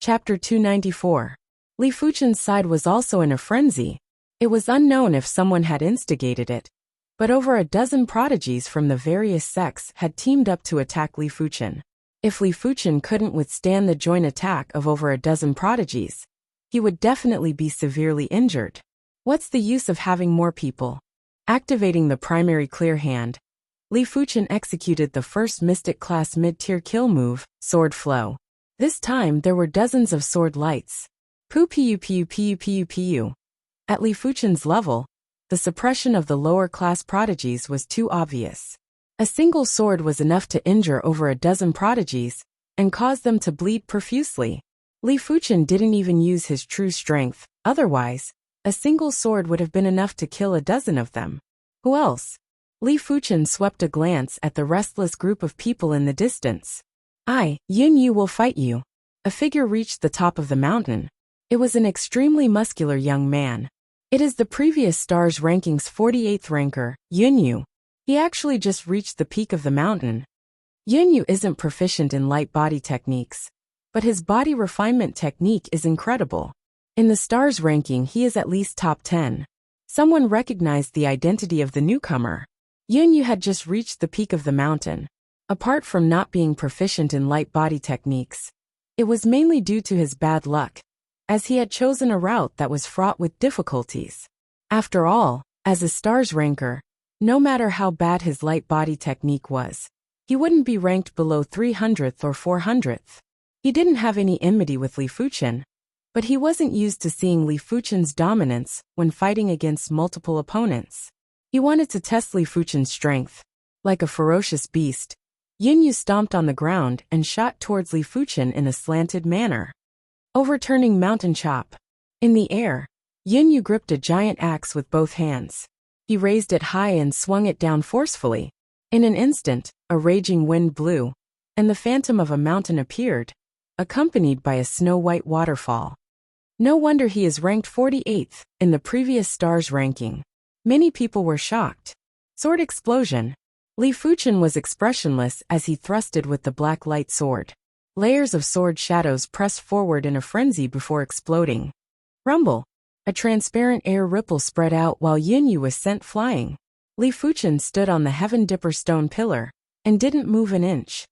Chapter 294. Li Fuchen's side was also in a frenzy. It was unknown if someone had instigated it, but over a dozen prodigies from the various sects had teamed up to attack Li Fuchen. If Li Fuchen couldn't withstand the joint attack of over a dozen prodigies, he would definitely be severely injured. What's the use of having more people? Activating the primary clear hand, Li Fuchen executed the first Mystic class mid-tier kill move, Sword Flow. This time there were dozens of sword lights. Pu. At Li Fuchen's level, the suppression of the lower class prodigies was too obvious. A single sword was enough to injure over a dozen prodigies and cause them to bleed profusely. Li Fuchen didn't even use his true strength, otherwise, a single sword would have been enough to kill a dozen of them. Who else? Li Fuchen swept a glance at the restless group of people in the distance. Yun Yu will fight you. A figure reached the top of the mountain. It was an extremely muscular young man. It is the previous Stars Rankings 48th ranker, Yun Yu. He actually just reached the peak of the mountain. Yun Yu isn't proficient in light body techniques, but his body refinement technique is incredible. In the Stars ranking he is at least top 10. Someone recognized the identity of the newcomer. Yun Yu had just reached the peak of the mountain. Apart from not being proficient in light body techniques, it was mainly due to his bad luck, as he had chosen a route that was fraught with difficulties. After all, as a Stars ranker, no matter how bad his light body technique was, he wouldn't be ranked below 300th or 400th. He didn't have any enmity with Li Fuchen, but he wasn't used to seeing Li Fuchen's dominance when fighting against multiple opponents. He wanted to test Li Fuchen's strength. Like a ferocious beast, Yun Yu stomped on the ground and shot towards Li Fuchen in a slanted manner. Overturning mountain chop. In the air, Yun Yu gripped a giant axe with both hands. He raised it high and swung it down forcefully. In an instant, a raging wind blew, and the phantom of a mountain appeared, accompanied by a snow-white waterfall. No wonder he is ranked 48th in the previous Stars ranking. Many people were shocked. Sword explosion. Li Fuchen was expressionless as he thrusted with the black light sword. Layers of sword shadows pressed forward in a frenzy before exploding. Rumble. A transparent air ripple spread out while Yun Yu was sent flying. Li Fuchen stood on the Heaven Dipper stone pillar and didn't move an inch.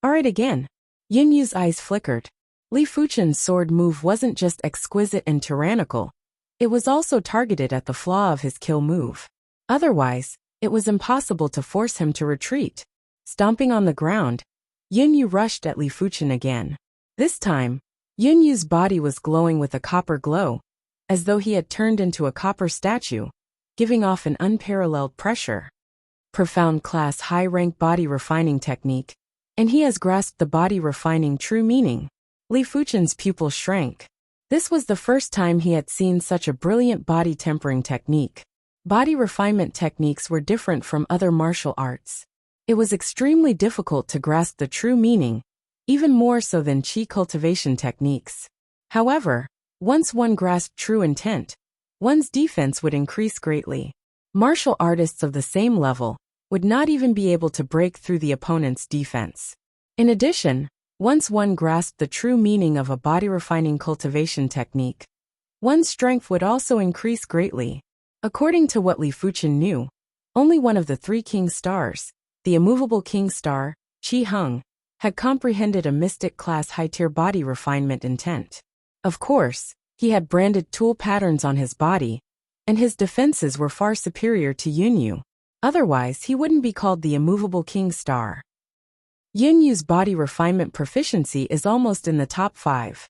Alright again. Yun Yu's eyes flickered. Li Fuchen's sword move wasn't just exquisite and tyrannical, it was also targeted at the flaw of his kill move. Otherwise, it was impossible to force him to retreat. Stomping on the ground, Yun Yu rushed at Li Fuchen again. This time, Yun Yu's body was glowing with a copper glow, as though he had turned into a copper statue, giving off an unparalleled pressure. Profound class high-rank body refining technique, and he has grasped the body refining true meaning. Li Fuchen's pupil shrank. This was the first time he had seen such a brilliant body tempering technique. Body refinement techniques were different from other martial arts. It was extremely difficult to grasp the true meaning, even more so than chi cultivation techniques. However, once one grasped true intent, one's defense would increase greatly. Martial artists of the same level would not even be able to break through the opponent's defense. In addition, once one grasped the true meaning of a body-refining cultivation technique, one's strength would also increase greatly. According to what Li Fuchen knew, only one of the three king stars, the immovable king star, Qi Heng, had comprehended a mystic class high-tier body refinement intent. Of course, he had branded tool patterns on his body, and his defenses were far superior to Yun Yu. Otherwise, he wouldn't be called the immovable king star. Yun Yu's body refinement proficiency is almost in the top 5.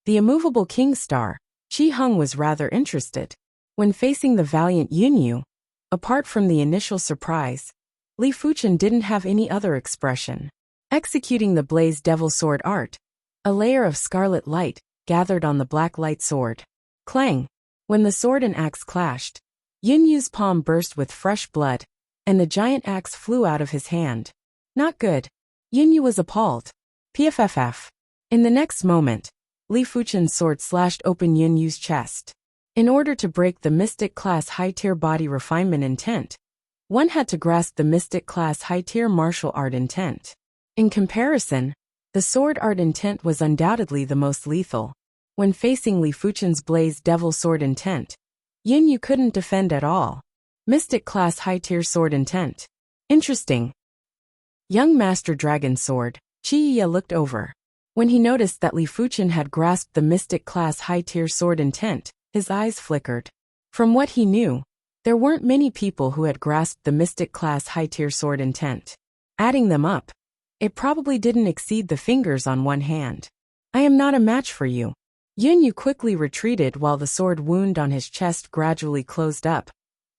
The immovable king star, Qi Heng, was rather interested. When facing the valiant Yun Yu, apart from the initial surprise, Li Fuchen didn't have any other expression. Executing the Blaze Devil Sword art, a layer of scarlet light gathered on the black light sword. Clang! When the sword and axe clashed, Yun Yu's palm burst with fresh blood, and the giant axe flew out of his hand. Not good. Yun Yu was appalled. Pfff. In the next moment, Li Fuchen's sword slashed open Yun Yu's chest. In order to break the Mystic class high-tier body refinement intent, one had to grasp the Mystic class high-tier martial art intent. In comparison, The sword art intent was undoubtedly the most lethal. When facing Li Fuchen's Blaze Devil Sword intent, Yin Yu couldn't defend at all. Mystic Class High-Tier Sword intent. Interesting. Young Master Dragon Sword, Chiya looked over. When he noticed that Li Fuchen had grasped the Mystic Class High-Tier Sword intent, his eyes flickered. From what he knew, there weren't many people who had grasped the Mystic Class High-Tier Sword intent. Adding them up, it probably didn't exceed the fingers on one hand. I am not a match for you. Yin Yu quickly retreated while the sword wound on his chest gradually closed up,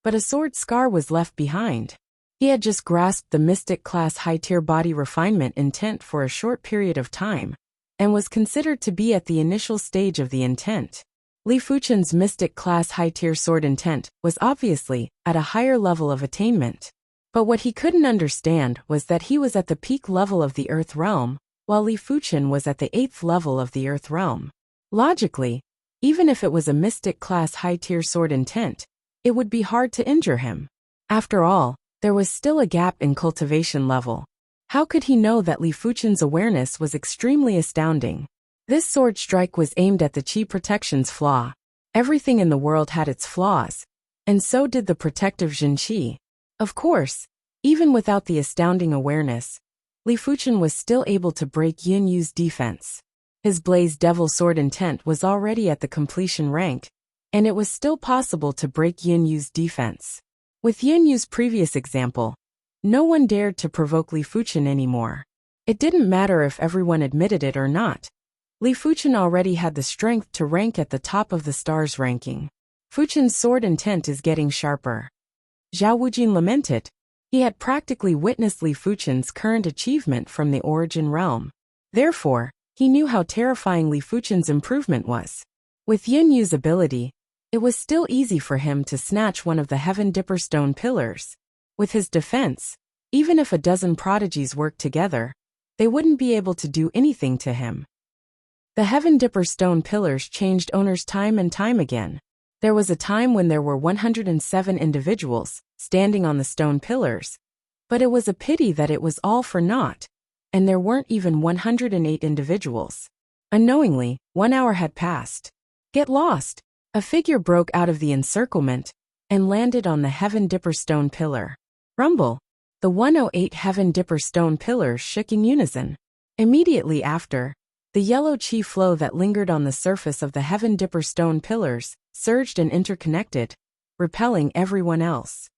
but a sword scar was left behind. He had just grasped the Mystic Class High-Tier Body Refinement intent for a short period of time, and was considered to be at the initial stage of the intent. Li Fuchen's Mystic Class High-Tier Sword intent was obviously at a higher level of attainment. But what he couldn't understand was that he was at the peak level of the Earth Realm, while Li Fuchen was at the 8th level of the Earth Realm. Logically, even if it was a Mystic Class High-Tier Sword intent, it would be hard to injure him. After all, there was still a gap in cultivation level. How could he know that Li Fuchen's awareness was extremely astounding? This sword strike was aimed at the Qi Protection's flaw. Everything in the world had its flaws, and so did the protective Jin Qi. Of course, even without the astounding awareness, Li Fuchen was still able to break Yin Yu's defense. His Blaze Devil Sword intent was already at the completion rank, and it was still possible to break Yin Yu's defense. With Yin Yu's previous example, no one dared to provoke Li Fuchen anymore. It didn't matter if everyone admitted it or not. Li Fuchen already had the strength to rank at the top of the stars ranking. Fuchen's sword intent is getting sharper. Zhao Wujin lamented. He had practically witnessed Li Fuchen's current achievement from the origin realm. Therefore, he knew how terrifying Li Fuchen's improvement was. With Yin Yu's ability, it was still easy for him to snatch one of the Heaven Dipper Stone pillars. With his defense, even if a dozen prodigies worked together, they wouldn't be able to do anything to him. The Heaven Dipper Stone pillars changed owners time and time again. There was a time when there were 107 individuals standing on the stone pillars, but it was a pity that it was all for naught, and there weren't even 108 individuals. Unknowingly, 1 hour had passed. Get lost! A figure broke out of the encirclement and landed on the Heaven Dipper Stone pillar. Rumble! The 108 Heaven Dipper Stone pillars shook in unison. Immediately after, the yellow qi flow that lingered on the surface of the Heaven Dipper Stone pillars surged and interconnected, repelling everyone else.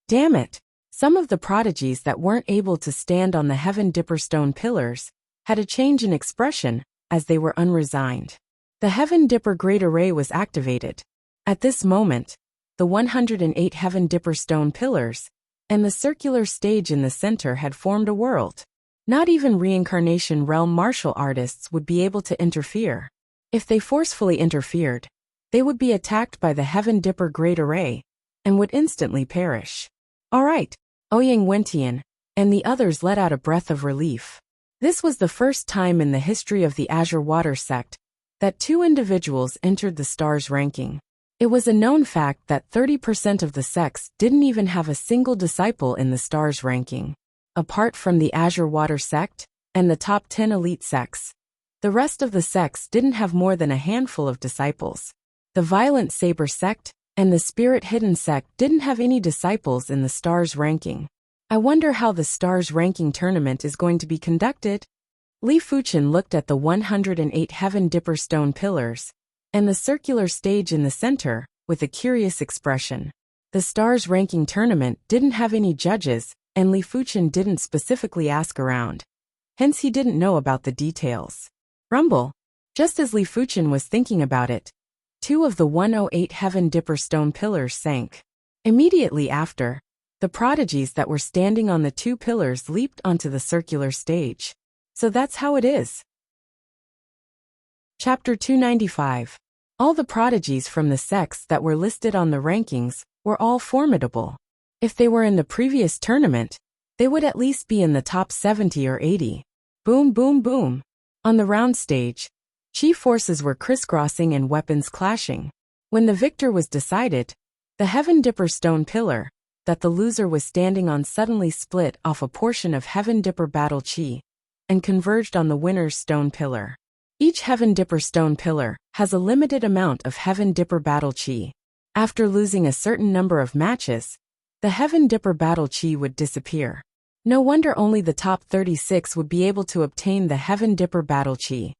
Damn it! Some of the prodigies that weren't able to stand on the Heaven Dipper Stone pillars had a change in expression as they were unresigned. The Heaven Dipper Great Array was activated. At this moment, the 108 Heaven Dipper Stone pillars and the circular stage in the center had formed a world. Not even reincarnation realm martial artists would be able to interfere. If they forcefully interfered, they would be attacked by the Heaven Dipper Great Array and would instantly perish. All right, Ouyang Wentian and the others let out a breath of relief. This was the first time in the history of the Azure Water sect that 2 individuals entered the stars ranking. It was a known fact that 30% of the sects didn't even have a single disciple in the stars ranking. Apart from the Azure Water sect and the top 10 elite sects, the rest of the sects didn't have more than a handful of disciples. The Violent Saber sect and the Spirit Hidden sect didn't have any disciples in the stars ranking. I wonder how the stars ranking tournament is going to be conducted. Li Fuchen looked at the 108 Heaven Dipper Stone pillars and the circular stage in the center with a curious expression. The stars ranking tournament didn't have any judges, and Li Fuchen didn't specifically ask around. Hence he didn't know about the details. Rumble! Just as Li Fuchen was thinking about it, 2 of the 108 Heaven Dipper Stone pillars sank. Immediately after, the prodigies that were standing on the 2 pillars leaped onto the circular stage. So that's how it is. Chapter 295. All the prodigies from the sects that were listed on the rankings were all formidable. If they were in the previous tournament, they would at least be in the top 70 or 80. Boom, boom, boom. On the round stage, Qi forces were crisscrossing and weapons clashing. When the victor was decided, the Heaven Dipper Stone pillar that the loser was standing on suddenly split off a portion of Heaven Dipper Battle Qi, and converged on the winner's stone pillar. Each Heaven Dipper stone pillar has a limited amount of Heaven Dipper battle chi. After losing a certain number of matches, the Heaven Dipper battle chi would disappear. No wonder only the top 36 would be able to obtain the Heaven Dipper battle chi.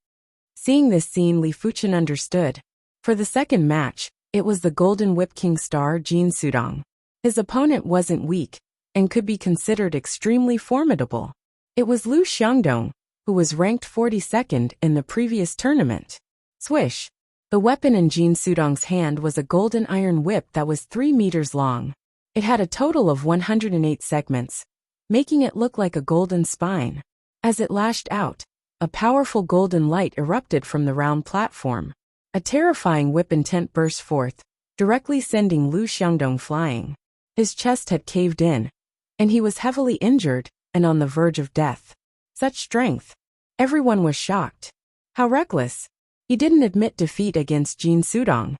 Seeing this scene, Li Fuchen understood. For the second match, it was the Golden Whip King star Jin Sudong. His opponent wasn't weak, and could be considered extremely formidable. It was Lu Xiangdong, who was ranked 42nd in the previous tournament. Swish! The weapon in Jin Sudong's hand was a golden iron whip that was 3 meters long. It had a total of 108 segments, making it look like a golden spine. As it lashed out, a powerful golden light erupted from the round platform. A terrifying whip intent burst forth, directly sending Lu Xiangdong flying. His chest had caved in, and he was heavily injured and on the verge of death. Such strength! Everyone was shocked. How reckless! He didn't admit defeat against Jin Sudong.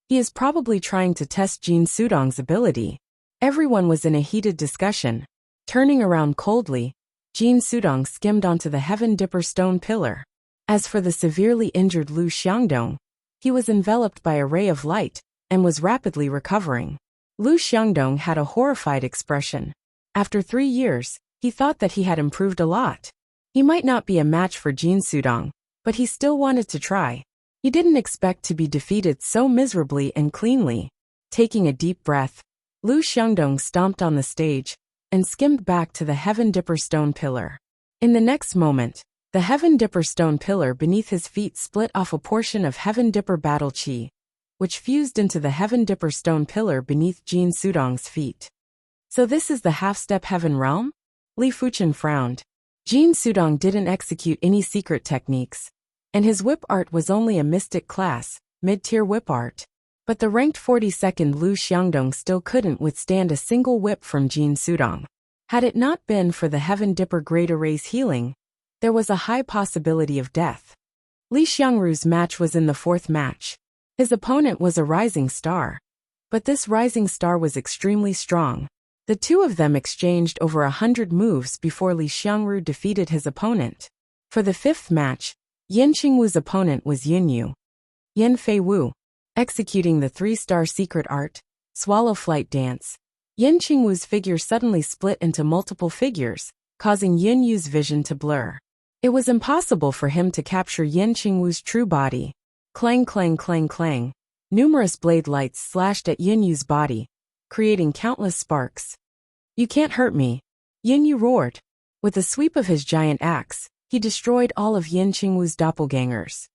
He is probably trying to test Jin Sudong's ability. Everyone was in a heated discussion. Turning around coldly, Jin Sudong skimmed onto the Heaven Dipper stone pillar. As for the severely injured Lu Xiangdong, he was enveloped by a ray of light and was rapidly recovering. Lu Xiangdong had a horrified expression. After 3 years, he thought that he had improved a lot. He might not be a match for Jin Sudong, but he still wanted to try. He didn't expect to be defeated so miserably and cleanly. Taking a deep breath, Lu Xiangdong stomped on the stage and skimmed back to the Heaven Dipper stone pillar. In the next moment, the Heaven Dipper stone pillar beneath his feet split off a portion of Heaven Dipper battle chi, which fused into the Heaven Dipper stone pillar beneath Jin Sudong's feet. So this is the half-step heaven realm? Li Fuchen frowned. Jin Sudong didn't execute any secret techniques, and his whip art was only a mystic class, mid-tier whip art. But the ranked 42nd Lu Xiangdong still couldn't withstand a single whip from Jin Sudong. Had it not been for the Heaven Dipper Great Array's healing, there was a high possibility of death. Li Xiangru's match was in the 4th match. His opponent was a rising star. But this rising star was extremely strong. The two of them exchanged over 100 moves before Li Xiangru defeated his opponent. For the 5th match, Yin Qingwu's opponent was Yin Yu. Yin Fei Wu. Executing the 3-star secret art, Swallow Flight Dance, Yin Qingwu's figure suddenly split into multiple figures, causing Yin Yu's vision to blur. It was impossible for him to capture Yin Qingwu's true body. Clang clang clang clang. Numerous blade lights slashed at Yin Yu's body, creating countless sparks. You can't hurt me, Yin Yu roared. With a sweep of his giant axe, he destroyed all of Yin Qingwu's doppelgangers.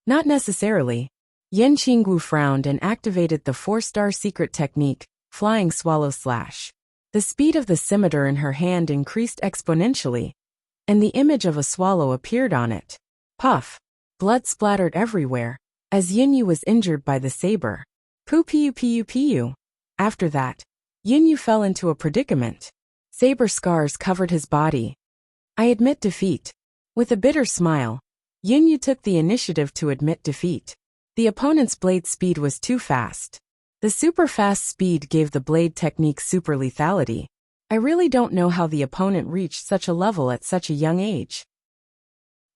Not necessarily. Yin Qingwu frowned and activated the 4-star secret technique, Flying Swallow Slash. The speed of the scimitar in her hand increased exponentially, and the image of a swallow appeared on it. Puff! Blood splattered everywhere, as Yin Yu was injured by the saber. Pu. After that, Yin Yu fell into a predicament. Saber scars covered his body. I admit defeat. With a bitter smile, Yin Yu took the initiative to admit defeat. The opponent's blade speed was too fast. The super fast speed gave the blade technique super lethality. I really don't know how the opponent reached such a level at such a young age.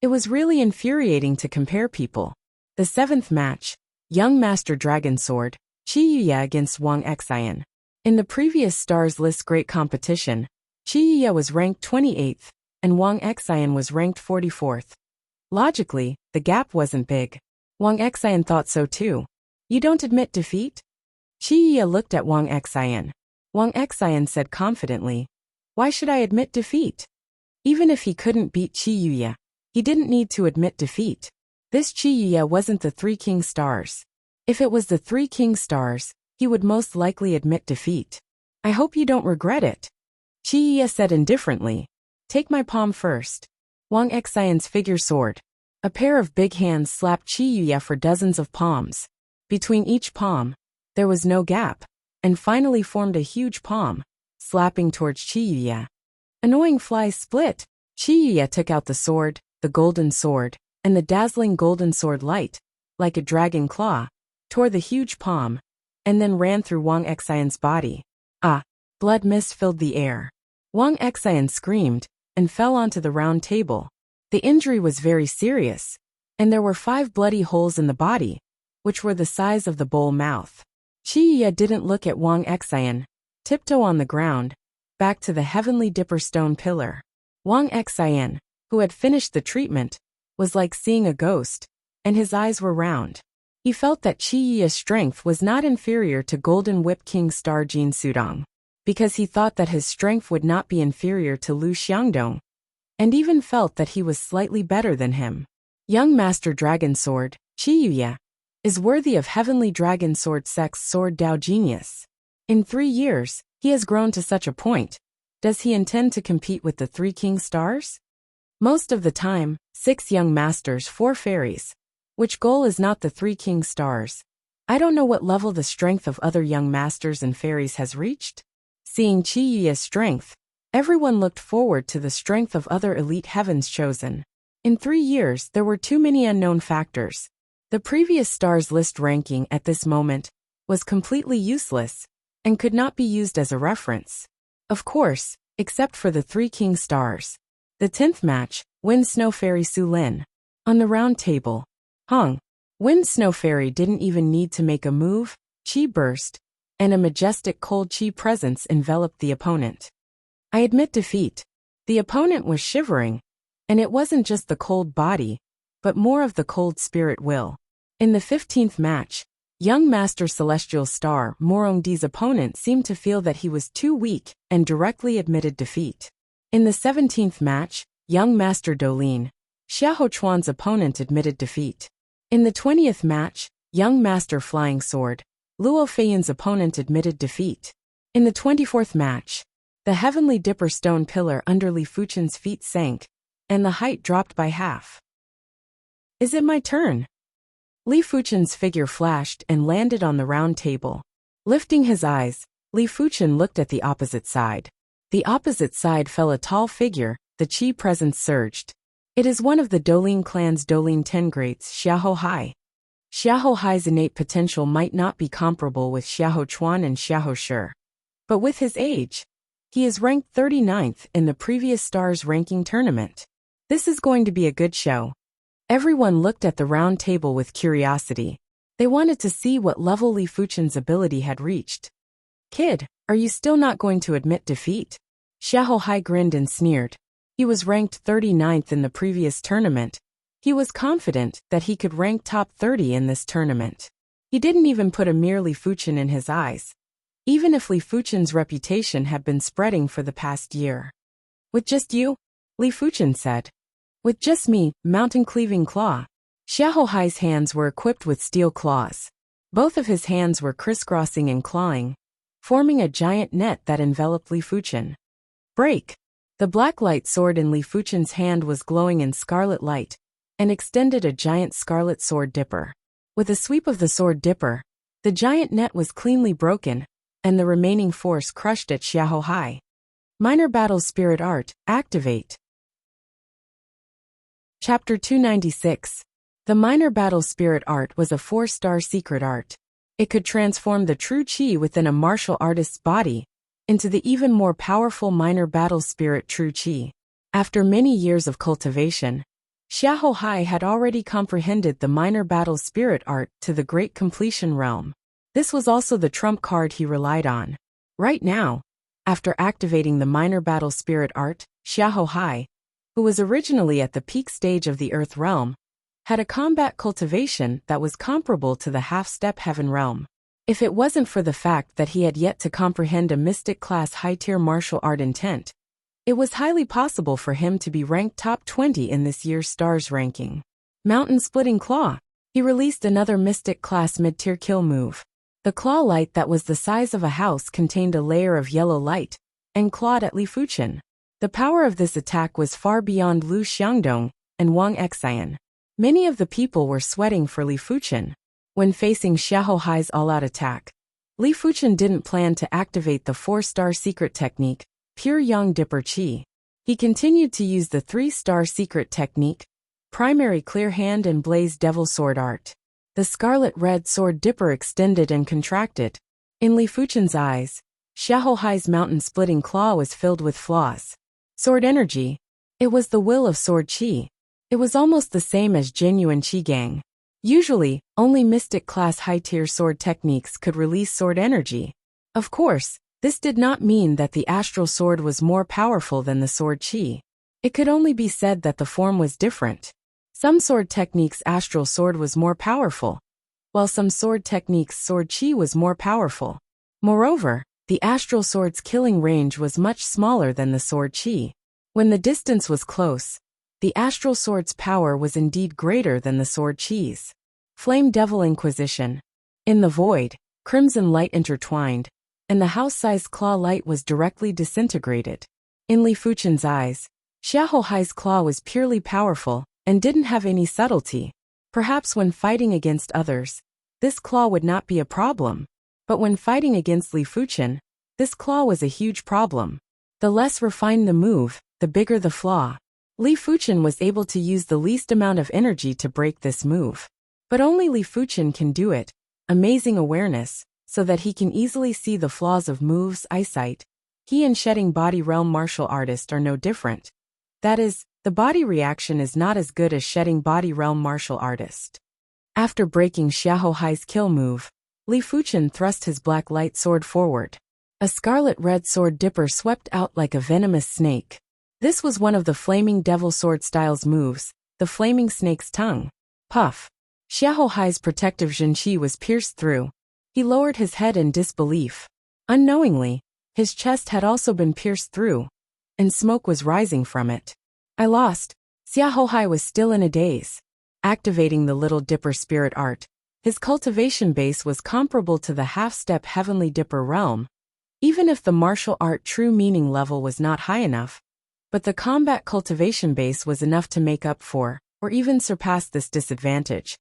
It was really infuriating to compare people. The 7th match, Young Master Dragon Sword, Qi Yuya against Wang Xian. In the previous Stars List Great Competition, Qi Yuya was ranked 28th, and Wang Xian was ranked 44th. Logically, the gap wasn't big. Wang Xian thought so too. You don't admit defeat? Qi Yuya looked at Wang Xian. Wang Xian said confidently, why should I admit defeat? Even if he couldn't beat Qi Yuya, he didn't need to admit defeat. This Qi Yuya wasn't the 3 King Stars. If it was the 3 King Stars, he would most likely admit defeat. I hope you don't regret it. Qi Yuya said indifferently. Take my palm first. Wang Xian's figure soared. A pair of big hands slapped Qi Yuya for dozens of palms. Between each palm, there was no gap, and finally formed a huge palm, slapping towards Qi Yuya. Annoying flies split. Qi Yuya took out the sword, the golden sword, and the dazzling golden sword light, like a dragon claw, tore the huge palm, and then ran through Wang Xian's body. Ah! Blood mist filled the air. Wang Xian screamed, and fell onto the round table. The injury was very serious, and there were 5 bloody holes in the body, which were the size of the bowl mouth. Chiya didn't look at Wang Xian, tiptoe on the ground, back to the heavenly dipper stone pillar. Wang Xian, who had finished the treatment, was like seeing a ghost, and his eyes were round. He felt that Chiya's strength was not inferior to Golden Whip King Star Jin Sudong, because he thought that his strength would not be inferior to Lu Xiangdong, and even felt that he was slightly better than him. Young Master Dragon Sword, Chiya, is worthy of Heavenly Dragon Sword Sex Sword Dao Genius. In 3 years, he has grown to such a point. Does he intend to compete with the 3 King Stars? Most of the time, 6 young masters, 4 fairies. Which goal is not the 3 King Stars? I don't know what level the strength of other young masters and fairies has reached. Seeing Chiya's strength, everyone looked forward to the strength of other elite heavens chosen. In 3 years, there were too many unknown factors. The previous stars list ranking at this moment was completely useless and could not be used as a reference. Of course, except for the 3 King Stars. The 10th match, Wind Snow Fairy Su Lin. On the round table, Wind Snow Fairy didn't even need to make a move, chi burst, and a majestic cold chi presence enveloped the opponent. I admit defeat. The opponent was shivering, and it wasn't just the cold body, but more of the cold spirit will. In the 15th match, young Master Celestial Star Morongdi's opponent seemed to feel that he was too weak and directly admitted defeat. In the 17th match, young Master Dolin, Xiahou Chuan's opponent admitted defeat. In the 20th match, young Master Flying Sword, Luo Feiyun's opponent admitted defeat. In the 24th match, the heavenly dipper stone pillar under Li Fuchen's feet sank, and the height dropped by half. Is it my turn? Li Fuchen's figure flashed and landed on the round table. Lifting his eyes, Li Fuchen looked at the opposite side. The opposite side fell a tall figure, the chi presence surged. It is one of the Dolin clan's Dolin 10 greats, Xiahou Hai. Xiahou Hai's innate potential might not be comparable with Xiahou Chuan and Xiahou Shi. But with his age, he is ranked 39th in the previous Stars ranking tournament. This is going to be a good show. Everyone looked at the round table with curiosity. They wanted to see what level Li Fuchen's ability had reached. Kid, are you still not going to admit defeat? Xiahou Hai grinned and sneered. He was ranked 39th in the previous tournament. He was confident that he could rank top 30 in this tournament. He didn't even put a mere Li Fuchen in his eyes, even if Li Fuchen's reputation had been spreading for the past year. With just you? Li Fuchen said. With just me, Mountain Cleaving Claw. Xiahou Hai's hands were equipped with steel claws. Both of his hands were crisscrossing and clawing, forming a giant net that enveloped Li Fuchen. Break! The black light sword in Li Fuchen's hand was glowing in scarlet light, and extended a giant scarlet sword dipper. With a sweep of the sword dipper, the giant net was cleanly broken, and the remaining force crushed at Xiahou Hai. Minor Battle Spirit Art, activate. Chapter 296. The Minor Battle Spirit Art was a 4-star secret art. It could transform the true chi within a martial artist's body into the even more powerful Minor Battle Spirit True Chi. After many years of cultivation, Xiahou Hai had already comprehended the Minor Battle Spirit Art to the Great Completion realm. This was also the trump card he relied on. Right now, after activating the Minor Battle Spirit Art, Xiahou Hai, who was originally at the peak stage of the Earth realm, had a combat cultivation that was comparable to the half-step Heaven realm. If it wasn't for the fact that he had yet to comprehend a mystic-class high-tier martial art intent, it was highly possible for him to be ranked top 20 in this year's Stars ranking. Mountain Splitting Claw. He released another mystic-class mid-tier kill move. The claw light that was the size of a house contained a layer of yellow light, and clawed at Li Fuchen. The power of this attack was far beyond Lu Xiangdong and Wang Xian. Many of the people were sweating for Li Fuchen. When facing Xiahou Hai's all-out attack, Li Fuchen didn't plan to activate the 4-star secret technique, Pure Yang Dipper Chi. He continued to use the 3-star secret technique, Primary Clear Hand and Blaze Devil Sword Art. The scarlet-red sword dipper extended and contracted. In Li Fuchen's eyes, Xiahou Hai's mountain-splitting claw was filled with flaws. Sword energy. It was the will of sword chi. It was almost the same as genuine Qigong. Usually, only mystic-class high-tier sword techniques could release sword energy. Of course, this did not mean that the astral sword was more powerful than the sword Qi. It could only be said that the form was different. Some sword techniques' astral sword was more powerful, while some sword techniques' sword Qi was more powerful. Moreover, the astral sword's killing range was much smaller than the sword Qi. When the distance was close, the astral sword's power was indeed greater than the sword Qi's. Flame Devil Inquisition. In the void, crimson light intertwined, and the house-sized claw light was directly disintegrated. In Li Fuchen's eyes, Xiahou Hai's claw was purely powerful and didn't have any subtlety. Perhaps when fighting against others, this claw would not be a problem. But when fighting against Li Fuchen, this claw was a huge problem. The less refined the move, the bigger the flaw. Li Fuchen was able to use the least amount of energy to break this move. But only Li Fuchen can do it. Amazing awareness, so that he can easily see the flaws of moves' eyesight. He and Shedding Body Realm martial artist are no different. That is, the body reaction is not as good as Shedding Body Realm martial artist. After breaking Xiahou Hai's kill move, Li Fuchen thrust his black light sword forward. A scarlet-red sword dipper swept out like a venomous snake. This was one of the Flaming Devil Sword style's moves, the Flaming Snake's Tongue. Puff. Xiahou Hai's protective Zhenqi was pierced through. He lowered his head in disbelief. Unknowingly, his chest had also been pierced through, and smoke was rising from it. I lost. Xiahou Hai was still in a daze. Activating the Little Dipper spirit art, his cultivation base was comparable to the half-step Heavenly Dipper realm, even if the martial art true meaning level was not high enough. But the combat cultivation base was enough to make up for, or even surpass this disadvantage.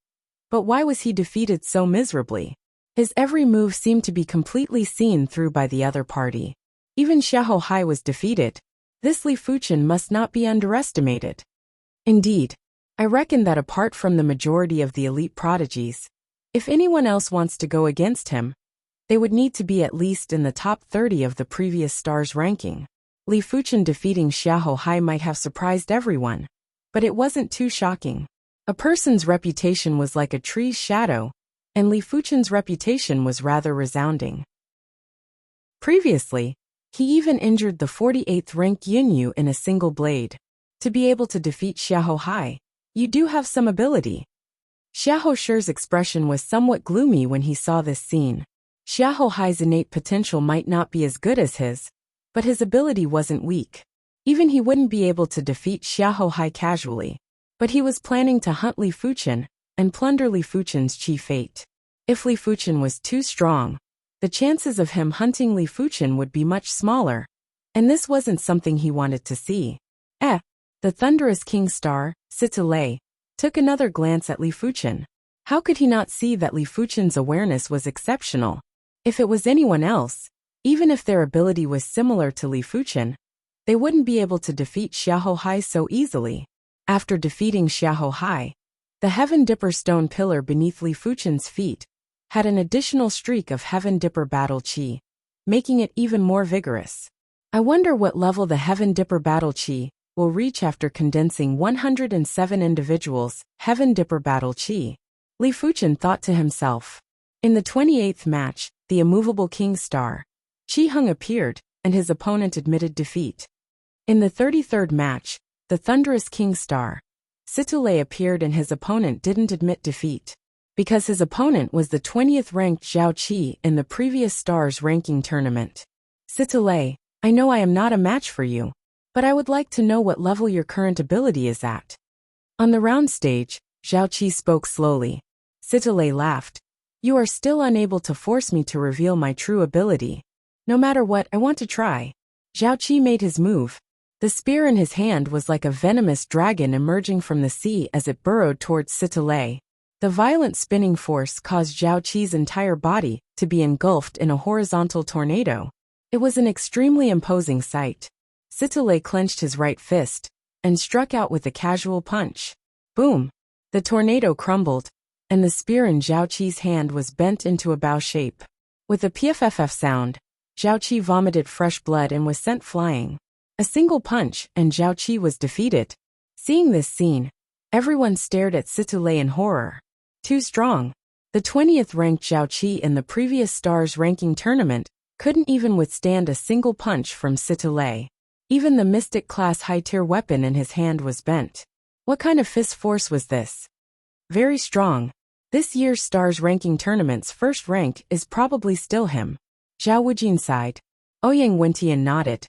But why was he defeated so miserably? His every move seemed to be completely seen through by the other party. Even Xiahou Hai was defeated. This Li Fuchen must not be underestimated. Indeed, I reckon that apart from the majority of the elite prodigies, if anyone else wants to go against him, they would need to be at least in the top 30 of the previous stars ranking. Li Fuchen defeating Xiahou Hai might have surprised everyone, but it wasn't too shocking. A person's reputation was like a tree's shadow, and Li Fuchen's reputation was rather resounding. Previously, he even injured the 48th rank Yunyu in a single blade. To be able to defeat Xiahou Hai, you do have some ability. Xiahou Shi's expression was somewhat gloomy when he saw this scene. Xiahou Hai's innate potential might not be as good as his, but his ability wasn't weak. Even he wouldn't be able to defeat Xiahou Hai casually. But he was planning to hunt Li Fuchen and plunder Li Fuchen's Qi fate. If Li Fuchen was too strong, the chances of him hunting Li Fuchen would be much smaller, and this wasn't something he wanted to see. The thunderous King Star, Sitile, took another glance at Li Fuchen. How could he not see that Li Fuchen's awareness was exceptional? If it was anyone else, even if their ability was similar to Li Fuchen, they wouldn't be able to defeat Xiahou Hai so easily. After defeating Xiahou Hai, the Heaven Dipper stone pillar beneath Li Fuchen's feet had an additional streak of Heaven Dipper battle Qi, making it even more vigorous. I wonder what level the Heaven Dipper battle Qi will reach after condensing 107 individuals' Heaven Dipper battle Qi. Li Fuchen thought to himself. In the 28th match, the immovable King Star, Qi Hung appeared, and his opponent admitted defeat. In the 33rd match, the thunderous King Star, Sitile appeared and his opponent didn't admit defeat. Because his opponent was the 20th ranked Zhao Qi in the previous stars ranking tournament. Sitile, I know I am not a match for you, but I would like to know what level your current ability is at. On the round stage, Zhao Qi spoke slowly. Sitile laughed. You are still unable to force me to reveal my true ability. No matter what, I want to try. Zhao Qi made his move. The spear in his hand was like a venomous dragon emerging from the sea as it burrowed towards Sitile. The violent spinning force caused Zhao Qi's entire body to be engulfed in a horizontal tornado. It was an extremely imposing sight. Sitile clenched his right fist and struck out with a casual punch. Boom! The tornado crumbled, and the spear in Zhao Qi's hand was bent into a bow shape. With a pfff sound, Zhao Qi vomited fresh blood and was sent flying. A single punch, and Zhao Qi was defeated. Seeing this scene, Everyone stared at Situlei in horror. Too strong. The 20th ranked Zhao Qi in the previous stars ranking tournament couldn't even withstand a single punch from Situlei. Even the mystic class high-tier weapon in his hand was bent. What kind of fist force was this? Very strong. This year's stars ranking tournament's first rank is probably still him. Zhao Wujin sighed. Ouyang Wentian nodded.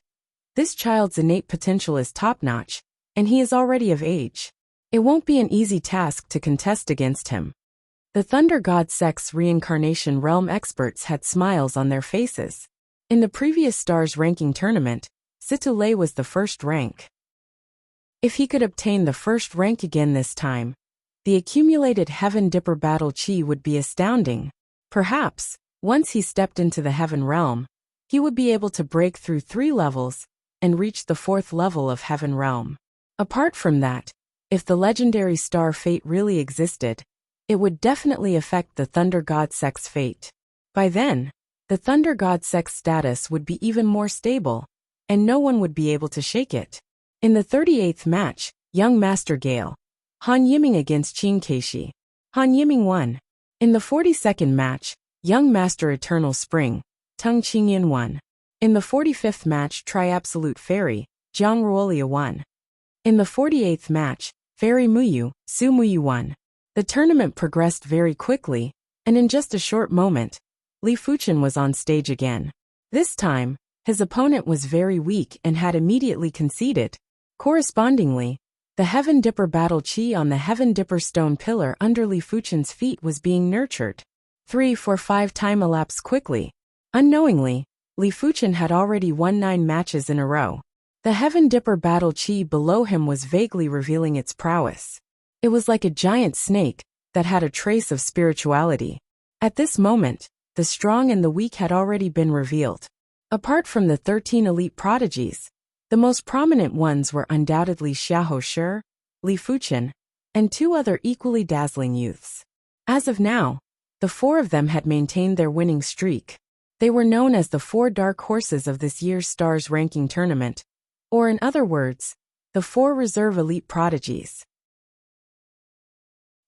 This child's innate potential is top-notch, and he is already of age. It won't be an easy task to contest against him. The Thunder God Sect's reincarnation realm experts had smiles on their faces. In the previous stars ranking tournament, Situlei was the first rank. If he could obtain the first rank again this time, the accumulated Heaven Dipper battle chi would be astounding. Perhaps, once he stepped into the Heaven realm, he would be able to break through 3 levels and reach the 4th level of Heaven realm. Apart from that, if the legendary star fate really existed, it would definitely affect the Thunder God Sect's fate. By then, the Thunder God Sect's status would be even more stable, and no one would be able to shake it. In the 38th match, Young Master Gale, Han Yiming against Qin Keishi. Han Yiming won. In the 42nd match, Young Master Eternal Spring, Tung Qingyan won. In the 45th match, Tri-Absolute Fairy, Jiang Ruolia won. In the 48th match, Fairy Muyu, Su Muyu won. The tournament progressed very quickly, and in just a short moment, Li Fuchen was on stage again. This time, his opponent was very weak and had immediately conceded. Correspondingly, the Heaven Dipper battle chi on the Heaven Dipper stone pillar under Li Fuchen's feet was being nurtured. 3, 4, 5 time elapsed quickly. Unknowingly, Li Fuchen had already won 9 matches in a row. The Heaven Dipper battle chi below him was vaguely revealing its prowess. It was like a giant snake that had a trace of spirituality. At this moment, the strong and the weak had already been revealed. Apart from the 13 elite prodigies, the most prominent ones were undoubtedly Xiahou Shi, Li Fuchen, and 2 other equally dazzling youths. As of now, the 4 of them had maintained their winning streak. They were known as the 4 dark horses of this year's stars ranking tournament, or in other words, the 4 reserve elite prodigies.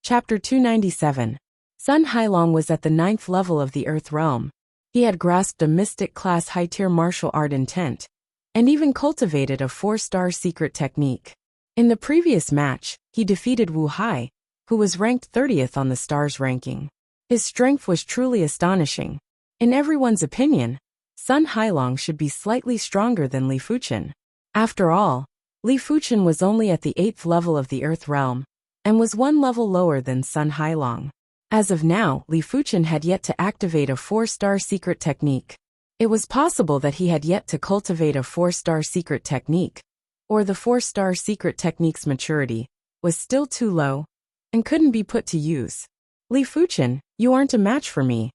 Chapter 297. Sun Hailong was at the 9th level of the Earth realm. He had grasped a mystic class high-tier martial art intent, and even cultivated a 4-star secret technique. In the previous match, he defeated Wu Hai, who was ranked 30th on the stars ranking. His strength was truly astonishing. In everyone's opinion, Sun Hailong should be slightly stronger than Li Fuchen. After all, Li Fuchen was only at the 8th level of the Earth realm, and was 1 level lower than Sun Hailong. As of now, Li Fuchen had yet to activate a 4-star secret technique. It was possible that he had yet to cultivate a 4-star secret technique, or the 4-star secret technique's maturity was still too low and couldn't be put to use. Li Fuchen, you aren't a match for me.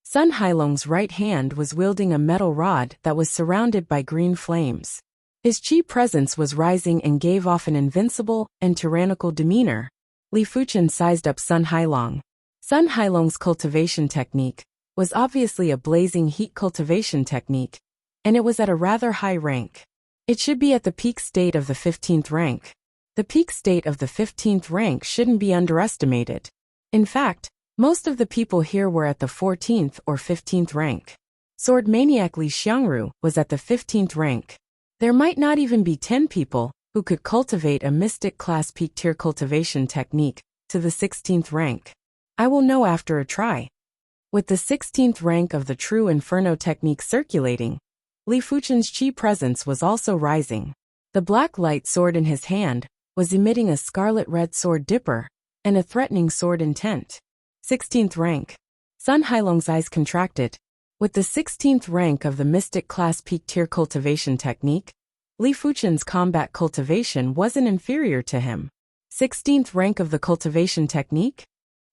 Sun Hailong's right hand was wielding a metal rod that was surrounded by green flames. His chi presence was rising and gave off an invincible and tyrannical demeanor. Li Fuchen sized up Sun Hailong. Sun Hailong's cultivation technique was obviously a blazing heat cultivation technique, and it was at a rather high rank. It should be at the peak state of the 15th rank. The peak state of the 15th rank shouldn't be underestimated. In fact, most of the people here were at the 14th or 15th rank. Sword maniac Li Xiangru was at the 15th rank. There might not even be 10 people who could cultivate a mystic class peak tier cultivation technique to the 16th rank. I will know after a try. With the 16th rank of the true Inferno technique circulating, Li Fuchen's chi presence was also rising. The black light sword in his hand was emitting a scarlet-red sword dipper and a threatening sword intent. 16th rank. Sun Hailong's eyes contracted. With the 16th rank of the mystic class peak tier cultivation technique, Li Fuchen's combat cultivation wasn't inferior to him. 16th rank of the cultivation technique?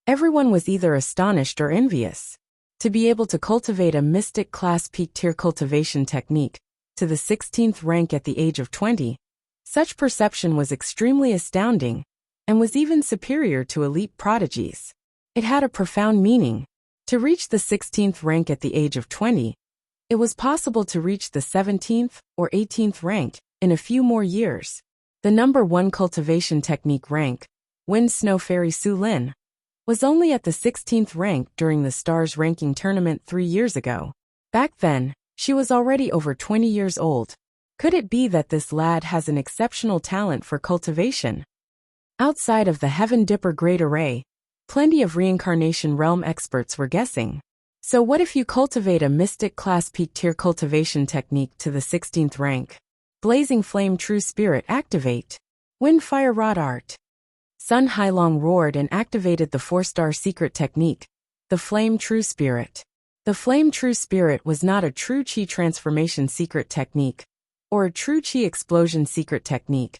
Everyone was either astonished or envious. To be able to cultivate a mystic class peak tier cultivation technique to the 16th rank at the age of 20, such perception was extremely astounding and was even superior to elite prodigies. It had a profound meaning. To reach the 16th rank at the age of 20, it was possible to reach the 17th or 18th rank in a few more years. The number 1 cultivation technique rank Wind Snow Fairy Su Lin, was only at the 16th rank during the Stars ranking tournament 3 years ago. Back then, she was already over 20 years old. Could it be that this lad has an exceptional talent for cultivation? Outside of the Heaven Dipper Great Array, plenty of reincarnation realm experts were guessing. So what if you cultivate a mystic class peak tier cultivation technique to the 16th rank? Blazing Flame True Spirit activate. Wind Fire Rod Art. Sun Hailong roared and activated the 4-star secret technique, the Flame True Spirit. The Flame True Spirit was not a true Qi transformation secret technique, or a true Qi explosion secret technique,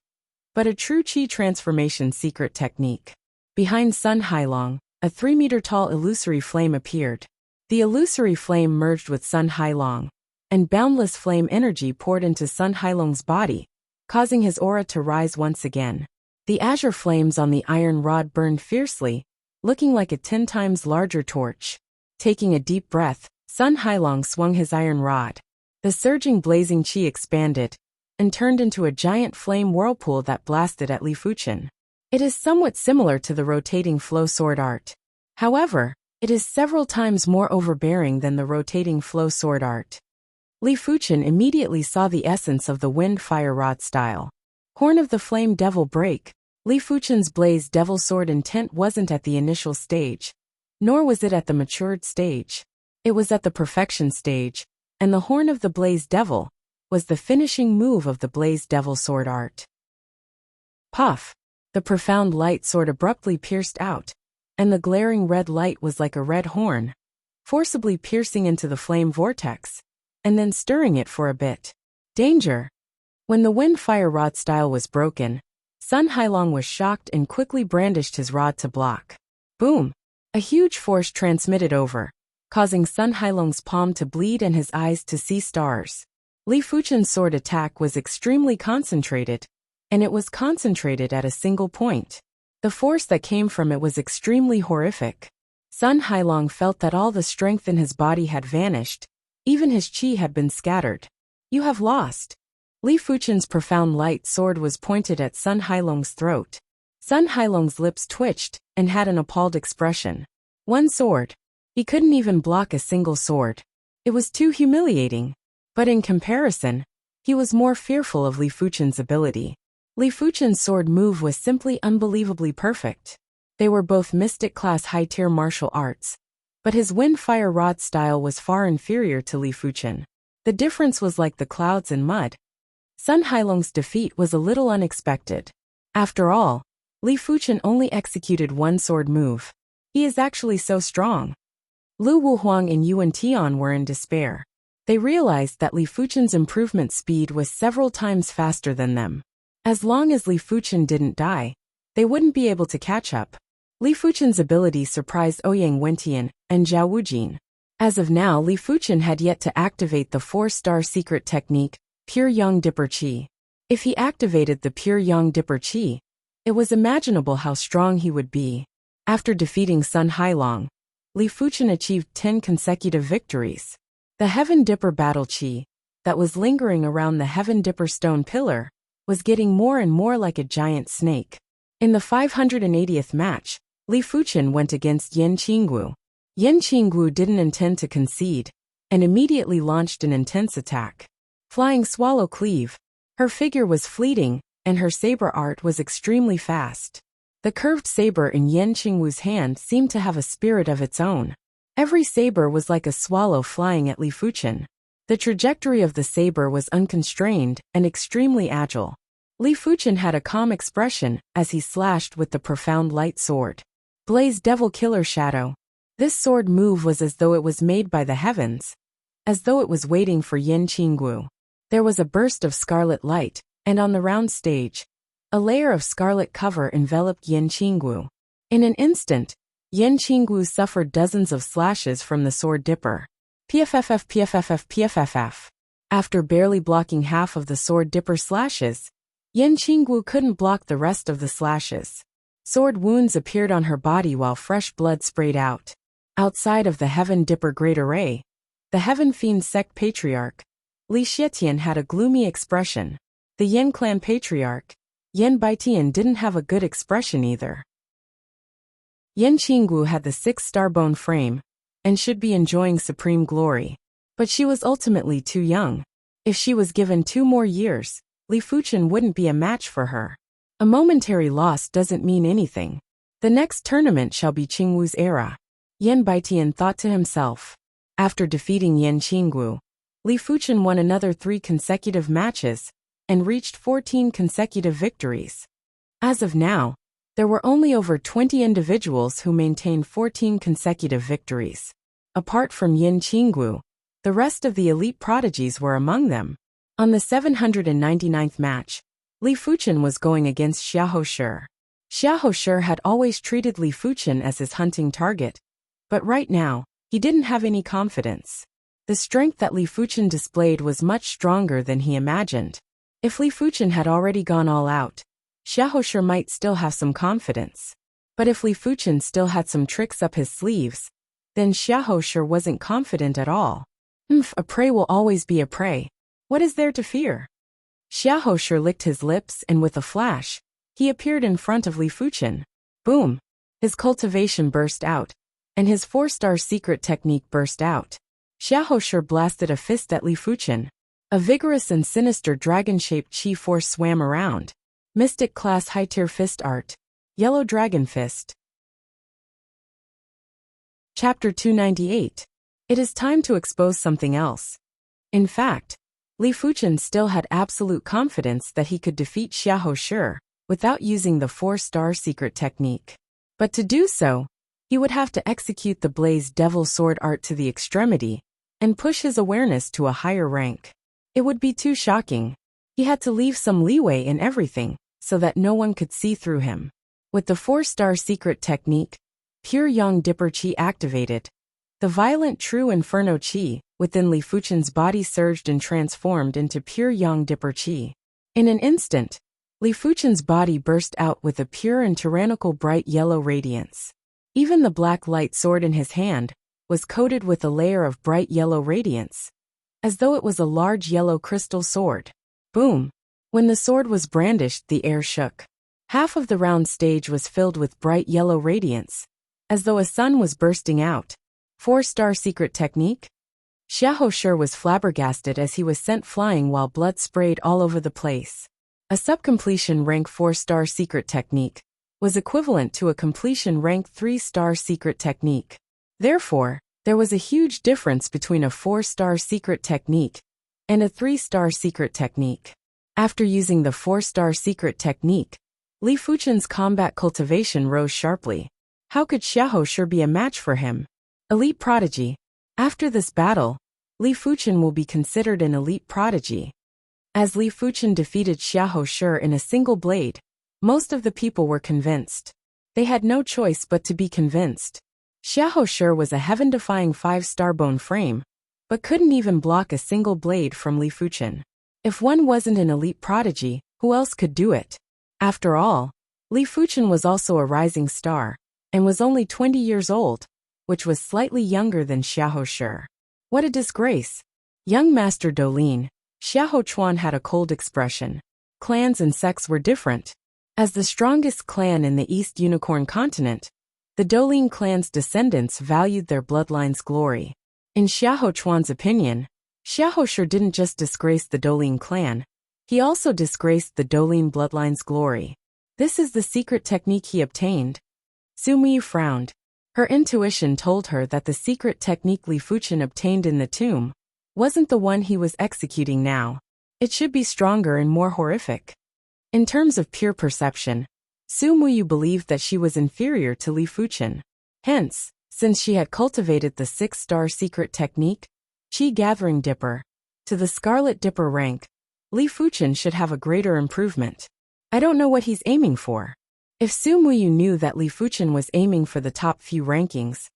but a true Qi transformation secret technique. Behind Sun Hailong, a 3-meter-tall illusory flame appeared. The illusory flame merged with Sun Hailong, and boundless flame energy poured into Sun Hailong's body, causing his aura to rise once again. The azure flames on the iron rod burned fiercely, looking like a 10 times larger torch. Taking a deep breath, Sun Hailong swung his iron rod. The surging blazing qi expanded and turned into a giant flame whirlpool that blasted at Li Fuchen. It is somewhat similar to the rotating flow sword art. However, it is several times more overbearing than the rotating flow sword art. Li Fuchen immediately saw the essence of the wind fire rod style. Horn of the Flame Devil Break. Li Fuchen's Blaze Devil Sword intent wasn't at the initial stage, nor was it at the matured stage. It was at the perfection stage, and the Horn of the Blaze Devil was the finishing move of the Blaze Devil Sword art. Puff! The profound light sword abruptly pierced out, and the glaring red light was like a red horn, forcibly piercing into the flame vortex, and then stirring it for a bit. Danger! When the wind fire rod style was broken, Sun Hailong was shocked and quickly brandished his rod to block. Boom! A huge force transmitted over, causing Sun Hailong's palm to bleed and his eyes to see stars. Li Fuchen's sword attack was extremely concentrated, and it was concentrated at a single point. The force that came from it was extremely horrific. Sun Hailong felt that all the strength in his body had vanished, even his qi had been scattered. You have lost. Li Fuchen's profound light sword was pointed at Sun Hailong's throat. Sun Hailong's lips twitched and had an appalled expression. One sword. He couldn't even block a single sword. It was too humiliating. But in comparison, he was more fearful of Li Fuchen's ability. Li Fuchen's sword move was simply unbelievably perfect. They were both mystic class high-tier martial arts, but his wind fire rod style was far inferior to Li Fuchen. The difference was like the clouds and mud. Sun Hailong's defeat was a little unexpected. After all, Li Fuchen only executed one sword move. He is actually so strong. Lu Wuhuang and Yuan Tian were in despair. They realized that Li Fuchen's improvement speed was several times faster than them. As long as Li Fuchen didn't die, they wouldn't be able to catch up. Li Fuchen's ability surprised Ouyang Wentian and Zhao Wujin. As of now, Li Fuchen had yet to activate the 4-star secret technique, Pure Yang Dipper Qi. If he activated the Pure Yang Dipper Qi, it was imaginable how strong he would be. After defeating Sun Hailong, Li Fuchen achieved 10 consecutive victories. The Heaven Dipper Battle Qi, that was lingering around the Heaven Dipper stone pillar, was getting more and more like a giant snake. In the 580th match, Li Fuchen went against Yen Qinggu. Yen Qinggu didn't intend to concede, and immediately launched an intense attack. Flying Swallow Cleave. Her figure was fleeting, and her saber art was extremely fast. The curved saber in Yen Qinggu's hand seemed to have a spirit of its own. Every saber was like a swallow flying at Li Fuchen. The trajectory of the saber was unconstrained and extremely agile. Li Fuchen had a calm expression as he slashed with the profound light sword. Blaze Devil Killer Shadow. This sword move was as though it was made by the heavens, as though it was waiting for Yen Qinggu. There was a burst of scarlet light, and on the round stage, a layer of scarlet cover enveloped Yen Qinggu. In an instant, Yen Qinggu suffered dozens of slashes from the sword dipper. PFFF PFFF PFFF. After barely blocking half of the sword dipper slashes, Yen Qinggu couldn't block the rest of the slashes. Sword wounds appeared on her body while fresh blood sprayed out. Outside of the Heaven Dipper Great Array, the Heaven Fiend Sect Patriarch, Li Xietian had a gloomy expression. The Yen Clan Patriarch, Yen Baitian didn't have a good expression either. Yan Qinggu had the 6-star bone frame and should be enjoying supreme glory. But she was ultimately too young. If she was given 2 more years, Li Fuchen wouldn't be a match for her. A momentary loss doesn't mean anything. The next tournament shall be Qingwu's era. Yan Baitian thought to himself. After defeating Yan Qinggu, Li Fuchen won another 3 consecutive matches and reached 14 consecutive victories. As of now, there were only over 20 individuals who maintained 14 consecutive victories. Apart from Yan Qinggu, the rest of the elite prodigies were among them. On the 799th match, Li Fuchen was going against Xiahou Shi. Xiahou Shi had always treated Li Fuchen as his hunting target, but right now, he didn't have any confidence. The strength that Li Fuchen displayed was much stronger than he imagined. If Li Fuchen had already gone all out, Xiahou Shi might still have some confidence. But if Li Fuchen still had some tricks up his sleeves, then Xiahou Shi wasn't confident at all. A prey will always be a prey. What is there to fear? Xiahou Shi licked his lips and with a flash, he appeared in front of Li Fuchen. Boom! His cultivation burst out, and his 4-star secret technique burst out. Xiahou Shi blasted a fist at Li Fuchen. A vigorous and sinister dragon-shaped chi force swam around. Mystic class high-tier fist art. Yellow Dragon Fist. Chapter 298. It is time to expose something else. In fact, Li Fuchen still had absolute confidence that he could defeat Xiahou Shi without using the 4-star secret technique. But to do so, he would have to execute the Blaze Devil Sword art to the extremity and push his awareness to a higher rank. It would be too shocking. He had to leave some leeway in everything so that no one could see through him. With the 4-star secret technique, Pure Yang Dipper Qi activated. The violent True Inferno Qi within Li Fuchen's body surged and transformed into Pure Yang Dipper Qi. In an instant, Li Fuchen's body burst out with a pure and tyrannical bright yellow radiance. Even the black light sword in his hand was coated with a layer of bright yellow radiance, as though it was a large yellow crystal sword. Boom! When the sword was brandished, the air shook. Half of the round stage was filled with bright yellow radiance, as though a sun was bursting out. 4-star secret technique? Xiahou Shi was flabbergasted as he was sent flying while blood sprayed all over the place. A sub-completion rank 4-star secret technique was equivalent to a completion rank 3-star secret technique. Therefore, there was a huge difference between a 4-star secret technique and a 3-star secret technique. After using the 4-star secret technique, Li Fuchen's combat cultivation rose sharply. How could Xiahou Shi be a match for him? Elite Prodigy. After this battle, Li Fuchen will be considered an elite prodigy. As Li Fuchen defeated Xiahou Shi in a single blade, most of the people were convinced. They had no choice but to be convinced. Xiahou Shi was a heaven-defying 5-star bone frame, but couldn't even block a single blade from Li Fuchen. If one wasn't an elite prodigy, who else could do it? After all, Li Fuchen was also a rising star, and was only 20 years old, which was slightly younger than Xiahou Shi. What a disgrace! Young Master Dolin, Xiahou Chuan had a cold expression. Clans and sects were different. As the strongest clan in the East Unicorn continent, the Dolin clan's descendants valued their bloodline's glory. In Xiahou Chuan's opinion, Xiahou Shi didn't just disgrace the Dolin clan, he also disgraced the Dolin bloodline's glory. This is the secret technique he obtained. Su Muyu frowned. Her intuition told her that the secret technique Li Fuchen obtained in the tomb wasn't the one he was executing now. It should be stronger and more horrific. In terms of pure perception, Su Muyu believed that she was inferior to Li Fuchen. Hence, since she had cultivated the 6-star secret technique, Qi Gathering Dipper, to the Scarlet Dipper rank, Li Fuchen should have a greater improvement. I don't know what he's aiming for. If Su Muyu knew that Li Fuchen was aiming for the top few rankings,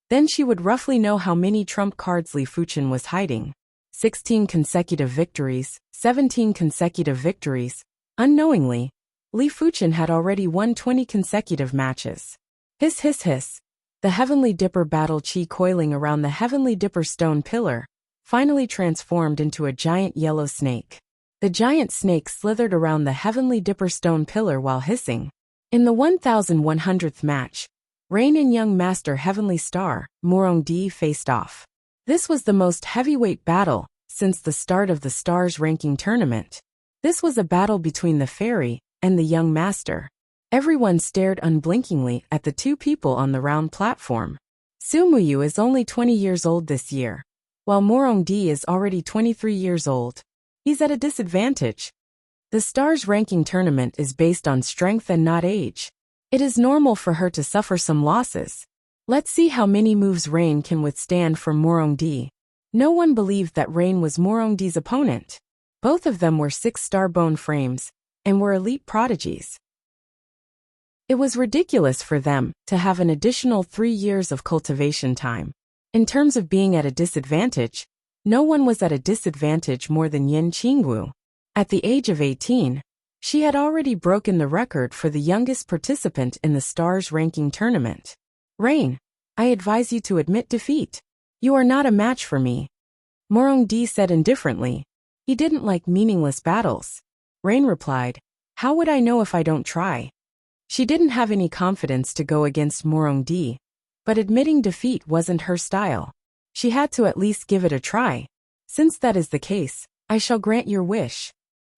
then she would roughly know how many trump cards Li Fuchen was hiding. 16 consecutive victories, 17 consecutive victories. Unknowingly, Li Fuchen had already won 20 consecutive matches. Hiss hiss hiss. The Heavenly Dipper battle Qi coiling around the Heavenly Dipper stone pillar finally transformed into a giant yellow snake. The giant snake slithered around the Heavenly Dipper stone pillar while hissing. In the 1100th match, Rain and young master Heavenly Star, Morongdi, faced off. This was the most heavyweight battle since the start of the Stars ranking tournament. This was a battle between the fairy and the young master. Everyone stared unblinkingly at the two people on the round platform. Sumuyu is only 20 years old this year, while Morongdi is already 23 years old. He's at a disadvantage. The Stars ranking tournament is based on strength and not age. It is normal for her to suffer some losses. Let's see how many moves Rain can withstand from Morongdi. No one believed that Rain was Morongdi's opponent. Both of them were 6-star bone frames and were elite prodigies. It was ridiculous for them to have an additional 3 years of cultivation time. In terms of being at a disadvantage, no one was at a disadvantage more than Yin Qingwu. At the age of 18, she had already broken the record for the youngest participant in the Stars ranking tournament. Rain, I advise you to admit defeat. You are not a match for me. Morongdi said indifferently. He didn't like meaningless battles. Rain replied, how would I know if I don't try? She didn't have any confidence to go against Morongdi, but admitting defeat wasn't her style. She had to at least give it a try. Since that is the case, I shall grant your wish.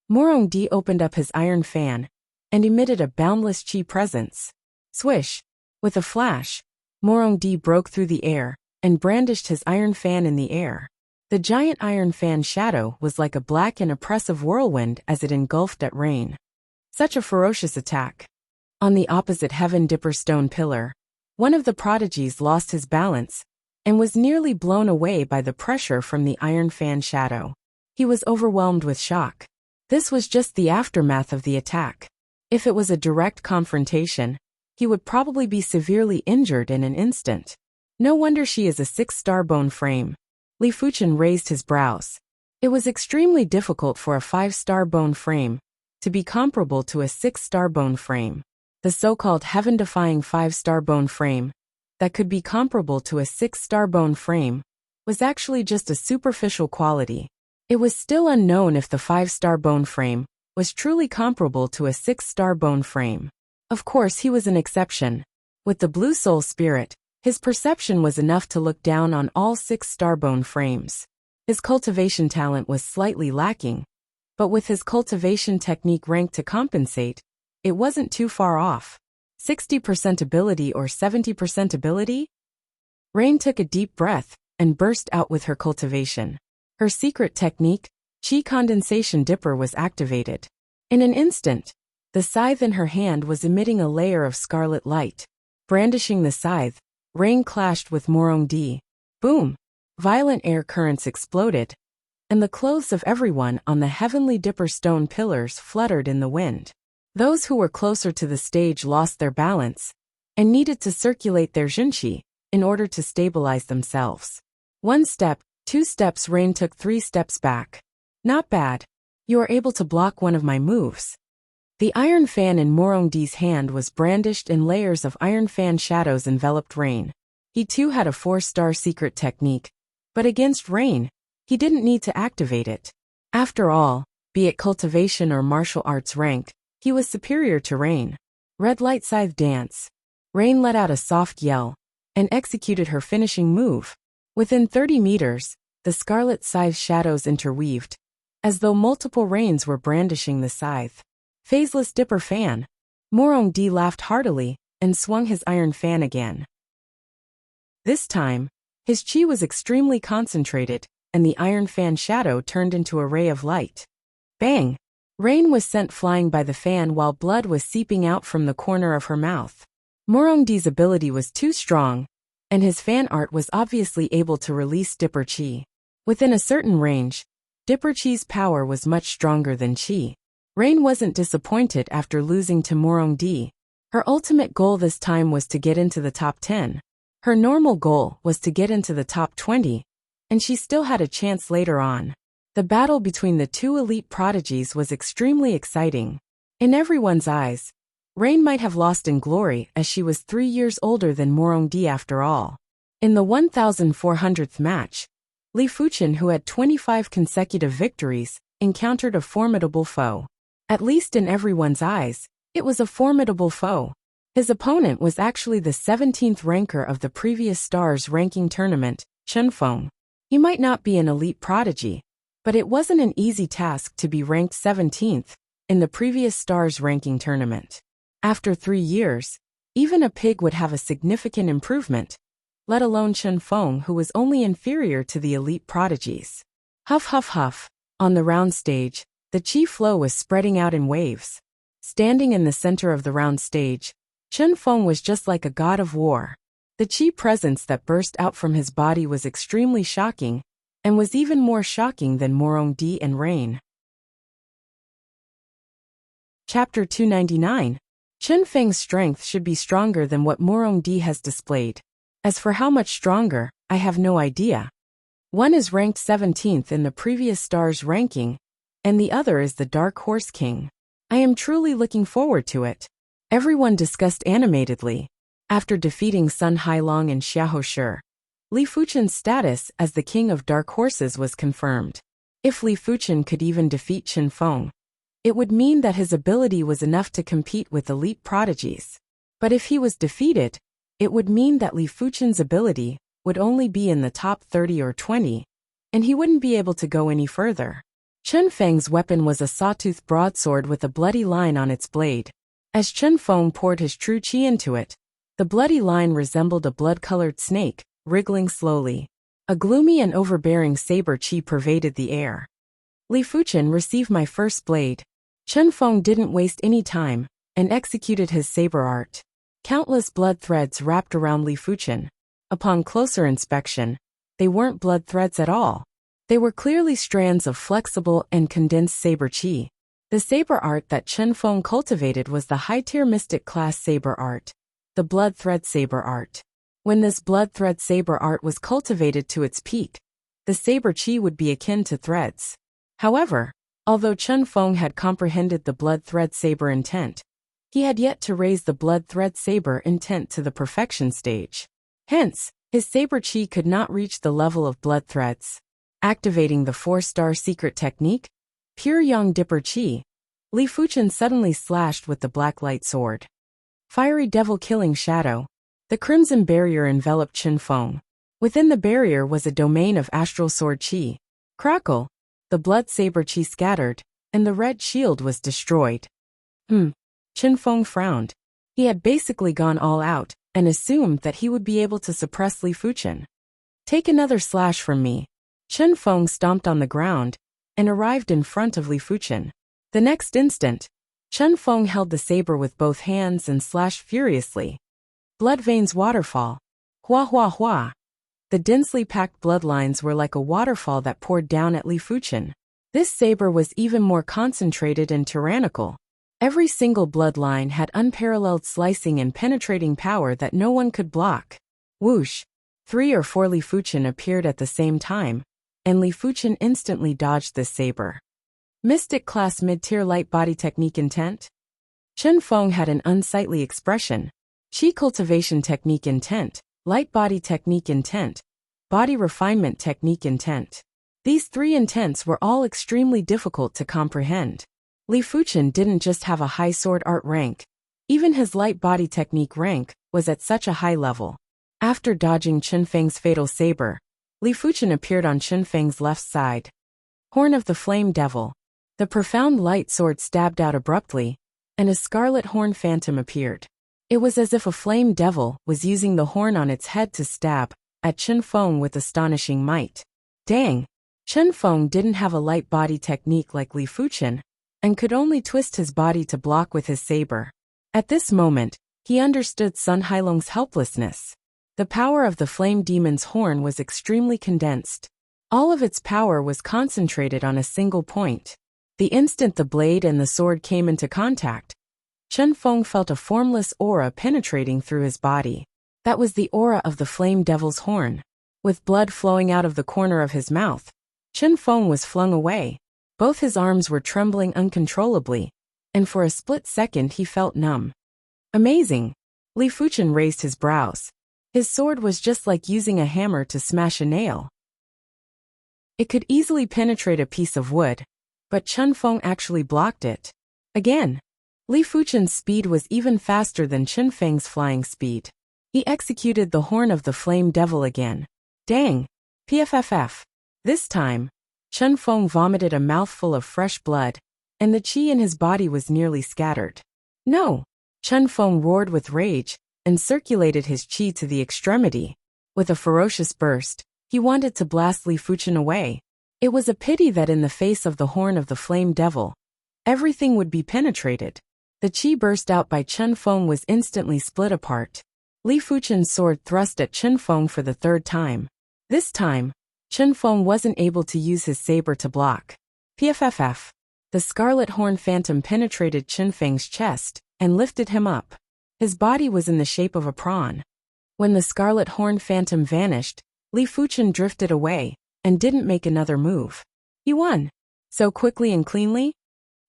Morongdi opened up his iron fan and emitted a boundless chi presence. Swish! With a flash, Morongdi broke through the air and brandished his iron fan in the air. The giant iron fan shadow was like a black and oppressive whirlwind as it engulfed at Rain. Such a ferocious attack. On the opposite Heaven Dipper stone pillar, one of the prodigies lost his balance and was nearly blown away by the pressure from the iron fan shadow. He was overwhelmed with shock. This was just the aftermath of the attack. If it was a direct confrontation, he would probably be severely injured in an instant. No wonder she is a 6-star bone frame. Li Fuchen raised his brows. It was extremely difficult for a 5-star bone frame to be comparable to a 6-star bone frame. The so-called heaven-defying 5-star bone frame that could be comparable to a 6-star bone frame was actually just a superficial quality. It was still unknown if the 5-star bone frame was truly comparable to a 6-star bone frame. Of course, he was an exception. With the Blue Soul Spirit, his perception was enough to look down on all 6-star bone frames. His cultivation talent was slightly lacking, but with his cultivation technique ranked to compensate, it wasn't too far off. 60% ability or 70% ability? Rain took a deep breath and burst out with her cultivation. Her secret technique, Chi Condensation Dipper, was activated. In an instant, the scythe in her hand was emitting a layer of scarlet light. Brandishing the scythe, Rain clashed with Morongdi. Boom! Violent air currents exploded, and the clothes of everyone on the Heavenly Dipper stone pillars fluttered in the wind. Those who were closer to the stage lost their balance and needed to circulate their Jinqi in order to stabilize themselves. 1 step, 2 steps. Rain took 3 steps back. Not bad. You are able to block one of my moves. The iron fan in Morongdi's hand was brandished and layers of iron fan shadows enveloped Rain. He too had a 4-star secret technique, but against Rain, he didn't need to activate it. After all, be it cultivation or martial arts rank, he was superior to Rain. Red light scythe dance. Rain let out a soft yell and executed her finishing move. Within 30 meters, the scarlet scythe shadows interweaved, as though multiple Rains were brandishing the scythe. Phaseless Dipper fan. Morongdi laughed heartily and swung his iron fan again. This time, his chi was extremely concentrated, and the iron fan shadow turned into a ray of light. Bang! Rain was sent flying by the fan while blood was seeping out from the corner of her mouth. Morongdi's ability was too strong, and his fan art was obviously able to release Dipper chi. Within a certain range, Dipper chi's power was much stronger than chi. Rain wasn't disappointed after losing to Morongdi. Her ultimate goal this time was to get into the top 10. Her normal goal was to get into the top 20, and she still had a chance later on. The battle between the two elite prodigies was extremely exciting. In everyone's eyes, Rain might have lost in glory as she was 3 years older than Morongdi after all. In the 1400th match, Li Fuchen, who had 25 consecutive victories, encountered a formidable foe. At least in everyone's eyes, it was a formidable foe. His opponent was actually the 17th ranker of the previous stars ranking tournament, Chen Feng. He might not be an elite prodigy, but it wasn't an easy task to be ranked 17th in the previous stars ranking tournament. After 3 years, even a pig would have a significant improvement, let alone Chen Feng, who was only inferior to the elite prodigies. Huff huff huff. On the round stage, the qi flow was spreading out in waves. Standing in the center of the round stage, Chen Feng was just like a god of war. The qi presence that burst out from his body was extremely shocking, and was even more shocking than Morong Di and Rain. Chapter 299. Chen Feng's strength should be stronger than what Morong Di has displayed. As for how much stronger, I have no idea. One is ranked 17th in the previous star's ranking, and the other is the Dark Horse King. I am truly looking forward to it. Everyone discussed animatedly. After defeating Sun Hailong and Xiahou Shi, Li Fuchen's status as the King of Dark Horses was confirmed. If Li Fuchen could even defeat Chen Feng, it would mean that his ability was enough to compete with elite prodigies. But if he was defeated, it would mean that Li Fuchen's ability would only be in the top 30 or 20, and he wouldn't be able to go any further. Chen Feng's weapon was a sawtooth broadsword with a bloody line on its blade. As Chen Feng poured his true qi into it, the bloody line resembled a blood-colored snake, wriggling slowly. A gloomy and overbearing saber qi pervaded the air. Li Fuchen received my first blade. Chen Feng didn't waste any time, and executed his saber art. Countless blood threads wrapped around Li Fuchen. Upon closer inspection, they weren't blood threads at all. They were clearly strands of flexible and condensed saber qi. The saber art that Chen Feng cultivated was the high-tier mystic class saber art, the blood thread saber art. When this blood thread saber art was cultivated to its peak, the saber qi would be akin to threads. However, although Chen Feng had comprehended the blood thread saber intent, he had yet to raise the blood thread saber intent to the perfection stage. Hence, his saber qi could not reach the level of blood threads. Activating the 4-star secret technique, Pure Yang Dipper Qi, Li Fuchen suddenly slashed with the black light sword. Fiery devil killing shadow. The crimson barrier enveloped Chen Feng. Within the barrier was a domain of astral sword qi. Crackle. The blood saber qi scattered, and the red shield was destroyed. Chen Feng frowned. He had basically gone all out, and assumed that he would be able to suppress Li Fuchen. Take another slash from me. Chen Feng stomped on the ground, and arrived in front of Li Fuchen. The next instant, Chen Feng held the saber with both hands and slashed furiously. Blood veins waterfall. Hua hua hua. The densely packed bloodlines were like a waterfall that poured down at Li Fuchen. This saber was even more concentrated and tyrannical. Every single bloodline had unparalleled slicing and penetrating power that no one could block. Whoosh! 3 or 4 Li Fuchen appeared at the same time, and Li Fuchen instantly dodged this saber. Mystic class mid-tier light body technique intent? Chen Feng had an unsightly expression. Qi cultivation technique intent, light body technique intent, body refinement technique intent. These 3 intents were all extremely difficult to comprehend. Li Fuchen didn't just have a high sword art rank, even his light body technique rank was at such a high level. After dodging Chen Feng's fatal saber, Li Fuchen appeared on Chen Feng's left side. Horn of the Flame Devil. The profound light sword stabbed out abruptly, and a scarlet horn phantom appeared. It was as if a flame devil was using the horn on its head to stab at Chen Feng with astonishing might. Dang! Chen Feng didn't have a light body technique like Li Fuchen, and could only twist his body to block with his saber. At this moment, he understood Sun Hailong's helplessness. The power of the flame demon's horn was extremely condensed. All of its power was concentrated on a single point. The instant the blade and the sword came into contact, Chen Feng felt a formless aura penetrating through his body. That was the aura of the flame devil's horn. With blood flowing out of the corner of his mouth, Chen Feng was flung away. Both his arms were trembling uncontrollably, and for a split second he felt numb. Amazing! Li Fuchen raised his brows. His sword was just like using a hammer to smash a nail. It could easily penetrate a piece of wood, but Chen Feng actually blocked it. Again, Li Fuchen's speed was even faster than Chen Feng's flying speed. He executed the Horn of the Flame Devil again. Dang! PFFF. This time, Chen Feng vomited a mouthful of fresh blood, and the qi in his body was nearly scattered. No! Chen Feng roared with rage, and circulated his qi to the extremity. With a ferocious burst, he wanted to blast Li Fuchen away. It was a pity that in the face of the Horn of the Flame Devil, everything would be penetrated. The qi burst out by Chen Feng was instantly split apart. Li Fuchen's sword thrust at Chen Feng for the third time. This time, Chen Feng wasn't able to use his saber to block. PFFF. The Scarlet Horn Phantom penetrated Chen Feng's chest and lifted him up. His body was in the shape of a prawn. When the Scarlet Horn Phantom vanished, Li Fuchen drifted away and didn't make another move. He won. So quickly and cleanly?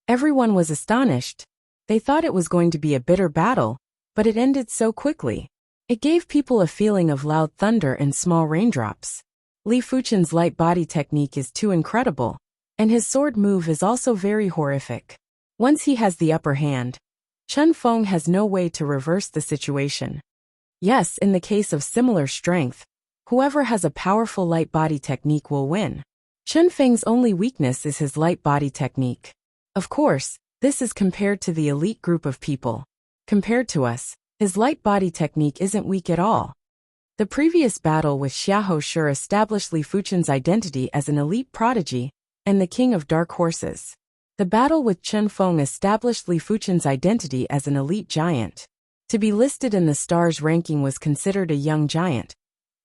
Everyone was astonished. They thought it was going to be a bitter battle, but it ended so quickly. It gave people a feeling of loud thunder and small raindrops. Li Fuchen's light body technique is too incredible, and his sword move is also very horrific. Once he has the upper hand, Chen Feng has no way to reverse the situation. Yes, in the case of similar strength, whoever has a powerful light body technique will win. Chen Feng's only weakness is his light body technique. Of course, this is compared to the elite group of people. Compared to us, his light body technique isn't weak at all. The previous battle with Xiahou Shi established Li Fuchen's identity as an elite prodigy and the king of dark horses. The battle with Chen Feng established Li Fuchen's identity as an elite giant. To be listed in the stars ranking was considered a young giant,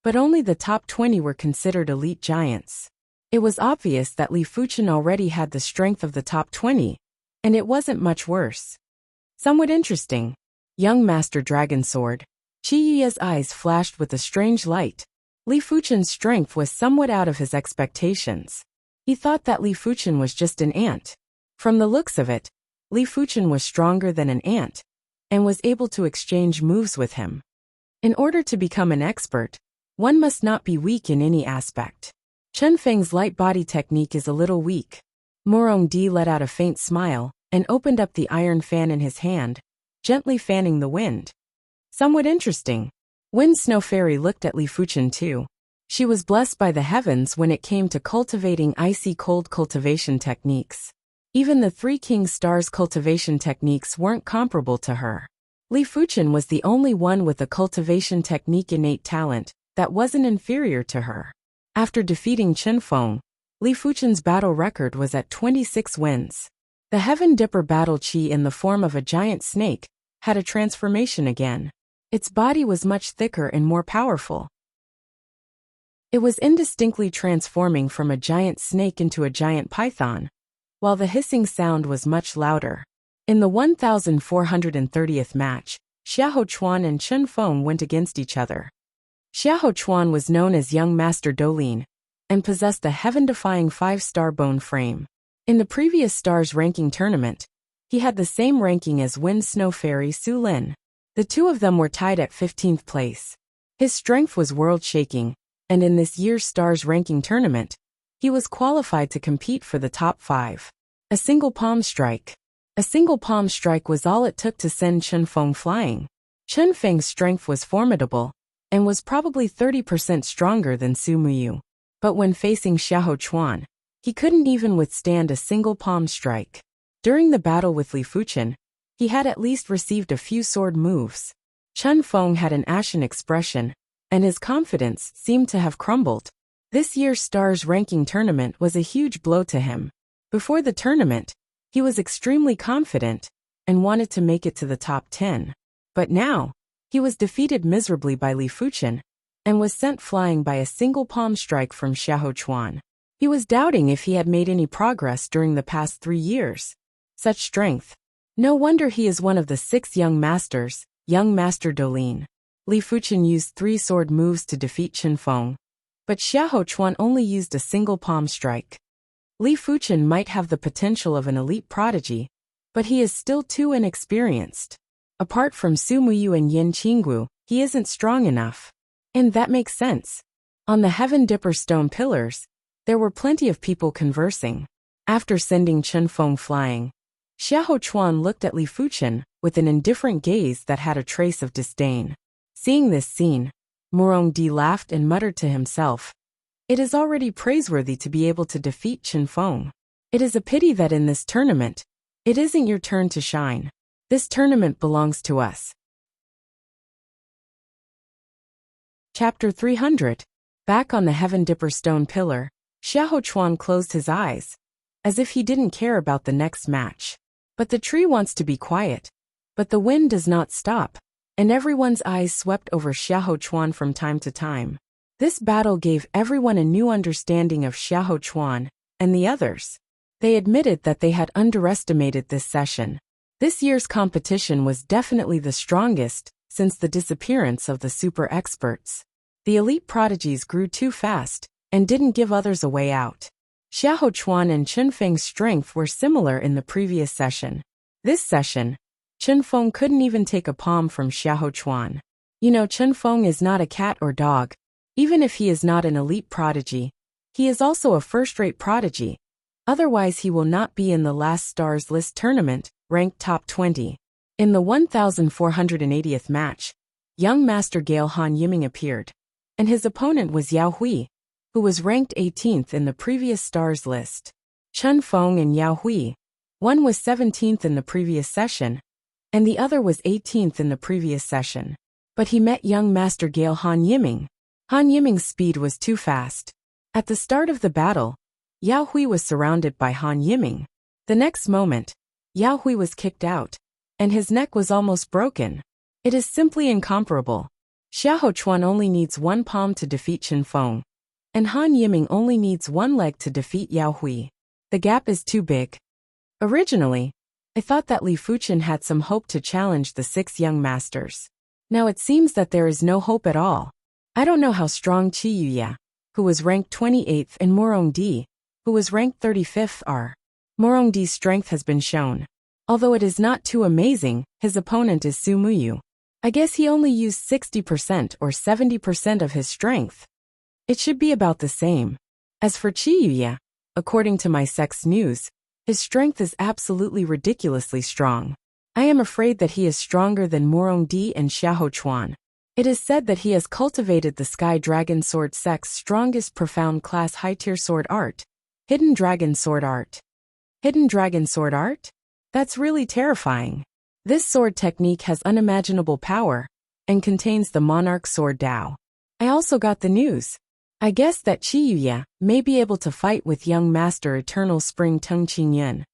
but only the top 20 were considered elite giants. It was obvious that Li Fuchen already had the strength of the top 20, and it wasn't much worse. Somewhat interesting. Young Master Dragon Sword. Qi Yi's eyes flashed with a strange light. Li Fuchen's strength was somewhat out of his expectations. He thought that Li Fuchen was just an ant. From the looks of it, Li Fuchen was stronger than an ant, and was able to exchange moves with him. In order to become an expert, one must not be weak in any aspect. Chen Feng's light body technique is a little weak. Morong Di let out a faint smile, and opened up the iron fan in his hand, gently fanning the wind. Somewhat interesting. Wind Snow Fairy looked at Li Fuchen too. She was blessed by the heavens when it came to cultivating icy cold cultivation techniques. Even the Three King Stars cultivation techniques weren't comparable to her. Li Fuchen was the only one with a cultivation technique innate talent that wasn't inferior to her. After defeating Chen Feng, Li Fuchen's battle record was at 26 wins. The Heaven Dipper battle Qi in the form of a giant snake had a transformation again. Its body was much thicker and more powerful. It was indistinctly transforming from a giant snake into a giant python, while the hissing sound was much louder. In the 1430th match, Xiahou Chuan and Chen Feng went against each other. Xiahou Chuan was known as Young Master Dolin, and possessed a heaven-defying 5-star bone frame. In the previous stars ranking tournament, he had the same ranking as Wind Snow Fairy Su Lin. The two of them were tied at 15th place. His strength was world-shaking, and in this year's stars ranking tournament, he was qualified to compete for the top 5. A single palm strike. A single palm strike was all it took to send Chen Feng flying. Chen Feng's strength was formidable, and was probably 30% stronger than Su Muyu. But when facing Xiahou Chuan, he couldn't even withstand a single palm strike. During the battle with Li Fuchen, he had at least received a few sword moves. Chen Feng had an ashen expression, and his confidence seemed to have crumbled. This year's stars ranking tournament was a huge blow to him. Before the tournament, he was extremely confident, and wanted to make it to the top 10. But now, he was defeated miserably by Li Fuchen, and was sent flying by a single palm strike from Xiahou Chuan. He was doubting if he had made any progress during the past 3 years. Such strength. No wonder he is one of the 6 young masters, Young Master Dolin. Li Fuchen used 3 sword moves to defeat Chen Feng, but Xiahou Chuan only used a single palm strike. Li Fuchen might have the potential of an elite prodigy, but he is still too inexperienced. Apart from Su Muyu and Yin Qinggu, he isn't strong enough. And that makes sense. On the Heaven Dipper stone pillars, there were plenty of people conversing. After sending Chen Feng flying, Xiahou Chuan looked at Li Fuchen with an indifferent gaze that had a trace of disdain. Seeing this scene, Morongdi laughed and muttered to himself, "It is already praiseworthy to be able to defeat Chen Feng. It is a pity that in this tournament, it isn't your turn to shine. This tournament belongs to us." Chapter 300. Back on the Heaven Dipper stone pillar, Xiahou Chuan closed his eyes, as if he didn't care about the next match. But the tree wants to be quiet. But the wind does not stop, and everyone's eyes swept over Xiahou Chuan from time to time. This battle gave everyone a new understanding of Xiahou Chuan and the others. They admitted that they had underestimated this session. This year's competition was definitely the strongest since the disappearance of the super experts. The elite prodigies grew too fast and didn't give others a way out. Xiahou Chuan and Chen Feng's strength were similar in the previous session. This session, Chen Feng couldn't even take a palm from Xiahou Chuan. You know, Chen Feng is not a cat or dog. Even if he is not an elite prodigy, he is also a first-rate prodigy. Otherwise he will not be in the last stars list tournament, ranked top 20. In the 1480th match, young Master Gale Han Yiming appeared, and his opponent was Yao Hui, who was ranked 18th in the previous stars list. Chen Feng and Yao Hui, one was 17th in the previous session, and the other was 18th in the previous session. But he met young Master Gale Han Yiming. Han Yiming's speed was too fast. At the start of the battle, Yao Hui was surrounded by Han Yiming. The next moment, Yao Hui was kicked out, and his neck was almost broken. It is simply incomparable. Xiahou Chuan only needs one palm to defeat Chen Feng, and Han Yiming only needs one leg to defeat Yao Hui. The gap is too big. Originally, I thought that Li Fuchen had some hope to challenge the 6 young masters. Now it seems that there is no hope at all. I don't know how strong Qi Yuya, who was ranked 28th, and Morongdi, who was ranked 35th, are. Morongdi's strength has been shown. Although it is not too amazing, his opponent is Su Muyu. I guess he only used 60% or 70% of his strength. It should be about the same. As for Qi Yuya, according to my sex news, his strength is absolutely ridiculously strong. I am afraid that he is stronger than Morongdi and Xiahou Chuan. It is said that he has cultivated the Sky Dragon Sword Sect's strongest profound class high-tier sword art, Hidden Dragon Sword Art. Hidden Dragon Sword Art? That's really terrifying. This sword technique has unimaginable power and contains the Monarch Sword Dao. I also got the news. I guess that Qi Yuya may be able to fight with young Master Eternal Spring Tung Qingyun.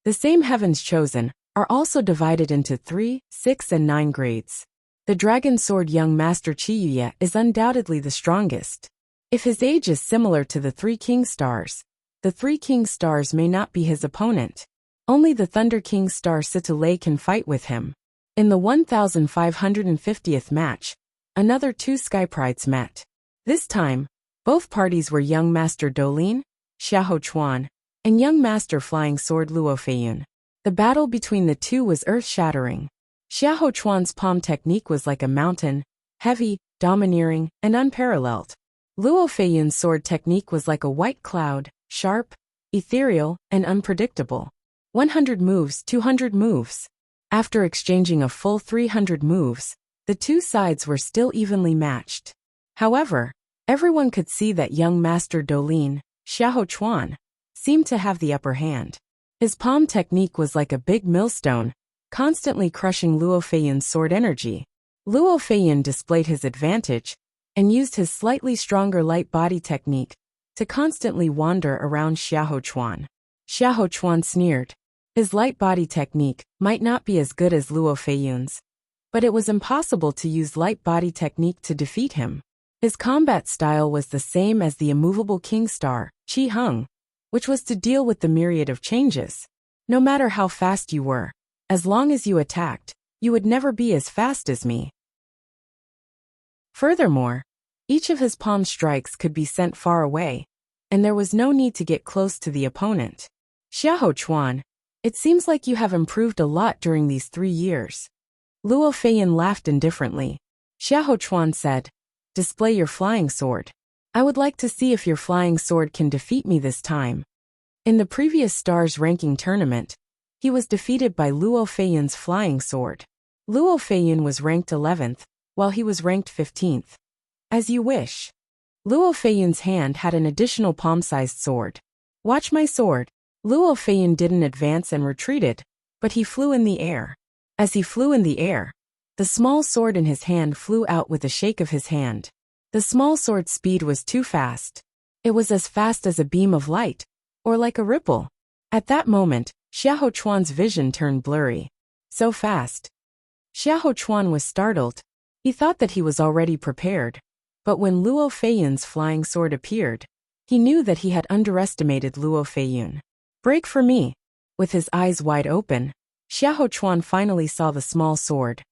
The same Heavens Chosen are also divided into 3, 6, and 9 grades. The Dragon Sword young Master Qi Yuya is undoubtedly the strongest. If his age is similar to the 3 King Stars, the 3 King Stars may not be his opponent. Only the Thunder King Star Sitalei can fight with him. In the 1550th match, another 2 Sky Prides met. This time, both parties were young Master Dolin, Xiahou Chuan, and young Master Flying Sword Luo Feiyun. The battle between the two was earth-shattering. Xiahou Chuan's palm technique was like a mountain, heavy, domineering, and unparalleled. Luo Feiyun's sword technique was like a white cloud, sharp, ethereal, and unpredictable. 100 moves, 200 moves. After exchanging a full 300 moves, the two sides were still evenly matched. However, everyone could see that young Master Dolin, Xiahou Chuan, seemed to have the upper hand. His palm technique was like a big millstone, constantly crushing Luo Feiyun's sword energy. Luo Feiyun displayed his advantage and used his slightly stronger light body technique to constantly wander around Xiahou Chuan. Xiahou Chuan sneered. His light body technique might not be as good as Luo Feiyun's, but it was impossible to use light body technique to defeat him. His combat style was the same as the immovable King Star, Qi Heng, which was to deal with the myriad of changes. No matter how fast you were, as long as you attacked, you would never be as fast as me. Furthermore, each of his palm strikes could be sent far away, and there was no need to get close to the opponent. Xiahou Chuan, it seems like you have improved a lot during these 3 years. Luo Feiyun laughed indifferently. Xiahou Chuan said, "Display your flying sword. I would like to see if your flying sword can defeat me this time." In the previous stars ranking tournament, He was defeated by Luo Feiyun's flying sword. Luo Feiyun was ranked 11th, while he was ranked 15th. As you wish. Luo Feiyun's hand had an additional palm-sized sword. Watch my sword. Luo Feiyun didn't advance and retreated, but he flew in the air. As he flew in the air, the small sword in his hand flew out with a shake of his hand. The small sword's speed was too fast. It was as fast as a beam of light, or like a ripple. At that moment, Xiahou Chuan's vision turned blurry. So fast. Xiahou Chuan was startled. He thought that he was already prepared. But when Luo Feiyun's flying sword appeared, he knew that he had underestimated Luo Feiyun. Break for me. With his eyes wide open, Xiahou Chuan finally saw the small sword.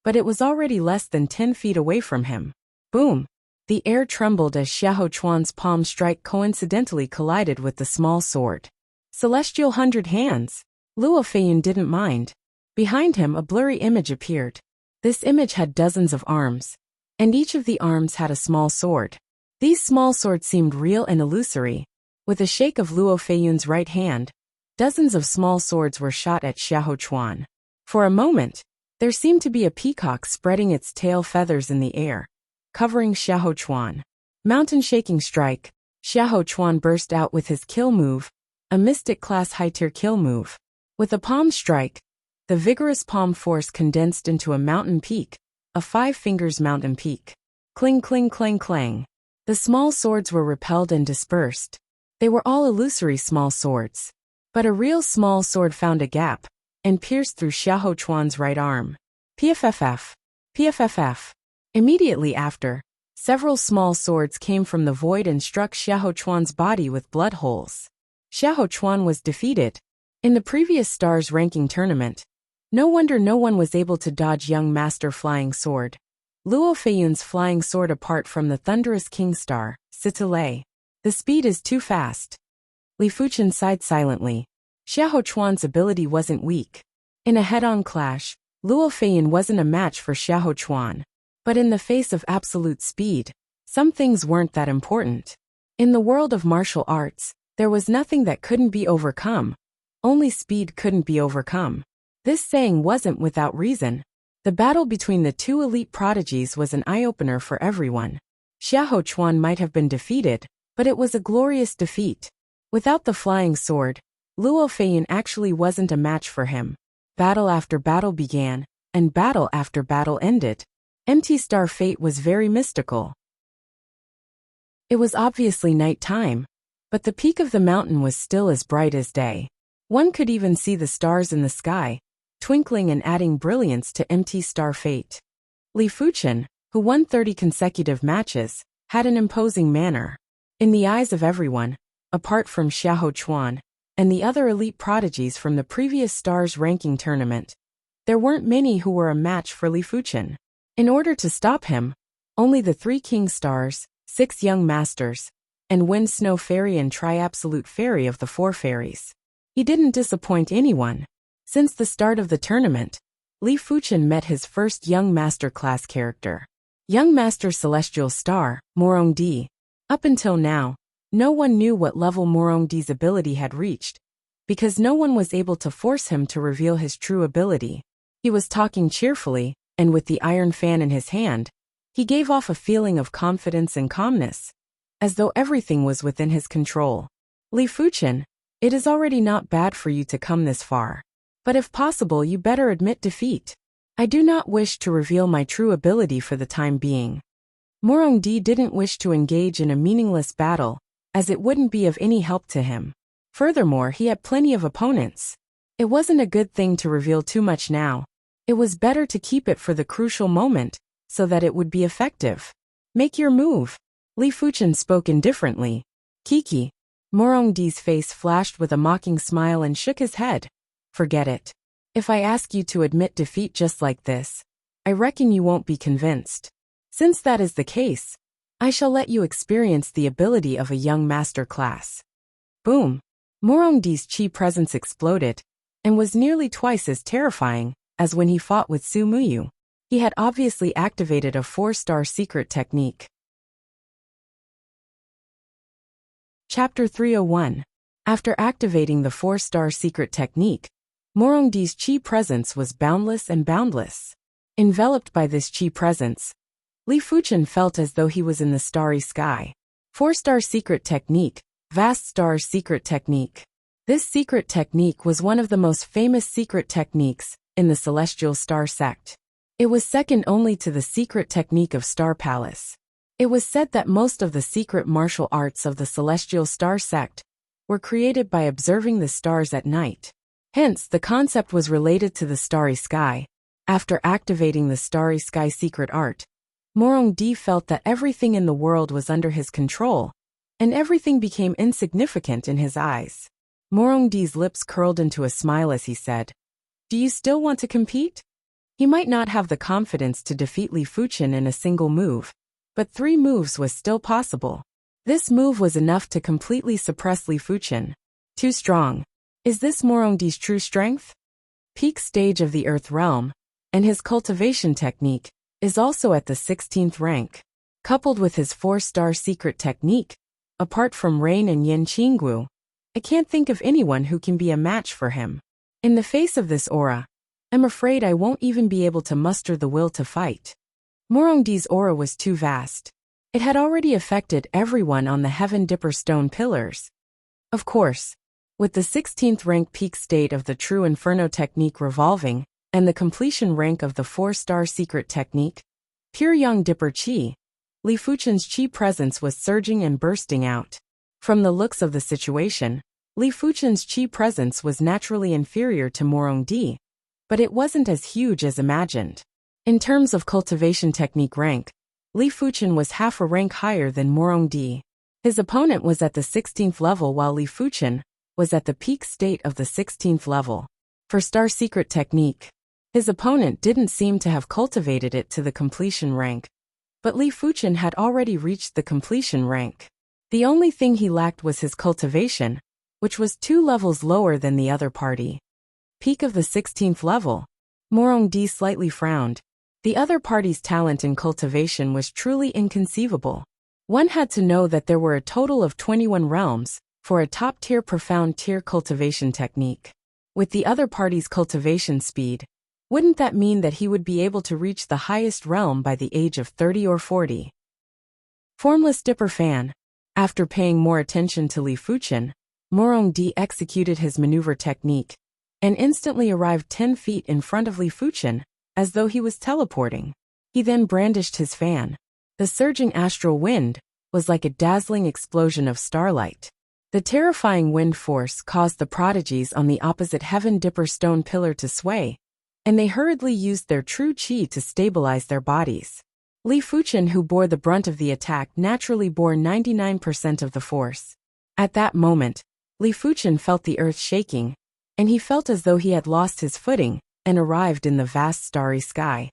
But it was already less than 10 feet away from him. Boom! The air trembled as Xiahou Chuan's palm strike coincidentally collided with the small sword. Celestial 100 hands! Luo Feiyun didn't mind. Behind him a blurry image appeared. This image had dozens of arms, and each of the arms had a small sword. These small swords seemed real and illusory. With a shake of Luo Feiyun's right hand, dozens of small swords were shot at Xiahou Chuan. For a moment, there seemed to be a peacock spreading its tail feathers in the air, covering Xiahou Chuan. Mountain shaking strike. Xiahou Chuan burst out with his kill move, a mystic class high-tier kill move. With a palm strike, the vigorous palm force condensed into a mountain peak, a 5 fingers mountain peak. Cling cling clang clang. The small swords were repelled and dispersed. They were all illusory small swords. But a real small sword found a gap, and pierced through Xiahou Chuan's right arm. PFFF. PFFF. Immediately after, several small swords came from the void and struck Xiahou Chuan's body with blood holes. Xiahou Chuan was defeated. In the previous Stars ranking tournament, no wonder no one was able to dodge young master flying sword. Luo Feiyun's flying sword apart from the thunderous king star, Sitalei. The speed is too fast. Li Fuchen sighed silently. Xiahou Chuan's ability wasn't weak. In a head-on clash, Luo Feiyun wasn't a match for Xiahou Chuan. But in the face of absolute speed, some things weren't that important. In the world of martial arts, there was nothing that couldn't be overcome. Only speed couldn't be overcome. This saying wasn't without reason. The battle between the two elite prodigies was an eye-opener for everyone. Xiahou Chuan might have been defeated, but it was a glorious defeat. Without the flying sword, Luo Feiyun actually wasn't a match for him. Battle after battle began, and battle after battle ended. Empty Star fate was very mystical. It was obviously night time, but the peak of the mountain was still as bright as day. One could even see the stars in the sky, twinkling and adding brilliance to Empty Star fate. Li Fuchen, who won 30 consecutive matches, had an imposing manner. In the eyes of everyone, apart from Xiahou Chuan and the other elite prodigies from the previous Stars ranking tournament, there weren't many who were a match for Li Fuchen. In order to stop him, only the 3 King Stars, 6 Young Masters, and Wind Snow Fairy and Tri-Absolute Fairy of the 4 Fairies. He didn't disappoint anyone. Since the start of the tournament, Li Fuchen met his first Young Master class character. Young Master Celestial Star, Morongdi. Up until now, no one knew what level Morongdi's ability had reached, because no one was able to force him to reveal his true ability. He was talking cheerfully, and with the iron fan in his hand, he gave off a feeling of confidence and calmness, as though everything was within his control. Li Fuchen, it is already not bad for you to come this far. But if possible, you better admit defeat. I do not wish to reveal my true ability for the time being. Morongdi didn't wish to engage in a meaningless battle, as it wouldn't be of any help to him. Furthermore, he had plenty of opponents. It wasn't a good thing to reveal too much now. It was better to keep it for the crucial moment, so that it would be effective. Make your move. Li Fuchen spoke indifferently. Kiki. Morongdi's face flashed with a mocking smile and shook his head. Forget it. If I ask you to admit defeat just like this, I reckon you won't be convinced. Since that is the case, I shall let you experience the ability of a young master class. Boom. Morongdi's chi presence exploded, and was nearly twice as terrifying as when he fought with Su Muyu. He had obviously activated a 4-star secret technique. Chapter 301. After activating the 4-star secret technique, Morongdi's chi presence was boundless and boundless. Enveloped by this chi presence, Li Fuchen felt as though he was in the starry sky. 4-star secret technique, vast stars secret technique. This secret technique was one of the most famous secret techniques in the celestial star sect. It was second only to the secret technique of Star Palace. It was said that most of the secret martial arts of the celestial star sect were created by observing the stars at night. Hence, the concept was related to the starry sky. After activating the starry sky secret art, Morongdi felt that everything in the world was under his control, and everything became insignificant in his eyes. Morongdi's lips curled into a smile as he said, "Do you still want to compete?" He might not have the confidence to defeat Li Fuchen in a single move, but 3 moves was still possible. This move was enough to completely suppress Li Fuchen. Too strong. Is this Morongdi's true strength? Peak stage of the Earth realm, and his cultivation technique is also at the 16th rank. Coupled with his 4-star secret technique, apart from Rain and Yin Qinggu, I can't think of anyone who can be a match for him. In the face of this aura, I'm afraid I won't even be able to muster the will to fight. Morongdi's aura was too vast. It had already affected everyone on the Heaven Dipper stone pillars. Of course, with the 16th rank peak state of the True Inferno technique revolving, and the completion rank of the 4-star secret technique, Pure Yang Dipper Chi, Li Fuchen's chi presence was surging and bursting out. From the looks of the situation, Li Fuchen's chi presence was naturally inferior to Morongdi, but it wasn't as huge as imagined. In terms of cultivation technique rank, Li Fuchen was half a rank higher than Morongdi. His opponent was at the 16th level while Li Fuchen was at the peak state of the 16th level. For Star Secret Technique, his opponent didn't seem to have cultivated it to the completion rank, but Li Fuchen had already reached the completion rank. The only thing he lacked was his cultivation, which was 2 levels lower than the other party. Peak of the 16th level, Morongdi slightly frowned. The other party's talent in cultivation was truly inconceivable. One had to know that there were a total of 21 realms for a top-tier profound tier cultivation technique. With the other party's cultivation speed, wouldn't that mean that he would be able to reach the highest realm by the age of 30 or 40? Formless Dipper Fan. After paying more attention to Li Fuchen, Morongdi executed his maneuver technique and instantly arrived 10 feet in front of Li Fuchen, as though he was teleporting. He then brandished his fan. The surging astral wind was like a dazzling explosion of starlight. The terrifying wind force caused the prodigies on the opposite Heaven Dipper stone pillar to sway, and they hurriedly used their true chi to stabilize their bodies. Li Fuchen, who bore the brunt of the attack, naturally bore 99% of the force. At that moment, Li Fuchen felt the earth shaking, and he felt as though he had lost his footing and arrived in the vast starry sky.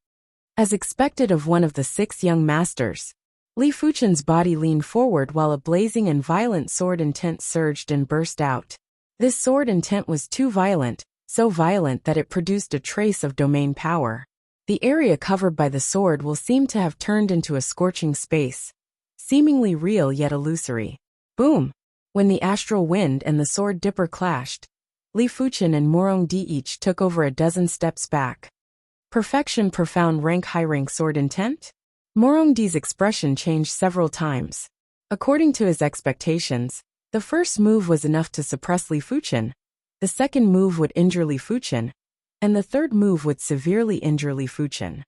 As expected of one of the 6 young masters, Li Fuchen's body leaned forward while a blazing and violent sword intent surged and burst out. This sword intent was too violent, so violent that it produced a trace of domain power. The area covered by the sword will seem to have turned into a scorching space, seemingly real yet illusory. Boom! When the astral wind and the sword dipper clashed, Li Fuchen and Morongdi each took over a dozen steps back. Perfection profound rank high rank sword intent? Morongdi's expression changed several times. According to his expectations, the first move was enough to suppress Li Fuchen, the second move would injure Li Fuchen, and the third move would severely injure Li Fuchen.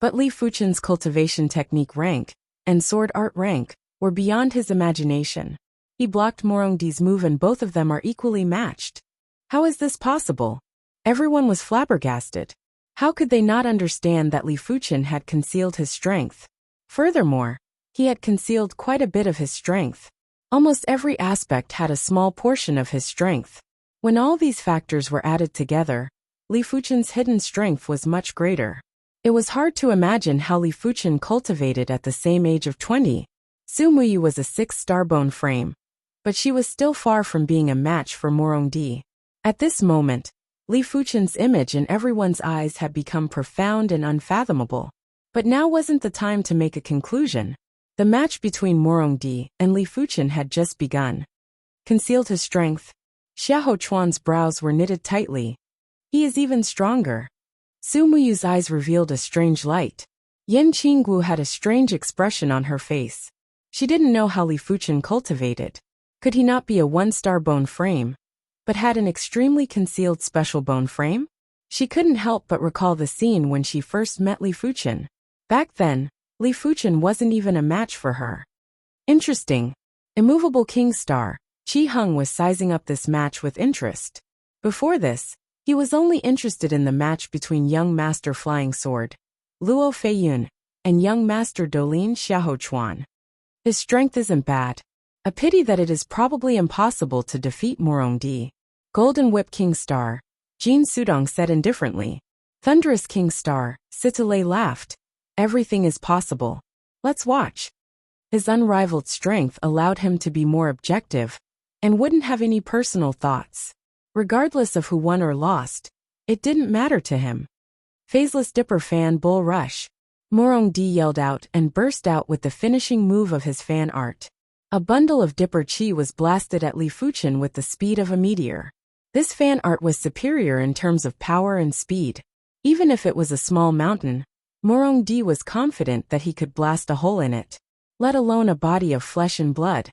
But Li Fuchen's cultivation technique rank and sword art rank were beyond his imagination. He blocked Morongdi's move and both of them are equally matched. How is this possible? Everyone was flabbergasted. How could they not understand that Li Fuchen had concealed his strength? Furthermore, he had concealed quite a bit of his strength. Almost every aspect had a small portion of his strength. When all these factors were added together, Li Fuchen's hidden strength was much greater. It was hard to imagine how Li Fuchen cultivated at the same age of 20. Su Muyi was a 6-star bone frame, but she was still far from being a match for Morongdi. At this moment, Li Fuchen's image in everyone's eyes had become profound and unfathomable. But now wasn't the time to make a conclusion. The match between Morongdi and Li Fuchen had just begun. Concealed his strength. Xiahou Chuan's brows were knitted tightly. He is even stronger. Su Muyu's eyes revealed a strange light. Yin Qinggu had a strange expression on her face. She didn't know how Li Fuchen cultivated. Could he not be a one-star bone frame, but had an extremely concealed special bone frame? She couldn't help but recall the scene when she first met Li Fuchen. Back then, Li Fuchen wasn't even a match for her. Interesting. Immovable King Star, Qi Heng was sizing up this match with interest. Before this, he was only interested in the match between young Master Flying Sword, Luo Feiyun, and young Master Dolin Xiahou Chuan. His strength isn't bad. A pity that it is probably impossible to defeat Morongdi. Golden Whip King Star, Jin Sudong said indifferently. Thunderous King Star, Sitalei laughed. Everything is possible. Let's watch. His unrivaled strength allowed him to be more objective, and wouldn't have any personal thoughts. Regardless of who won or lost, it didn't matter to him. Phaseless Dipper Fan Bull Rush. Morongdi yelled out and burst out with the finishing move of his fan art. A bundle of Dipper Chi was blasted at Li Fuchen with the speed of a meteor. This fan art was superior in terms of power and speed. Even if it was a small mountain, Morongdi was confident that he could blast a hole in it, let alone a body of flesh and blood.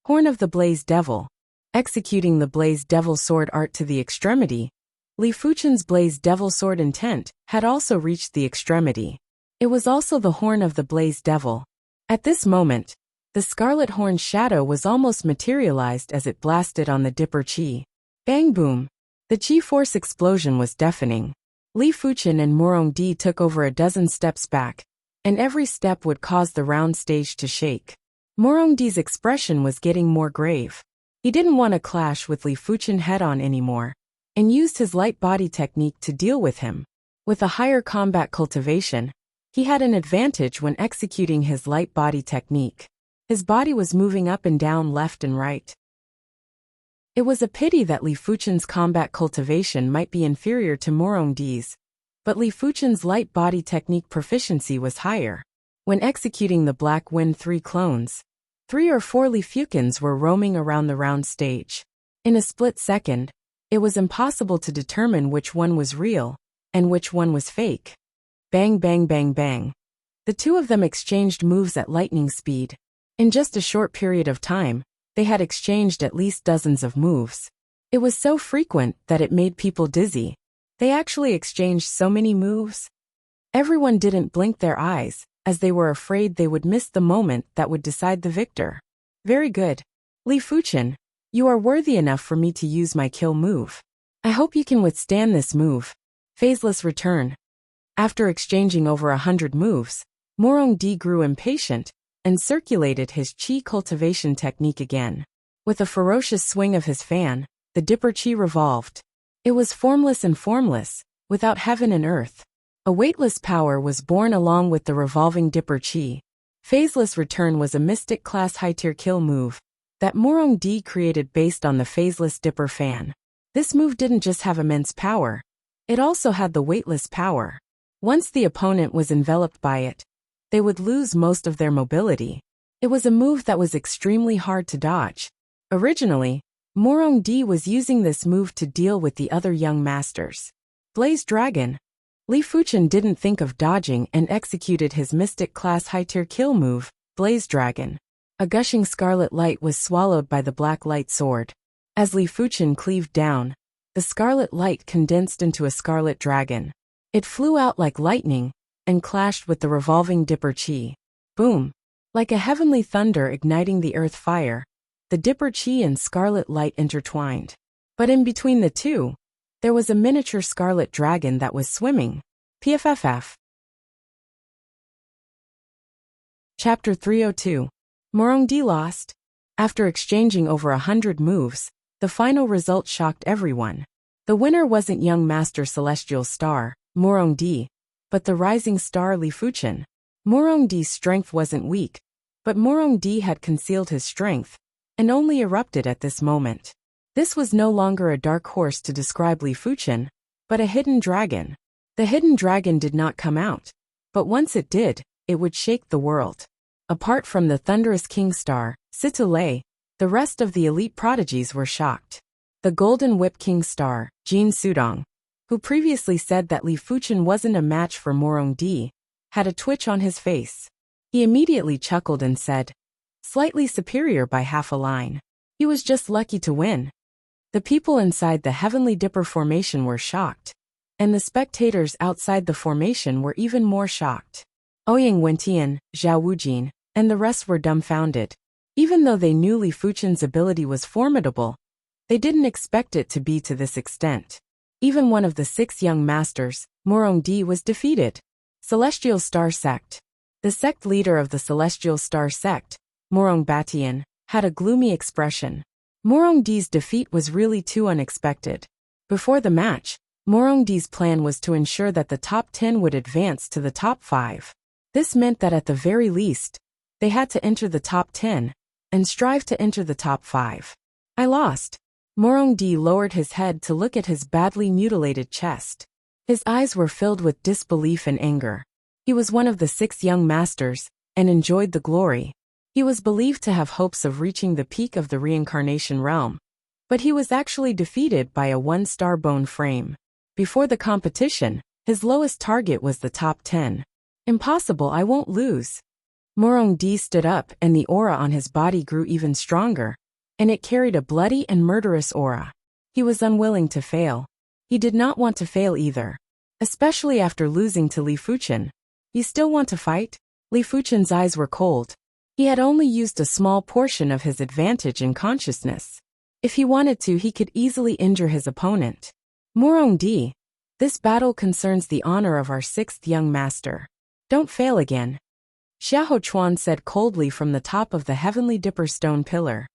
Horn of the Blaze Devil. Executing the Blaze Devil sword art to the extremity, Li Fuchen's Blaze Devil sword intent had also reached the extremity. It was also the Horn of the Blaze Devil. At this moment, the Scarlet Horn's shadow was almost materialized as it blasted on the Dipper Chi. Bang boom! The Chi force explosion was deafening. Li Fuchen and Morongdi took over a dozen steps back, and every step would cause the round stage to shake. Morongdi's expression was getting more grave. He didn't want to clash with Li Fuchen head-on anymore, and used his light body technique to deal with him. With a higher combat cultivation, he had an advantage when executing his light body technique. His body was moving up and down left and right. It was a pity that Li Fuchen's combat cultivation might be inferior to Morongdi's, but Li Fuchen's light body technique proficiency was higher. When executing the Black Wind 3 clones, 3 or 4 Li Fuchens were roaming around the round stage. In a split second, it was impossible to determine which one was real and which one was fake. Bang bang bang bang. The two of them exchanged moves at lightning speed. In just a short period of time, they had exchanged at least dozens of moves. It was so frequent that it made people dizzy. They actually exchanged so many moves. Everyone didn't blink their eyes, as they were afraid they would miss the moment that would decide the victor. Very good. Li Fuchen, you are worthy enough for me to use my kill move. I hope you can withstand this move. Phaseless Return. After exchanging over 100 moves, Morongdi grew impatient and circulated his Qi cultivation technique again. With a ferocious swing of his fan, the Dipper Chi revolved. It was formless and formless, without heaven and earth. A weightless power was born along with the revolving Dipper Chi. Phaseless Return was a Mystic class high-tier kill move that Morongdi created based on the Phaseless Dipper fan. This move didn't just have immense power, it also had the weightless power. Once the opponent was enveloped by it, they would lose most of their mobility. It was a move that was extremely hard to dodge. Originally, Morongdi was using this move to deal with the other young masters. Blaze Dragon. Li Fuchen didn't think of dodging and executed his Mystic class high-tier kill move, Blaze Dragon. A gushing scarlet light was swallowed by the black light sword. As Li Fuchen cleaved down, the scarlet light condensed into a scarlet dragon. It flew out like lightning and clashed with the revolving Dipper Chi. Boom! Like a heavenly thunder igniting the earth fire, the Dipper Chi and scarlet light intertwined. But in between the two, there was a miniature scarlet dragon that was swimming. PFFF. Chapter 302. Morongdi lost. After exchanging over 100 moves, the final result shocked everyone. The winner wasn't young Master Celestial Star, Morongdi, but the rising star Li Fuchen. Morongdi's strength wasn't weak, but Morongdi had concealed his strength and only erupted at this moment. This was no longer a dark horse to describe Li Fuchen, but a hidden dragon. The hidden dragon did not come out, but once it did, it would shake the world. Apart from the thunderous King Star, Sitalei, the rest of the elite prodigies were shocked. The Golden Whip King star, Jin Sudong, who previously said that Li Fuchen wasn't a match for Morong Di, had a twitch on his face. He immediately chuckled and said, "Slightly superior by half a line. He was just lucky to win." The people inside the Heavenly Dipper formation were shocked, and the spectators outside the formation were even more shocked. Ouyang Wentian, Zhao Wujin, and the rest were dumbfounded. Even though they knew Li Fuchen's ability was formidable, they didn't expect it to be to this extent. Even one of the 6 young masters, Morong Di, was defeated. Celestial Star Sect. The sect leader of the Celestial Star Sect, Morong Batian, had a gloomy expression. Morong Di's defeat was really too unexpected. Before the match, Morong Di's plan was to ensure that the top 10 would advance to the top 5. This meant that at the very least, they had to enter the top 10 and strive to enter the top 5. I lost. Morong Di lowered his head to look at his badly mutilated chest. His eyes were filled with disbelief and anger. He was one of the 6 young masters and enjoyed the glory. He was believed to have hopes of reaching the peak of the reincarnation realm, but he was actually defeated by a 1-star bone frame. Before the competition, his lowest target was the top 10. Impossible, I won't lose. Morong Di stood up and the aura on his body grew even stronger, and it carried a bloody and murderous aura. He was unwilling to fail. He did not want to fail either. Especially after losing to Li Fuchen. You still want to fight? Li Fuchen's eyes were cold. He had only used a small portion of his advantage in consciousness. If he wanted to, he could easily injure his opponent. Morong Di, this battle concerns the honor of our 6th young master. Don't fail again. Xiahou Chuan said coldly from the top of the Heavenly Dipper stone pillar.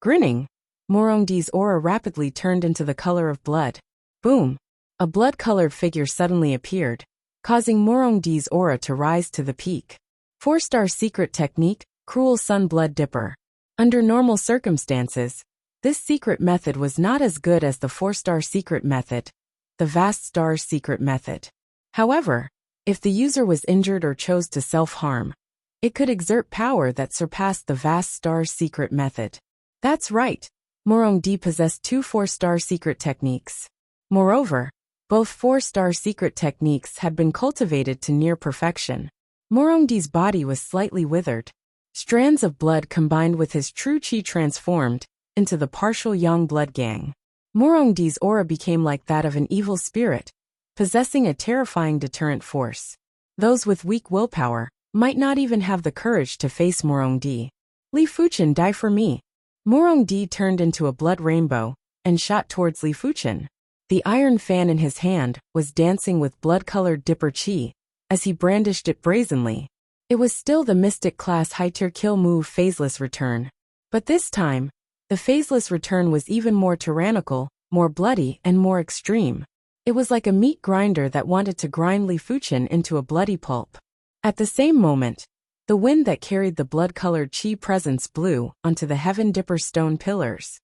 Grinning, Morong Di's aura rapidly turned into the color of blood. Boom! A blood-colored figure suddenly appeared, causing Morong Di's aura to rise to the peak. 4-star secret technique, Cruel Sun Blood Dipper. Under normal circumstances, this secret method was not as good as the 4-star secret method, the Vast Stars secret method. However, if the user was injured or chose to self-harm, it could exert power that surpassed the Vast Stars secret method. That's right, Morong Di possessed 2 4-star secret techniques. Moreover, both 4-star secret techniques had been cultivated to near perfection. Morong Di's body was slightly withered. Strands of blood combined with his true qi transformed into the partial Yang blood gang. Morong Di's aura became like that of an evil spirit, possessing a terrifying deterrent force. Those with weak willpower might not even have the courage to face Morong Di. Li Fuchen, die for me. Morong Di turned into a blood rainbow and shot towards Li Fuchen. The iron fan in his hand was dancing with blood-colored dipper chi as he brandished it brazenly. It was still the Mystic class high-tier kill move Phaseless Return. But this time, the Phaseless Return was even more tyrannical, more bloody, and more extreme. It was like a meat grinder that wanted to grind Li Fuchen into a bloody pulp. At the same moment, the wind that carried the blood-colored chi presence blew onto the Heaven Dipper stone pillars.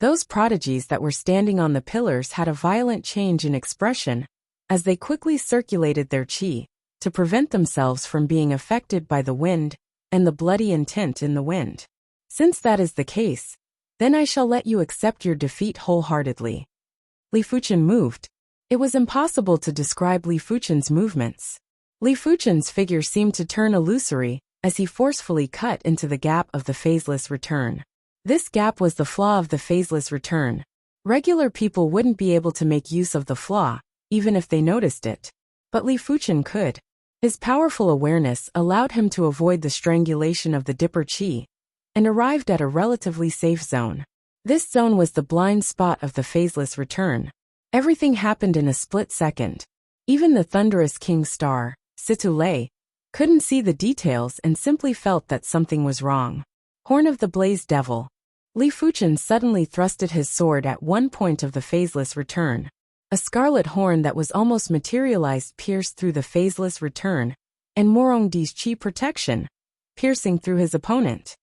Those prodigies that were standing on the pillars had a violent change in expression as they quickly circulated their chi to prevent themselves from being affected by the wind and the bloody intent in the wind. Since that is the case, then I shall let you accept your defeat wholeheartedly. Li Fuchen moved. It was impossible to describe Li Fuchen's movements. Li Fuchen's figure seemed to turn illusory as he forcefully cut into the gap of the Phaseless Return. This gap was the flaw of the Phaseless Return. Regular people wouldn't be able to make use of the flaw, even if they noticed it. But Li Fuchen could. His powerful awareness allowed him to avoid the strangulation of the Dipper Chi, and arrived at a relatively safe zone. This zone was the blind spot of the Phaseless Return. Everything happened in a split second. Even the thunderous King Star, Situ Lei, couldn't see the details and simply felt that something was wrong. Horn of the Blaze Devil. Li Fuchen suddenly thrusted his sword at one point of the Phaseless Return. A scarlet horn that was almost materialized pierced through the Phaseless Return, and Morong Di's chi protection, piercing through his opponent.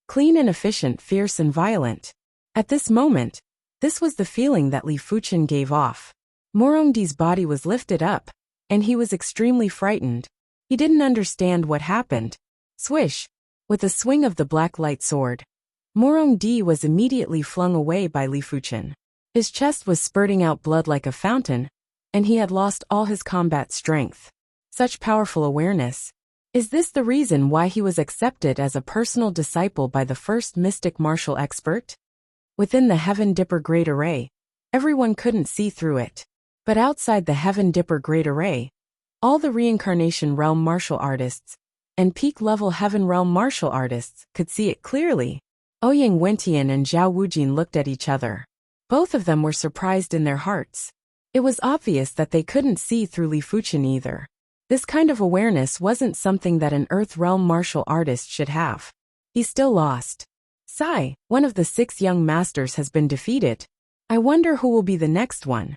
Clean and efficient, fierce and violent. At this moment, this was the feeling that Li Fuchen gave off. Morong Di's body was lifted up, and he was extremely frightened. He didn't understand what happened. Swish! With a swing of the black light sword, Morong-di was immediately flung away by Li Fuchen. His chest was spurting out blood like a fountain, and he had lost all his combat strength. Such powerful awareness. Is this the reason why he was accepted as a personal disciple by the first mystic martial expert? Within the Heaven Dipper Great Array, everyone couldn't see through it. But outside the Heaven Dipper Great Array, all the Reincarnation Realm martial artists and peak-level Heaven Realm martial artists could see it clearly. Ouyang Wentian and Zhao Wujin looked at each other. Both of them were surprised in their hearts. It was obvious that they couldn't see through Li Fuchen either. This kind of awareness wasn't something that an Earth Realm martial artist should have. He still lost. Sai, one of the 6 young masters, has been defeated. I wonder who will be the next one.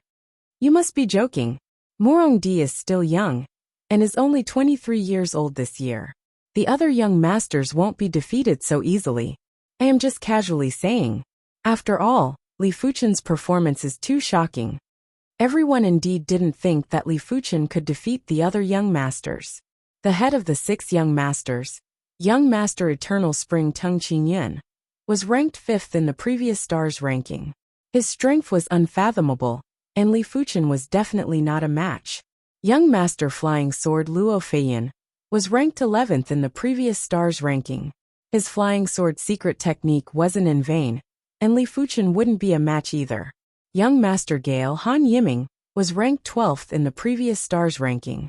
You must be joking. Morong-di is still young, and is only 23 years old this year. The other young masters won't be defeated so easily. I am just casually saying. After all, Li Fuchen's performance is too shocking. Everyone indeed didn't think that Li Fuchen could defeat the other young masters. The head of the 6 young masters, Young Master Eternal Spring Tung Qingyun, was ranked 5th in the previous stars ranking. His strength was unfathomable, and Li Fuchen was definitely not a match. Young Master Flying Sword Luo Feiyan was ranked 11th in the previous stars ranking. His flying sword secret technique wasn't in vain, and Li Fuchen wouldn't be a match either. Young Master Gale Han Yiming was ranked 12th in the previous stars ranking.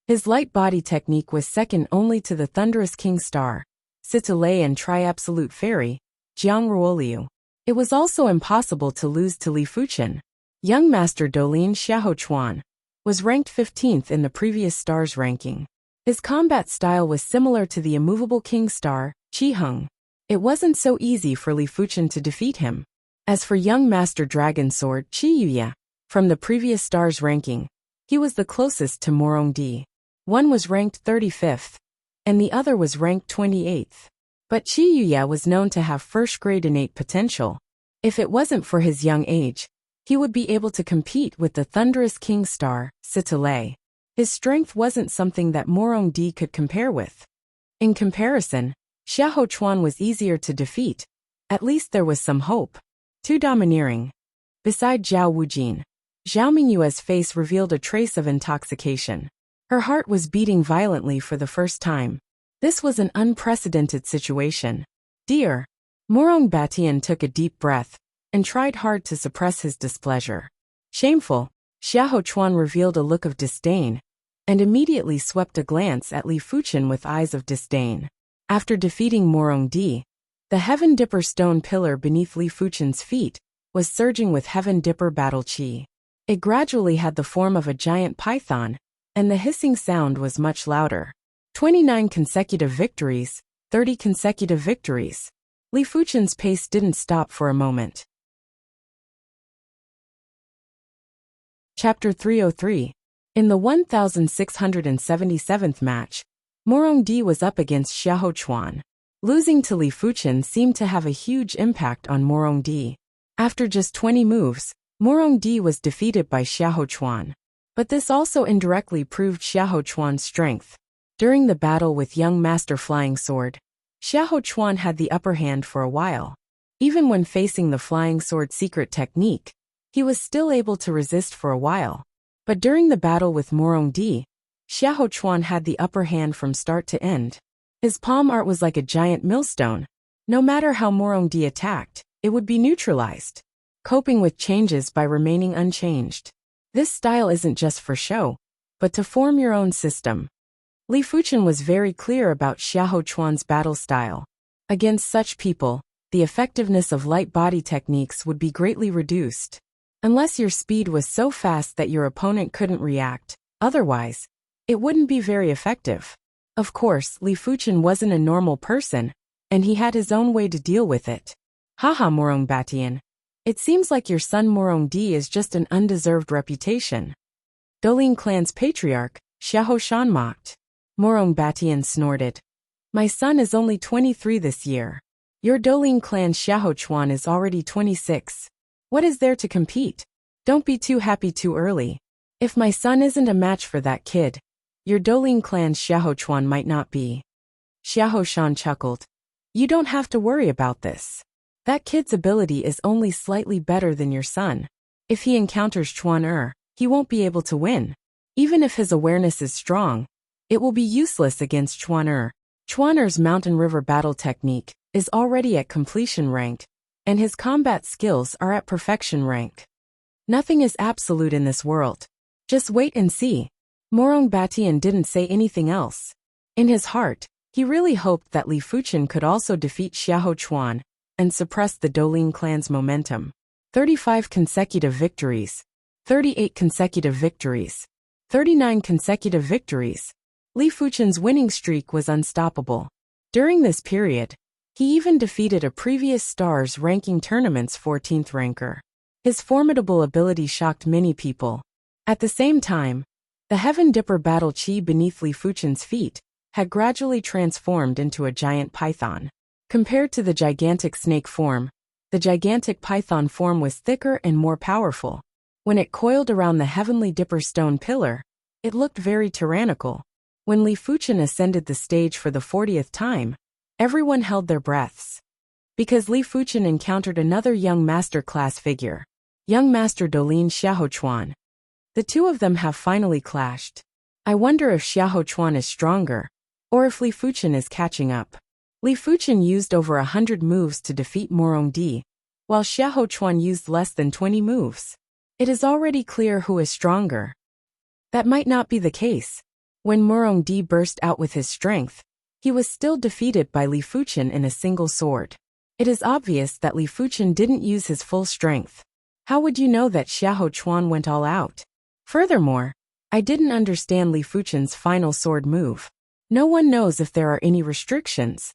His light body technique was second only to the Thunderous King Star, Sitalei and Tri-Absolute Fairy, Jiang Ruoliu. It was also impossible to lose to Li Fuchen. Young Master Dolin Xiaochuan was ranked 15th in the previous stars ranking. His combat style was similar to the immovable King Star, Qi Heng. It wasn't so easy for Li Fuchen to defeat him. As for Young Master Dragon Sword Qi Yuya, from the previous stars ranking, he was the closest to Morong-di. One was ranked 35th, and the other was ranked 28th. But Qi Yuya was known to have first-grade innate potential. If it wasn't for his young age, he would be able to compete with the Thunderous King Star, Sitalei. His strength wasn't something that Morong-di could compare with. In comparison, Xiaochuan was easier to defeat. At least there was some hope. Too domineering. Beside Zhao Wujin, Zhao Mingyue's face revealed a trace of intoxication. Her heart was beating violently for the first time. This was an unprecedented situation. Dear. Morong Batian took a deep breath and tried hard to suppress his displeasure. Shameful. Xiaochuan revealed a look of disdain and immediately swept a glance at Li Fuchen with eyes of disdain. After defeating Morong-di, the Heaven Dipper stone pillar beneath Li Fuchen's feet was surging with Heaven Dipper battle chi. It gradually had the form of a giant python, and the hissing sound was much louder. 29 consecutive victories, 30 consecutive victories. Li Fuchen's pace didn't stop for a moment. Chapter 303. In the 1677th match, Morong-di was up against Xiaochuan. Losing to Li Fuchen seemed to have a huge impact on Morong-di. After just 20 moves, Morong-di was defeated by Xiaochuan. But this also indirectly proved Xiaochuan's strength. During the battle with Young Master Flying Sword, Xiaochuan had the upper hand for a while. Even when facing the Flying Sword secret technique, he was still able to resist for a while. But during the battle with Morong-di, Xiaochuan had the upper hand from start to end. His palm art was like a giant millstone. No matter how Morong-di attacked, it would be neutralized, coping with changes by remaining unchanged. This style isn't just for show, but to form your own system. Li Fuchen was very clear about Xiaochuan's battle style. Against such people, the effectiveness of light body techniques would be greatly reduced. Unless your speed was so fast that your opponent couldn't react, otherwise, it wouldn't be very effective. Of course, Li Fuchen wasn't a normal person, and he had his own way to deal with it. Haha, Morong Batian. It seems like your son Morong-di is just an undeserved reputation. Dolin clan's patriarch, Xiaoshan mocked. Morong Batian snorted. My son is only 23 this year. Your Dolin clan Xiaochuan is already 26. What is there to compete? Don't be too happy too early. If my son isn't a match for that kid, your Dolin clan's Xiaochuan might not be. Xiaoshan chuckled. You don't have to worry about this. That kid's ability is only slightly better than your son. If he encounters Chuan he won't be able to win. Even if his awareness is strong, it will be useless against Chuan Chuan mountain river battle technique is already at completion rank, and his combat skills are at perfection rank. Nothing is absolute in this world. Just wait and see. Morong Batian didn't say anything else. In his heart, he really hoped that Li Fuchen could also defeat Xiahou Chuan and suppress the Dolin clan's momentum. 35 consecutive victories. 38 consecutive victories. 39 consecutive victories. Li Fuchen's winning streak was unstoppable. During this period, he even defeated a previous Stars ranking tournament's 14th ranker. His formidable ability shocked many people. At the same time, the Heaven Dipper battle chi beneath Li Fuchen's feet had gradually transformed into a giant python. Compared to the gigantic snake form, the gigantic python form was thicker and more powerful. When it coiled around the Heavenly Dipper stone pillar, it looked very tyrannical. When Li Fuchen ascended the stage for the 40th time, everyone held their breaths. Because Li Fuchen encountered another young master class figure, young master Dolin Xiahou Chuan. The two of them have finally clashed. I wonder if Xiahou Chuan is stronger, or if Li Fuchen is catching up. Li Fuchen used over 100 moves to defeat Morong Di, while Xiahou Chuan used less than 20 moves. It is already clear who is stronger. That might not be the case. When Morong Di burst out with his strength, he was still defeated by Li Fuchen in a single sword. It is obvious that Li Fuchen didn't use his full strength. How would you know that Xiahou Chuan went all out? Furthermore, I didn't understand Li Fuchen's final sword move. No one knows if there are any restrictions.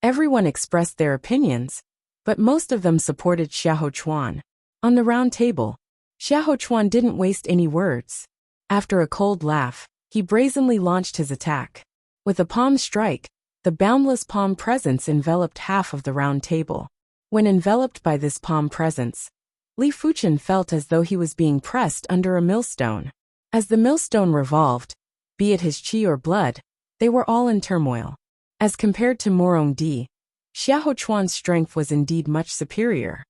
Everyone expressed their opinions, but most of them supported Xiahou Chuan. On the round table, Xiahou Chuan didn't waste any words. After a cold laugh, he brazenly launched his attack. With a palm strike, the boundless palm presence enveloped half of the round table. When enveloped by this palm presence, Li Fuchen felt as though he was being pressed under a millstone. As the millstone revolved, be it his chi or blood, they were all in turmoil. As compared to Morong Di, Xiahou Chuan's strength was indeed much superior.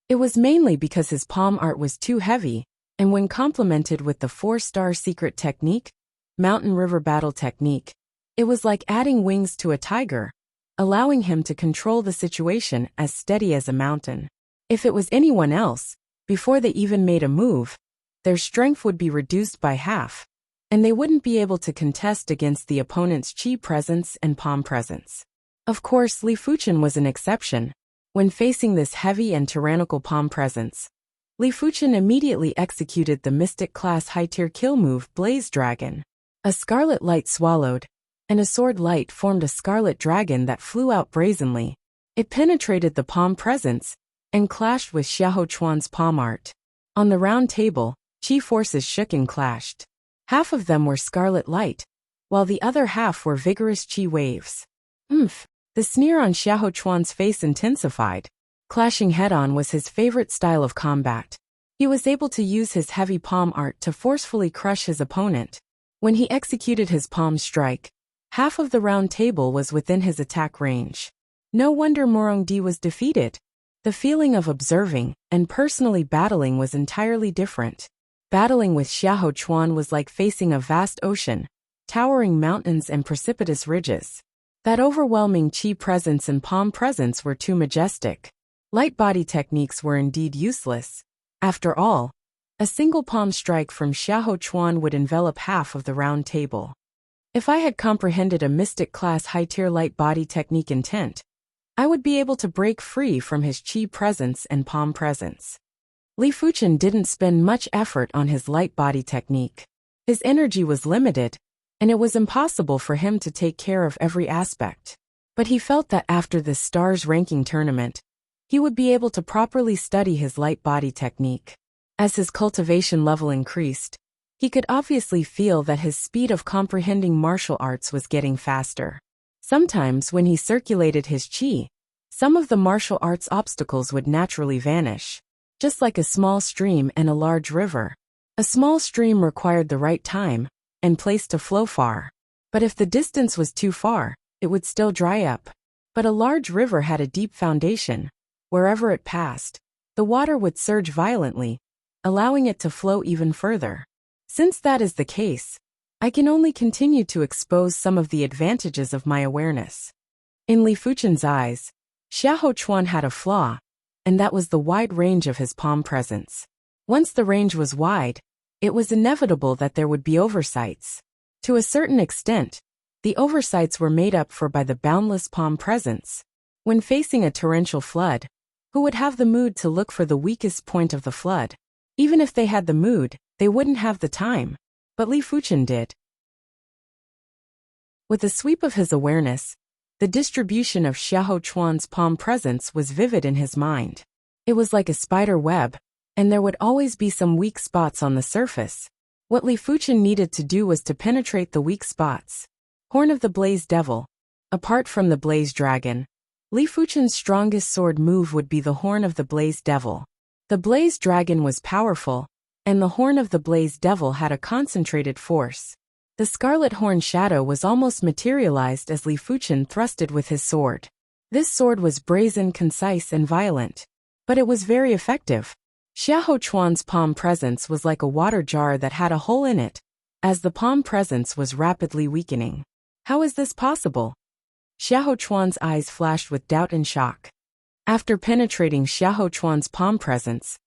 It was mainly because his palm art was too heavy, and when complemented with the 4-star secret technique, mountain river battle technique, it was like adding wings to a tiger, allowing him to control the situation as steady as a mountain. If it was anyone else, before they even made a move, their strength would be reduced by half, and they wouldn't be able to contest against the opponent's chi presence and palm presence. Of course, Li Fuchen was an exception. When facing this heavy and tyrannical palm presence, Li Fuchen immediately executed the Mystic class high-tier kill move Blaze Dragon. A scarlet light swallowed, and a sword light formed a scarlet dragon that flew out brazenly. It penetrated the palm presence and clashed with Xiahou Chuan's palm art. On the round table, chi forces shook and clashed. Half of them were scarlet light, while the other half were vigorous chi waves. The sneer on Xiahou Chuan's face intensified. Clashing head-on was his favorite style of combat. He was able to use his heavy palm art to forcefully crush his opponent. When he executed his palm strike, half of the round table was within his attack range. No wonder Morong Di was defeated. The feeling of observing and personally battling was entirely different. Battling with Xiahou Chuan was like facing a vast ocean, towering mountains and precipitous ridges. That overwhelming chi presence and palm presence were too majestic. Light body techniques were indeed useless. After all, a single palm strike from Xiahou Chuan would envelop half of the round table. If I had comprehended a mystic class high-tier light body technique intent, I would be able to break free from his chi presence and palm presence. Li Fuchen didn't spend much effort on his light body technique. His energy was limited, and it was impossible for him to take care of every aspect. But he felt that after this Stars ranking tournament, he would be able to properly study his light body technique. As his cultivation level increased, he could obviously feel that his speed of comprehending martial arts was getting faster. Sometimes when he circulated his chi, some of the martial arts obstacles would naturally vanish. Just like a small stream and a large river. A small stream required the right time and place to flow far. But if the distance was too far, it would still dry up. But a large river had a deep foundation. Wherever it passed, the water would surge violently, allowing it to flow even further. Since that is the case, I can only continue to expose some of the advantages of my awareness. In Li Fuchen's eyes, Xiahou Chuan had a flaw, and that was the wide range of his palm presence. Once the range was wide, it was inevitable that there would be oversights. To a certain extent, the oversights were made up for by the boundless palm presence. When facing a torrential flood, who would have the mood to look for the weakest point of the flood? Even if they had the mood, they wouldn't have the time. But Li Fuchen did. With a sweep of his awareness, the distribution of Xiahou Chuan's palm presence was vivid in his mind. It was like a spider web, and there would always be some weak spots on the surface. What Li Fuchen needed to do was to penetrate the weak spots. Horn of the Blaze Devil. Apart from the Blaze Dragon, Li Fuchen's strongest sword move would be the Horn of the Blaze Devil. The Blaze Dragon was powerful, and the Horn of the Blaze Devil had a concentrated force. The Scarlet Horn shadow was almost materialized as Li Fuchen thrusted with his sword. This sword was brazen, concise, and violent. But it was very effective. Xiahou Chuan's palm presence was like a water jar that had a hole in it, as the palm presence was rapidly weakening. How is this possible? Xiahou Chuan's eyes flashed with doubt and shock. After penetrating Xiahou Chuan's palm presence,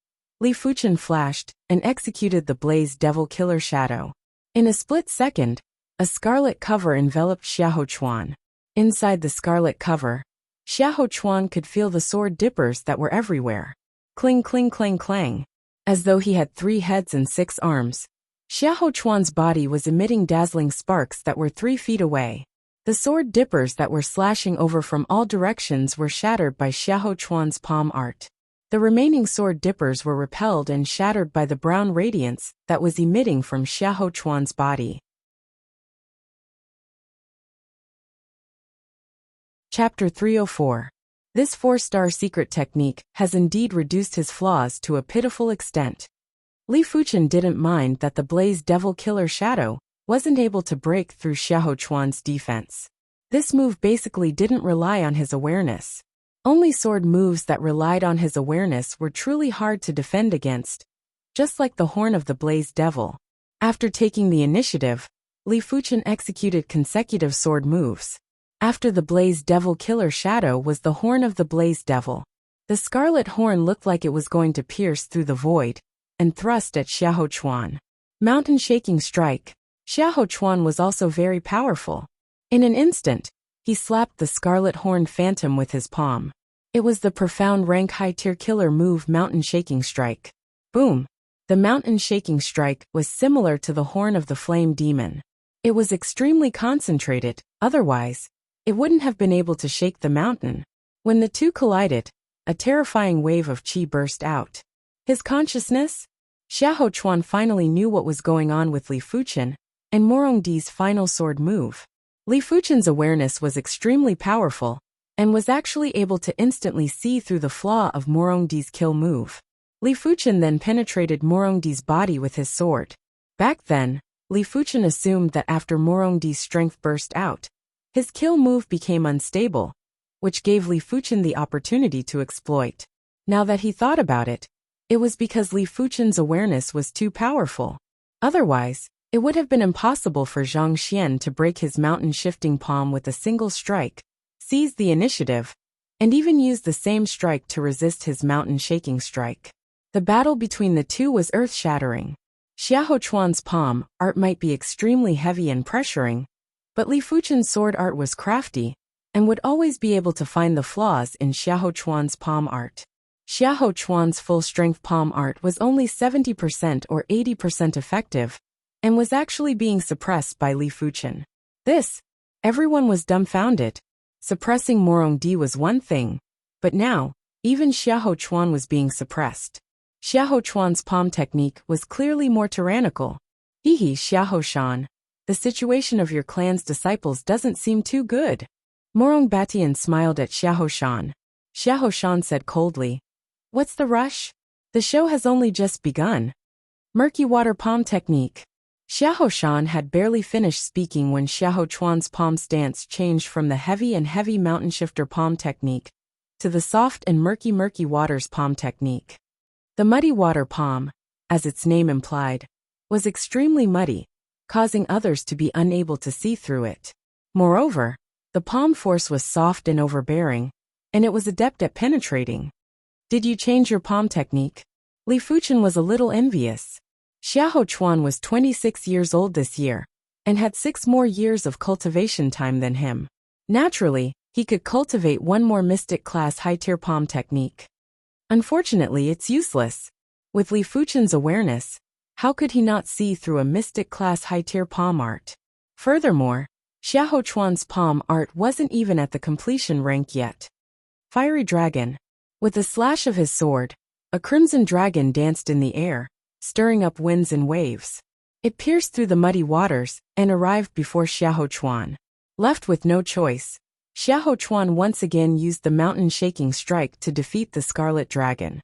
Li Fuchen flashed and executed the Blaze Devil Killer Shadow. In a split second, a scarlet cover enveloped Xiahou Chuan. Inside the scarlet cover, Xiahou Chuan could feel the sword dippers that were everywhere. Cling, cling, clang, clang. As though he had 3 heads and 6 arms, Xiahou Chuan's body was emitting dazzling sparks that were 3 feet away. The sword dippers that were slashing over from all directions were shattered by Xiahou Chuan's palm art. The remaining sword dippers were repelled and shattered by the brown radiance that was emitting from Xiahou Chuan's body. Chapter 304. This 4-star secret technique has indeed reduced his flaws to a pitiful extent. Li Fuchen didn't mind that the Blaze Devil Killer Shadow wasn't able to break through Xiahou Chuan's defense. This move basically didn't rely on his awareness. Only sword moves that relied on his awareness were truly hard to defend against, just like the Horn of the Blaze Devil. After taking the initiative, Li Fuchen executed consecutive sword moves. After the Blaze Devil Killer Shadow was the Horn of the Blaze Devil. The scarlet horn looked like it was going to pierce through the void and thrust at Xiahou Chuan. Mountain Shaking Strike. Xiahou Chuan was also very powerful. In an instant, he slapped the scarlet horn phantom with his palm. It was the profound rank high-tier killer move Mountain Shaking Strike. Boom! The Mountain Shaking Strike was similar to the Horn of the Flame Demon. It was extremely concentrated, otherwise, it wouldn't have been able to shake the mountain. When the two collided, a terrifying wave of qi burst out. His consciousness? Xiahou Chuan finally knew what was going on with Li Fuchen and Morongdi's final sword move. Li Fuchen's awareness was extremely powerful, and was actually able to instantly see through the flaw of Morongdi's kill move. Li Fuchen then penetrated Morongdi's body with his sword. Back then, Li Fuchen assumed that after Morongdi's strength burst out, his kill move became unstable, which gave Li Fuchen the opportunity to exploit. Now that he thought about it, it was because Li Fuchen's awareness was too powerful. Otherwise, it would have been impossible for Zhang Xian to break his mountain-shifting palm with a single strike, seize the initiative, and even use the same strike to resist his mountain-shaking strike. The battle between the two was earth-shattering. Xiahou Chuan's palm art might be extremely heavy and pressuring, but Li Fuchen's sword art was crafty, and would always be able to find the flaws in Xiahou Chuan's palm art. Xiahou Chuan's full-strength palm art was only 70% or 80% effective, and was actually being suppressed by Li Fuchen. Everyone was dumbfounded. Suppressing Morongdi was one thing, but now, even Xiahou Chuan was being suppressed. Xiahou Chuan's palm technique was clearly more tyrannical. Hehe, Xiahou Shan, the situation of your clan's disciples doesn't seem too good. Morong Batian smiled at Xiahou Shan. Xiahou Shan said coldly, "What's the rush? The show has only just begun." Murky Water Palm Technique. Xiahou Shan had barely finished speaking when Xiahou Chuan's palm stance changed from the heavy mountain shifter palm technique to the soft and murky waters palm technique. The muddy water palm, as its name implied, was extremely muddy, causing others to be unable to see through it. Moreover, the palm force was soft and overbearing, and it was adept at penetrating. Did you change your palm technique? Li Fuchen was a little envious. Xiahou Chuan was 26 years old this year, and had 6 more years of cultivation time than him. Naturally, he could cultivate one more mystic class high-tier palm technique. Unfortunately, it's useless. With Li Fuchen's awareness, how could he not see through a mystic class high-tier palm art? Furthermore, Xiahou Chuan's palm art wasn't even at the completion rank yet. Fiery Dragon. With a slash of his sword, a crimson dragon danced in the air, stirring up winds and waves. It pierced through the muddy waters and arrived before Xiahou Chuan. Left with no choice, Xiahou Chuan once again used the mountain-shaking strike to defeat the scarlet dragon.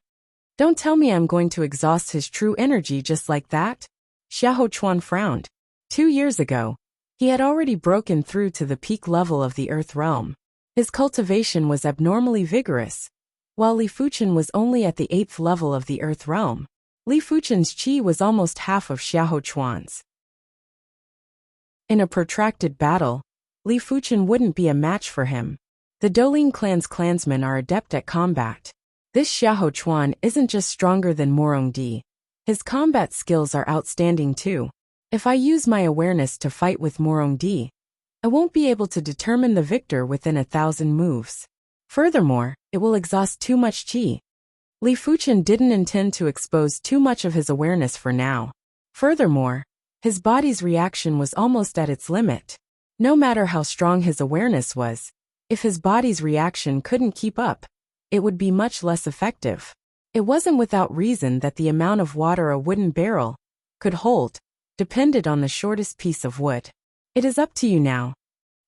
Don't tell me I'm going to exhaust his true energy just like that? Xiahou Chuan frowned. 2 years ago, he had already broken through to the peak level of the Earth realm. His cultivation was abnormally vigorous, while Li Fuchen was only at the 8th level of the Earth realm. Li Fuchen's qi was almost half of Xiahou Chuan's. In a protracted battle, Li Fuchen wouldn't be a match for him. The Doling clan's clansmen are adept at combat. This Xiahou Chuan isn't just stronger than Morong Di. His combat skills are outstanding too. If I use my awareness to fight with Morong Di, I won't be able to determine the victor within 1,000 moves. Furthermore, it will exhaust too much qi. Li Fuchen didn't intend to expose too much of his awareness for now. Furthermore, his body's reaction was almost at its limit. No matter how strong his awareness was, if his body's reaction couldn't keep up, it would be much less effective. It wasn't without reason that the amount of water a wooden barrel could hold depended on the shortest piece of wood. It is up to you now.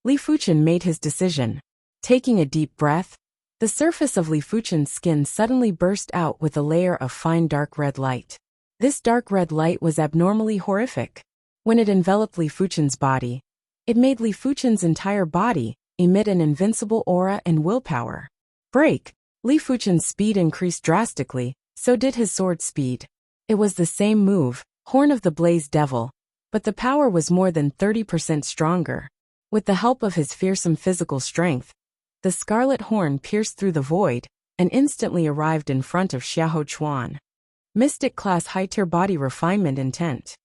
Li Fuchen made his decision. Taking a deep breath, the surface of Li Fuchen's skin suddenly burst out with a layer of fine dark red light. This dark red light was abnormally horrific. When it enveloped Li Fuchen's body, it made Li Fuchen's entire body emit an invincible aura and willpower. Break! Li Fuchen's speed increased drastically, so did his sword speed. It was the same move, Horn of the Blaze Devil, but the power was more than 30% stronger. With the help of his fearsome physical strength, the scarlet horn pierced through the void and instantly arrived in front of Xiahou Chuan. Mystic class high-tier body refinement intent.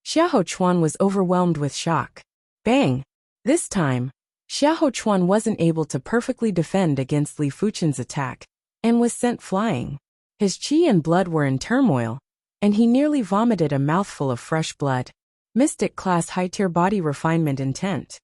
Xiahou Chuan was overwhelmed with shock. Bang! This time, Xiahou Chuan wasn't able to perfectly defend against Li Fuchen's attack and was sent flying. His qi and blood were in turmoil, and he nearly vomited a mouthful of fresh blood. Mystic class high-tier body refinement intent.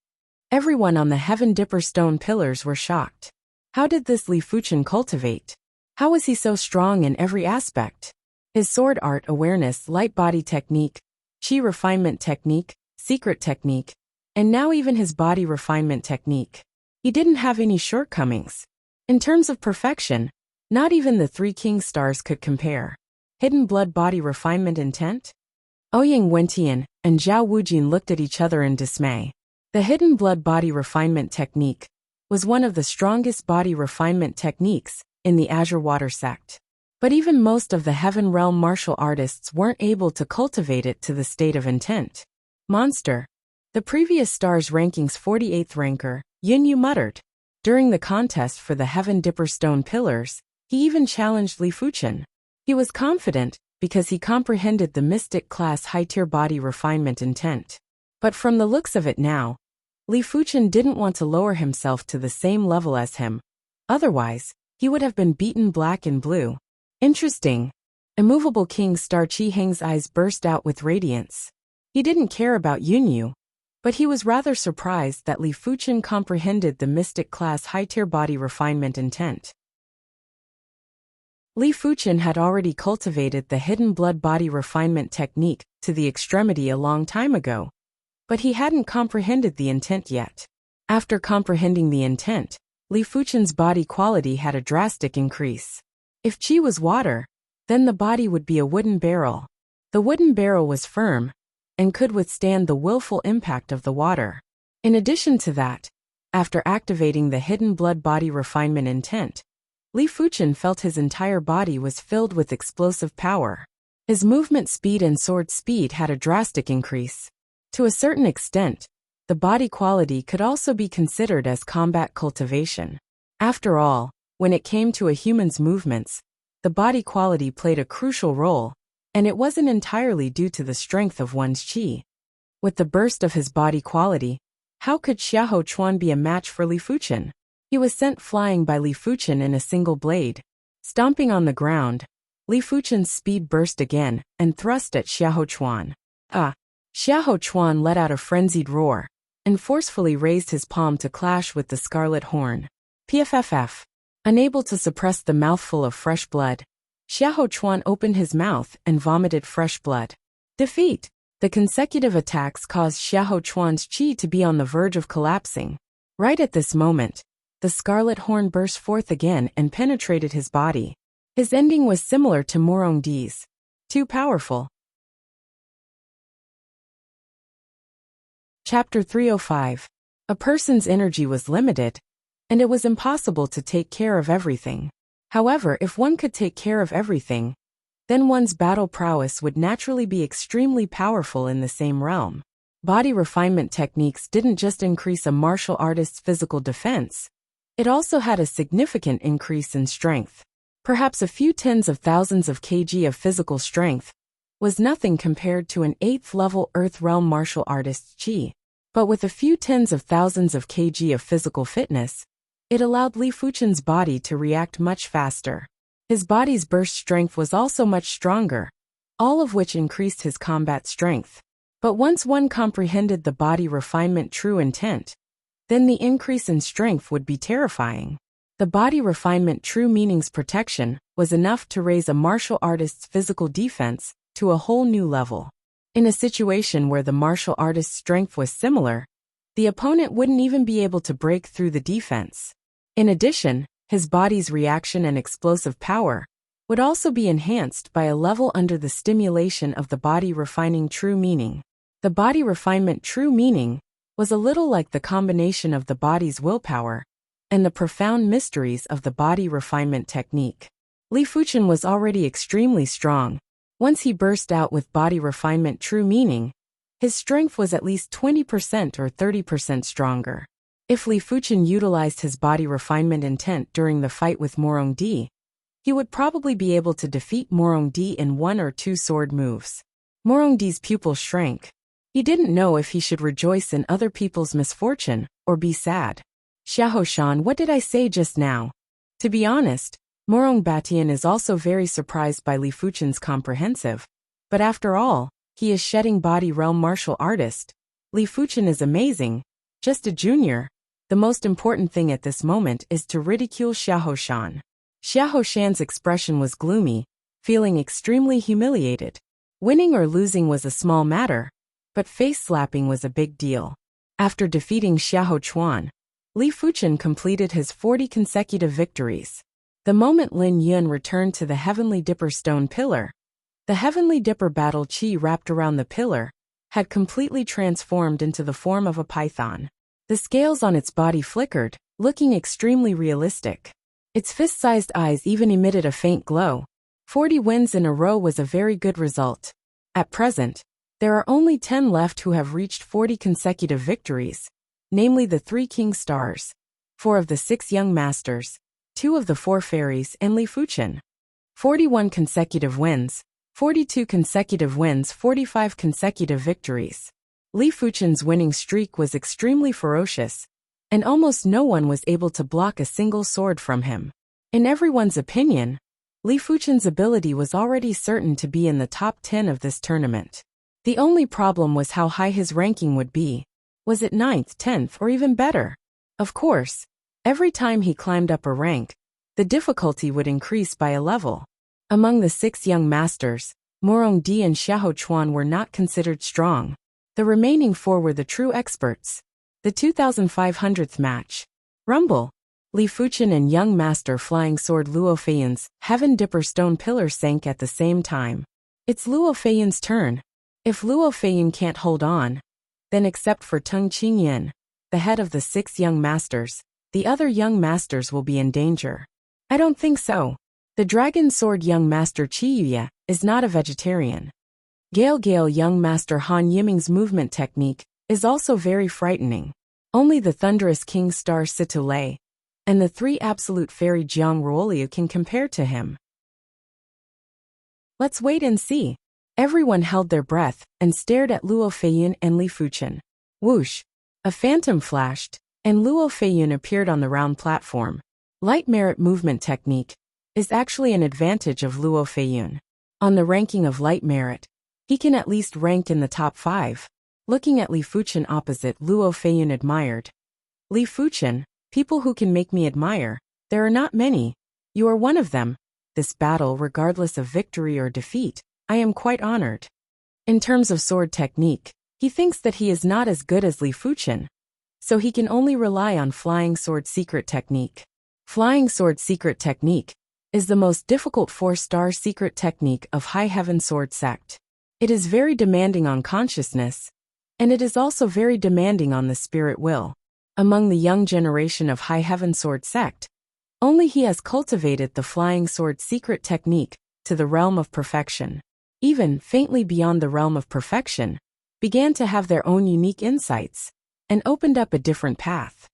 Everyone on the Heaven Dipper stone pillars were shocked. How did this Li Fuchen cultivate? How was he so strong in every aspect? His sword art awareness, light body technique, qi refinement technique, secret technique, and now even his body refinement technique. He didn't have any shortcomings. In terms of perfection, not even the 3 king stars could compare. Hidden blood body refinement intent? Ouyang Wentian and Zhao Wujin looked at each other in dismay. The hidden blood body refinement technique was one of the strongest body refinement techniques in the Azure Water sect. But even most of the Heaven Realm martial artists weren't able to cultivate it to the state of intent. Monster. The previous star's ranking's 48th ranker, Yin Yu muttered. During the contest for the Heaven Dipper stone pillars, he even challenged Li Fuchen. He was confident because he comprehended the mystic class high-tier body refinement intent. But from the looks of it now, Li Fuchen didn't want to lower himself to the same level as him. Otherwise, he would have been beaten black and blue. Interesting. Immovable King Star Chi Heng's eyes burst out with radiance. He didn't care about Yunyu, but he was rather surprised that Li Fuchen comprehended the mystic class high-tier body refinement intent. Li Fuchen had already cultivated the hidden blood body refinement technique to the extremity a long time ago, but he hadn't comprehended the intent yet. After comprehending the intent, Li Fuchen's body quality had a drastic increase. If qi was water, then the body would be a wooden barrel. The wooden barrel was firm, and could withstand the willful impact of the water. In addition to that, after activating the hidden blood body refinement intent, Li Fuchen felt his entire body was filled with explosive power. His movement speed and sword speed had a drastic increase. To a certain extent, the body quality could also be considered as combat cultivation. After all, when it came to a human's movements, the body quality played a crucial role, and it wasn't entirely due to the strength of one's qi. With the burst of his body quality, how could Xiahou Chuan be a match for Li Fuchen? He was sent flying by Li Fuchen in a single blade. Stomping on the ground, Li Fuchen's speed burst again and thrust at Xiahou Chuan. Xiahou Chuan let out a frenzied roar and forcefully raised his palm to clash with the scarlet horn. PFFF. Unable to suppress the mouthful of fresh blood, Xiahou Chuan opened his mouth and vomited fresh blood. Defeat. The consecutive attacks caused Xiahou Chuan's qi to be on the verge of collapsing. Right at this moment, the scarlet horn burst forth again and penetrated his body. His ending was similar to Morongdi's. Too powerful. Chapter 305. A person's energy was limited, and it was impossible to take care of everything. However, if one could take care of everything, then one's battle prowess would naturally be extremely powerful in the same realm. Body refinement techniques didn't just increase a martial artist's physical defense, it also had a significant increase in strength. Perhaps a few tens of thousands of kg of physical strength was nothing compared to an 8th level Earth realm martial artist's qi. But with a few tens of thousands of kg of physical fitness, it allowed Li Fuchen's body to react much faster. His body's burst strength was also much stronger, all of which increased his combat strength. But once one comprehended the body refinement true intent, then the increase in strength would be terrifying. The body refinement true meaning's protection was enough to raise a martial artist's physical defense to a whole new level. In a situation where the martial artist's strength was similar, the opponent wouldn't even be able to break through the defense. In addition, his body's reaction and explosive power would also be enhanced by a level under the stimulation of the body refining true meaning. The body refinement true meaning was a little like the combination of the body's willpower and the profound mysteries of the body refinement technique. Li Fuchen was already extremely strong. Once he burst out with body refinement true meaning, his strength was at least 20% or 30% stronger. If Li Fuchen utilized his body refinement intent during the fight with Morongdi, he would probably be able to defeat Morongdi in 1 or 2 sword moves. Morongdi's pupil shrank. He didn't know if he should rejoice in other people's misfortune or be sad. Xiahou Shan, what did I say just now? To be honest, Morong Batian is also very surprised by Li Fuchen's comprehensive. But after all, he is shedding body realm martial artist. Li Fuchen is amazing. Just a junior. The most important thing at this moment is to ridicule Xiahou Shan. Xiahou Shan's expression was gloomy, feeling extremely humiliated. Winning or losing was a small matter, but face-slapping was a big deal. After defeating Xiahou Chuan, Li Fuchen completed his 40 consecutive victories. The moment Lin Yun returned to the Heavenly Dipper stone pillar, the Heavenly Dipper battle qi wrapped around the pillar had completely transformed into the form of a python. The scales on its body flickered, looking extremely realistic. Its fist-sized eyes even emitted a faint glow. 40 wins in a row was a very good result. At present, there are only 10 left who have reached 40 consecutive victories, namely the 3 King Stars, 4 of the 6 Young Masters, 2 of the 4 Fairies, and Li Fuchen. 41 consecutive wins, 42 consecutive wins, 45 consecutive victories. Li Fuchen's winning streak was extremely ferocious, and almost no one was able to block a single sword from him. In everyone's opinion, Li Fuchen's ability was already certain to be in the top 10 of this tournament. The only problem was how high his ranking would be. Was it 9th, 10th, or even better? Of course, every time he climbed up a rank, the difficulty would increase by a level. Among the 6 young masters, Morongdi and Xiahou Chuan were not considered strong. The remaining 4 were the true experts. The 2500th match. Rumble. Li Fuchen and young master flying sword Luo Feiyan's Heaven Dipper stone pillar sank at the same time. It's Luo Feiyan's turn. If Luo Feiyun can't hold on, then except for Teng Qingyan, the head of the 6 young masters, the other young masters will be in danger. I don't think so. The Dragon Sword young master Qiyuya is not a vegetarian. Gale young master Han Yiming's movement technique is also very frightening. Only the thunderous King Star Situlei and the 3 absolute fairy Jiang Ruoliu can compare to him. Let's wait and see. Everyone held their breath and stared at Luo Feiyun and Li Fuchen. Whoosh! A phantom flashed, and Luo Feiyun appeared on the round platform. Light merit movement technique is actually an advantage of Luo Feiyun. On the ranking of light merit, he can at least rank in the top 5. Looking at Li Fuchen opposite, Luo Feiyun admired. Li Fuchen, people who can make me admire, there are not many. You are one of them. This battle, regardless of victory or defeat, I am quite honored. In terms of sword technique, he thinks that he is not as good as Li Fuchen, so he can only rely on Flying Sword Secret Technique. Flying Sword Secret Technique is the most difficult 4-star secret technique of High Heaven Sword Sect. It is very demanding on consciousness, and it is also very demanding on the spirit will. Among the young generation of High Heaven Sword Sect, only he has cultivated the Flying Sword Secret Technique to the realm of perfection. Even faintly beyond the realm of perfection, began to have their own unique insights, and opened up a different path.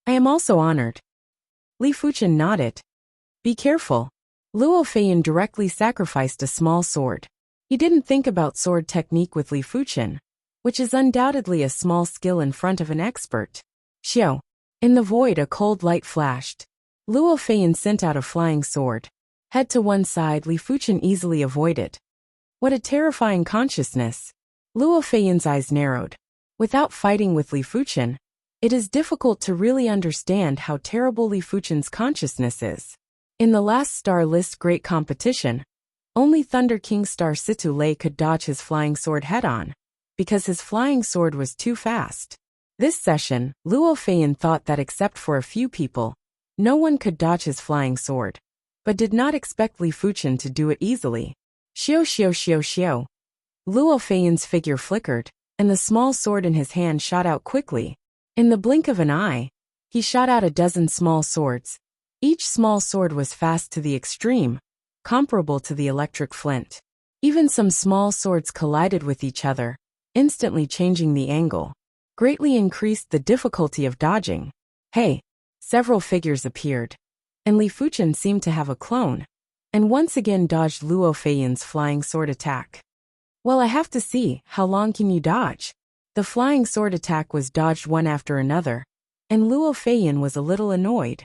I am also honored. Li Fuchen nodded. Be careful. Luo Feiyun directly sacrificed a small sword. He didn't think about sword technique with Li Fuchen, which is undoubtedly a small skill in front of an expert. Xiao. In the void a cold light flashed. Luo Feiyun sent out a flying sword. Head to one side, Li Fuchen easily avoided. What a terrifying consciousness. Luo Feiyun's eyes narrowed. Without fighting with Li Fuchen, it is difficult to really understand how terrible Li Fuchen's consciousness is. In the last star list great competition, only Thunder King Star Situlei could dodge his flying sword head-on, because his flying sword was too fast. This session, Luo Feiyun thought that except for a few people, no one could dodge his flying sword, but did not expect Li Fuchen to do it easily. Xiao. Luo Feiyun's figure flickered, and the small sword in his hand shot out quickly. In the blink of an eye, he shot out a dozen small swords. Each small sword was fast to the extreme, comparable to the electric flint. Even some small swords collided with each other, instantly changing the angle. Greatly increased the difficulty of dodging. Hey! Several figures appeared, and Li Fuchen seemed to have a clone, and once again dodged Luo Feiyun's flying sword attack. Well, I have to see, how long can you dodge? The flying sword attack was dodged one after another, and Luo Feiyun was a little annoyed.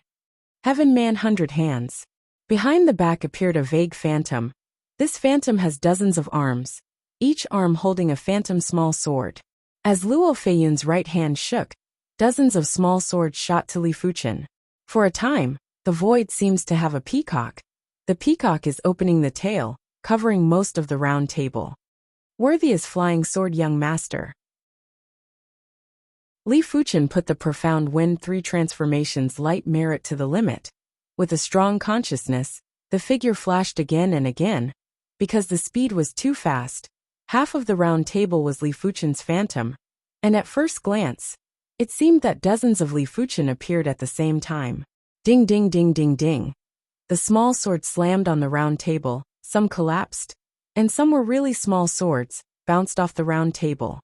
Heaven Man 100 Hands. Behind the back appeared a vague phantom. This phantom has dozens of arms, each arm holding a phantom small sword. As Luo Feiyun's right hand shook, dozens of small swords shot to Li Fuchen. For a time, the void seems to have a peacock. The peacock is opening the tail, covering most of the round table. Worthy as Flying Sword Young Master. Li Fuchen put the profound Wind 3 transformations light merit to the limit. With a strong consciousness, the figure flashed again and again. Because the speed was too fast, half of the round table was Li Fuchen's phantom, and at first glance, it seemed that dozens of Li Fuchen appeared at the same time. Ding ding ding ding ding. The small swords slammed on the round table, some collapsed, and some were really small swords, bounced off the round table.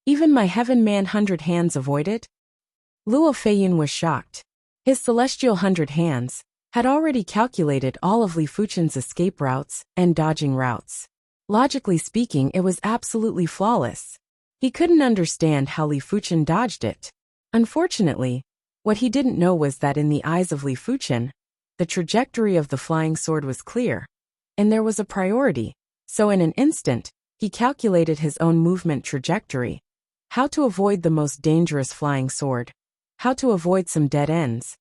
Even my Heaven Man 100 Hands avoided? Luo Feiyun was shocked. His celestial 100 Hands had already calculated all of Li Fuchen's escape routes and dodging routes. Logically speaking, it was absolutely flawless. He couldn't understand how Li Fuchen dodged it. Unfortunately, what he didn't know was that in the eyes of Li Fuchen, the trajectory of the flying sword was clear, and there was a priority, so in an instant, he calculated his own movement trajectory, how to avoid the most dangerous flying sword, how to avoid some dead ends.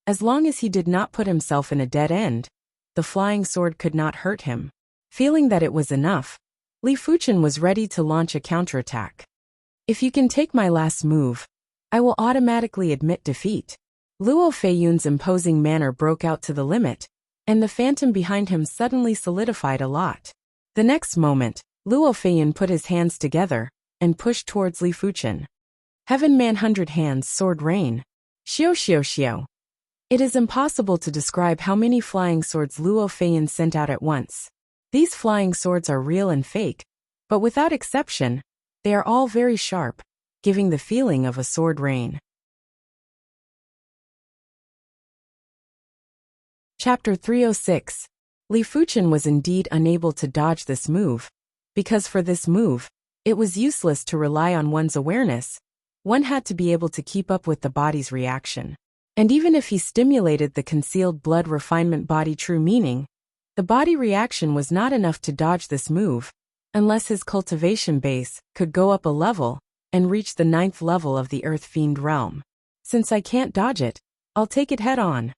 As long as he did not put himself in a dead end, the flying sword could not hurt him. Feeling that it was enough, Li Fuchen was ready to launch a counterattack. If you can take my last move, I will automatically admit defeat. Luo Feiyun's imposing manner broke out to the limit, and the phantom behind him suddenly solidified a lot. The next moment, Luo Feiyan put his hands together and pushed towards Li Fuchen. Heaven Man 100 Hands Sword Rain. Xiao xiao xiao. It is impossible to describe how many flying swords Luo Feiyan sent out at once. These flying swords are real and fake, but without exception, they are all very sharp, giving the feeling of a sword rain. Chapter 306. Li Fuchen was indeed unable to dodge this move, because for this move, it was useless to rely on one's awareness. One had to be able to keep up with the body's reaction. And even if he stimulated the concealed blood refinement body true meaning, the body reaction was not enough to dodge this move, unless his cultivation base could go up a level and reach the 9th level of the Earth Fiend realm. Since I can't dodge it, I'll take it head on.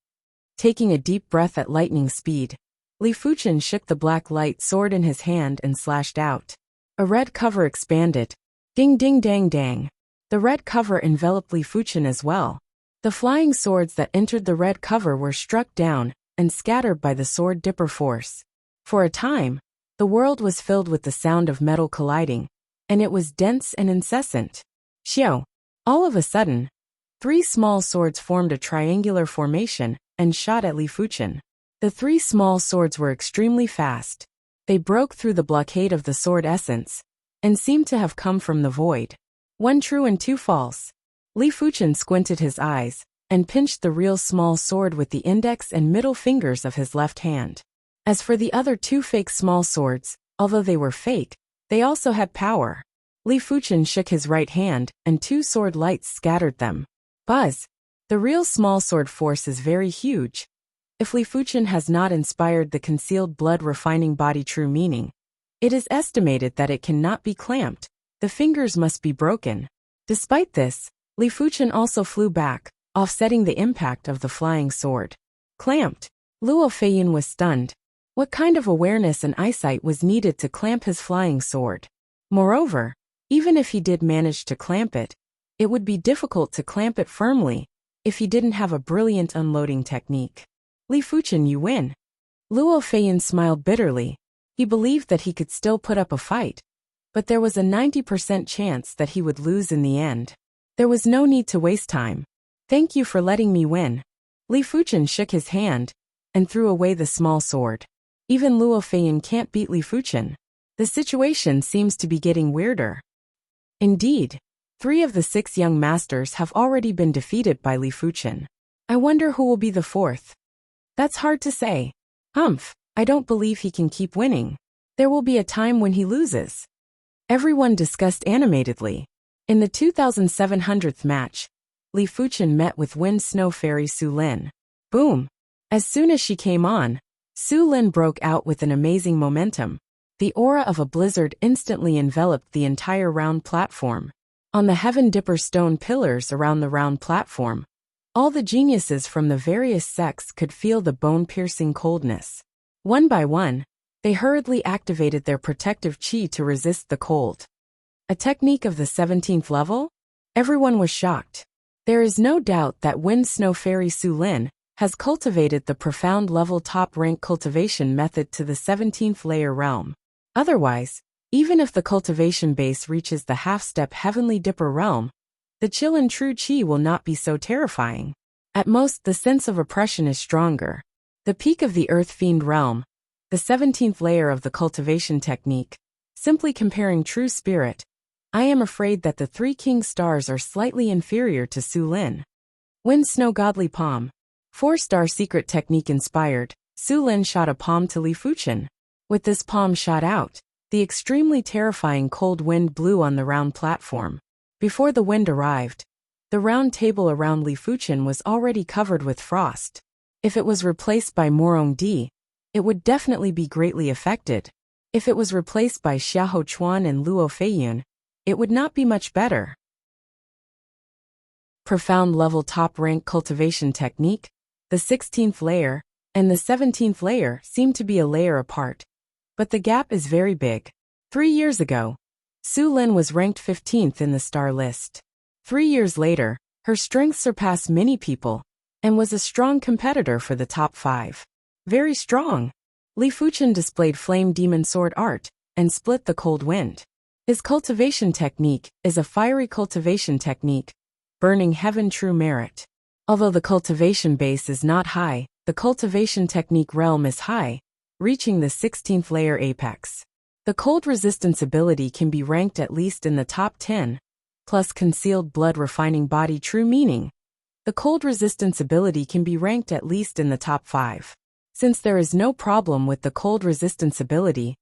Taking a deep breath at lightning speed, Li Fuchen shook the black light sword in his hand and slashed out. A red cover expanded. Ding ding dang dang. The red cover enveloped Li Fuchen as well. The flying swords that entered the red cover were struck down and scattered by the sword dipper force. For a time, the world was filled with the sound of metal colliding, and it was dense and incessant. Xiao. All of a sudden, 3 small swords formed a triangular formation and shot at Li Fuchen. The 3 small swords were extremely fast. They broke through the blockade of the sword essence and seemed to have come from the void. 1 true and 2 false. Li Fuchen squinted his eyes and pinched the real small sword with the index and middle fingers of his left hand. As for the other 2 fake small swords, although they were fake, they also had power. Li Fuchen shook his right hand and 2 sword lights scattered them. Buzz! The real small sword force is very huge. If Li Fuchen has not inspired the concealed blood refining body true meaning, it is estimated that it cannot be clamped. The fingers must be broken. Despite this, Li Fuchen also flew back, offsetting the impact of the flying sword. Clamped. Luo Feiyan was stunned. What kind of awareness and eyesight was needed to clamp his flying sword? Moreover, even if he did manage to clamp it, it would be difficult to clamp it firmly if he didn't have a brilliant unloading technique. Li Fuchen, you win. Luo Feiyan smiled bitterly. He believed that he could still put up a fight, but there was a 90% chance that he would lose in the end. There was no need to waste time. Thank you for letting me win. Li Fuchen shook his hand and threw away the small sword. Even Luo Feiyan can't beat Li Fuchen. The situation seems to be getting weirder. Indeed, 3 of the 6 young masters have already been defeated by Li Fuchen. I wonder who will be the 4th. That's hard to say. I don't believe he can keep winning. There will be a time when he loses. Everyone discussed animatedly. In the 2700th match, Li Fuchen met with Wind Snow Fairy Su Lin. Boom! As soon as she came on, Su Lin broke out with an amazing momentum. The aura of a blizzard instantly enveloped the entire round platform. On the Heaven Dipper stone pillars around the round platform, all the geniuses from the various sects could feel the bone-piercing coldness. One by one, they hurriedly activated their protective chi to resist the cold. A technique of the 17th level? Everyone was shocked. There is no doubt that Wind Snow Fairy Su Lin has cultivated the profound level top rank cultivation method to the 17th layer realm. Otherwise, even if the cultivation base reaches the half-step Heavenly Dipper realm, the chill and true chi will not be so terrifying. At most, the sense of oppression is stronger. The peak of the Earth Fiend realm, the 17th layer of the cultivation technique, simply comparing true spirit, I am afraid that the 3 king stars are slightly inferior to Su Lin. Wind Snow Godly Palm. 4-star secret technique inspired, Su Lin shot a palm to Li Fuchen. With this palm shot out, the extremely terrifying cold wind blew on the round platform. Before the wind arrived, the round table around Li Fuchen was already covered with frost. If it was replaced by Morong Di, it would definitely be greatly affected. If it was replaced by Xiahou Chuan and Luo Feiyun, it would not be much better. Profound level top rank cultivation technique, the 16th layer and the 17th layer seem to be a layer apart, but the gap is very big. 3 years ago, Su Lin was ranked 15th in the star list. 3 years later, her strength surpassed many people and was a strong competitor for the top 5. Very strong. Li Fuchen displayed Flame Demon Sword art, and split the cold wind. His cultivation technique is a fiery cultivation technique, burning heaven true merit. Although the cultivation base is not high, the cultivation technique realm is high, reaching the 16th layer apex. The cold resistance ability can be ranked at least in the top 10, plus concealed blood refining body true meaning. The cold resistance ability can be ranked at least in the top 5. Since there is no problem with the cold resistance ability,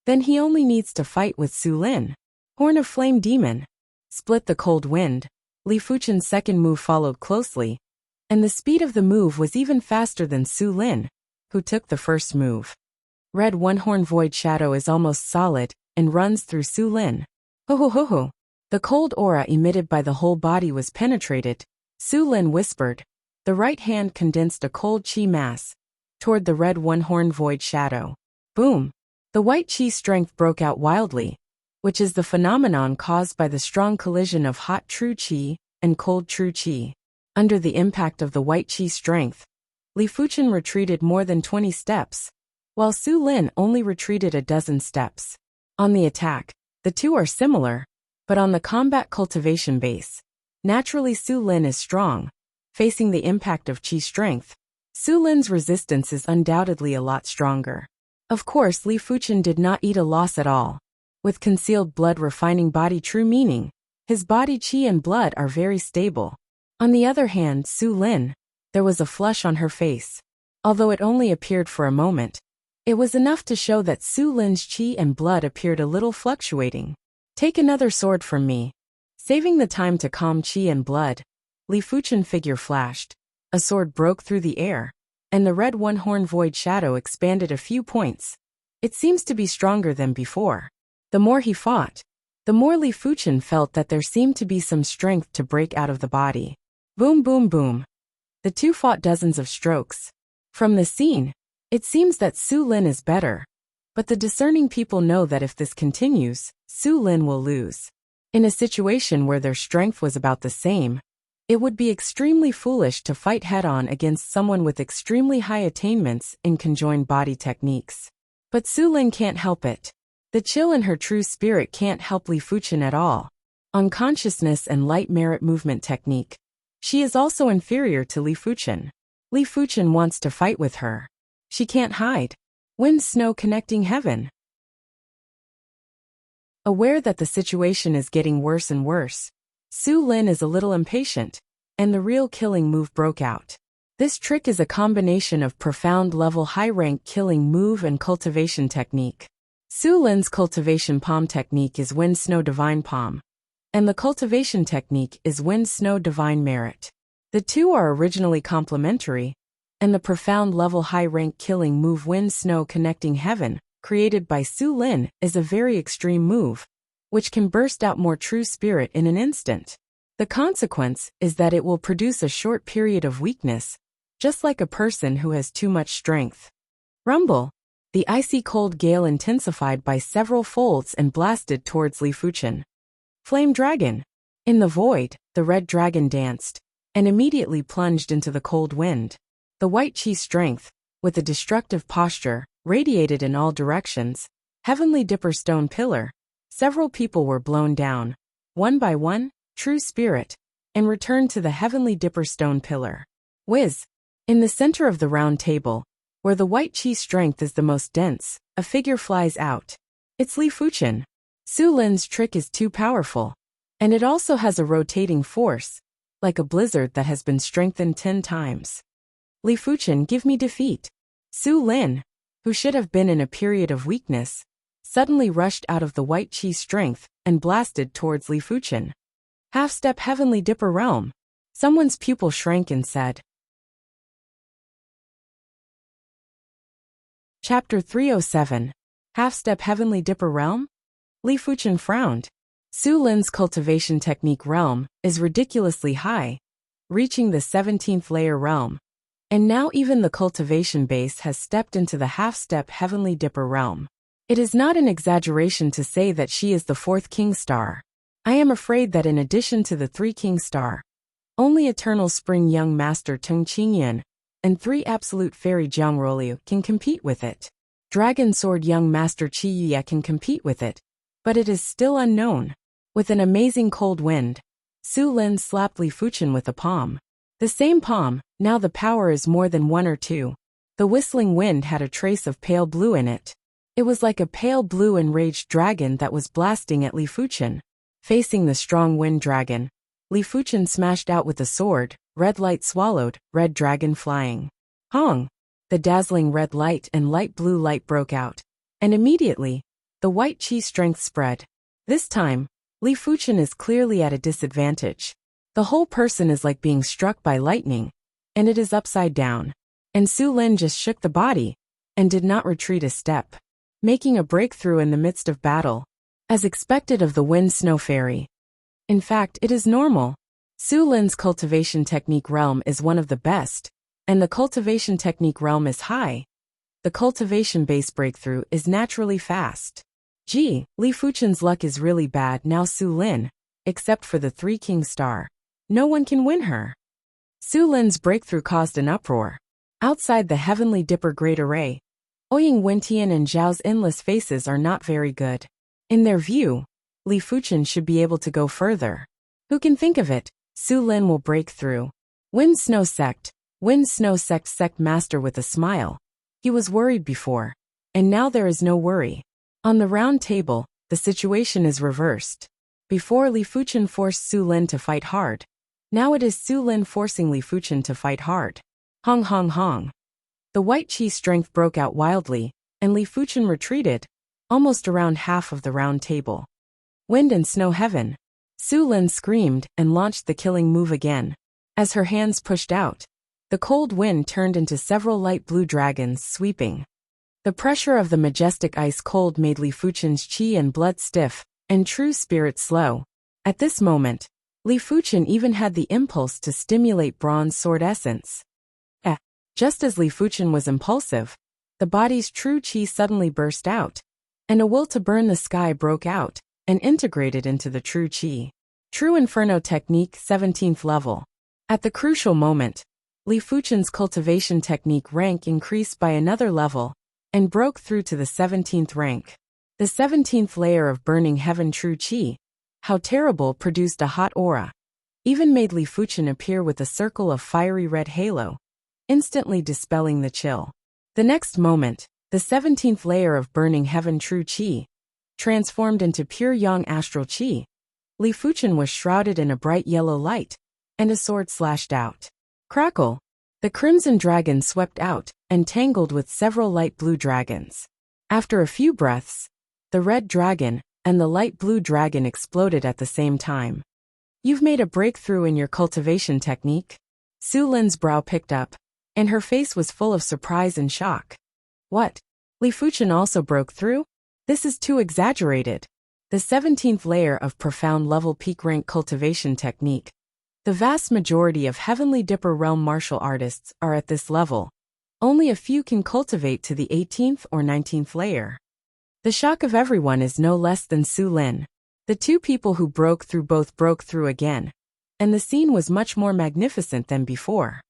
then he only needs to fight with Su Lin. Horn of Flame Demon. Split the cold wind. Li Fuchen's second move followed closely, and the speed of the move was even faster than Su Lin, who took the first move. Red One-Horn Void Shadow is almost solid and runs through Su Lin. Ho ho ho ho. The cold aura emitted by the whole body was penetrated. Su Lin whispered. The right hand condensed a cold chi mass toward the red One-Horn Void Shadow. Boom! The white chi strength broke out wildly, which is the phenomenon caused by the strong collision of hot true chi and cold true chi. Under the impact of the white chi strength, Li Fuchen retreated more than 20 steps, while Su Lin only retreated a dozen steps. On the attack, the two are similar, but on the combat cultivation base, naturally Su Lin is strong. Facing the impact of chi strength, Su Lin's resistance is undoubtedly a lot stronger. Of course, Li Fuchen did not eat a loss at all. With concealed blood refining body true meaning, his body chi and blood are very stable. On the other hand, Su Lin, there was a flush on her face. Although it only appeared for a moment, it was enough to show that Su Lin's chi and blood appeared a little fluctuating. Take another sword from me. Saving the time to calm chi and blood, Li Fuchen figure flashed. A sword broke through the air, and the red One-Horn Void Shadow expanded a few points. It seems to be stronger than before. The more he fought, the more Li Fuchen felt that there seemed to be some strength to break out of the body. Boom boom boom. The two fought dozens of strokes. From the scene, it seems that Su Lin is better, but the discerning people know that if this continues, Su Lin will lose. In a situation where their strength was about the same, it would be extremely foolish to fight head-on against someone with extremely high attainments in conjoined body techniques. But Su Lin can't help it. The chill in her true spirit can't help Li Fuchen at all. On consciousness and light merit movement technique, she is also inferior to Li Fuchen. Li Fuchen wants to fight with her. She can't hide. Wind snow connecting heaven. Aware that the situation is getting worse and worse, Su Lin is a little impatient, and the real killing move broke out. This trick is a combination of profound level high-rank killing move and cultivation technique. Su Lin's cultivation palm technique is Wind Snow Divine Palm, and the cultivation technique is Wind Snow Divine Merit. The two are originally complementary, and the profound level high-rank killing move Wind Snow Connecting Heaven, created by Su Lin, is a very extreme move, which can burst out more true spirit in an instant. The consequence is that it will produce a short period of weakness, just like a person who has too much strength. Rumble. The icy cold gale intensified by several folds and blasted towards Li Fuchen. Flame Dragon. In the void, the red dragon danced, and immediately plunged into the cold wind. The white chi strength, with a destructive posture, radiated in all directions. Heavenly Dipper Stone Pillar. Several people were blown down, one by one, true spirit, and returned to the Heavenly Dipper Stone Pillar. Whiz. In the center of the round table, where the white chi strength is the most dense, a figure flies out. It's Li Fuchen. Su Lin's trick is too powerful, and it also has a rotating force, like a blizzard that has been strengthened 10 times. Li Fuchen, give me defeat. Su Lin, who should have been in a period of weakness, suddenly rushed out of the white chi strength and blasted towards Li Fuchen. Half-step Heavenly Dipper Realm. Someone's pupil shrank and said. Chapter 307. Half-step Heavenly Dipper Realm? Li Fuchen frowned. Su Lin's cultivation technique realm is ridiculously high, reaching the 17th layer realm. And now even the cultivation base has stepped into the half-step Heavenly Dipper realm. It is not an exaggeration to say that she is the 4th King Star. I am afraid that in addition to the 3 King Star, only Eternal Spring Young Master Tung Qingyan and 3 Absolute Fairy Jiang Roliu can compete with it. Dragon Sword young Master Qi Yuya can compete with it, but it is still unknown. With an amazing cold wind, Su Lin slapped Li Fuchen with a palm. The same palm, now the power is more than 1 or 2. The whistling wind had a trace of pale blue in it. It was like a pale blue enraged dragon that was blasting at Li Fuchen. Facing the strong wind dragon, Li Fuchen smashed out with a sword, red light swallowed, red dragon flying. Hong! The dazzling red light and light blue light broke out. And immediately, the white chi strength spread. This time, Li Fuchen is clearly at a disadvantage. The whole person is like being struck by lightning, and it is upside down. And Su Lin just shook the body, and did not retreat a step, making a breakthrough in the midst of battle, as expected of the Wind Snow Fairy. In fact, it is normal. Su Lin's cultivation technique realm is one of the best, and the cultivation technique realm is high. The cultivation base breakthrough is naturally fast. Gee, Li Fuchen's luck is really bad now. Su Lin, except for the 3 King Star. No one can win her. Su Lin's breakthrough caused an uproar. Outside the Heavenly Dipper Great Array, Ouyang Wentian and Zhao's endless faces are not very good. In their view, Li Fuchen should be able to go further. Who can think of it? Su Lin will break through. Wind Snow Sect Sect Master with a smile. He was worried before, and now there is no worry. On the round table, the situation is reversed. Before Li Fuchen forced Su Lin to fight hard. Now it is Su Lin forcing Li Fuchen to fight hard. Hong hong hong. The white chi strength broke out wildly, and Li Fuchen retreated, almost around half of the round table. Wind and Snow Heaven. Su Lin screamed and launched the killing move again. As her hands pushed out, the cold wind turned into several light blue dragons sweeping. The pressure of the majestic ice cold made Li Fuchen's chi and blood stiff, and true spirit slow. At this moment, Li Fuchen even had the impulse to stimulate bronze sword essence. Just as Li Fuchen was impulsive, the body's true chi suddenly burst out, and a will to burn the sky broke out, and integrated into the true chi. True Inferno Technique 17th level. At the crucial moment, Li Fuchen's cultivation technique rank increased by another level, and broke through to the 17th rank. The 17th layer of Burning Heaven True Chi, how terrible, produced a hot aura. Even made Li Fuchen appear with a circle of fiery red halo, instantly dispelling the chill. The next moment, the 17th layer of Burning Heaven True Chi transformed into pure Yang Astral Chi. Li Fuchen was shrouded in a bright yellow light, and a sword slashed out. Crackle! The crimson dragon swept out, and tangled with several light blue dragons. After a few breaths, the red dragon and the light blue dragon exploded at the same time. You've made a breakthrough in your cultivation technique. Su Lin's brow picked up, and her face was full of surprise and shock. What? Li Fuchen also broke through? This is too exaggerated. The 17th layer of profound level peak rank cultivation technique. The vast majority of Heavenly Dipper realm martial artists are at this level. Only a few can cultivate to the 18th or 19th layer. The shock of everyone is no less than Su Lin. The 2 people who broke through both broke through again, and the scene was much more magnificent than before.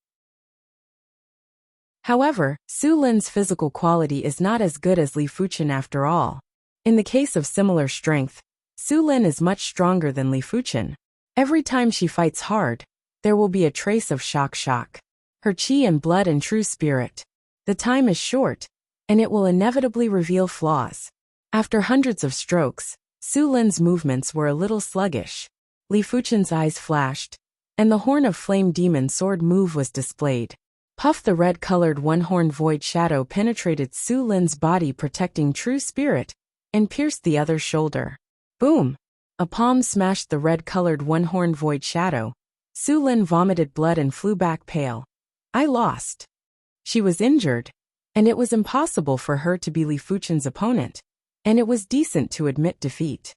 However, Su Lin's physical quality is not as good as Li Fuchen after all. In the case of similar strength, Su Lin is much stronger than Li Fuchen. Every time she fights hard, there will be a trace of shock. Her chi and blood and true spirit. The time is short, and it will inevitably reveal flaws. After hundreds of strokes, Su Lin's movements were a little sluggish. Li Fuchen's eyes flashed, and the Horn of Flame Demon sword move was displayed. Puff! The red-colored one-horned void shadow penetrated Su Lin's body, protecting true spirit, and pierced the other's shoulder. Boom! A palm smashed the red-colored one-horned void shadow. Su Lin vomited blood and flew back pale. I lost. She was injured, and it was impossible for her to be Li Fuchen's opponent, and it was decent to admit defeat.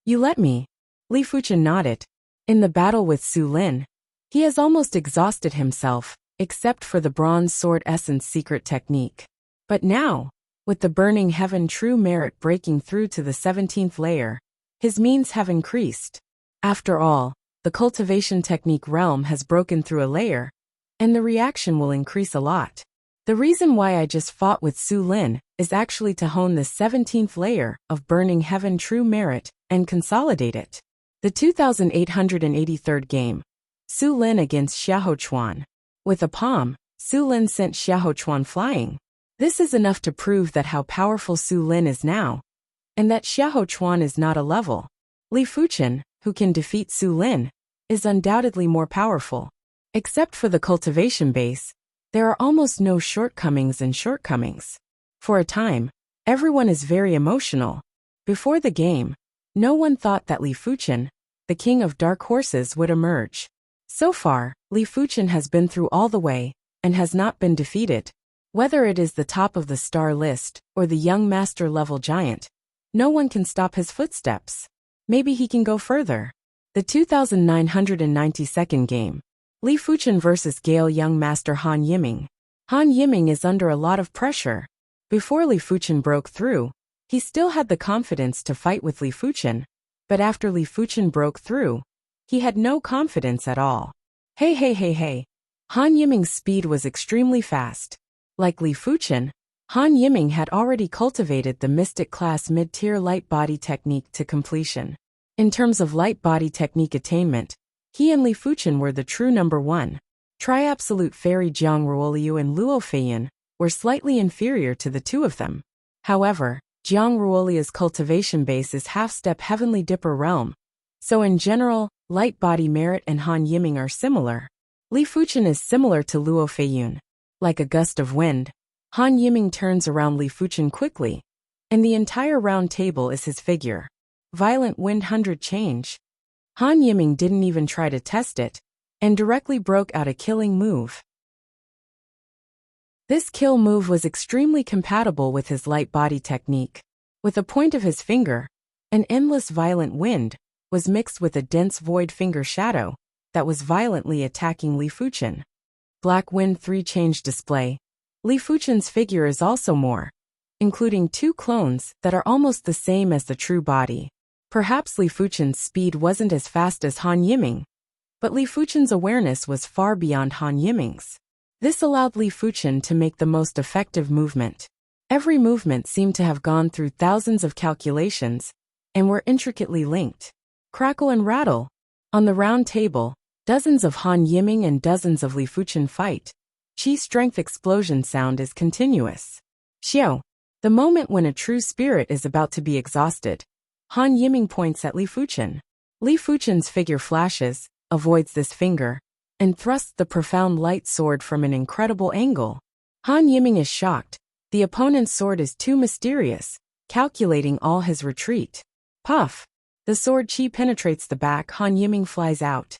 You let me. Li Fuchen nodded. In the battle with Su Lin, he has almost exhausted himself, except for the bronze sword essence secret technique. But now, with the Burning Heaven True Merit breaking through to the 17th layer, his means have increased. After all, the cultivation technique realm has broken through a layer, and the reaction will increase a lot. The reason why I just fought with Su Lin is actually to hone the 17th layer of burning heaven true merit and consolidate it. The 2883rd game. Su Lin against Xiahou Chuan. With a palm, Su Lin sent Xiahou Chuan flying. This is enough to prove that how powerful Su Lin is now, and that Xiahou Chuan is not a level. Li Fuchen, who can defeat Su Lin, is undoubtedly more powerful. Except for the cultivation base, there are almost no shortcomings. For a time, everyone is very emotional. Before the game, no one thought that Li Fuchen, the king of dark horses, would emerge. So far, Li Fuchen has been through all the way, and has not been defeated. Whether it is the top of the star list, or the young master level giant, no one can stop his footsteps. Maybe he can go further. The 2992nd game. Li Fuchen vs. Gale Young Master Han Yiming. Han Yiming is under a lot of pressure. Before Li Fuchen broke through, he still had the confidence to fight with Li Fuchen, but after Li Fuchen broke through, he had no confidence at all. Hey. Han Yiming's speed was extremely fast. Like Li Fuchen, Han Yiming had already cultivated the Mystic class mid-tier light body technique to completion. In terms of light body technique attainment, he and Li Fuchen were the true number one. Tri-absolute fairy Jiang Ruoliu and Luo Feiyan were slightly inferior to the two of them. However, Jiang Ruoliu's cultivation base is half-step Heavenly Dipper realm, so in general, light body merit and Han Yiming are similar. Li Fuchen is similar to Luo Feiyan. Like a gust of wind, Han Yiming turns around Li Fuchen quickly, and the entire round table is his figure. Violent wind 100 change. Han Yiming didn't even try to test it, and directly broke out a killing move. This kill move was extremely compatible with his light body technique. With a point of his finger, an endless violent wind was mixed with a dense void finger shadow that was violently attacking Li Fuchen. Black Wind 3 change display. Li Fuchen's figure is also more, including two clones that are almost the same as the true body. Perhaps Li Fuchen's speed wasn't as fast as Han Yiming, but Li Fuchen's awareness was far beyond Han Yiming's. This allowed Li Fuchen to make the most effective movement. Every movement seemed to have gone through thousands of calculations, and were intricately linked. Crackle and rattle. On the round table, dozens of Han Yiming and dozens of Li Fuchen fight. Chi strength explosion sound is continuous. Xiao. The moment when a true spirit is about to be exhausted, Han Yiming points at Li Fuchen. Li Fuchen's figure flashes, avoids this finger, and thrusts the profound light sword from an incredible angle. Han Yiming is shocked. The opponent's sword is too mysterious, calculating all his retreat. Puff. The sword chi penetrates the back. Han Yiming flies out.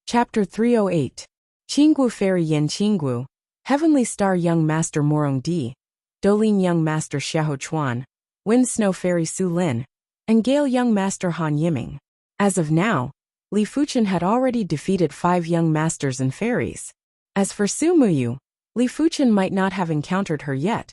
Chapter 308. Qinggu Fairy Yin Qinggu. Heavenly Star Young Master Morong Di. Dolin Young Master Xiahou Chuan. Wind Snow Fairy Su Lin. And Gale Young Master Han Yiming. As of now, Li Fuchen had already defeated 5 young masters and fairies. As for Su Muyu, Li Fuchen might not have encountered her yet,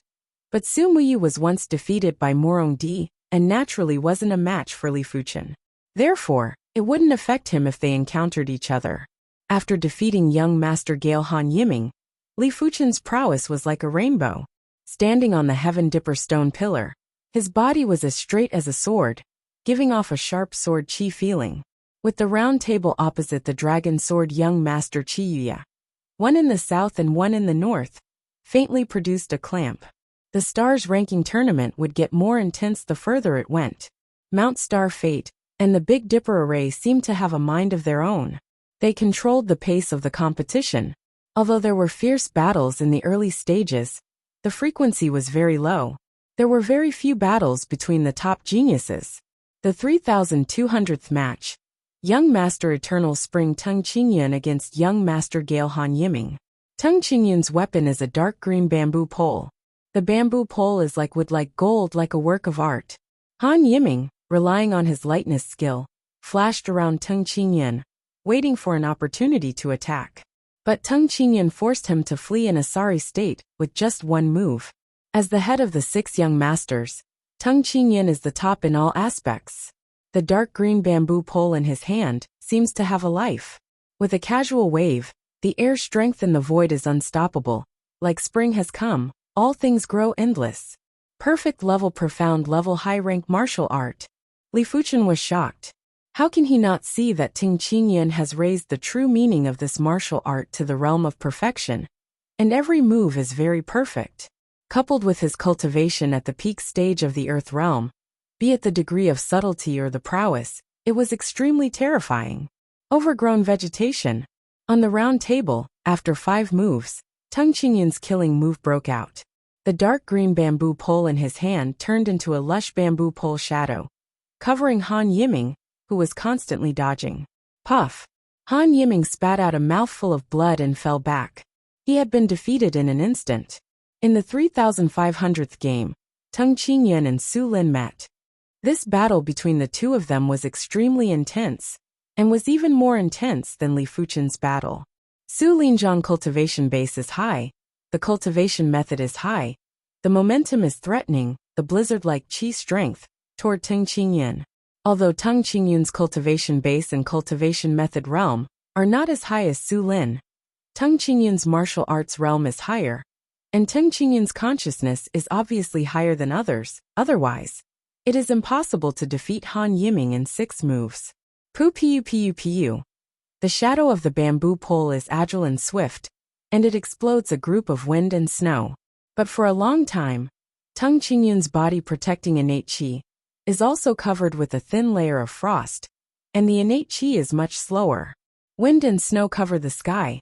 but Su Muyu was once defeated by Morong Di, and naturally wasn't a match for Li Fuchen. Therefore, it wouldn't affect him if they encountered each other. After defeating young Master Gale Han Yiming, Li Fuchen's prowess was like a rainbow. Standing on the Heaven Dipper stone pillar, his body was as straight as a sword, giving off a sharp sword chi feeling. With the round table opposite the dragon sword young Master Chi Yuya, one in the south and one in the north, faintly produced a clamp. The stars ranking tournament would get more intense the further it went. Mount Star Fate and the Big Dipper array seemed to have a mind of their own. They controlled the pace of the competition. Although there were fierce battles in the early stages, the frequency was very low. There were very few battles between the top geniuses. The 3200th match. Young Master Eternal Spring Tung Qingyun against Young Master Gale Han Yiming. Tung Qingyun's weapon is a dark green bamboo pole. The bamboo pole is like wood, like gold, like a work of art. Han Yiming, relying on his lightness skill, flashed around Tung Qingyun, waiting for an opportunity to attack. But Tung Qingyun forced him to flee in a sorry state with just one move. As the head of the 6 young masters, Tung Qingyun is the top in all aspects. The dark green bamboo pole in his hand seems to have a life. With a casual wave, The air strength in the void is unstoppable. Like spring has come, all things grow endless. Perfect level, profound level, high rank martial art. Li Fuchen was shocked. How can he not see that Ting Qingyan has raised the true meaning of this martial art to the realm of perfection? And every move is very perfect. Coupled with his cultivation at the peak stage of the earth realm, be it the degree of subtlety or the prowess, it was extremely terrifying. Overgrown vegetation. On the round table, after 5 moves, Teng Qingyan's killing move broke out. The dark green bamboo pole in his hand turned into a lush bamboo pole shadow, covering Han Yiming, who was constantly dodging. Puff! Han Yiming spat out a mouthful of blood and fell back. He had been defeated in an instant. In the 3500th game, Teng Qingyan and Su Lin met. This battle between the two of them was extremely intense, and was even more intense than Li Fuchen's battle. Su Linzhang cultivation base is high, the cultivation method is high, the momentum is threatening, the blizzard-like qi strength, toward Teng Qingyan. Although Teng Qingyan's cultivation base and cultivation method realm are not as high as Su Lin, Teng Qingyan's martial arts realm is higher, and Teng Qingyan's consciousness is obviously higher than others. Otherwise, it is impossible to defeat Han Yiming in 6 moves. Pu. The shadow of the bamboo pole is agile and swift, and it explodes a group of wind and snow. But for a long time, Teng Qingyan's body protecting innate qi is also covered with a thin layer of frost, and the innate qi is much slower. Wind and snow cover the sky,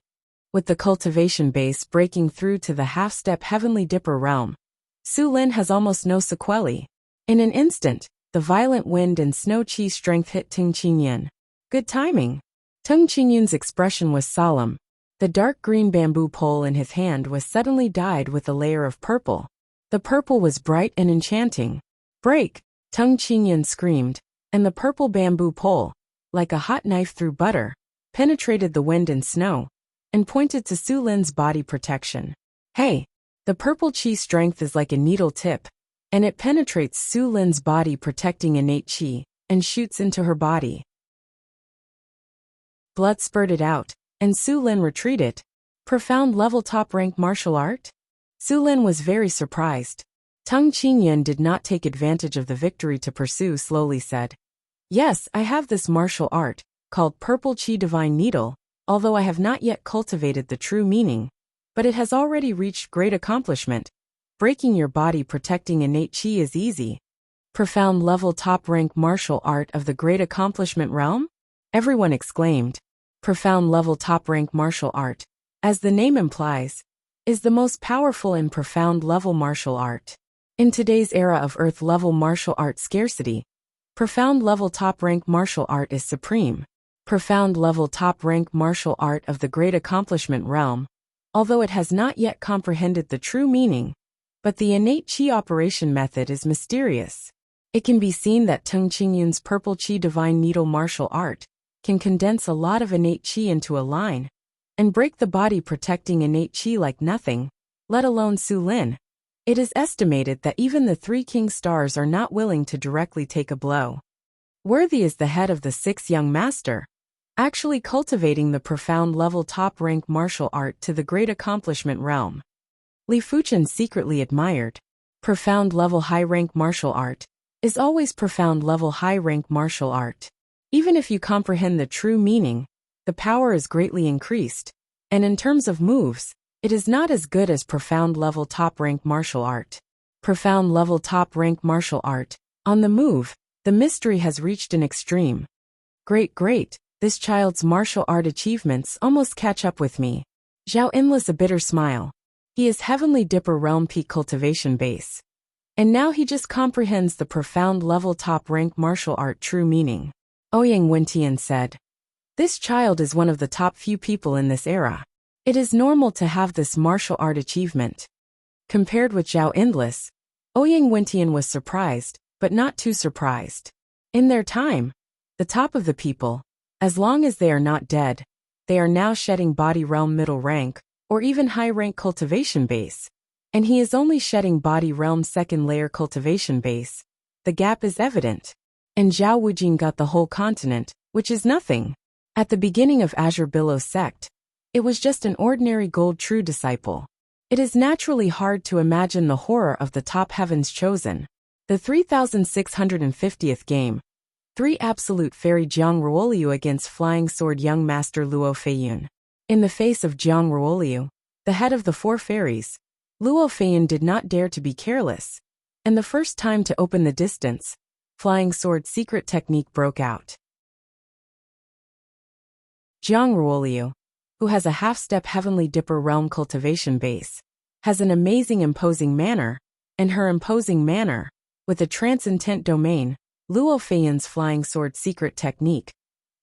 with the cultivation base breaking through to the half-step heavenly dipper realm. Su Lin has almost no sequelae. In an instant, the violent wind and snow qi strength hit Teng Qingyan. Good timing. Teng Qingyan's expression was solemn. The dark green bamboo pole in his hand was suddenly dyed with a layer of purple. The purple was bright and enchanting. Break! Teng Qingyan screamed, and the purple bamboo pole, like a hot knife through butter, penetrated the wind and snow, and pointed to Su Lin's body protection. Hey! The purple qi strength is like a needle tip, and it penetrates Su Lin's body protecting innate qi, and shoots into her body. Blood spurted out, and Su Lin retreated. Profound level top rank martial art? Su Lin was very surprised. Teng Qingyan did not take advantage of the victory to pursue, slowly said. Yes, I have this martial art, called Purple Qi Divine Needle, although I have not yet cultivated the true meaning, but it has already reached great accomplishment. Breaking your body protecting innate qi is easy. Profound level top rank martial art of the great accomplishment realm? Everyone exclaimed. Profound level top rank martial art, as the name implies, is the most powerful and profound level martial art. In today's era of earth level martial art scarcity, profound level top rank martial art is supreme. Profound level top rank martial art of the great accomplishment realm, although it has not yet comprehended the true meaning, but the innate qi operation method is mysterious. It can be seen that Teng Qingyan's Purple Qi Divine Needle martial art can condense a lot of innate qi into a line, and break the body protecting innate qi like nothing, let alone Su Lin. It is estimated that even the 3 king stars are not willing to directly take a blow. Worthy is the head of the 6th young master, actually cultivating the profound level top rank martial art to the great accomplishment realm. Li Fuchen secretly admired. Profound level high rank martial art is always profound level high rank martial art. Even if you comprehend the true meaning, the power is greatly increased, and in terms of moves, it is not as good as profound level top rank martial art. Profound level top rank martial art. On the move, the mystery has reached an extreme. Great, this child's martial art achievements almost catch up with me. Zhao Enless a bitter smile. He is Heavenly Dipper Realm Peak Cultivation Base. And now he just comprehends the profound level top rank martial art true meaning. Ouyang Wentian said. This child is one of the top few people in this era. It is normal to have this martial art achievement. Compared with Zhao Endless, Ouyang Wentian was surprised, but not too surprised. In their time, the top of the people, as long as they are not dead, they are now shedding body realm middle rank, or even high rank cultivation base. And he is only shedding body realm second layer cultivation base. The gap is evident. And Zhao Wujing got the whole continent, which is nothing. At the beginning of Azure Billow sect, It was just an ordinary gold true disciple. It is naturally hard to imagine the horror of the top heavens chosen. The 3650th game. 3 Absolute Fairy Jiang Ruoliu against Flying Sword Young Master Luo Feiyun. In the face of Jiang Ruoliu, the head of the 4 fairies, Luo Feiyun did not dare to be careless, and the first time to open the distance, Flying Sword's secret technique broke out. Jiang Ruoliu, who has a half-step Heavenly Dipper realm cultivation base, has an amazing imposing manner, and her imposing manner, with a transcendent domain, Luo Feiyun's Flying Sword secret technique.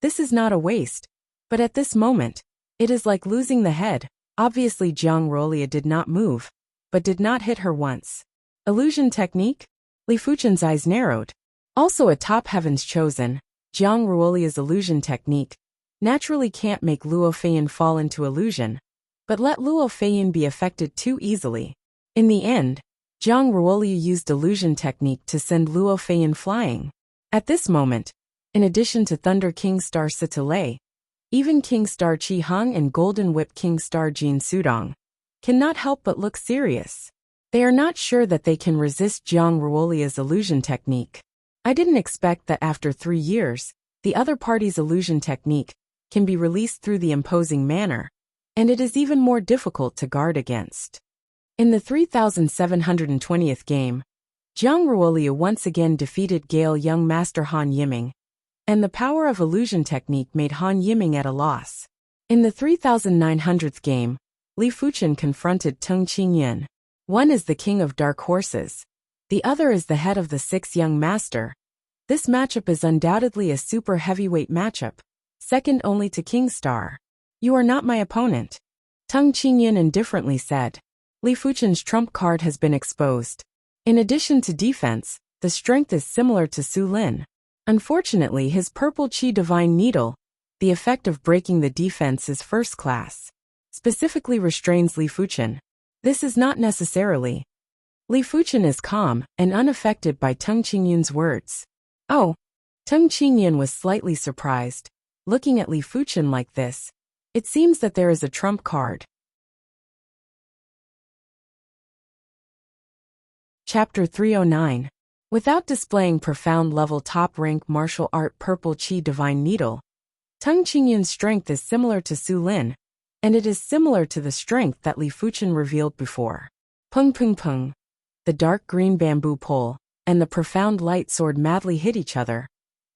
This is not a waste, but at this moment, it is like losing the head. Obviously Jiang Ruoliu did not move, but did not hit her once. Illusion technique? Li Fuchen's eyes narrowed. Also a top heavens chosen, Jiang Ruoliu's illusion technique naturally can't make Luo Feiyun fall into illusion, but let Luo Feiyun be affected too easily. In the end, Jiang Ruoliu used illusion technique to send Luo Feiyun flying. At this moment, in addition to Thunder King Star Sitalei, even King Star Qi Hung and Golden Whip King Star Jin Sudong cannot help but look serious. They are not sure that they can resist Jiang Ruoliu's illusion technique. I didn't expect that after 3 years, the other party's illusion technique can be released through the imposing manner, and it is even more difficult to guard against. In the 3720th game, Jiang Ruoliu once again defeated Gale Young Master Han Yiming, and the power of illusion technique made Han Yiming at a loss. In the 3900th game, Li Fuchen confronted Teng Qingyun. One is the king of dark horses. The other is the head of the 6 young master. This matchup is undoubtedly a super heavyweight matchup, second only to King Star. You are not my opponent. Teng Qingyun indifferently said. Li Fuchen's trump card has been exposed. In addition to defense, the strength is similar to Su Lin. Unfortunately, his purple Qi Divine Needle, the effect of breaking the defense is first class, specifically restrains Li Fuchen. This is not necessarily. Li Fuchen is calm and unaffected by Teng Qingyun's words. Oh, Teng Qingyun was slightly surprised. Looking at Li Fuchen like this, it seems that there is a trump card. Chapter 309. Without displaying profound level top-rank martial art purple Qi Divine Needle, Teng Qingyun's strength is similar to Su Lin, and it is similar to the strength that Li Fuchen revealed before. Pung pung pung. The dark green bamboo pole and the profound light sword madly hit each other.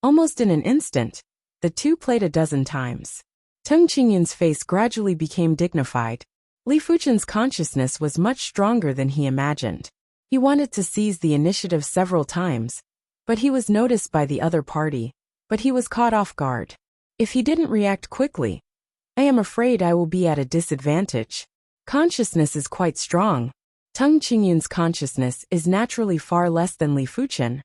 Almost in an instant, the two played a dozen times. Teng Qingyun's face gradually became dignified. Li Fuchen's consciousness was much stronger than he imagined. He wanted to seize the initiative several times, but he was noticed by the other party, but he was caught off guard. If he didn't react quickly, I am afraid I will be at a disadvantage. Consciousness is quite strong. Teng Qingyun's consciousness is naturally far less than Li Fuchen,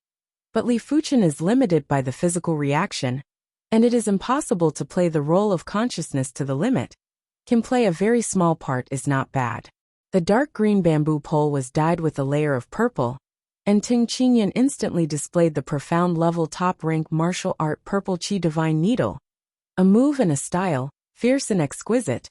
but Li Fuchen is limited by the physical reaction, and it is impossible to play the role of consciousness to the limit. Can play a very small part is not bad. The dark green bamboo pole was dyed with a layer of purple, and Teng Qingyun instantly displayed the profound level top-rank martial art purple Qi Divine Needle. A move and a style, fierce and exquisite,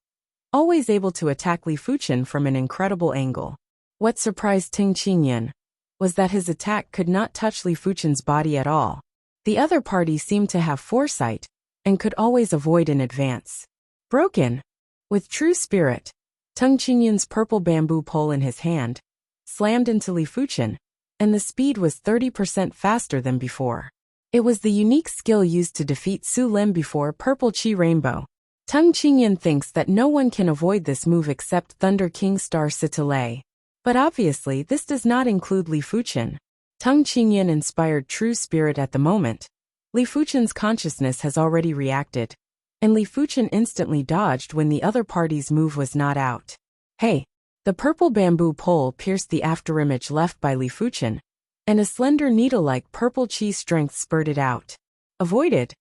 always able to attack Li Fuchen from an incredible angle. What surprised Teng Qingyun was that his attack could not touch Li Fuchen's body at all. The other party seemed to have foresight, and could always avoid in advance. Broken. With true spirit, Teng Qingyun's purple bamboo pole in his hand slammed into Li Fuchen, and the speed was 30% faster than before. It was the unique skill used to defeat Su Lin before Purple Qi Rainbow. Teng Qingyun thinks that no one can avoid this move except Thunder King Star Sitalei. But obviously this does not include Li Fuchen. Teng Qingyun inspired true spirit at the moment. Li Fuchen's consciousness has already reacted, and Li Fuchen instantly dodged when the other party's move was not out. Hey! The purple bamboo pole pierced the afterimage left by Li Fuchen, and a slender needle-like purple Qi strength spurted out. Avoided.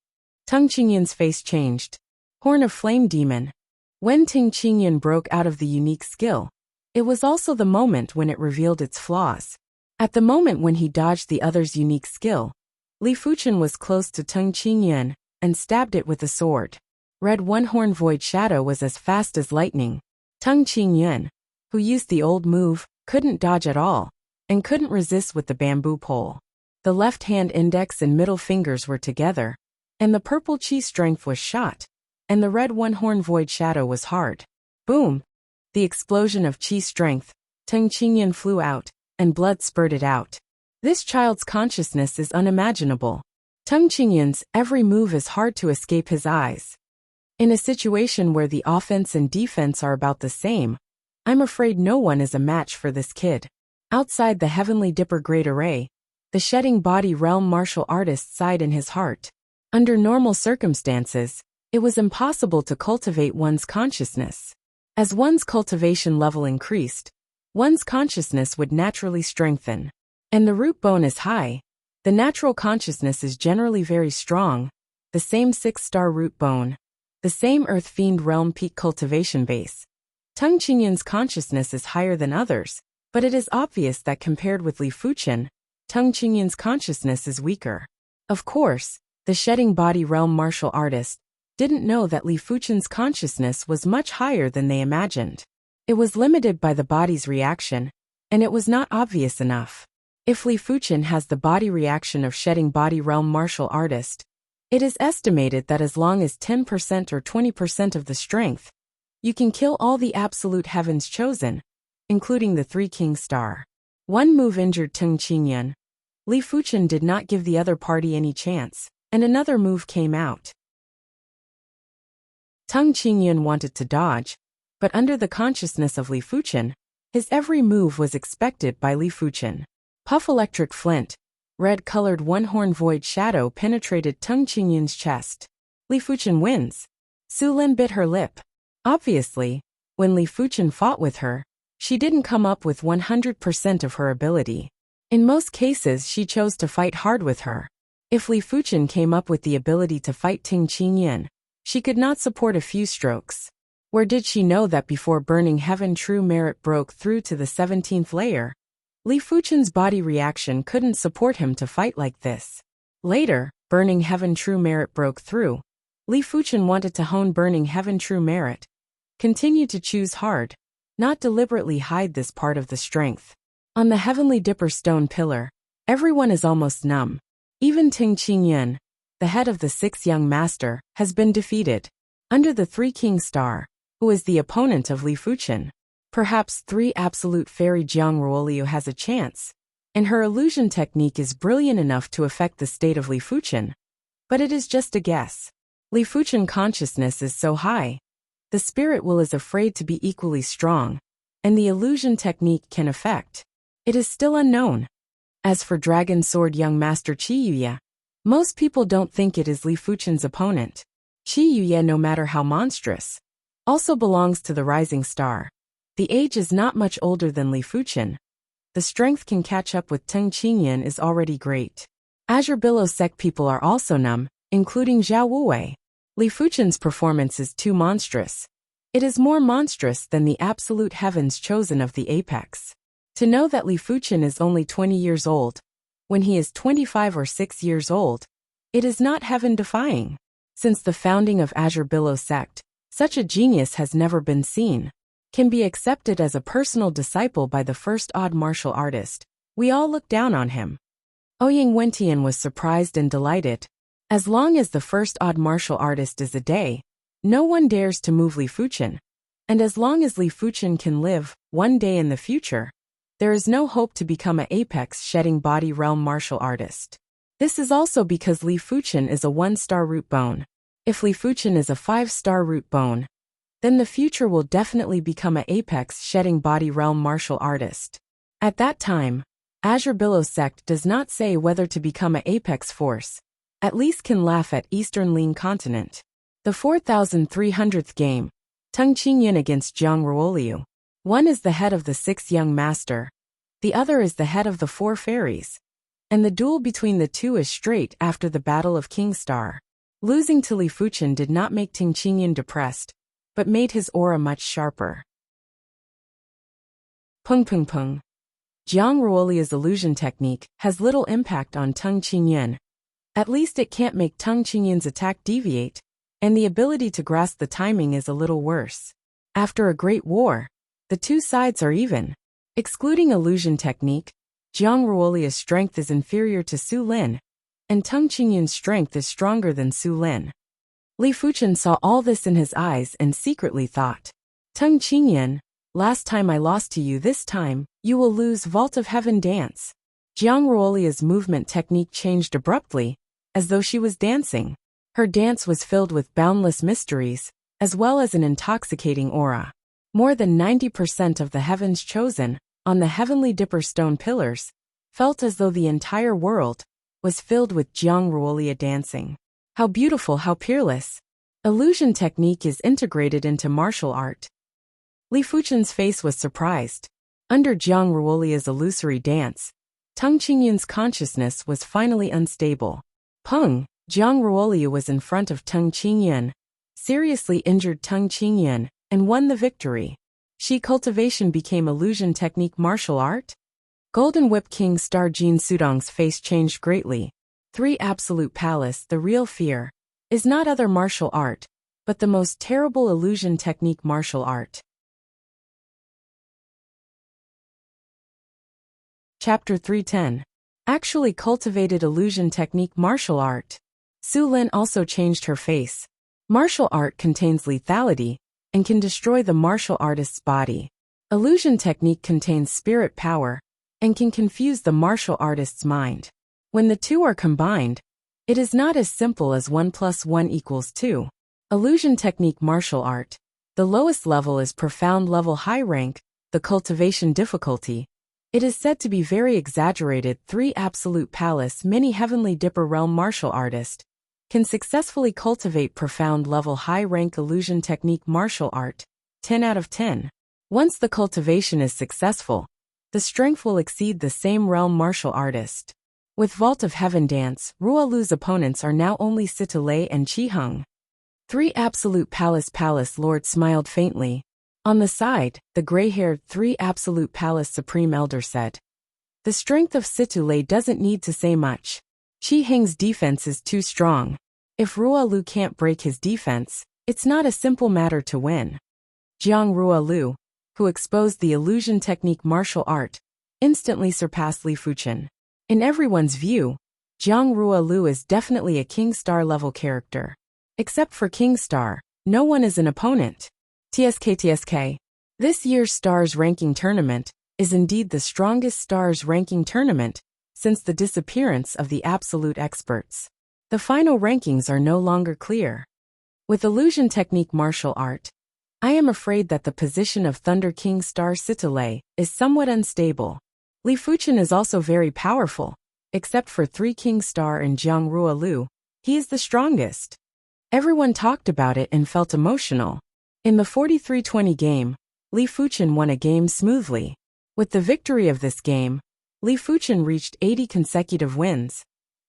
Teng Qingyun's face changed. Horn of Flame Demon. When Teng Qingyun broke out of the unique skill, it was also the moment when it revealed its flaws. At the moment when he dodged the other's unique skill, Li Fuchen was close to Teng Qingyun and stabbed it with a sword. Red one-horn void shadow was as fast as lightning. Tung Qingyuan, who used the old move, couldn't dodge at all, and couldn't resist with the bamboo pole. The left hand index and middle fingers were together, and the purple chi strength was shot, and the red one-horn void shadow was hard. Boom! The explosion of chi strength, Tung Qingyuan flew out, and blood spurted out. This child's consciousness is unimaginable. Tung Qingyuan's every move is hard to escape his eyes. In a situation where the offense and defense are about the same, I'm afraid no one is a match for this kid. Outside the Heavenly Dipper Great Array, the shedding body realm martial artist sighed in his heart. Under normal circumstances, it was impossible to cultivate one's consciousness. As one's cultivation level increased, one's consciousness would naturally strengthen. And the root bone is high. The natural consciousness is generally very strong, the same 6-star root bone, the same Earth Fiend Realm peak cultivation base. Tung Qingyuan's consciousness is higher than others, but it is obvious that compared with Li Fuchen, Tung Qingyuan's consciousness is weaker. Of course, the shedding body realm martial artist didn't know that Li Fuchen's consciousness was much higher than they imagined. It was limited by the body's reaction, and it was not obvious enough. If Li Fuchen has the body reaction of shedding body realm martial artist, it is estimated that as long as 10% or 20% of the strength, you can kill all the absolute heavens chosen, including the 3 king star. One move injured Tung Qingyuan. Li Fuchen did not give the other party any chance, and another move came out. Tung Qingyuan wanted to dodge, but under the consciousness of Li Fuchen, his every move was expected by Li Fuchen. Puff electric flint, red-colored one-horn void shadow penetrated Tung Qingyuan's chest. Li Fuchen wins. Su Lin bit her lip. Obviously, when Li Fuchen fought with her, she didn't come up with 100% of her ability. In most cases she chose to fight hard with her. If Li Fuchen came up with the ability to fight Tung Qingyuan, she could not support a few strokes. Where did she know that before Burning Heaven True Merit broke through to the 17th layer, Li Fuchen's body reaction couldn't support him to fight like this. Later, Burning Heaven True Merit broke through. Li Fuchen wanted to hone Burning Heaven True Merit. Continue to choose hard, not deliberately hide this part of the strength. On the Heavenly Dipper stone pillar, everyone is almost numb. Even Tung Qingyuan, the head of the 6th young master, has been defeated. Under the 3 king star, who is the opponent of Li Fuchen, perhaps 3 absolute fairy Jiang Ruoliu has a chance, and her illusion technique is brilliant enough to affect the state of Li Fuchen. But it is just a guess. Li Fuchen consciousness is so high. The spirit will is afraid to be equally strong, and the illusion technique can affect. It is still unknown. As for Dragon Sword young master Qi Yuye, most people don't think it is Li Fuchen's opponent. Qi Yuye, no matter how monstrous, also belongs to the rising star. The age is not much older than Li Fuchen. The strength can catch up with Tung Qingyuan is already great. Azure Billow sect people are also numb, including Zhao Wuwei. Li Fuchen's performance is too monstrous. It is more monstrous than the absolute heavens chosen of the apex. To know that Li Fuchen is only 20 years old, when he is 25 or 6 years old, it is not heaven-defying. Since the founding of Azure Billow sect, such a genius has never been seen. Can be accepted as a personal disciple by the first odd martial artist. We all look down on him. Ouyang Wentian was surprised and delighted. As long as the first odd martial artist is a day, no one dares to move Li Fuchen. And as long as Li Fuchen can live, one day in the future, there is no hope to become an apex shedding body realm martial artist. This is also because Li Fuchen is a 1-star root bone. If Li Fuchen is a 5-star root bone, then the future will definitely become an apex shedding body realm martial artist. At that time, Azure Billow sect does not say whether to become an apex force, at least can laugh at Eastern Lean Continent. The 4,300th game, Tung Qingyuan against Jiang Ruoliu. One is the head of the 6th young master, the other is the head of the 4 fairies, and the duel between the two is straight after the Battle of King Star. Losing to Li Fuchen did not make Tung Qingyuan depressed, but made his aura much sharper. Pung pung pung. Jiang Ruoliu's illusion technique has little impact on Tung Qingyuan. At least it can't make Tung Qingyuan's attack deviate, and the ability to grasp the timing is a little worse. After a great war, the two sides are even. Excluding illusion technique, Jiang Ruolia's strength is inferior to Su Lin, and Teng Qingyun's strength is stronger than Su Lin. Li Fuchen saw all this in his eyes and secretly thought, Teng Qingyun, last time I lost to you, this time, you will lose. Vault of Heaven dance. Jiang Ruolia's movement technique changed abruptly, as though she was dancing. Her dance was filled with boundless mysteries, as well as an intoxicating aura. More than 90% of the heavens chosen, on the heavenly dipper stone pillars, felt as though the entire world was filled with Jiang Ruolia dancing. How beautiful, how peerless. Illusion technique is integrated into martial art. Li Fuchen's face was surprised. Under Jiang Ruolia's illusory dance, Teng Qingyun's consciousness was finally unstable. Peng, Jiang Ruolia was in front of Teng Qingyun, seriously injured Teng Qingyun, and won the victory. Shi cultivation became illusion technique martial art? Golden Whip King Star Jin Sudong's face changed greatly. 3 Absolute Palace, the real fear, is not other martial art, but the most terrible illusion technique martial art. Chapter 310. Actually cultivated illusion technique martial art. Su Lin also changed her face. Martial art contains lethality, and can destroy the martial artist's body. Illusion technique contains spirit power, and can confuse the martial artist's mind. When the two are combined, it is not as simple as 1 + 1 = 2. Illusion technique martial art. The lowest level is profound level high rank, the cultivation difficulty. It is said to be very exaggerated. 3 Absolute Palace many Heavenly Dipper Realm martial artist can successfully cultivate profound level high rank illusion technique martial art. 10 out of 10. Once the cultivation is successful, the strength will exceed the same realm martial artist. With Vault of Heaven dance, Ruolu's opponents are now only Sitalei and Qiheng. 3 Absolute Palace Lord smiled faintly. On the side, the gray-haired 3 Absolute Palace Supreme Elder said, the strength of Sitalei doesn't need to say much. Qiheng's defense is too strong. If Ruolu can't break his defense, it's not a simple matter to win. Jiang Ruolu, who exposed the illusion technique martial art, instantly surpassed Li Fuchen. In everyone's view, Jiang Ruolu is definitely a King Star level character. Except for King Star, no one is an opponent. TSK. This year's Stars Ranking Tournament is indeed the strongest Stars Ranking Tournament since the disappearance of the absolute experts. The final rankings are no longer clear. With illusion technique martial art, I am afraid that the position of Thunder King Star Sitalei is somewhat unstable. Li Fuchen is also very powerful. Except for 3 King Star and Jiang Ruolu, he is the strongest. Everyone talked about it and felt emotional. In the 43-20 game, Li Fuchen won a game smoothly. With the victory of this game, Li Fuchen reached 80 consecutive wins,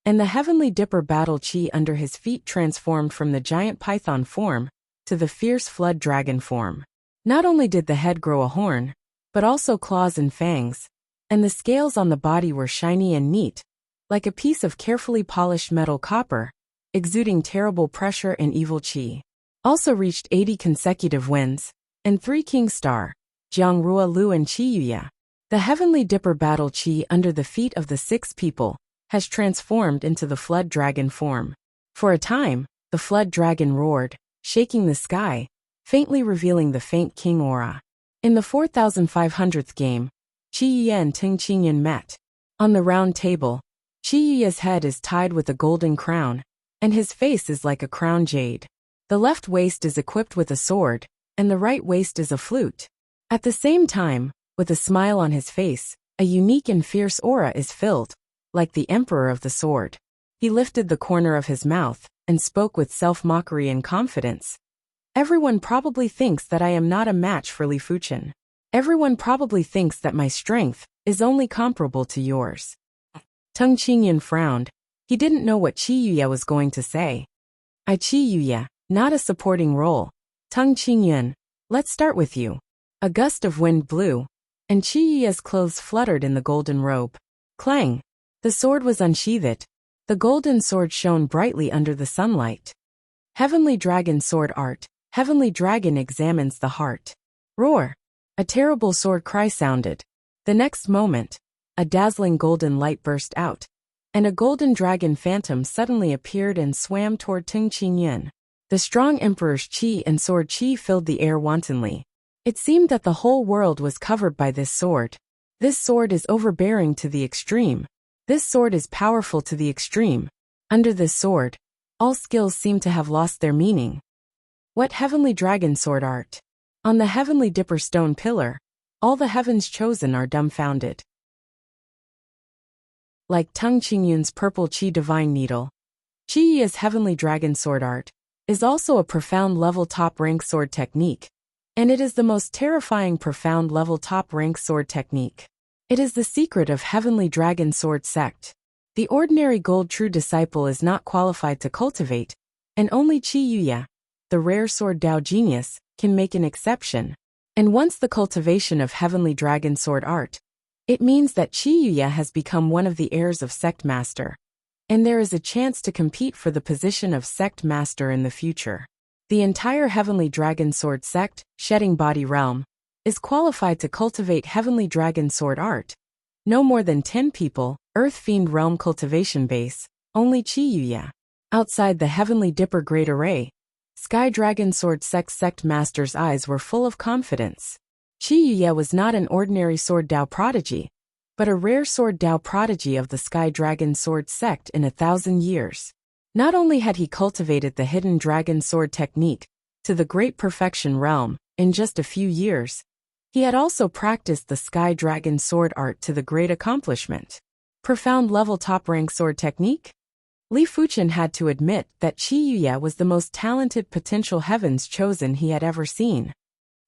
and the Heavenly Dipper battle chi under his feet transformed from the giant python form to the fierce flood dragon form. Not only did the head grow a horn, but also claws and fangs, and the scales on the body were shiny and neat, like a piece of carefully polished metal copper, exuding terrible pressure and evil chi. Also reached 80 consecutive wins, and 3 King Star, Jiang Ruolu and Qiyuya. The Heavenly Dipper battle chi under the feet of the 6 people has transformed into the flood dragon form. For a time, the flood dragon roared, shaking the sky, faintly revealing the faint king aura. In the 4500th game, Qiyuya and Teng Qingyun met. On the round table, Qiyuya's head is tied with a golden crown, and his face is like a crown jade. The left waist is equipped with a sword, and the right waist is a flute. At the same time, with a smile on his face, a unique and fierce aura is filled, like the Emperor of the Sword. He lifted the corner of his mouth and spoke with self-mockery and confidence. Everyone probably thinks that I am not a match for Li Fuchen. Everyone probably thinks that my strength is only comparable to yours. Teng Qingyun frowned. He didn't know what Qiyuya was going to say. Qiyuya, not a supporting role. Teng Qingyun, let's start with you. A gust of wind blew, and Qiyuya's clothes fluttered in the golden robe. Clang! The sword was unsheathed. The golden sword shone brightly under the sunlight. Heavenly Dragon Sword Art. Heavenly Dragon examines the heart. Roar! A terrible sword cry sounded. The next moment, a dazzling golden light burst out, and a golden dragon phantom suddenly appeared and swam toward Teng Qingyun. The strong emperor's qi and sword qi filled the air wantonly. It seemed that the whole world was covered by this sword. This sword is overbearing to the extreme. This sword is powerful to the extreme. Under this sword, all skills seem to have lost their meaning. What heavenly dragon sword art? On the heavenly dipper stone pillar, all the heavens chosen are dumbfounded. Like Teng Qingyun's purple qi divine needle, Qi Yi's heavenly dragon sword art is also a profound level top rank sword technique, and it is the most terrifying profound level top rank sword technique. It is the secret of heavenly dragon sword sect. The ordinary gold true disciple is not qualified to cultivate, and only Qi Yuya, the rare sword Dao genius, can make an exception. And once the cultivation of heavenly dragon sword art, it means that Qi Yuya has become one of the heirs of sect master, and there is a chance to compete for the position of sect master in the future. The entire heavenly dragon sword sect, shedding body realm, is qualified to cultivate heavenly dragon sword art. No more than 10 people, Earth Fiend Realm cultivation base, only Qi Yuya. Outside the heavenly dipper great array, Sky Dragon Sword sect master's eyes were full of confidence. Qi Yuya was not an ordinary sword Dao prodigy, but a rare sword Dao prodigy of the Sky Dragon Sword sect in 1,000 years. Not only had he cultivated the hidden dragon sword technique to the great perfection realm in just a few years, he had also practiced the Sky Dragon sword art to the great accomplishment. Profound level top rank sword technique? Li Fuchen had to admit that Qi Yuya was the most talented potential heavens chosen he had ever seen.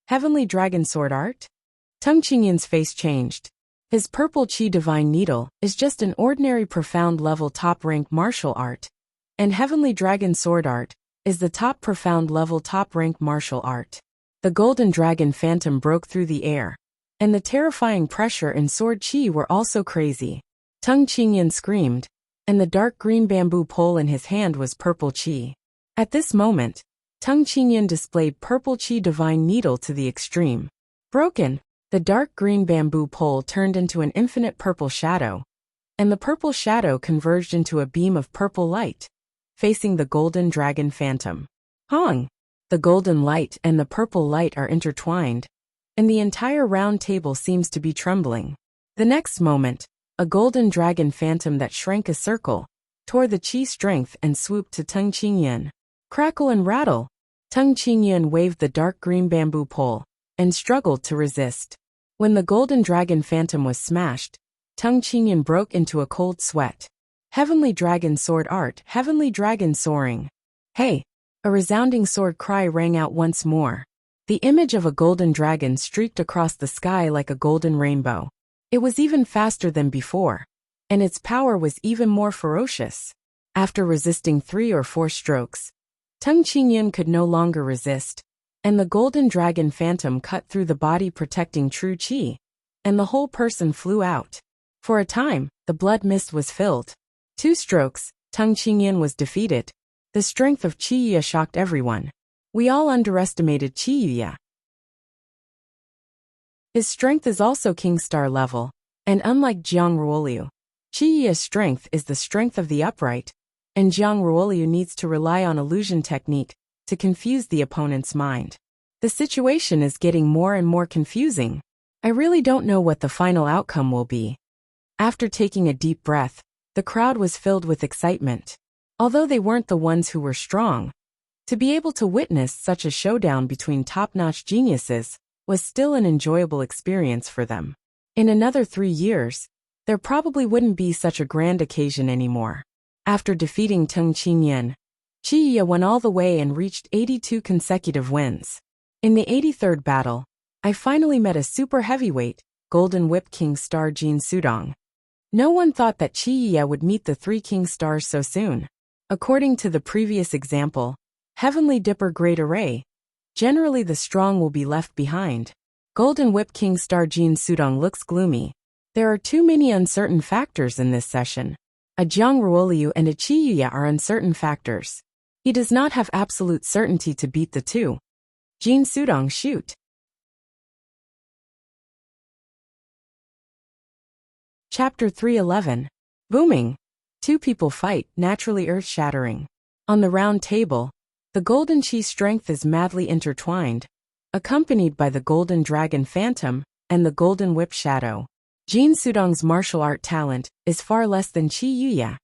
Heavenly dragon sword art? Teng Qingyun's face changed. His purple qi divine needle is just an ordinary profound level top rank martial art, and heavenly dragon sword art is the top profound level top rank martial art. The golden dragon phantom broke through the air, and the terrifying pressure in sword qi were also crazy. Teng Qingyun screamed, and the dark green bamboo pole in his hand was purple qi. At this moment, Teng Qingyun displayed purple qi divine needle to the extreme. Broken, the dark green bamboo pole turned into an infinite purple shadow, and the purple shadow converged into a beam of purple light, facing the golden dragon phantom. Hong! The golden light and the purple light are intertwined, and the entire round table seems to be trembling. The next moment, a golden dragon phantom that shrank a circle, tore the qi strength and swooped to Teng Qingyun. Crackle and rattle! Teng Qingyun waved the dark green bamboo pole, and struggled to resist. When the golden dragon phantom was smashed, Teng Qingyun broke into a cold sweat. Heavenly dragon sword art, heavenly dragon soaring. Hey! A resounding sword cry rang out once more. The image of a golden dragon streaked across the sky like a golden rainbow. It was even faster than before, and its power was even more ferocious. After resisting 3 or 4 strokes, Teng Qingyun could no longer resist, and the golden dragon phantom cut through the body protecting true qi, and the whole person flew out. For a time, the blood mist was filled. 2 strokes, Teng Qingyun was defeated. The strength of Qi Yuya shocked everyone. We all underestimated Qi Yuya. His strength is also King Star level, and unlike Jiang Ruoliu, Qi Yuya's strength is the strength of the upright, and Jiang Ruoliu needs to rely on illusion technique to confuse the opponent's mind. The situation is getting more and more confusing. I really don't know what the final outcome will be. After taking a deep breath, the crowd was filled with excitement. Although they weren't the ones who were strong, to be able to witness such a showdown between top-notch geniuses was still an enjoyable experience for them. In another 3 years, there probably wouldn't be such a grand occasion anymore. After defeating Teng Qingyun, Qi Yuya won all the way and reached 82 consecutive wins. In the 83rd battle, I finally met a super heavyweight, Golden Whip King Star Jin Sudong. No one thought that Qi Yuya would meet the 3 King Stars so soon. According to the previous example, Heavenly Dipper Great Array, generally the strong will be left behind. Golden Whip King Star Jin Sudong looks gloomy. There are too many uncertain factors in this session. A Jiang Ruoliu and a Qi Yuya are uncertain factors. He does not have absolute certainty to beat the two. Jin Sudong shoot. Chapter 311. Booming. Two people fight, naturally earth-shattering. On the round table, the golden chi strength is madly intertwined, accompanied by the golden dragon phantom and the golden whip shadow. Jin Sudong's martial art talent is far less than Qi Yuya,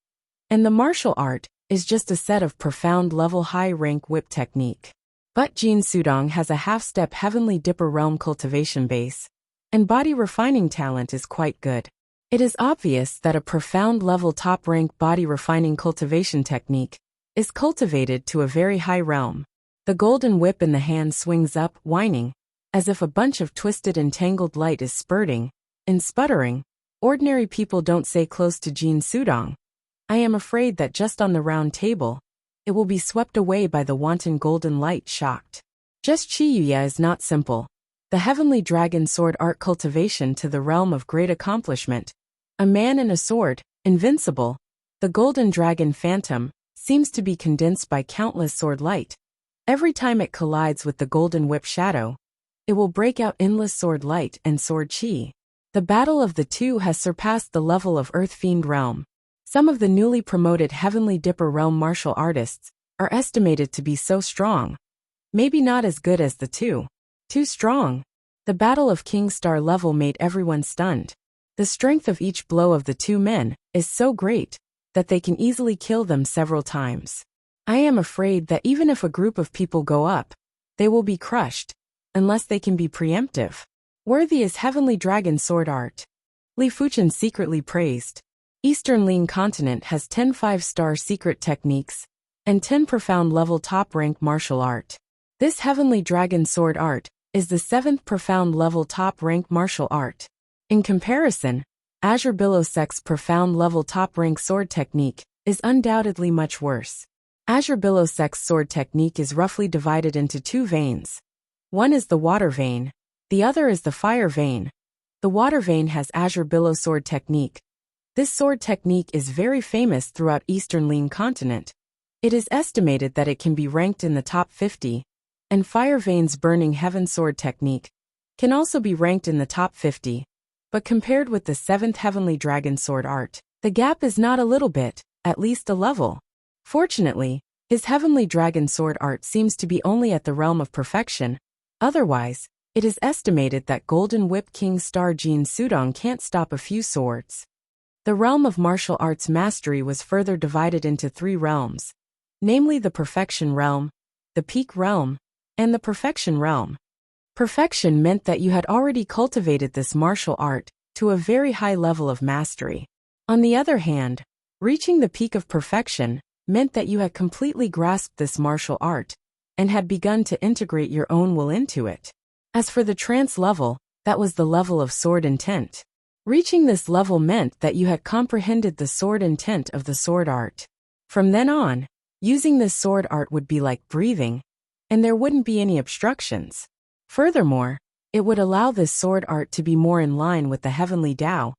and the martial art is just a set of profound level high-rank whip technique. But Jin Sudong has a half-step heavenly dipper realm cultivation base, and body refining talent is quite good. It is obvious that a profound level top-rank body refining cultivation technique is cultivated to a very high realm. The golden whip in the hand swings up, whining, as if a bunch of twisted and tangled light is spurting and sputtering. Ordinary people don't say close to Jin Sudong. I am afraid that just on the round table, it will be swept away by the wanton golden light. Shocked. Just Qi Yuya is not simple. The heavenly dragon sword art cultivation to the realm of great accomplishment. A man and a sword, invincible. The golden dragon phantom seems to be condensed by countless sword light. Every time it collides with the golden whip shadow, it will break out endless sword light and sword chi. The battle of the two has surpassed the level of Earth Fiend realm. Some of the newly promoted Heavenly Dipper realm martial artists are estimated to be so strong. Maybe not as good as the two. Too strong. The battle of King Star level made everyone stunned. The strength of each blow of the two men is so great that they can easily kill them several times. I am afraid that even if a group of people go up, they will be crushed, unless they can be preemptive. Worthy is Heavenly Dragon sword art. Li Fuchen secretly praised. Eastern Lin continent has 10 5-star secret techniques and 10 profound level top-rank martial art. This Heavenly Dragon sword art is the 7th profound level top-rank martial art. In comparison, Azure Billowsek's profound level top-rank sword technique is undoubtedly much worse. Azure Billowsek's sword technique is roughly divided into two veins. One is the water vein, the other is the fire vein. The water vein has Azure Billow sword technique. This sword technique is very famous throughout Eastern Lin continent. It is estimated that it can be ranked in the top 50, and Fire Vein's Burning Heaven sword technique can also be ranked in the top 50. But compared with the 7th Heavenly Dragon sword art, the gap is not a little bit, at least a level. Fortunately, his Heavenly Dragon sword art seems to be only at the realm of perfection. Otherwise, it is estimated that Golden Whip King Star Jin Sudong can't stop a few swords. The realm of martial arts mastery was further divided into 3 realms, namely the Perfection realm, the Peak realm, and the Perfection realm. Perfection meant that you had already cultivated this martial art to a very high level of mastery. On the other hand, reaching the peak of perfection meant that you had completely grasped this martial art and had begun to integrate your own will into it. As for the trance level, that was the level of sword intent. Reaching this level meant that you had comprehended the sword intent of the sword art. From then on, using this sword art would be like breathing, and there wouldn't be any obstructions. Furthermore, it would allow this sword art to be more in line with the heavenly Tao,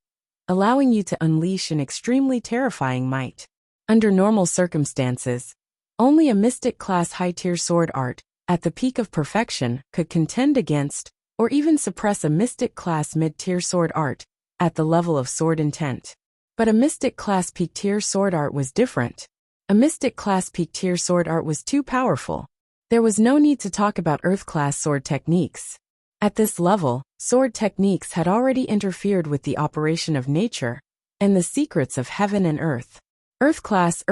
allowing you to unleash an extremely terrifying might. Under normal circumstances, only a mystic class high-tier sword art, at the peak of perfection, could contend against, or even suppress a mystic class mid-tier sword art, at the level of sword intent. But a mystic class peak-tier sword art was different. A mystic class peak-tier sword art was too powerful. There was no need to talk about Earth-class sword techniques. At this level, sword techniques had already interfered with the operation of nature and the secrets of heaven and earth. Earth-class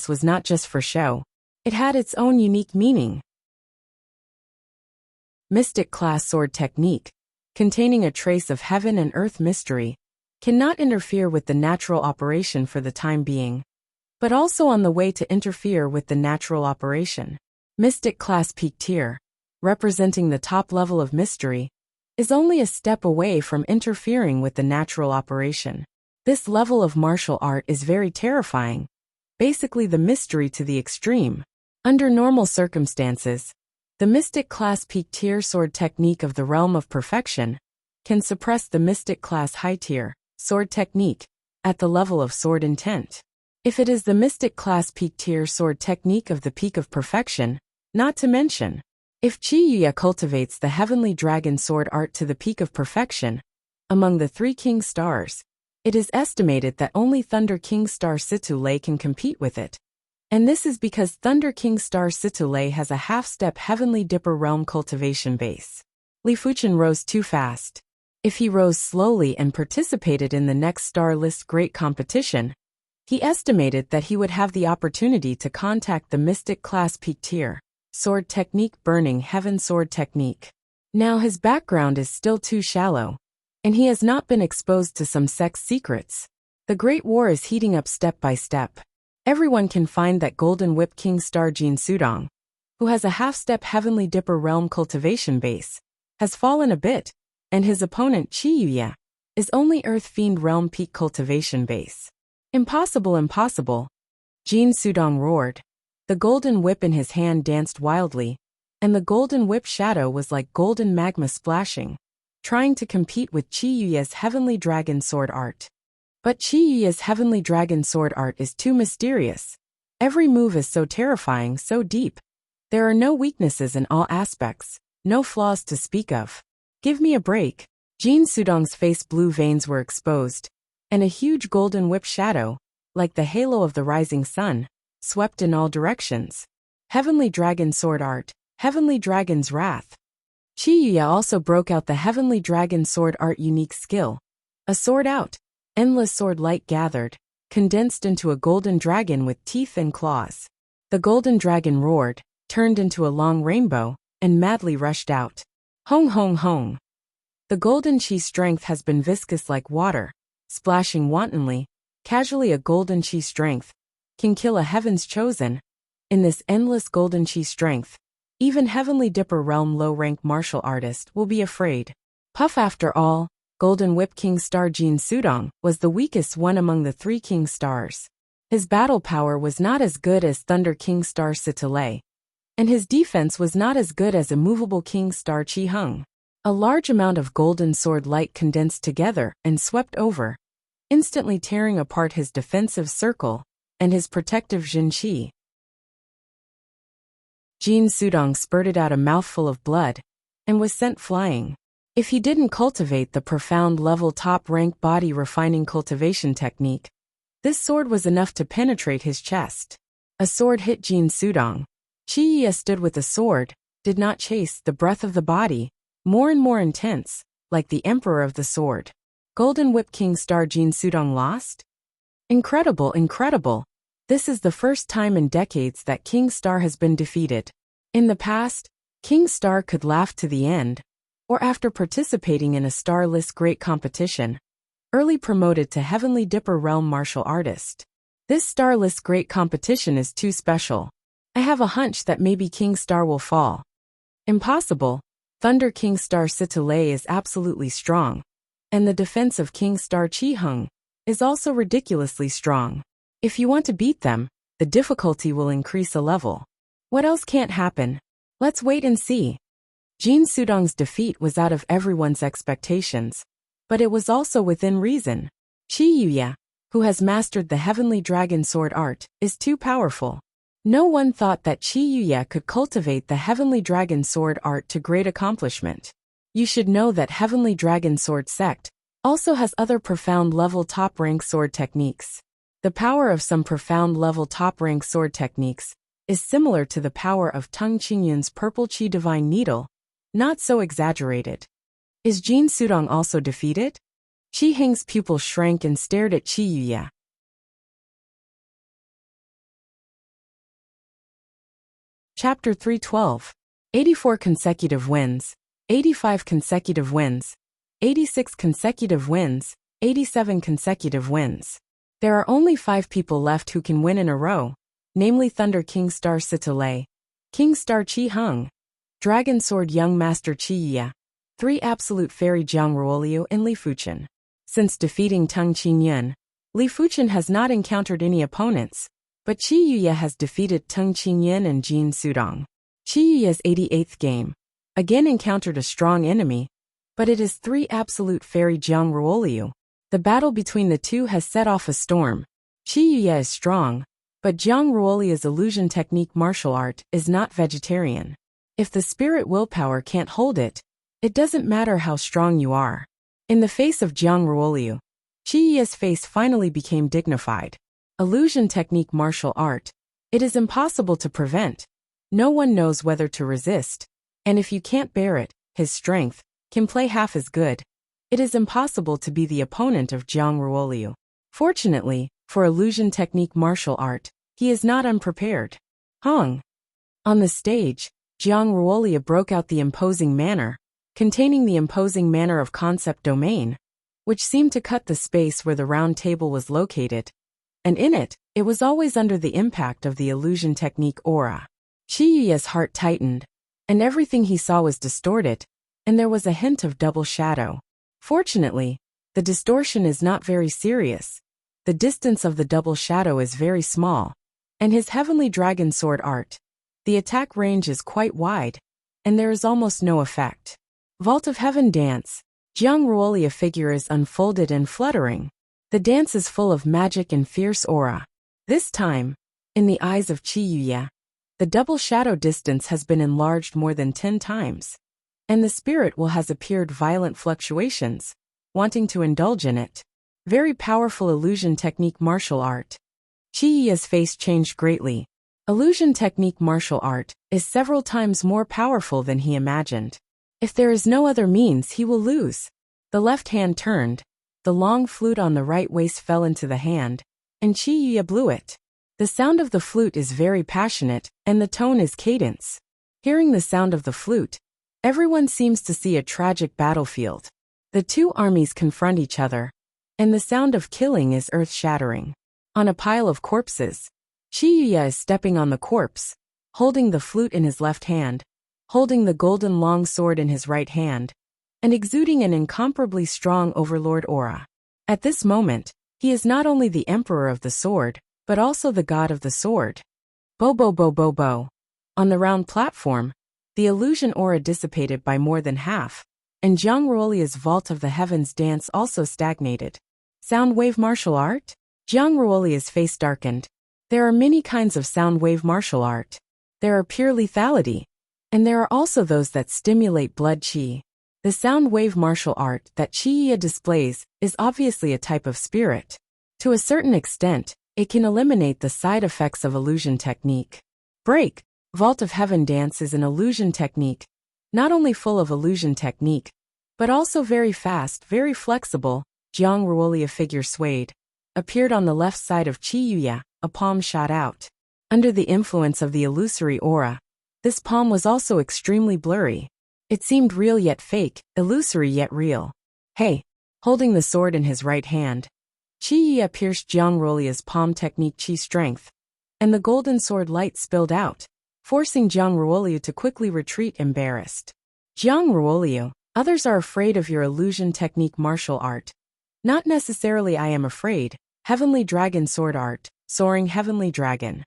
was not just for show. It had its own unique meaning. Mystic-class sword technique, containing a trace of heaven and earth mystery, cannot interfere with the natural operation for the time being, but also on the way to interfere with the natural operation. Mystic class peak tier, representing the top level of mystery, is only a step away from interfering with the natural operation. This level of martial art is very terrifying, basically the mystery to the extreme. Under normal circumstances, the mystic class peak tier sword technique of the realm of perfection can suppress the mystic class high tier sword technique at the level of sword intent. If it is the Mystic Class Peak Tier Sword technique of the Peak of Perfection, not to mention, if Qi Yuya cultivates the Heavenly Dragon Sword art to the Peak of Perfection, among the 3 King Stars, it is estimated that only Thunder King Star Situlei can compete with it. And this is because Thunder King Star Situlei has a half-step Heavenly Dipper Realm cultivation base. Li Fuchen rose too fast. If he rose slowly and participated in the next Star List Great Competition, he estimated that he would have the opportunity to contact the Mystic Class Peak Tier Sword Technique Burning Heaven Sword Technique. Now his background is still too shallow, and he has not been exposed to some sex secrets. The Great War is heating up step by step. Everyone can find that Golden Whip King Star Jin Sudong, who has a half-step Heavenly Dipper Realm cultivation base, has fallen a bit, and his opponent Qi Yuya is only Earth Fiend Realm Peak cultivation base. Impossible, impossible. Jin Sudong roared. The golden whip in his hand danced wildly, and the golden whip shadow was like golden magma splashing, trying to compete with Qi Yuya's Heavenly Dragon Sword art. But Qi Yuya's Heavenly Dragon Sword art is too mysterious. Every move is so terrifying, so deep. There are no weaknesses in all aspects, no flaws to speak of. Give me a break. Jin Sudong's face blue veins were exposed, and a huge golden whip shadow, like the halo of the rising sun, swept in all directions. Heavenly Dragon Sword art, Heavenly Dragon's Wrath. Qi Yuya also broke out the Heavenly Dragon Sword art unique skill. A sword out, endless sword light gathered, condensed into a golden dragon with teeth and claws. The golden dragon roared, turned into a long rainbow, and madly rushed out. Hong hong hong. The golden chi strength has been viscous like water, splashing wantonly, casually. A golden chi strength can kill a heaven's chosen. In this endless golden chi strength, even Heavenly Dipper Realm low-rank martial artist will be afraid. Puff. After all, Golden Whip King Star Jin Sudong was the weakest one among the 3 King Stars. His battle power was not as good as Thunder King Star Situlei, and his defense was not as good as Immovable King Star Qi Hung. A large amount of golden sword light condensed together and swept over, instantly tearing apart his defensive circle and his protective Jin Qi. Jin Sudong spurted out a mouthful of blood and was sent flying. If he didn't cultivate the profound level top-rank body refining cultivation technique, this sword was enough to penetrate his chest. A sword hit Jin Sudong. Qi Yuya stood with a sword, did not chase the breath of the body, more and more intense, like the Emperor of the Sword. Golden Whip King Star Jin Sudong lost? Incredible, incredible. This is the first time in decades that King Star has been defeated. In the past, King Star could laugh to the end, or after participating in a starless great competition, early promoted to Heavenly Dipper Realm martial artist. This starless great competition is too special. I have a hunch that maybe King Star will fall. Impossible. Thunder King Star Situlei is absolutely strong, and the defense of King Star Qi Hung is also ridiculously strong. If you want to beat them, the difficulty will increase a level. What else can't happen? Let's wait and see. Jin Sudong's defeat was out of everyone's expectations, but it was also within reason. Qi Yuya, who has mastered the Heavenly Dragon Sword art, is too powerful. No one thought that Qi Yuya could cultivate the Heavenly Dragon Sword art to great accomplishment. You should know that Heavenly Dragon Sword sect also has other profound level top-rank sword techniques. The power of some profound level top-rank sword techniques is similar to the power of Tung Qingyun's Purple Qi Divine Needle, not so exaggerated. Is Jin Sudong also defeated? Qi Heng's pupil shrank and stared at Qi Yuya. Chapter 312. 84 consecutive wins, 85 consecutive wins, 86 consecutive wins, 87 consecutive wins. There are only 5 people left who can win in a row, namely Thunder King Star Situlei, King Star Qi Hung, Dragon Sword Young Master Qi Yuya, 3 Absolute Fairy Jiang Ruoliu and Li Fuchen. Since defeating Tung Qingyun, Li Fuchen has not encountered any opponents, but Qi Yuya has defeated Tung Qingyun and Jin Sudong. Qi Yuya's 88th game again encountered a strong enemy, but it is 3 Absolute Fairy Jiang Ruoliu. The battle between the two has set off a storm, Qi Yuya is strong, but Jiang Ruolia's illusion technique martial art is not vegetarian. If the spirit willpower can't hold it, it doesn't matter how strong you are. In the face of Jiang Ruoliu, Qi Yuya's face finally became dignified. Illusion technique martial art. It is impossible to prevent. No one knows whether to resist. And if you can't bear it, his strength can play half as good. It is impossible to be the opponent of Jiang Ruoliu. Fortunately, for illusion technique martial art, he is not unprepared. Hong. On the stage, Jiang Ruolia broke out the imposing manner, containing the imposing manner of concept domain, which seemed to cut the space where the round table was located, and in it, it was always under the impact of the illusion technique aura. Qi Yuya's heart tightened, and everything he saw was distorted, and there was a hint of double shadow. Fortunately, the distortion is not very serious. The distance of the double shadow is very small, and his heavenly dragon sword art. The attack range is quite wide, and there is almost no effect. Vault of Heaven dance. Jiang Ruolia figure is unfolded and fluttering. The dance is full of magic and fierce aura. This time, in the eyes of Qi Yuya, the double shadow distance has been enlarged more than 10 times, and the spirit will has appeared violent fluctuations, wanting to indulge in it. Very powerful illusion technique martial art. Qi Yuya's face changed greatly. Illusion technique martial art is several times more powerful than he imagined. If there is no other means, he will lose. The left hand turned, the long flute on the right waist fell into the hand, and Qi Yuya blew it. The sound of the flute is very passionate, and the tone is cadence. Hearing the sound of the flute, everyone seems to see a tragic battlefield. The two armies confront each other, and the sound of killing is earth-shattering. On a pile of corpses, Qi Yuya is stepping on the corpse, holding the flute in his left hand, holding the golden long sword in his right hand, and exuding an incomparably strong overlord aura. At this moment, he is not only the emperor of the sword, but also the god of the sword. Bo bo bo bo bo. On the round platform, the illusion aura dissipated by more than half, and Jiang Ruolia's Vault of the Heavens dance also stagnated. Sound wave martial art? Jiang Ruolia's face darkened. There are many kinds of sound wave martial art. There are pure lethality, and there are also those that stimulate blood qi. The sound wave martial art that Qi Yuya displays is obviously a type of spirit. To a certain extent, it can eliminate the side effects of illusion technique. Break. Vault of Heaven dance is an illusion technique, not only full of illusion technique, but also very fast, very flexible. Jiang Ruolia figure swayed, appeared on the left side of Qi Yuya, a palm shot out. Under the influence of the illusory aura, this palm was also extremely blurry. It seemed real yet fake, illusory yet real. Hey! Holding the sword in his right hand, Qi Yuya pierced Jiang Ruolia's palm technique Qi strength, and the golden sword light spilled out, forcing Jiang Ruolia to quickly retreat embarrassed. Jiang Ruolia, others are afraid of your illusion technique martial art. Not necessarily I am afraid. Heavenly Dragon sword art, soaring heavenly dragon.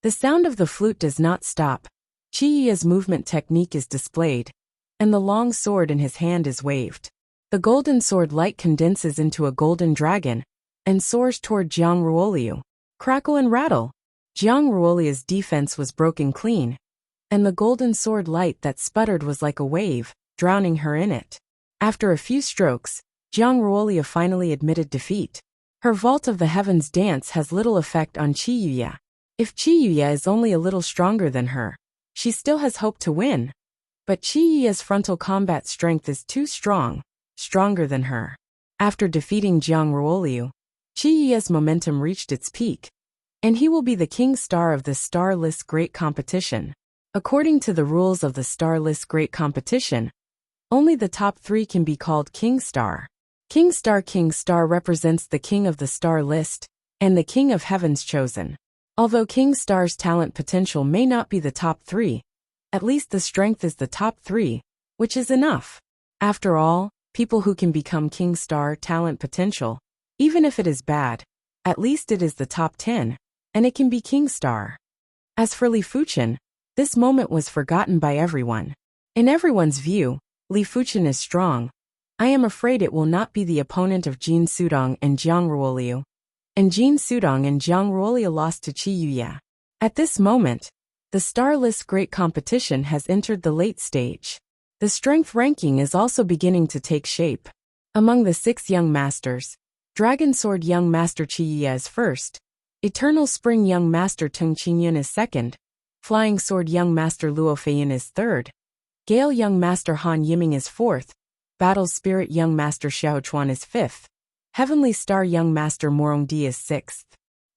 The sound of the flute does not stop. Qi Yuya's movement technique is displayed, and the long sword in his hand is waved. The golden sword light condenses into a golden dragon, and soars toward Jiang Ruolia. Crackle and rattle. Jiang Ruolia's defense was broken clean, and the golden sword light that sputtered was like a wave, drowning her in it. After a few strokes, Jiang Ruolia finally admitted defeat. Her Vault of the Heavens dance has little effect on Qi Yuya. If Qi Yuya is only a little stronger than her, she still has hope to win. But Qi Yuya's frontal combat strength is too strong, stronger than her. After defeating Jiang Ruolia, Qi Yuya's momentum reached its peak, and he will be the king star of the Star List Great Competition. According to the rules of the Star List Great Competition, only the top 3 can be called King Star. King Star represents the king of the star list, and the king of heaven's chosen. Although King Star's talent potential may not be the top 3, at least the strength is the top 3, which is enough. After all, people who can become King Star talent potential, even if it is bad, at least it is the top 10, and it can be King Star. As for Li Fuchen, this moment was forgotten by everyone. In everyone's view, Li Fuchen is strong, I am afraid it will not be the opponent of Jin Sudong and Jiang Ruoliu. And Jin Sudong and Jiang Ruoliu lost to Qi Yuya. At this moment, the Starless Great Competition has entered the late stage. The strength ranking is also beginning to take shape. Among the 6 young masters, Dragon Sword Young Master Qi Yuya is first, Eternal Spring Young Master Teng Qingyun is second, Flying Sword Young Master Luo Feiyin is third, Gale Young Master Han Yiming is fourth, Battle Spirit Young Master Xiao Chuan is fifth, Heavenly Star Young Master Morong Di is sixth.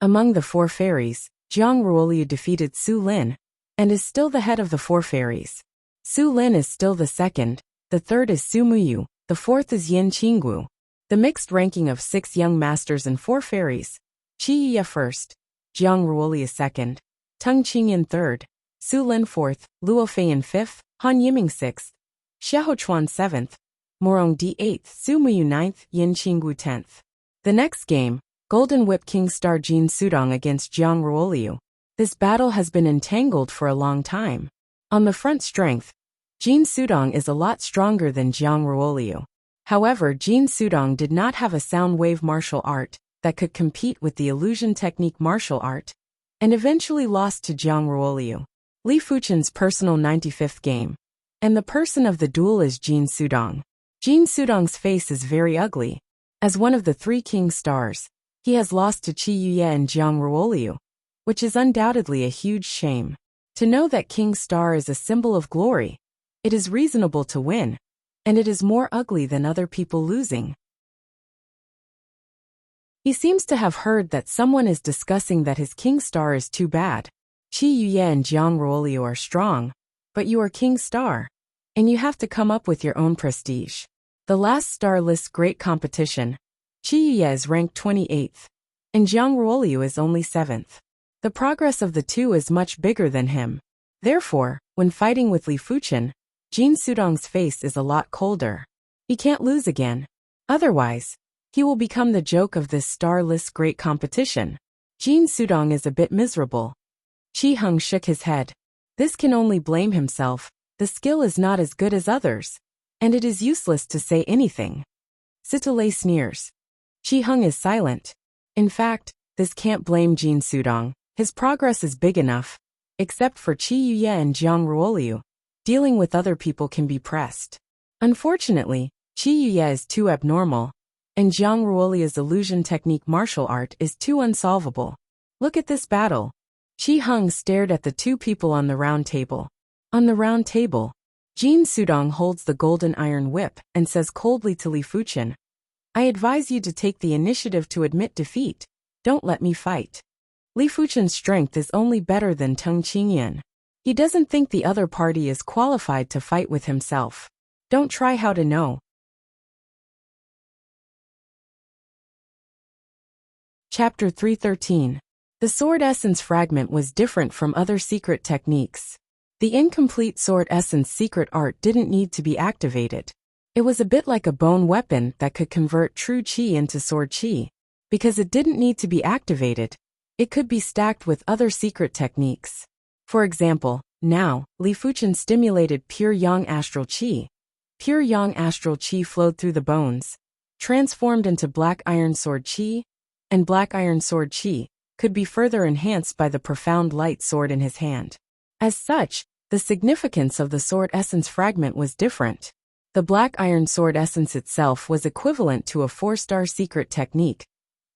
Among the 4 fairies, Jiang Ruoliu defeated Su Lin, and is still the head of the 4 fairies. Su Lin is still the second, the third is Su Muyu, the fourth is Yin Qinggu. The mixed ranking of 6 young masters and 4 fairies: Qi Yuya first, Jiang Ruoliu second, Teng Qingyun third, Su Lin fourth, Luo Feiyin fifth, Han Yiming sixth, Xiao Chuan seventh, Morong Di eighth, Su Muyu ninth, Yin Qinggu 10th. The next game, Golden Whip King Star Jin Sudong against Jiang Ruoliu. This battle has been entangled for a long time. On the front strength, Jin Sudong is a lot stronger than Jiang Ruoliu. However, Jin Sudong did not have a sound wave martial art that could compete with the illusion technique martial art, and eventually lost to Jiang Ruoliu. Li Fuchen's personal 95th game. And the person of the duel is Jin Sudong. Jin Sudong's face is very ugly. As one of the 3 king stars, he has lost to Qi Yuya and Jiang Ruoliu, which is undoubtedly a huge shame. To know that King Star is a symbol of glory, it is reasonable to win, and it is more ugly than other people losing. He seems to have heard that someone is discussing that his King Star is too bad. Qi Yuya and Jiang Ruoliu are strong, but you are King Star, and you have to come up with your own prestige. The last Starless Great Competition, Qi Yuya is ranked 28th, and Jiang Ruoliu is only 7th. The progress of the two is much bigger than him. Therefore, when fighting with Li Fuchen, Jin Sudong's face is a lot colder. He can't lose again. Otherwise, he will become the joke of this Starless Great Competition. Jin Sudong is a bit miserable. Qi Heng shook his head. This can only blame himself. The skill is not as good as others, and it is useless to say anything. Sitole sneers. Qi Heng is silent. In fact, this can't blame Jin Sudong. His progress is big enough. Except for Qi Yuya and Jiang Ruoliu, dealing with other people can be pressed. Unfortunately, Qi Yuya is too abnormal, and Jiang Ruoliu's illusion technique martial art is too unsolvable. Look at this battle. Qi Heng stared at the 2 people on the round table. On the round table, Jin Sudong holds the golden iron whip and says coldly to Li Fuchen, "I advise you to take the initiative to admit defeat. Don't let me fight." Li Fuchen's strength is only better than Teng Qingyun. He doesn't think the other party is qualified to fight with himself. Don't try how to know. Chapter 313. The sword essence fragment was different from other secret techniques. The incomplete sword essence secret art didn't need to be activated. It was a bit like a bone weapon that could convert true qi into sword qi. Because it didn't need to be activated, it could be stacked with other secret techniques. For example, now, Li Fuchen stimulated pure yang astral qi. Pure yang astral qi flowed through the bones, transformed into black iron sword qi, and black iron sword qi could be further enhanced by the profound light sword in his hand. As such, the significance of the sword essence fragment was different. The black iron sword essence itself was equivalent to a 4-star secret technique,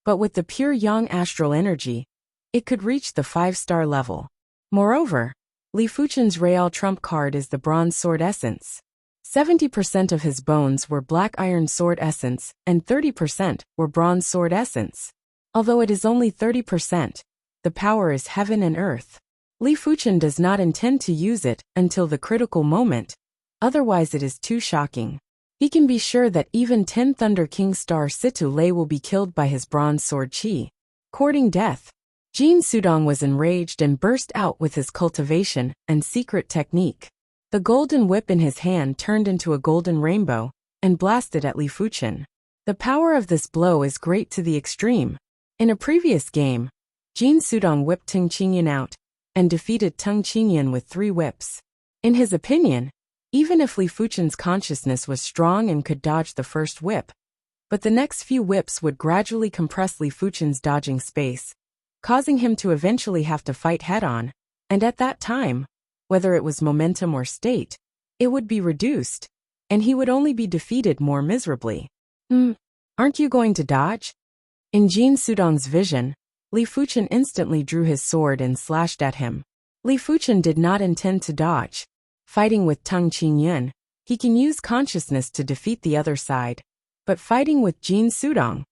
but with the pure yang astral energy, it could reach the 5-star level. Moreover, Li Fuchen's Real trump card is the bronze sword essence. 70% of his bones were black iron sword essence, and 30% were bronze sword essence. Although it is only 30%, the power is heaven and earth. Li Fuchen does not intend to use it until the critical moment, otherwise it is too shocking. He can be sure that even 10 Thunder King Star Situ Lei will be killed by his bronze sword qi. Courting death. Jin Sudong was enraged and burst out with his cultivation and secret technique. The golden whip in his hand turned into a golden rainbow and blasted at Li Fuchen. The power of this blow is great to the extreme. In a previous game, Jin Sudong whipped Teng Qingyun out and defeated Teng Qingyun with 3 whips. In his opinion, Even if Li Fuchen's consciousness was strong and could dodge the first whip, but the next few whips would gradually compress Li Fuchen's dodging space, causing him to eventually have to fight head-on, and at that time, whether it was momentum or state, it would be reduced, and he would only be defeated more miserably. Aren't you going to dodge? In Jin Sudong's vision, Li Fuchen instantly drew his sword and slashed at him. Li Fuchen did not intend to dodge. Fighting with Tung Qingyun, he can use consciousness to defeat the other side, but fighting with Jin Sudong,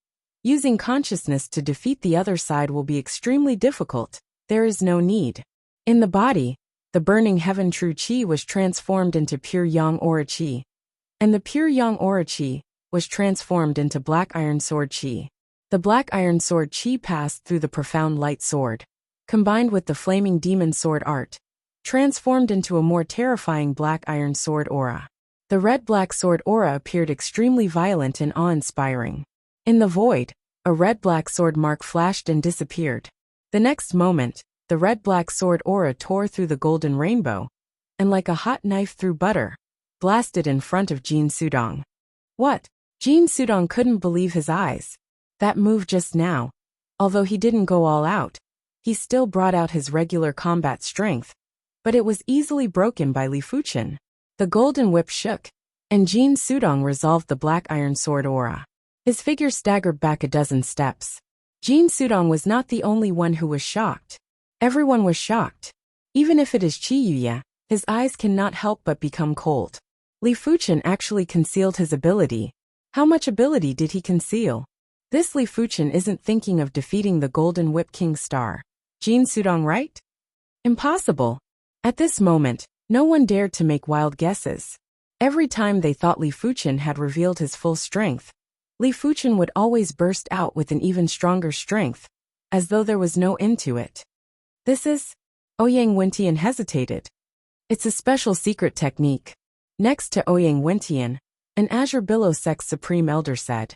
using consciousness to defeat the other side will be extremely difficult. There is no need. In the body, the burning heaven true qi was transformed into pure yang aura qi, and the pure yang aura qi was transformed into black iron sword qi. The black iron sword qi passed through the profound light sword, combined with the flaming demon sword art, transformed into a more terrifying black iron sword aura. The red-black sword aura appeared extremely violent and awe-inspiring. In the void, a red-black sword mark flashed and disappeared. The next moment, the red-black sword aura tore through the golden rainbow, and like a hot knife through butter, blasted in front of Jin Sudong. What? Jin Sudong couldn't believe his eyes. That move just now, although he didn't go all out, he still brought out his regular combat strength, but it was easily broken by Li Fuchen. The golden whip shook, and Jin Sudong resolved the black iron sword aura. His figure staggered back a dozen steps. Jin Sudong was not the only one who was shocked. Everyone was shocked. Even if it is Qi Yuya, his eyes cannot help but become cold. Li Fuchen actually concealed his ability. How much ability did he conceal? This Li Fuchen isn't thinking of defeating the Golden Whip King Star. Jin Sudong, right? Impossible. At this moment, no one dared to make wild guesses. Every time they thought Li Fuchen had revealed his full strength, Li Fuchen would always burst out with an even stronger strength, as though there was no end to it. This is... Ouyang Wentian hesitated. It's a special secret technique. Next to Ouyang Wentian, an Azure Billow Sect's Supreme Elder said.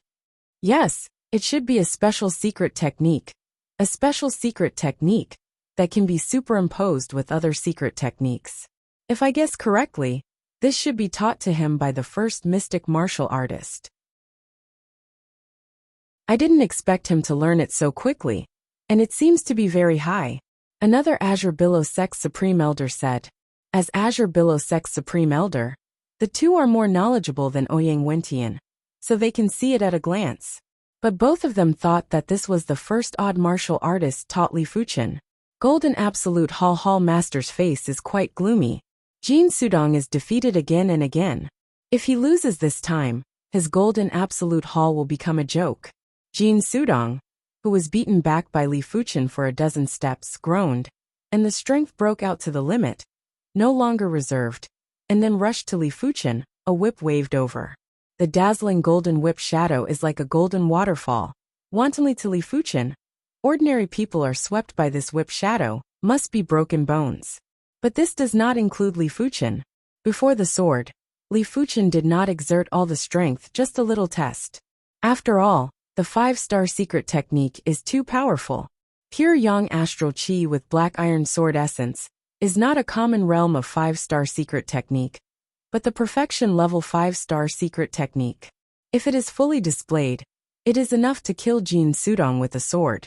Yes, it should be a special secret technique. A special secret technique that can be superimposed with other secret techniques. If I guess correctly, this should be taught to him by the first mystic martial artist. I didn't expect him to learn it so quickly, and it seems to be very high. Another Azure Billow Sect's Supreme Elder said. As Azure Billow Sect's Supreme Elder, the two are more knowledgeable than Ouyang Wentian, so they can see it at a glance. But both of them thought that this was the first odd martial artist taught Li Fuchen. Golden Absolute Hall Master's face is quite gloomy. Jin Sudong is defeated again and again. If he loses this time, his Golden Absolute Hall will become a joke. Jin Sudong, who was beaten back by Li Fuchen for a dozen steps, groaned, and the strength broke out to the limit, no longer reserved, and then rushed to Li Fuchen, a whip waved over. The dazzling golden whip shadow is like a golden waterfall. Wantonly to Li Fuchen, ordinary people are swept by this whip shadow, must be broken bones. But this does not include Li Fuchen. Before the sword, Li Fuchen did not exert all the strength, just a little test. After all, the 5-star secret technique is too powerful. Pure yang astral qi with black iron sword essence is not a common realm of 5-star secret technique, but the perfection level 5-star secret technique. If it is fully displayed, it is enough to kill Jin Sudong with a sword.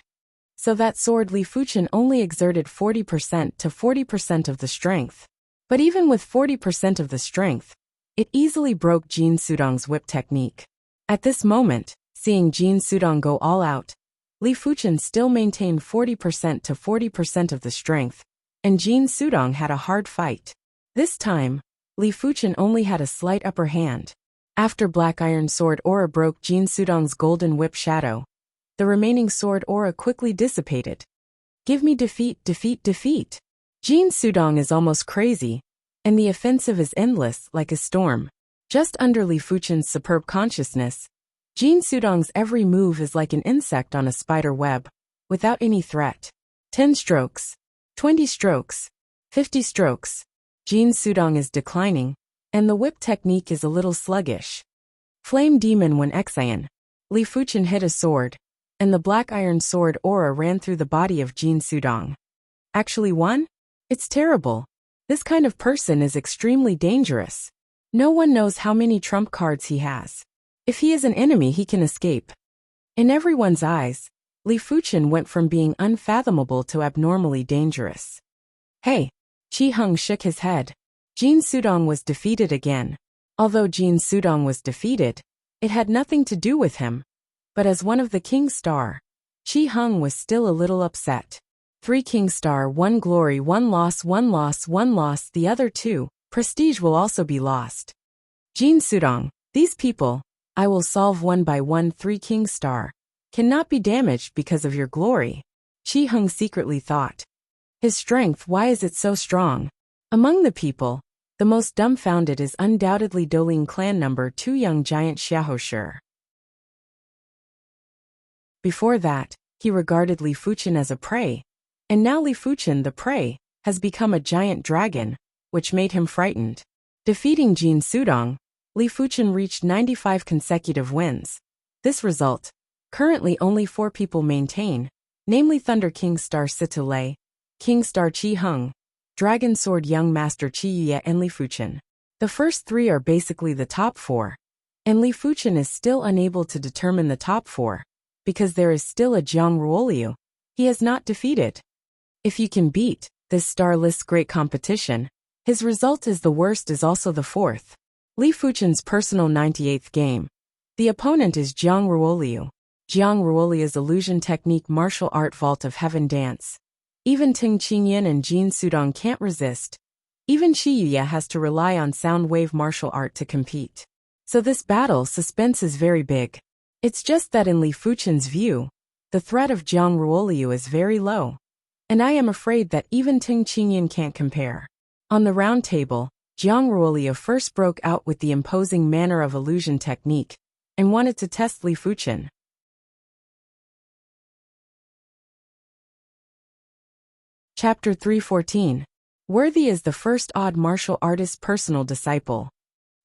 So that sword Li Fuchen only exerted 40% to 40% of the strength. But even with 40% of the strength, it easily broke Jin Sudong's whip technique. At this moment, seeing Jin Sudong go all out, Li Fuchen still maintained 40% to 40% of the strength, and Jin Sudong had a hard fight. This time, Li Fuchen only had a slight upper hand. After Black Iron Sword Aura broke Jin Sudong's golden whip shadow, the remaining sword aura quickly dissipated. Give me defeat, defeat, defeat. Jin Sudong is almost crazy, and the offensive is endless like a storm. Just under Li Fuchen's superb consciousness, Jin Sudong's every move is like an insect on a spider web, without any threat. 10 strokes, 20 strokes, 50 strokes. Jin Sudong is declining, and the whip technique is a little sluggish. Flame Demon when Xian. Li Fuchen hit a sword, and the black iron sword aura ran through the body of Jin Sudong. Actually won? It's terrible. This kind of person is extremely dangerous. No one knows how many trump cards he has. If he is an enemy, he can escape. In everyone's eyes, Li Fuchen went from being unfathomable to abnormally dangerous. Hey! Qi Heng shook his head. Jin Sudong was defeated again. Although Jin Sudong was defeated, it had nothing to do with him. But as one of the King Star, Qi Heng was still a little upset. 3 King Star, 1 glory, 1 loss, 1 loss, 1 loss, the other 2, prestige will also be lost. Jin Sudong, these people, I will solve one by one. 3 King Star, cannot be damaged because of your glory. Qi Heng secretly thought. His strength, why is it so strong? Among the people, the most dumbfounded is undoubtedly Doling clan number 2 young giant Xiahou Shi. Before that, he regarded Li Fuchen as a prey, and now Li Fuchen, the prey, has become a giant dragon, which made him frightened. Defeating Jin Sudong, Li Fuchen reached 95 consecutive wins. This result, currently only 4 people maintain, namely Thunder King Star Situ Lei, King Star Qi Heng, Dragon Sword Young Master Qi Yuye and Li Fuchen. The first 3 are basically the top 4, and Li Fuchen is still unable to determine the top 4, because there is still a Jiang Ruoliu he has not defeated. If you can beat this star list's great competition, his result is the worst is also the 4th. Li Fuchen's personal 98th game. The opponent is Jiang Ruoliu. Jiang Ruoliu's illusion technique martial art Vault of Heaven dance. Even Ting Qingyan and Jin Sudong can't resist. Even Qi Yuye has to rely on sound wave martial art to compete. So this battle suspense is very big. It's just that in Li Fuchen's view, the threat of Jiang Ruoliu is very low. And I am afraid that even Ting Qingyan can't compare. On the round table, Jiang Ruoliu first broke out with the imposing manner of illusion technique, and wanted to test Li Fuchen. Chapter 314. Worthy is the first odd martial artist's personal disciple.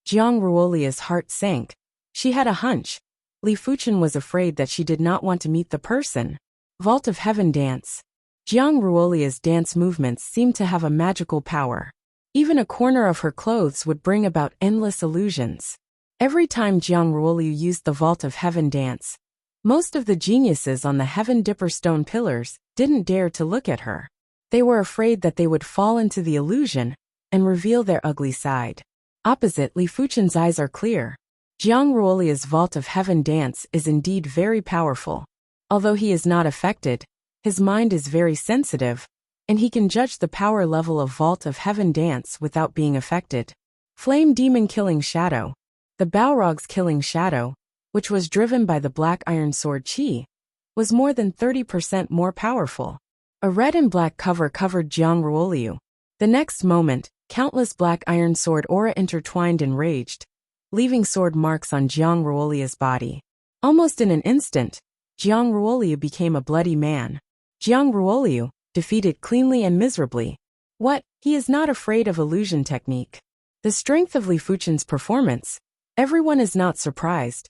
Jiang Ruoliu's heart sank. She had a hunch. Li Fuchen was afraid that she did not want to meet the person. Vault of Heaven dance. Jiang Ruoliu's dance movements seemed to have a magical power. Even a corner of her clothes would bring about endless illusions. Every time Jiang Ruoliu used the Vault of Heaven dance, most of the geniuses on the Heaven Dipper stone pillars didn't dare to look at her. They were afraid that they would fall into the illusion and reveal their ugly side. Opposite, Li Fuchen's eyes are clear. Jiang Ruoliu's Vault of Heaven dance is indeed very powerful. Although he is not affected, his mind is very sensitive, and he can judge the power level of Vault of Heaven dance without being affected. Flame Demon Killing Shadow. The Balrog's Killing Shadow, which was driven by the Black Iron Sword Qi, was more than 30% more powerful. A red and black cover covered Jiang Ruoliu. The next moment, countless Black Iron Sword aura intertwined and raged, leaving sword marks on Jiang Ruoliu's body. Almost in an instant, Jiang Ruoliu became a bloody man. Jiang Ruoliu, defeated cleanly and miserably. What? He is not afraid of illusion technique. The strength of Li Fuchen's performance. Everyone is not surprised.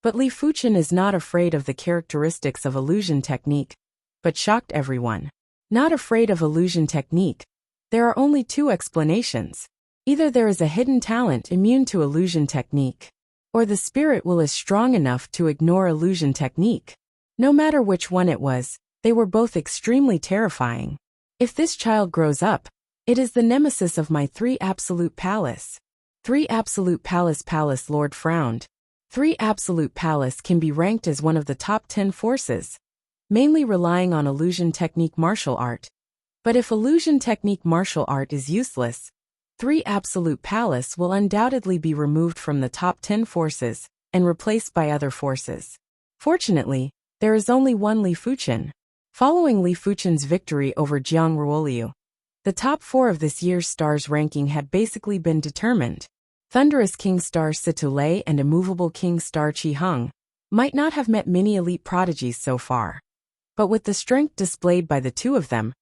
But Li Fuchen is not afraid of the characteristics of illusion technique, but shocked everyone. Not afraid of illusion technique. There are only 2 explanations. Either there is a hidden talent immune to illusion technique, or the spirit will is strong enough to ignore illusion technique. No matter which one it was, they were both extremely terrifying. If this child grows up, it is the nemesis of my 3 Absolute Palace. 3 Absolute Palace. Palace Lord frowned. 3 Absolute Palace can be ranked as one of the top 10 forces, mainly relying on illusion technique martial art. But if illusion technique martial art is useless, 3 Absolute Palace will undoubtedly be removed from the top 10 forces and replaced by other forces. Fortunately, there is only one Li Fuchen. Following Li Fuchen's victory over Jiang Ruoliu, the top 4 of this year's stars ranking had basically been determined. Thunderous King Star Situ Lei and Immovable King Star Qi Heng might not have met many elite prodigies so far. But with the strength displayed by the 2 of them,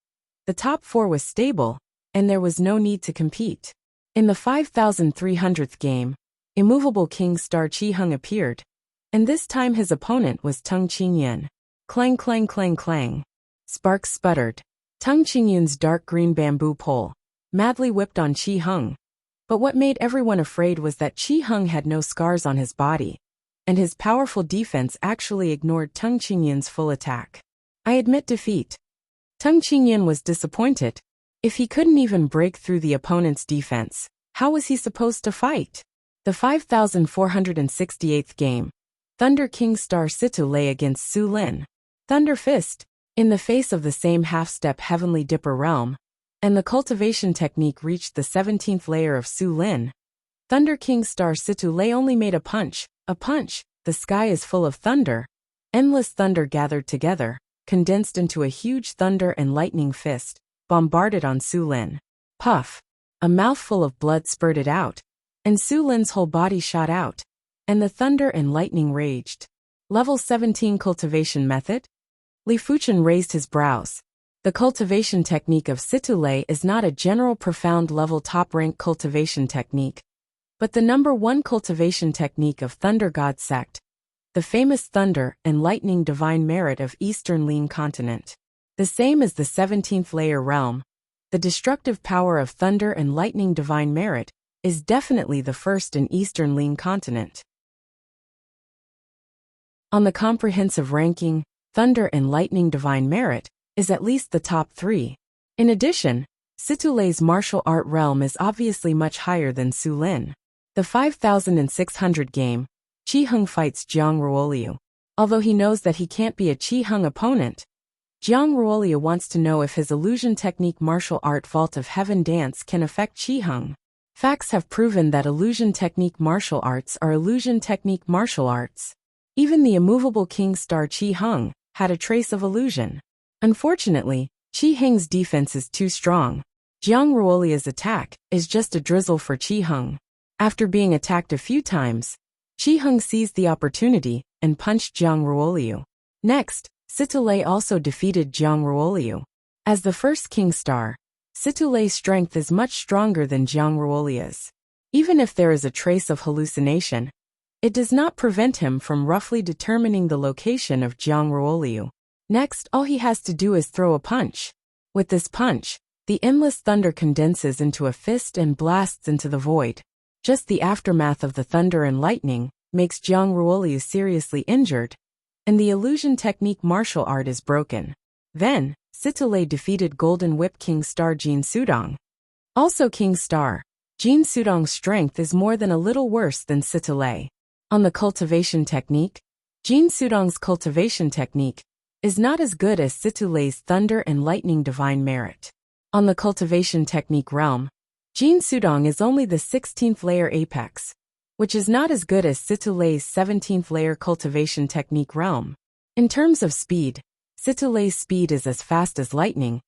the top 4 was stable, and there was no need to compete. In the 5300th game, Immovable King Star Qi Heng appeared, and this time his opponent was Tung Qingyan. Clang clang clang clang. Sparks sputtered. Tung Qingyan's dark green bamboo pole madly whipped on Qi Heng. But what made everyone afraid was that Qi Hung had no scars on his body, and his powerful defense actually ignored Tung Qingyan's full attack. I admit defeat. Tung Qingyan was disappointed. If he couldn't even break through the opponent's defense, how was he supposed to fight? The 5468th game. Thunder King Star Situ lay against Su Lin. Thunder Fist. In the face of the same half-step Heavenly Dipper realm, and the cultivation technique reached the 17th layer of Su Lin, Thunder King Star Situ lay only made a punch. The sky is full of thunder. Endless thunder gathered together, condensed into a huge thunder and lightning fist, bombarded on Su Lin. Puff. A mouthful of blood spurted out, and Su Lin's whole body shot out, and the thunder and lightning raged. Level 17 Cultivation Method? Li Fuchen raised his brows. The cultivation technique of Situ Lei is not a general profound level top-rank cultivation technique, but the #1 cultivation technique of Thunder God Sect, the famous thunder and lightning divine merit of Eastern Lin continent. The same as the 17th layer realm, the destructive power of thunder and lightning divine merit is definitely the first in Eastern Lin continent. On the comprehensive ranking, thunder and lightning divine merit is at least the top 3. In addition, Situ Lei's martial art realm is obviously much higher than Su Lin. The 5600 game, Qi Hung fights Jiang Ruoliu. Although he knows that he can't be a Qi Hung opponent, Jiang Ruoliu wants to know if his illusion technique martial art Vault of Heaven dance can affect Qi Hung. Facts have proven that illusion technique martial arts are illusion technique martial arts. Even the immovable King Star Qi Hung had a trace of illusion. Unfortunately, Qi Hung's defense is too strong. Jiang Ruoliu's attack is just a drizzle for Qi Hung. After being attacked a few times, Qi Hung seized the opportunity and punched Jiang Ruoliu. Next, Situ Lei also defeated Jiang Ruoliu. As the first King Star, Situ Lei's strength is much stronger than Jiang Ruoliu's. Even if there is a trace of hallucination, it does not prevent him from roughly determining the location of Jiang Ruoliu. Next, all he has to do is throw a punch. With this punch, the endless thunder condenses into a fist and blasts into the void. Just the aftermath of the thunder and lightning makes Jiang Ruoliu seriously injured, and the illusion technique martial art is broken. Then, Situ Lei defeated Golden Whip King Star Jin Sudong. Also King Star, Jin Sudong's strength is more than a little worse than Situ Lei. On the cultivation technique, Jin Sudong's cultivation technique is not as good as Situ Lei's thunder and lightning divine merit. On the cultivation technique realm, Jin Sudong is only the 16th layer apex, which is not as good as Situ Lei's 17th layer cultivation technique realm. In terms of speed, Situ Lei's speed is as fast as lightning,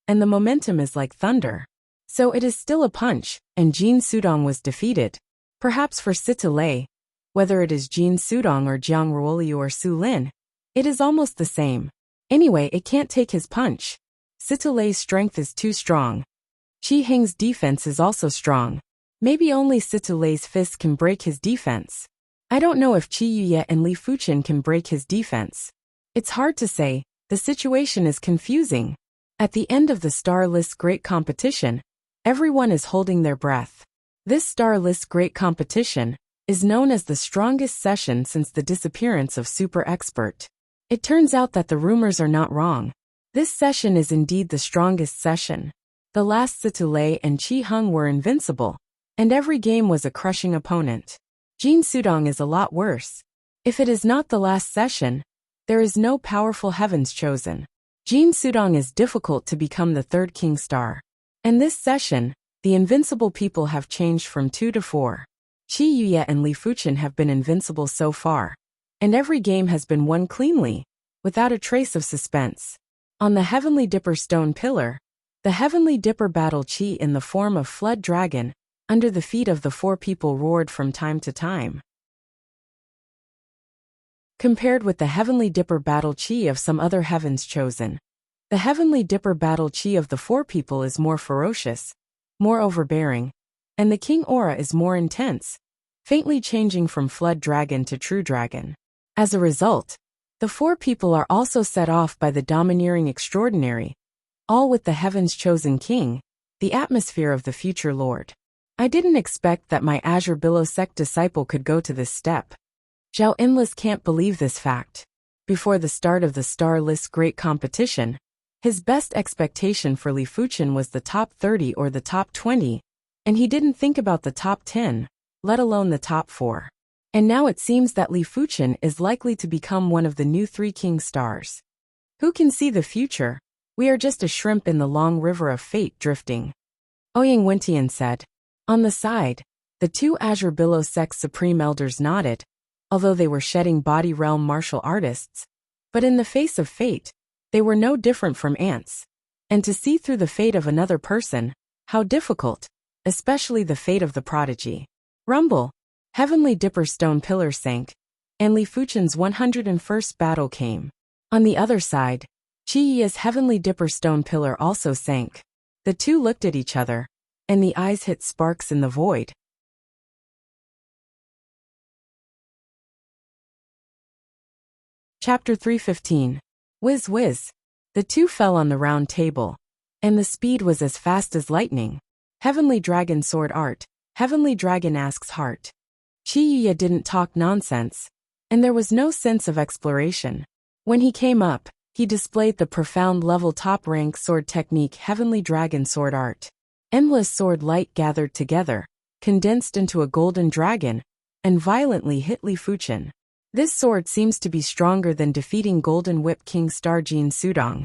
and the momentum is like thunder. So it is still a punch, and Jin Sudong was defeated. Perhaps for Situ Lei, whether it is Jin Sudong or Jiang Ruoliu or Su Lin, it is almost the same. Anyway, it can't take his punch. Situ Lei's strength is too strong. Qi Hung's defense is also strong. Maybe only Situ Lei's fist can break his defense. I don't know if Qi Yuye and Li Fuchen can break his defense. It's hard to say, the situation is confusing. At the end of the Star List Great Competition, everyone is holding their breath. This Star List Great Competition is known as the strongest session since the disappearance of Super Expert. It turns out that the rumors are not wrong. This session is indeed the strongest session. The last Situ Lei and Qi Hung were invincible, and every game was a crushing opponent. Jin Sudong is a lot worse. If it is not the last session, there is no powerful heavens chosen. Jin Sudong is difficult to become the third King Star. And this session, the invincible people have changed from 2 to 4. Qi Yuye and Li Fuchen have been invincible so far, and every game has been won cleanly, without a trace of suspense. On the Heavenly Dipper Stone Pillar, the Heavenly Dipper battle Qi in the form of Flood Dragon, under the feet of the 4 people roared from time to time. Compared with the Heavenly Dipper battle Qi of some other heavens chosen, the Heavenly Dipper battle Qi of the 4 people is more ferocious, more overbearing, and the King Aura is more intense, faintly changing from Flood Dragon to True Dragon. As a result, the 4 people are also set off by the Domineering Extraordinary, all with the Heaven's Chosen King, the atmosphere of the future Lord. I didn't expect that my Azure Billow sect disciple could go to this step. Zhao Enlil can't believe this fact. Before the start of the Star List Great Competition, his best expectation for Li Fuchen was the top 30 or the top 20, and he didn't think about the top 10, let alone the top 4. And now it seems that Li Fuchen is likely to become one of the new 3 king stars. Who can see the future? We are just a shrimp in the long river of fate drifting. Ouyang Wentian said. On the side, the 2 Azure Billow sect's supreme elders nodded, although they were shedding body realm martial artists. But in the face of fate, they were no different from ants. And to see through the fate of another person, how difficult, especially the fate of the prodigy. Rumble. Heavenly Dipper stone pillar sank, and Li Fuchen's 101st battle came. On the other side, Qi Yi's Heavenly Dipper stone pillar also sank. The two looked at each other, and the eyes hit sparks in the void. Chapter 315. Whiz whiz. The two fell on the round table, and the speed was as fast as lightning. Heavenly Dragon Sword Art. Heavenly Dragon asks heart. Qi Yi didn't talk nonsense, and there was no sense of exploration. When he came up, he displayed the profound level top-rank sword technique Heavenly Dragon Sword Art. Endless sword light gathered together, condensed into a golden dragon, and violently hit Li Fuchen. This sword seems to be stronger than defeating Golden Whip King Star Jin Sudong.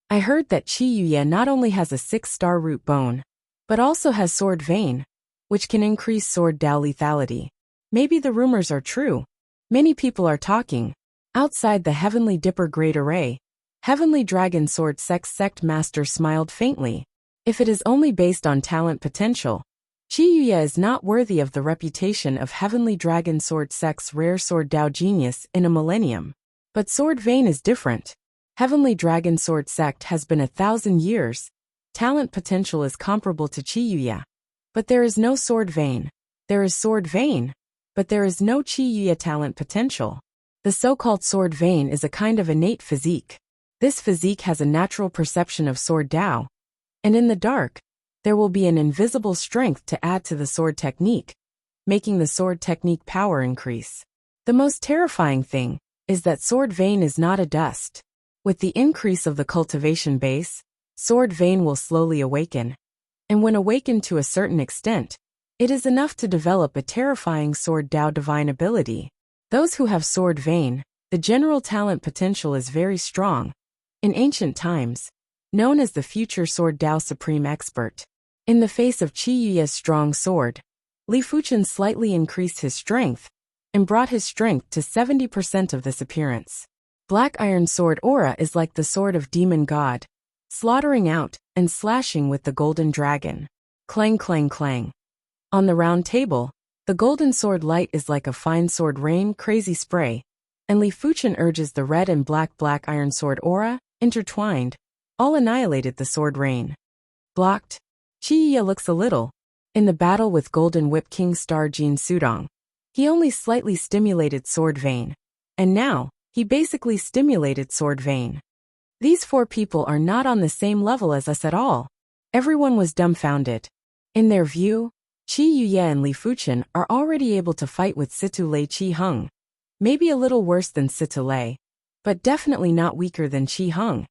I heard that Qi Yuye not only has a 6-star root bone, but also has Sword Vein, which can increase Sword Dao lethality. Maybe the rumors are true. Many people are talking. Outside the Heavenly Dipper Great Array, Heavenly Dragon Sword Sect Master smiled faintly. If it is only based on talent potential, Qi Yuye is not worthy of the reputation of Heavenly Dragon Sword Sect's rare Sword Dao genius in a millennium. But Sword Vein is different. Heavenly Dragon Sword Sect has been 1,000 years. Talent potential is comparable to Qi Yuye. But there is no Sword Vein. There is Sword Vein, but there is no Qi Yuye talent potential. The so-called Sword Vein is a kind of innate physique. This physique has a natural perception of Sword Dao, and in the dark, there will be an invisible strength to add to the sword technique, making the sword technique power increase. The most terrifying thing is that Sword Vein is not a dust. With the increase of the cultivation base, Sword Vein will slowly awaken. And when awakened to a certain extent, it is enough to develop a terrifying Sword Dao divine ability. Those who have Sword Vein, the general talent potential is very strong. In ancient times, known as the future Sword Dao Supreme Expert. In the face of Qi Yuye's strong sword, Li Fuchen slightly increased his strength, and brought his strength to 70% of this appearance. Black Iron Sword Aura is like the sword of Demon God, slaughtering out and slashing with the golden dragon. Clang clang clang. On the round table, the golden sword light is like a fine sword rain crazy spray, and Li Fuchen urges the red and black Iron Sword Aura, intertwined, all annihilated the sword rain. Blocked. Qi Yi looks a little. In the battle with Golden Whip King Star Jin Sudong, he only slightly stimulated Sword Vein, and now, he basically stimulated Sword Vein. These 4 people are not on the same level as us at all. Everyone was dumbfounded. In their view, Qi Yuye and Li Fuchen are already able to fight with Situ Lei Qi Heng. Maybe a little worse than Situ Lei, but definitely not weaker than Qi Heng.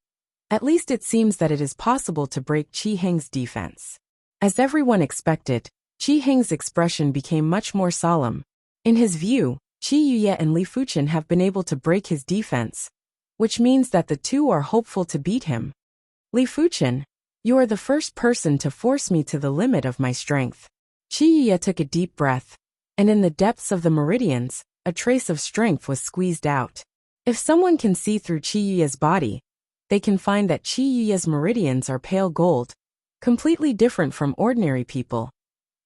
At least it seems that it is possible to break Qi Heng's defense. As everyone expected, Qi Heng's expression became much more solemn. In his view, Qi Yuye and Li Fuchen have been able to break his defense, which means that the two are hopeful to beat him. Li Fuchen, you are the first person to force me to the limit of my strength. Qi Yuye took a deep breath, and in the depths of the meridians, a trace of strength was squeezed out. If someone can see through Qi Yuye's body, they can find that Qi Yuye's meridians are pale gold, completely different from ordinary people.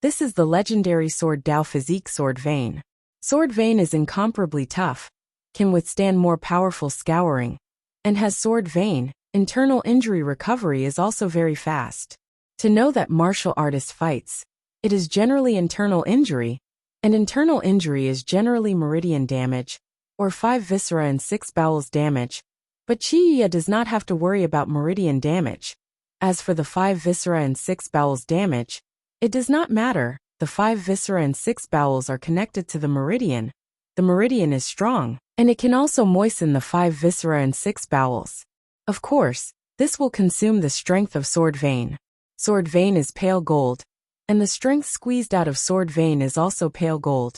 This is the legendary Sword Dao physique Sword Vein. Sword Vein is incomparably tough, can withstand more powerful scouring, and has Sword Vein. Internal injury recovery is also very fast. To know that martial artist fights, it is generally internal injury, and internal injury is generally meridian damage, or 5 viscera and 6 bowels damage. But Qi Yuye does not have to worry about meridian damage. As for the 5 viscera and 6 bowels damage, it does not matter, the 5 viscera and 6 bowels are connected to the meridian. The meridian is strong, and it can also moisten the 5 viscera and 6 bowels. Of course, this will consume the strength of sword vein. Sword vein is pale gold, and the strength squeezed out of sword vein is also pale gold.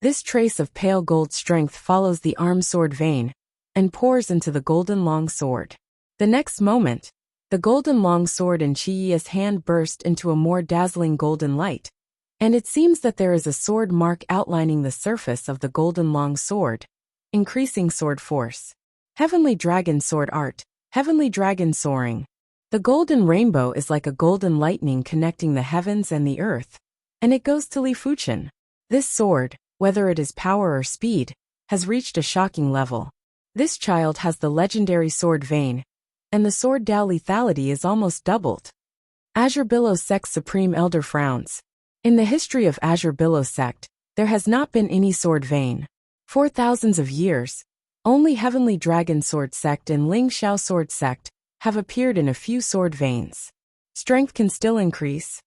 This trace of pale gold strength follows the arm sword vein and pours into the golden long sword. The next moment, the golden long sword in Chiyia's hand burst into a more dazzling golden light, and it seems that there is a sword mark outlining the surface of the golden long sword, increasing sword force. Heavenly Dragon Sword Art, Heavenly Dragon Soaring. The golden rainbow is like a golden lightning connecting the heavens and the earth, and it goes to Li Fuchen. This sword, whether it is power or speed, has reached a shocking level. This child has the legendary sword vein, and the sword Dao lethality is almost doubled. Azure Billow Sect Supreme Elder frowns. In the history of Azure Billow Sect, there has not been any sword vein. For thousands of years, only Heavenly Dragon Sword Sect and Ling Xiao Sword Sect have appeared in a few sword veins. Strength can still increase.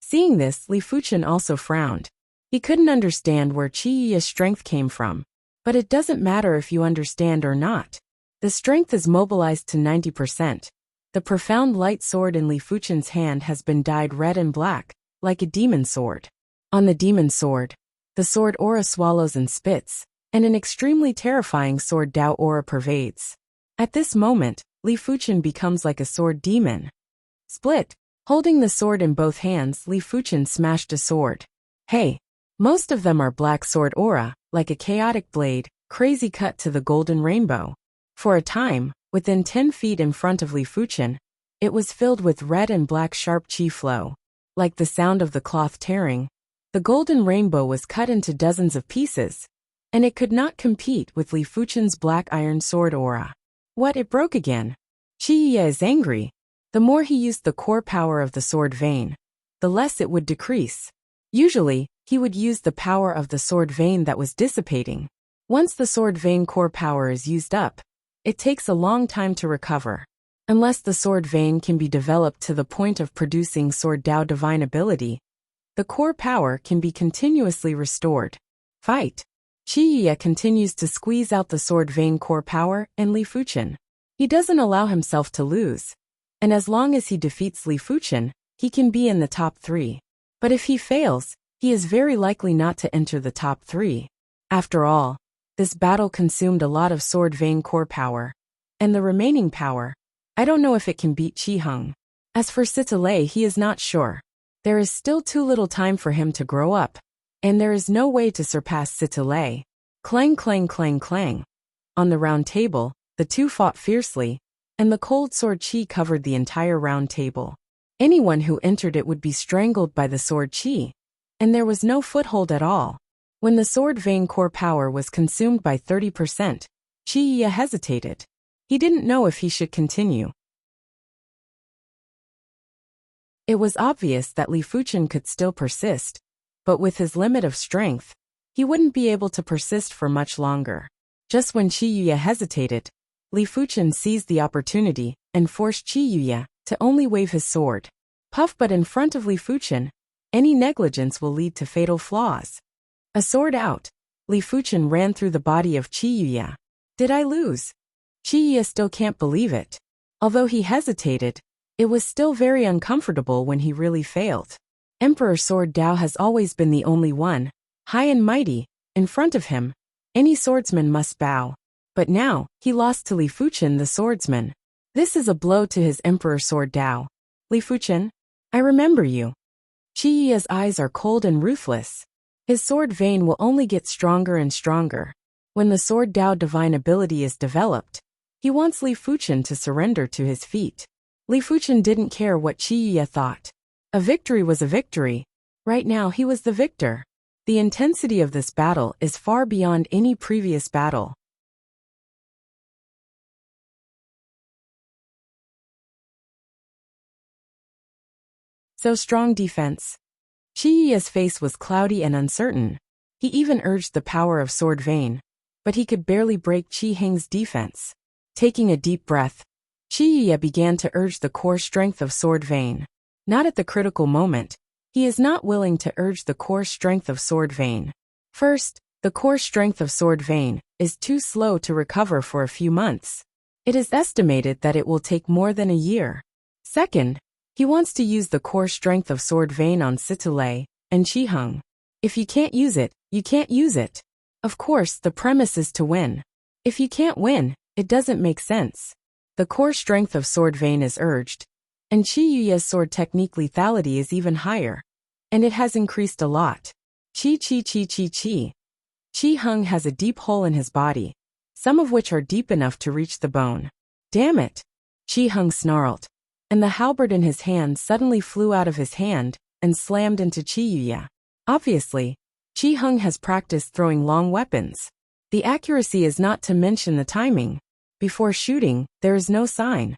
Seeing this, Li Fuchen also frowned. He couldn't understand where Chiyia's strength came from, but it doesn't matter if you understand or not. The strength is mobilized to 90%. The profound light sword in Li Fuchen's hand has been dyed red and black, like a demon sword. On the demon sword, the sword aura swallows and spits, and an extremely terrifying sword Dao aura pervades. At this moment, Li Fuchen becomes like a sword demon. Split. Holding the sword in both hands, Li Fuchen smashed a sword. Hey! Most of them are black sword aura, like a chaotic blade, crazy cut to the golden rainbow. For a time, within 10 feet in front of Li Fuchen, it was filled with red and black sharp chi flow. Like the sound of the cloth tearing, the golden rainbow was cut into dozens of pieces, and it could not compete with Li Fuchen's black iron sword aura. What, it broke again? Chiyiya is angry. The more he used the core power of the sword vein, the less it would decrease. Usually, he would use the power of the sword vein that was dissipating. Once the sword vein core power is used up, it takes a long time to recover. Unless the sword vein can be developed to the point of producing sword Dao divine ability, the core power can be continuously restored. Fight! Chiyiya continues to squeeze out the sword vein core power and Li Fuchen. He doesn't allow himself to lose, and as long as he defeats Li Fuchen, he can be in the top 3. But if he fails, he is very likely not to enter the top 3. After all, this battle consumed a lot of sword vein core power, and the remaining power, I don't know if it can beat Qi Heng. As for Sitalei, he is not sure. There is still too little time for him to grow up, and there is no way to surpass Sitalei. Clang clang clang clang. On the round table, the two fought fiercely, and the cold sword qi covered the entire round table. Anyone who entered it would be strangled by the sword qi, and there was no foothold at all. When the sword vein core power was consumed by 30%, Chiyiya hesitated. He didn't know if he should continue. It was obvious that Li Fuchen could still persist, but with his limit of strength, he wouldn't be able to persist for much longer. Just when Chiyiya hesitated, Li Fuchen seized the opportunity and forced Chiyiya to only wave his sword. Puff, but in front of Li Fuchen, any negligence will lead to fatal flaws. A sword out, Li Fuchen ran through the body of Chiyiya. Did I lose? Chiyiya still can't believe it. Although he hesitated, it was still very uncomfortable when he really failed. Emperor Sword Dao has always been the only one, high and mighty, in front of him. Any swordsman must bow. But now, he lost to Li Fuchen the swordsman. This is a blow to his Emperor Sword Dao. Li Fuchen, I remember you. Chiyiya's eyes are cold and ruthless. His sword vein will only get stronger and stronger. When the sword Dao divine ability is developed, he wants Li Fuchen to surrender to his feet. Li Fuchen didn't care what Chiyiya thought. A victory was a victory. Right now he was the victor. The intensity of this battle is far beyond any previous battle. So strong defense. Chiyiya's face was cloudy and uncertain. He even urged the power of sword vein, but he could barely break Qi Heng's defense. Taking a deep breath, Chiyiya began to urge the core strength of sword vein. Not at the critical moment. He is not willing to urge the core strength of sword vein. First, the core strength of sword vein is too slow to recover for a few months. It is estimated that it will take more than a year. Second, he wants to use the core strength of sword vein on Sitalei and Qiheng. If you can't use it, you can't use it. Of course, the premise is to win. If you can't win, it doesn't make sense. The core strength of sword vein is urged, and Qi Yuya's sword technique lethality is even higher. And it has increased a lot. Qi. Qiheng has a deep hole in his body, some of which are deep enough to reach the bone. Damn it! Qiheng snarled, and the halberd in his hand suddenly flew out of his hand and slammed into Qi Yuya. Obviously, Qiheng has practiced throwing long weapons. The accuracy is not to mention the timing. Before shooting, there is no sign.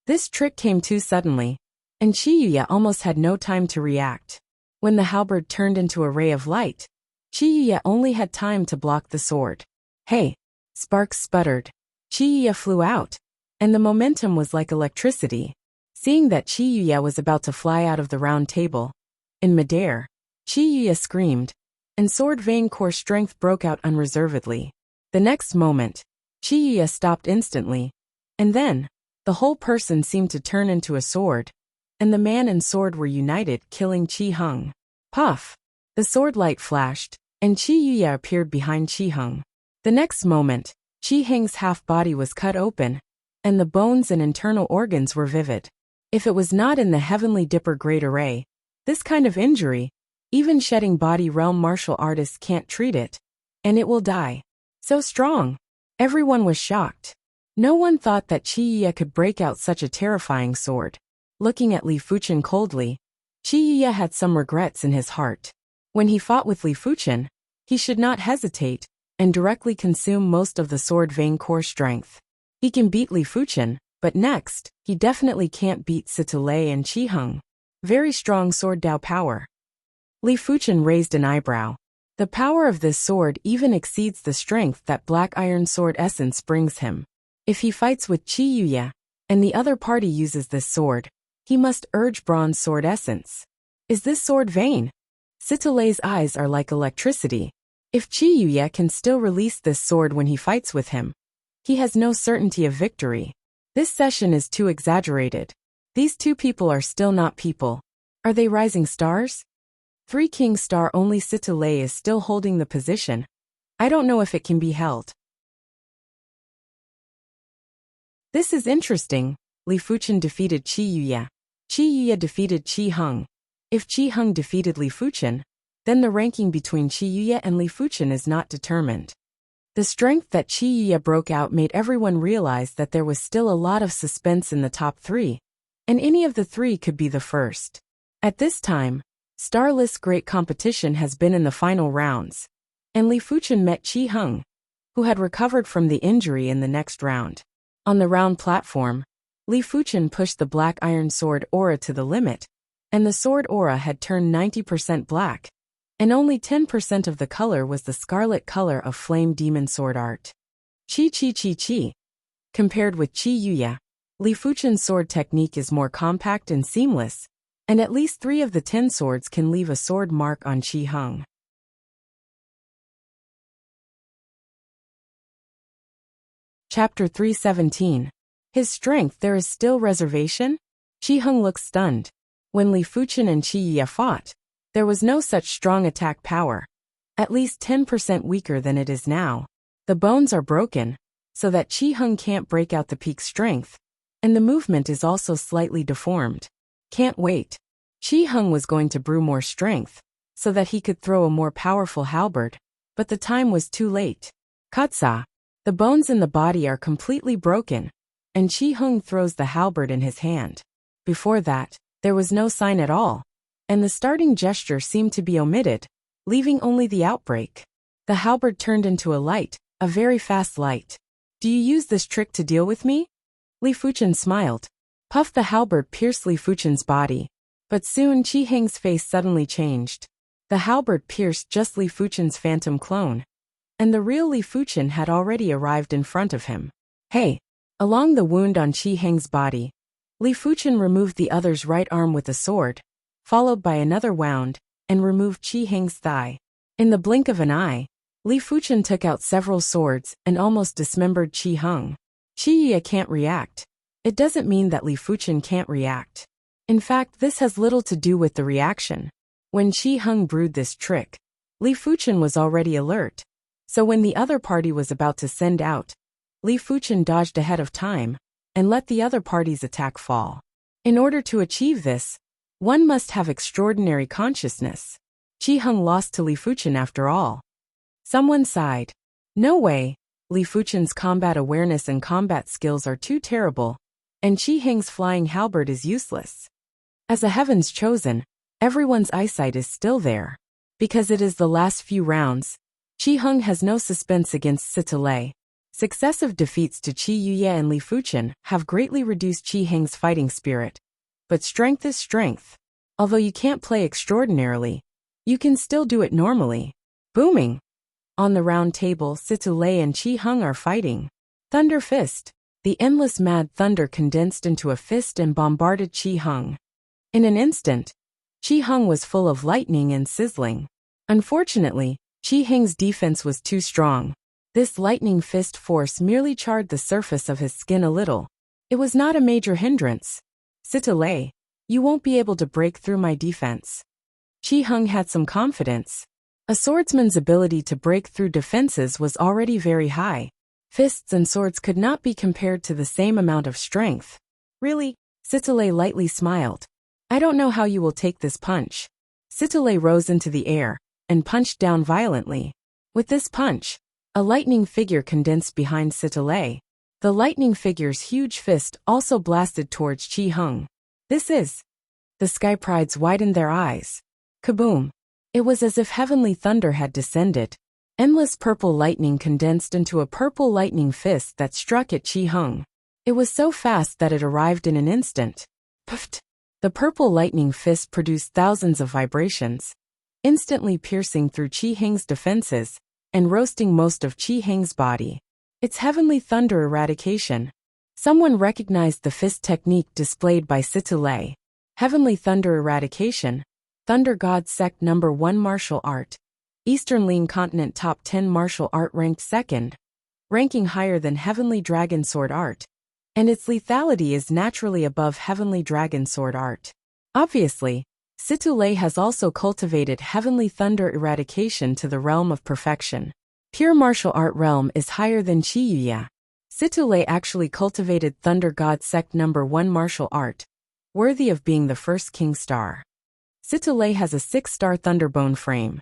This trick came too suddenly, and Qi Yuya almost had no time to react. When the halberd turned into a ray of light, Qi Yuya only had time to block the sword. Hey! Sparks sputtered. Qi Yuya flew out, and the momentum was like electricity. Seeing that Qi Yuya was about to fly out of the round table, in midair, Qi Yuya screamed, and sword vein core strength broke out unreservedly. The next moment, Qi Yuya stopped instantly, and then, the whole person seemed to turn into a sword, and the man and sword were united, killing Qiheng. Puff! The sword light flashed, and Qi Yuya appeared behind Qiheng. The next moment, Qiheng's half-body was cut open, and the bones and internal organs were vivid. If it was not in the Heavenly Dipper Great Array, this kind of injury, even shedding body realm martial artists can't treat it, and it will die. So strong! Everyone was shocked. No one thought that Qi Yuya could break out such a terrifying sword. Looking at Li Fuchen coldly, Qi Yuya had some regrets in his heart. When he fought with Li Fuchen, he should not hesitate and directly consume most of the sword vein core strength. He can beat Li Fuchen, but next, he definitely can't beat Sitalei and Qiheng. Very strong sword Dao power. Li Fuchen raised an eyebrow. The power of this sword even exceeds the strength that Black Iron Sword essence brings him. If he fights with Qi Yuya, and the other party uses this sword, he must urge Bronze Sword essence. Is this sword vain? Sitalei's eyes are like electricity. If Qi Yuya can still release this sword when he fights with him, he has no certainty of victory. This session is too exaggerated. These two people are still not people. Are they rising stars? 3 King Star only Sitalei is still holding the position. I don't know if it can be held. This is interesting. Li Fuchen defeated Qi Yuya. Qi Yuya defeated Qiheng. If Qiheng defeated Li Fuchen, then the ranking between Qi Yuya and Li Fuchen is not determined. The strength that Qi Yuya broke out made everyone realize that there was still a lot of suspense in the top 3, and any of the 3 could be the first. At this time, Starless great competition has been in the final rounds, and Li Fuchen met Qiheng, who had recovered from the injury in the next round. On the round platform, Li Fuchen pushed the Black Iron Sword aura to the limit, and the sword aura had turned 90% black, and only 10% of the color was the scarlet color of Flame Demon Sword art. Chi. Compared with Qi Yuya, Li Fuchen's sword technique is more compact and seamless, and at least 3 of the 10 swords can leave a sword mark on Qiheng. Chapter 317. His strength. There is still reservation? Qiheng looks stunned. When Li Fuchen and Qi Yuya fought, there was no such strong attack power. At least 10% weaker than it is now. The bones are broken, so that Qiheng can't break out the peak strength, and the movement is also slightly deformed. Can't wait. Qiheng was going to brew more strength, so that he could throw a more powerful halberd, but the time was too late. Katsa. The bones in the body are completely broken, and Qiheng throws the halberd in his hand. Before that, there was no sign at all, and the starting gesture seemed to be omitted, leaving only the outbreak. The halberd turned into a light, a very fast light. Do you use this trick to deal with me? Li Fuchen smiled. Puff. The halberd pierced Li Fuchen's body, but soon Qiheng's face suddenly changed. The halberd pierced just Li Fuchen's phantom clone, and the real Li Fuchen had already arrived in front of him. Hey! Along the wound on Qiheng's body, Li Fuchen removed the other's right arm with a sword, followed by another wound, and removed Qi Heng's thigh. In the blink of an eye, Li Fuchen took out several swords and almost dismembered Qi Heng. Qi Yuya can't react. It doesn't mean that Li Fuchen can't react. In fact, this has little to do with the reaction. When Qi Heng brewed this trick, Li Fuchen was already alert. So when the other party was about to send out, Li Fuchen dodged ahead of time and let the other party's attack fall. In order to achieve this, one must have extraordinary consciousness. Qi Heng lost to Li Fuchen after all. Someone sighed. No way, Li Fuchen's combat awareness and combat skills are too terrible, and Qi Heng's flying halberd is useless. As a heaven's chosen, everyone's eyesight is still there. Because it is the last few rounds, Qi Heng has no suspense against Sita Lei. Successive defeats to Qi Yuya and Li Fuchen have greatly reduced Qi Heng's fighting spirit. But strength is strength. Although you can't play extraordinarily, you can still do it normally. Booming! On the round table, Sita Lei and Qi Heng are fighting. Thunder Fist. The endless mad thunder condensed into a fist and bombarded Qi Heng. In an instant, Qi Heng was full of lightning and sizzling. Unfortunately, Qi Heng's defense was too strong. This lightning fist force merely charred the surface of his skin a little. It was not a major hindrance. Sita Lei, you won't be able to break through my defense. Qi Heng had some confidence. A swordsman's ability to break through defenses was already very high. Fists and swords could not be compared to the same amount of strength. Really? Sita Lei lightly smiled. I don't know how you will take this punch. Sita Lei rose into the air and punched down violently. With this punch, a lightning figure condensed behind Sita Lei. The lightning figure's huge fist also blasted towards Qi Heng. This is... The Sky Prides widened their eyes. Kaboom! It was as if heavenly thunder had descended. Endless purple lightning condensed into a purple lightning fist that struck at Qi Heng. It was so fast that it arrived in an instant. Puffed! The purple lightning fist produced thousands of vibrations, instantly piercing through Qi Heng's defenses and roasting most of Qi Heng's body. It's heavenly thunder eradication. Someone recognized the fist technique displayed by Sita Lei. Heavenly thunder eradication, Thunder God Sect No. 1 martial art. Eastern Lin Continent Top 10 martial art ranked second, ranking higher than Heavenly Dragon Sword art. And its lethality is naturally above Heavenly Dragon Sword art. Obviously, Sita Lei has also cultivated Heavenly Thunder eradication to the realm of perfection. Pure martial art realm is higher than Qi Yuya. Sita Lei actually cultivated Thunder God Sect No. 1 martial art, worthy of being the first King Star. Sita Lei has a 6-star Thunderbone frame.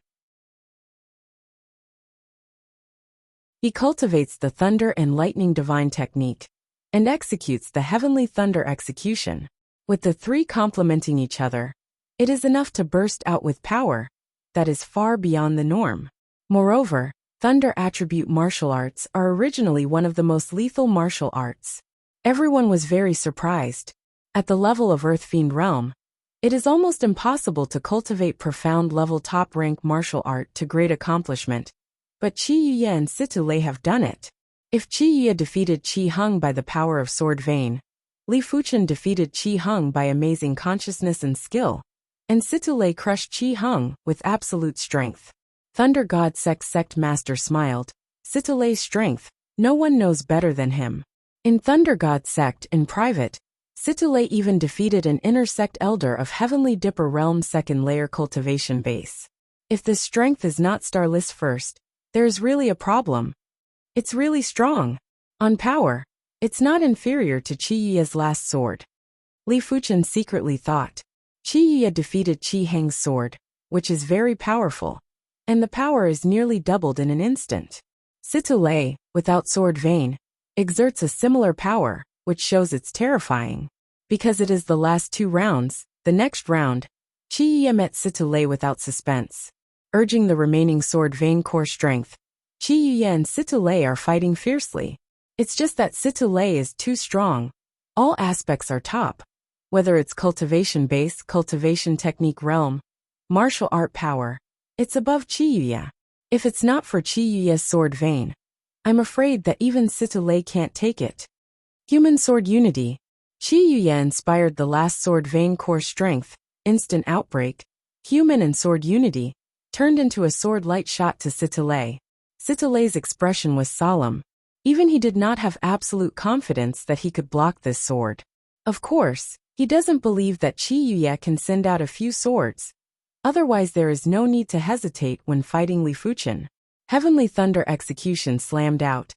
He cultivates the Thunder and Lightning Divine technique, and executes the Heavenly Thunder execution. With the three complementing each other, it is enough to burst out with power that is far beyond the norm. Moreover, Thunder attribute martial arts are originally one of the most lethal martial arts. Everyone was very surprised. At the level of Earth Fiend realm, it is almost impossible to cultivate profound level top-rank martial art to great accomplishment, but Qi Yuya and Sita Lei have done it. If Qi Yuya defeated Qi Heng by the power of Sword Vein, Li Fuchen defeated Qi Heng by amazing consciousness and skill, and Sita Lei crushed Qi Heng with absolute strength. Thunder God Sect Master smiled. Sita Lei's strength, no one knows better than him. In Thunder God Sect in private, Sita Lei even defeated an inner sect elder of Heavenly Dipper Realm second layer cultivation base. If this strength is not star list first, there is really a problem. It's really strong. On power, it's not inferior to Qi Yuya's last sword. Li Fuchen secretly thought. Qi Yuya defeated Qi Heng's sword, which is very powerful, and the power is nearly doubled in an instant. Sita Lei, without Sword Vein, exerts a similar power, which shows it's terrifying. Because it is the last 2 rounds, the next round, Qi Yuya met Sita Lei without suspense. Urging the remaining Sword Vein core strength, Qi Yuya and Sita Lei are fighting fiercely. It's just that Sita Lei is too strong. All aspects are top. Whether it's cultivation base, cultivation technique realm, martial art power, it's above Qi Yuya. If it's not for Qi Yuya's Sword Vein, I'm afraid that even Sita Lei can't take it. Human Sword Unity. Qi Yuya inspired the last sword vein core strength, instant outbreak, human and sword unity, turned into a sword light shot to Sitale. Sitale's expression was solemn. Even he did not have absolute confidence that he could block this sword. Of course, he doesn't believe that Qi Yuya can send out a few swords. Otherwise there is no need to hesitate when fighting Li Fuchen. Heavenly thunder execution slammed out.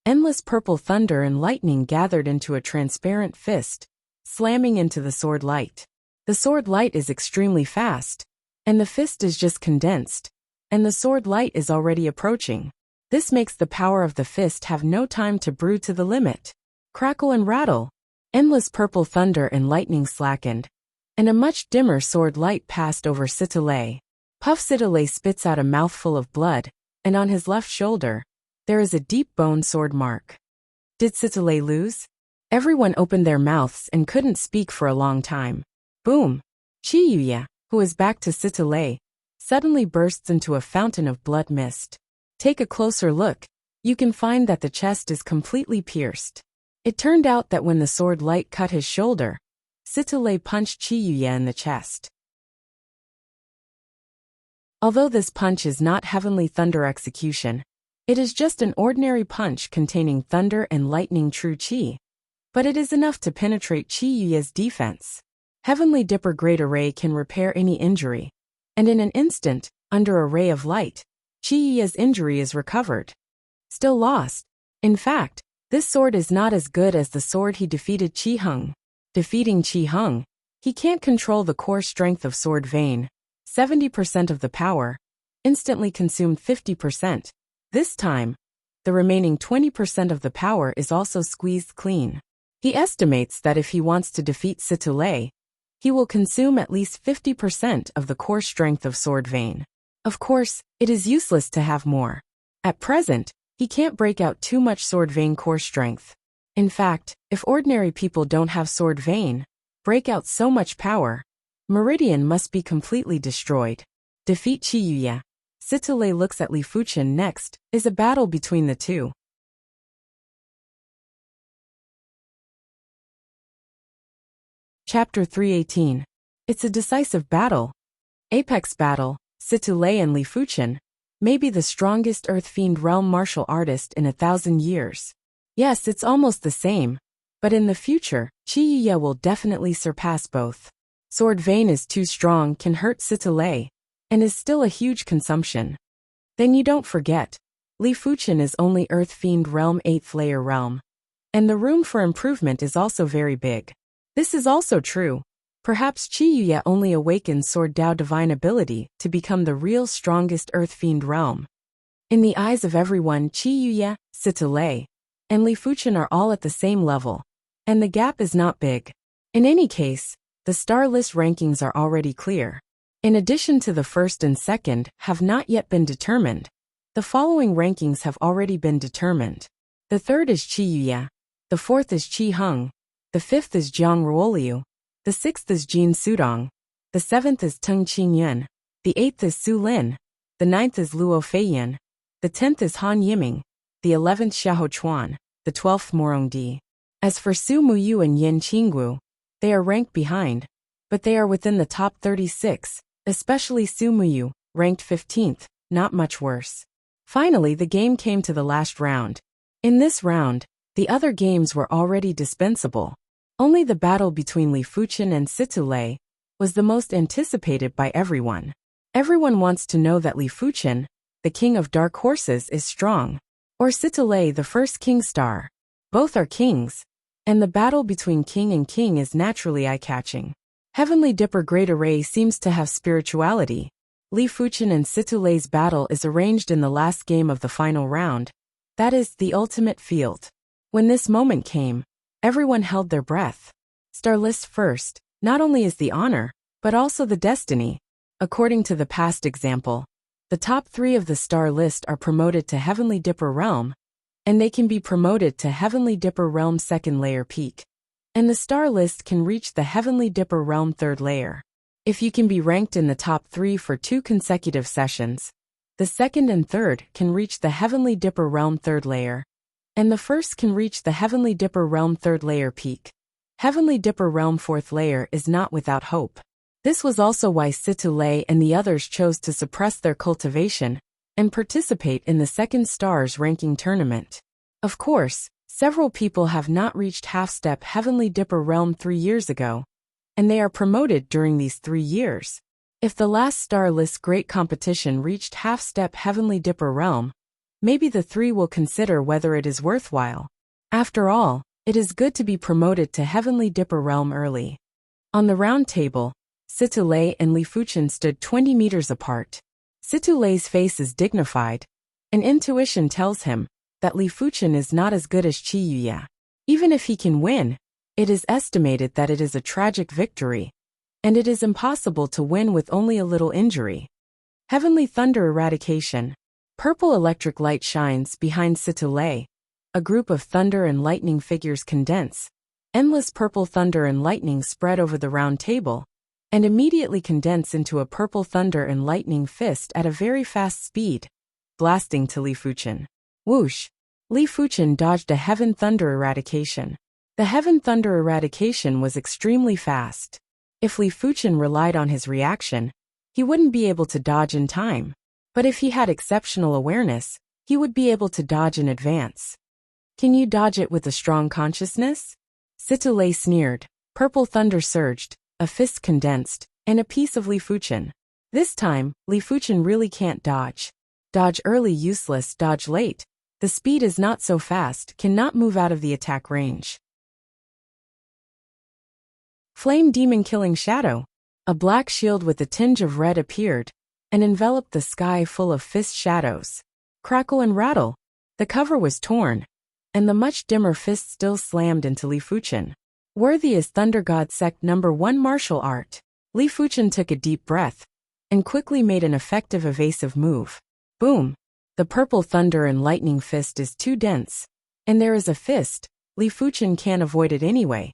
Endless purple thunder and lightning gathered into a transparent fist, slamming into the sword light. The sword light is extremely fast, and the fist is just condensed, and the sword light is already approaching. This makes the power of the fist have no time to brew to the limit. Crackle and rattle. Endless purple thunder and lightning slackened, and a much dimmer sword light passed over Sitale. Puff Sitale spits out a mouthful of blood, and on his left shoulder, there is a deep bone sword mark. Did Sitale lose? Everyone opened their mouths and couldn't speak for a long time. Boom! Qi Yuya, who is back to Sitale, suddenly bursts into a fountain of blood mist. Take a closer look. You can find that the chest is completely pierced. It turned out that when the sword light cut his shoulder, Sitale punched Qi Yuya in the chest. Although this punch is not heavenly thunder execution, it is just an ordinary punch containing thunder and lightning true Qi. But it is enough to penetrate Qi Yuya's defense. Heavenly Dipper Great Array can repair any injury, and in an instant, under a ray of light, Qi Yuya's injury is recovered. Still lost. In fact, this sword is not as good as the sword he defeated Qi Heng. Defeating Qi Heng, he can't control the core strength of sword vein. 70% of the power, instantly consumed 50%. This time, the remaining 20% of the power is also squeezed clean. He estimates that if he wants to defeat Sitale, he will consume at least 50% of the core strength of sword vein. Of course, it is useless to have more. At present, he can't break out too much sword vein core strength. In fact, if ordinary people don't have sword vein, break out so much power, Meridian must be completely destroyed. Defeat Qi Yuya. Sitale looks at Li Fuchen next, is a battle between the two. Chapter 318. It's a decisive battle. Apex battle, Sitale and Li Fuchen, may be the strongest Earth Fiend realm martial artist in 1,000 years. Yes, it's almost the same, but in the future, Qi Yuya will definitely surpass both. Sword vein is too strong, can hurt Sitale, and is still a huge consumption. Then you don't forget, Li Fuchen is only Earth Fiend realm 8th layer realm, and the room for improvement is also very big. This is also true. Perhaps Qi Yuya only awakens Sword Dao divine ability to become the real strongest Earth Fiend realm. In the eyes of everyone, Qi Yuya, Sitale, and Li Fuchen are all at the same level, and the gap is not big. In any case, the star list rankings are already clear. In addition to the first and second have not yet been determined, the following rankings have already been determined. The third is Qi Yuya, the fourth is Qi Heng, the fifth is Jiang Ruoliu, the sixth is Jin Sudong, the seventh is Teng Qingyuan, the eighth is Su Lin, the ninth is Luo Feiyan, the 10th is Han Yiming, the 11th Xiahou Chuan, the 12th Morongdi. As for Su Muyu and Yin Qinggu, they are ranked behind, but they are within the top 36, especially Su Muyu, ranked 15th, not much worse. Finally, the game came to the last round. In this round, the other games were already dispensable. Only the battle between Li Fuchen and Sitale was the most anticipated by everyone. Everyone wants to know that Li Fuchen, the king of dark horses, is strong, or Sitale, the first king star. Both are kings, and the battle between king and king is naturally eye-catching. Heavenly Dipper Great Array seems to have spirituality. Li Fuchen and Sitale's battle is arranged in the last game of the final round, that is, the ultimate field. When this moment came, everyone held their breath. Star list first, not only is the honor, but also the destiny. According to the past example, the top 3 of the star list are promoted to Heavenly Dipper Realm, and they can be promoted to Heavenly Dipper Realm 2nd layer peak. And the star list can reach the Heavenly Dipper Realm 3rd layer. If you can be ranked in the top 3 for 2 consecutive sessions, the 2nd and 3rd can reach the Heavenly Dipper Realm 3rd layer, and the 1st can reach the Heavenly Dipper Realm 3rd layer peak. Heavenly Dipper Realm 4th layer is not without hope. This was also why Situlei and the others chose to suppress their cultivation and participate in the 2nd Stars ranking tournament. Of course, several people have not reached half-step Heavenly Dipper Realm 3 years ago, and they are promoted during these 3 years. If the last Star List Great Competition reached half-step Heavenly Dipper Realm, maybe the 3 will consider whether it is worthwhile. After all, it is good to be promoted to Heavenly Dipper Realm early. On the round table, Situlei and Li Fuchen stood 20 meters apart. Situlei's face is dignified, and intuition tells him that Li Fuchen is not as good as Qiyuya. Even if he can win, it is estimated that it is a tragic victory, and it is impossible to win with only a little injury. Heavenly Thunder Eradication. Purple electric light shines behind Situlei. A group of thunder and lightning figures condense. Endless purple thunder and lightning spread over the round table, and immediately condense into a purple thunder and lightning fist at a very fast speed, blasting to Li Fuchen. Whoosh! Li Fuchen dodged a Heaven Thunder Eradication. The Heaven Thunder Eradication was extremely fast. If Li Fuchen relied on his reaction, he wouldn't be able to dodge in time. But if he had exceptional awareness, he would be able to dodge in advance. Can you dodge it with a strong consciousness? Situlei sneered. Purple thunder surged, a fist condensed, and a piece of Li Fuchen. This time, Li Fuchen really can't dodge. Dodge early useless, dodge late. The speed is not so fast, cannot move out of the attack range. Flame Demon Killing Shadow. A black shield with a tinge of red appeared and enveloped the sky full of fist shadows. Crackle and rattle. The cover was torn, and the much dimmer fist still slammed into Li Fuchen. Worthy is Thunder God Sect No. 1 martial art. Li Fuchen took a deep breath and quickly made an effective evasive move. Boom! The purple thunder and lightning fist is too dense, and there is a fist. Li Fuchen can't avoid it anyway,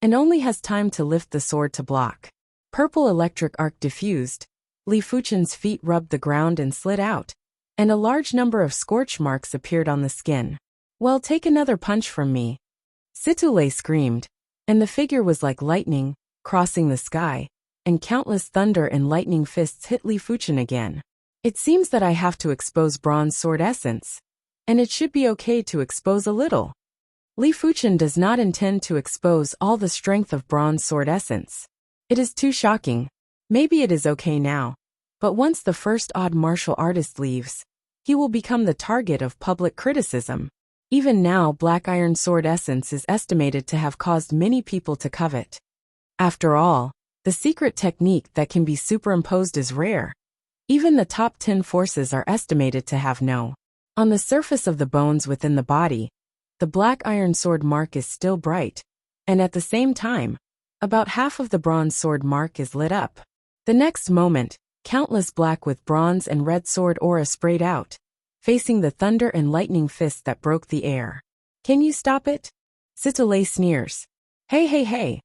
and only has time to lift the sword to block. Purple electric arc diffused. Li Fuchen's feet rubbed the ground and slid out, and a large number of scorch marks appeared on the skin. Well, take another punch from me. Situlei screamed, and the figure was like lightning, crossing the sky, and countless thunder and lightning fists hit Li Fuchen again. It seems that I have to expose Bronze Sword Essence, and it should be okay to expose a little. Li Fuchen does not intend to expose all the strength of Bronze Sword Essence. It is too shocking. Maybe it is okay now, but once the first odd martial artist leaves, he will become the target of public criticism. Even now, Black Iron Sword Essence is estimated to have caused many people to covet. After all, the secret technique that can be superimposed is rare. Even the top 10 forces are estimated to have no. On the surface of the bones within the body, the Black Iron Sword mark is still bright, and at the same time, about half of the Bronze Sword mark is lit up. The next moment, countless black with bronze and red sword aura sprayed out, facing the thunder and lightning fist that broke the air. Can you stop it? Situlei sneers. Hey hey hey!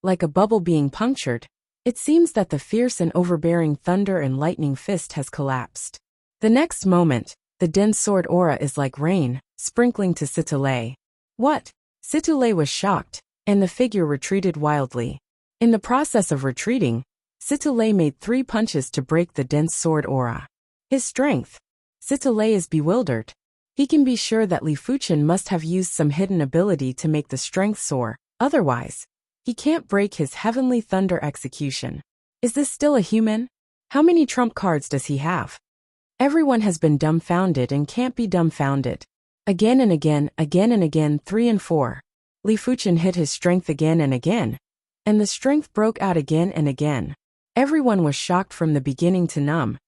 Like a bubble being punctured, it seems that the fierce and overbearing thunder and lightning fist has collapsed. The next moment, the dense sword aura is like rain, sprinkling to Situlei. What? Situlei was shocked, and the figure retreated wildly. In the process of retreating, Situlei made 3 punches to break the dense sword aura. His strength. Situlei is bewildered. He can be sure that Li Fuchen must have used some hidden ability to make the strength soar, otherwise, he can't break his heavenly thunder execution. Is this still a human? How many trump cards does he have? Everyone has been dumbfounded and can't be dumbfounded. Again and again, 3 and 4. Li Fuchen hit his strength again and again, and the strength broke out again and again. Everyone was shocked from the beginning to numb,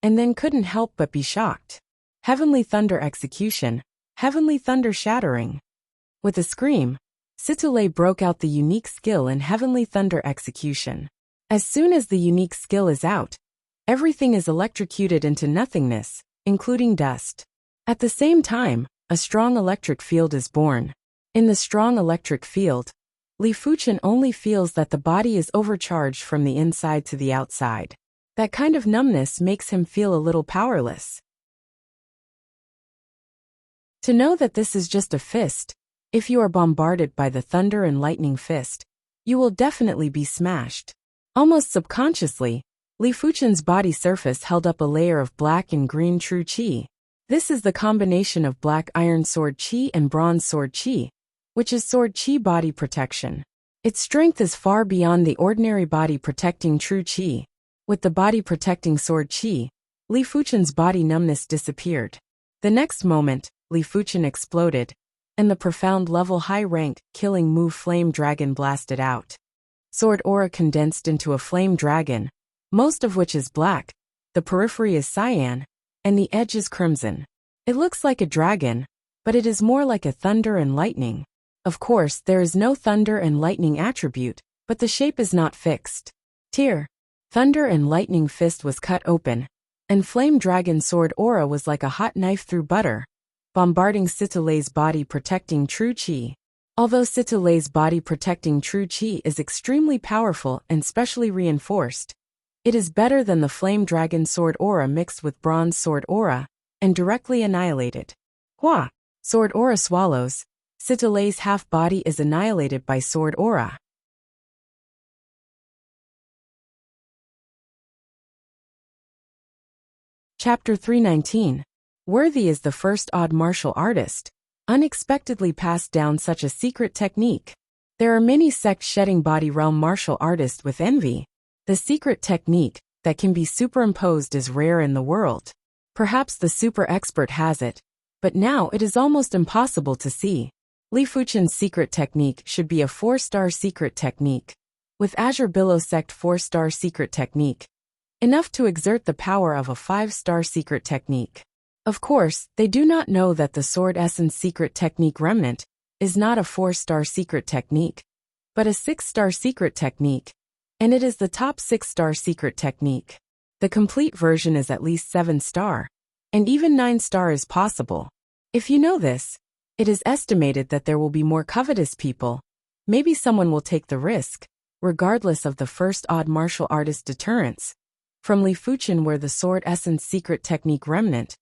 and then couldn't help but be shocked. Heavenly Thunder Execution, Heavenly Thunder Shattering. With a scream, Situlei broke out the unique skill in Heavenly Thunder Execution. As soon as the unique skill is out, everything is electrocuted into nothingness, including dust. At the same time, a strong electric field is born. In the strong electric field, Li Fuchen only feels that the body is overcharged from the inside to the outside. That kind of numbness makes him feel a little powerless. To know that this is just a fist, if you are bombarded by the thunder and lightning fist, you will definitely be smashed. Almost subconsciously, Li Fuchen's body surface held up a layer of black and green true qi. This is the combination of black iron sword qi and bronze sword qi, which is sword qi body protection. Its strength is far beyond the ordinary body protecting true qi. With the body protecting sword qi, Li Fuchen's body numbness disappeared. The next moment, Li Fuchen exploded, and the profound level high rank killing move flame dragon blasted out. Sword aura condensed into a flame dragon, most of which is black, the periphery is cyan, and the edge is crimson. It looks like a dragon, but it is more like a thunder and lightning. Of course, there is no thunder and lightning attribute, but the shape is not fixed. Tear. Thunder and lightning fist was cut open, and flame dragon sword aura was like a hot knife through butter, bombarding Citilei's body protecting true qi. Although Citilei's body protecting true qi is extremely powerful and specially reinforced, it is better than the flame dragon sword aura mixed with bronze sword aura, and directly annihilated. Hua! Sword aura swallows. Citilei's half-body is annihilated by sword aura. Chapter 319. Worthy is the first odd martial artist. Unexpectedly passed down such a secret technique. There are many sects shedding body realm martial artists with envy. The secret technique that can be superimposed is rare in the world. Perhaps the super expert has it, but now it is almost impossible to see. Li Fuchen's secret technique should be a 4-star secret technique. With Azure Billow sect 4-star secret technique, enough to exert the power of a 5-star secret technique. Of course, they do not know that the Sword Essence secret technique remnant is not a 4-star secret technique, but a 6-star secret technique, and it is the top 6-star secret technique. The complete version is at least 7-star, and even 9-star is possible. If you know this, it is estimated that there will be more covetous people. Maybe someone will take the risk, regardless of the first odd martial artist deterrence, from Li Fuchen where the Sword Essence secret technique remnant.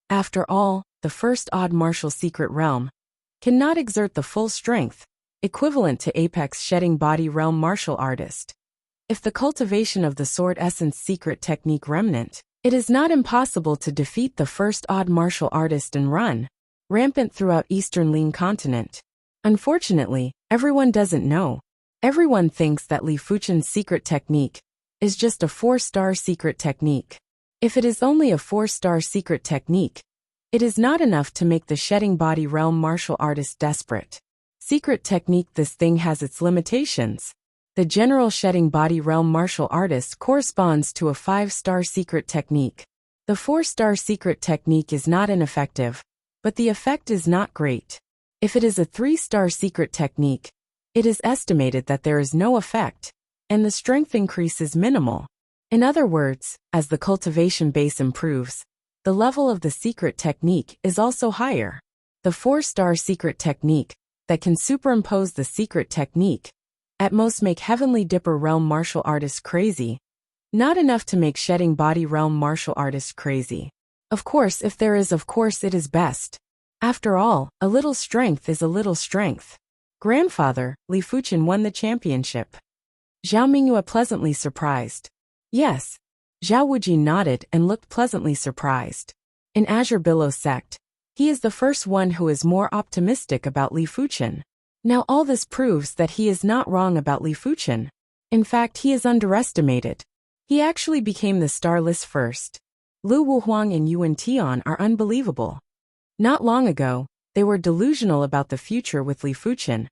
After all, the first odd martial secret realm cannot exert the full strength, equivalent to Apex shedding body realm martial artist. If the cultivation of the Sword Essence secret technique remnant, it is not impossible to defeat the first odd martial artist and run rampant throughout Eastern Lean continent. Unfortunately, everyone doesn't know. Everyone thinks that Li Fuchen's secret technique is just a 4-star secret technique. If it is only a 4-star secret technique, it is not enough to make the shedding body realm martial artist desperate. Secret technique, this thing has its limitations. The general shedding body realm martial artist corresponds to a 5-star secret technique. The 4-star secret technique is not ineffective, but the effect is not great. If it is a 3-star secret technique, it is estimated that there is no effect, and the strength increase is minimal. In other words, as the cultivation base improves, the level of the secret technique is also higher. The 4-star secret technique that can superimpose the secret technique at most make Heavenly Dipper realm martial artists crazy, not enough to make shedding body realm martial artists crazy. Of course, if there is, of course it is best. After all, a little strength is a little strength. Grandfather, Li Fuchen won the championship. Zhao Mingyue pleasantly surprised. Yes. Zhao Wuji nodded and looked pleasantly surprised. In Azure Billow sect, he is the first one who is more optimistic about Li Fuchen. Now all this proves that he is not wrong about Li Fuchen. In fact, he is underestimated. He actually became the star list first. Lu Wuhuang and Yuan Tian are unbelievable. Not long ago, they were delusional about the future with Li Fuchen,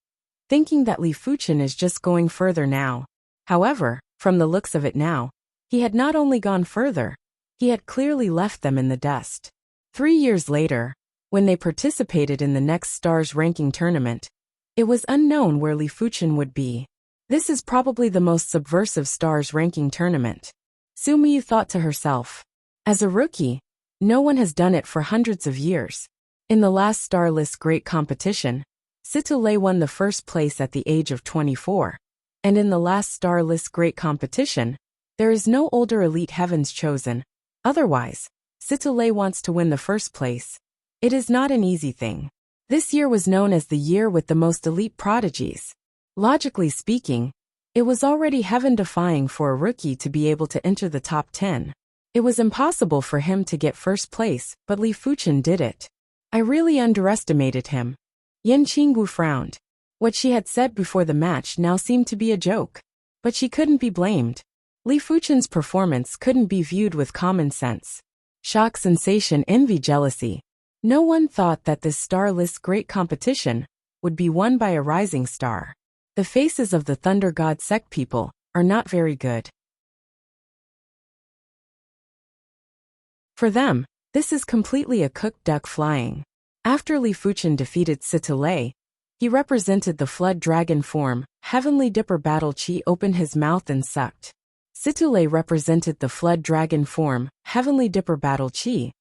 thinking that Li Fuchen is just going further now. However, from the looks of it now, he had not only gone further, he had clearly left them in the dust. 3 years later, when they participated in the next stars ranking tournament, it was unknown where Li Fuchen would be. This is probably the most subversive stars ranking tournament. Su Miyu thought to herself. As a rookie, no one has done it for hundreds of years. In the last Star List Great Competition, Citolay won the first place at the age of 24. And in the last Star List Great Competition, there is no older elite heavens chosen. Otherwise, Citolay wants to win the first place. It is not an easy thing. This year was known as the year with the most elite prodigies. Logically speaking, It was already heaven-defying for a rookie to be able to enter the top 10. It was impossible for him to get first place, but Li Fuchen did it. I really underestimated him. Yan Qingwu frowned. What she had said before the match now seemed to be a joke. But she couldn't be blamed. Li Fuchen's performance couldn't be viewed with common sense. Shock, sensation, envy, jealousy. No one thought that this star-less great competition would be won by a rising star. The faces of the Thunder God sect people are not very good. For them, this is completely a cooked duck flying. After Li Fuchen defeated Situlei, he represented the flood dragon form. Heavenly Dipper Battle Chi opened his mouth and sucked. Situlei represented the flood dragon form, Heavenly Dipper Battle Chi,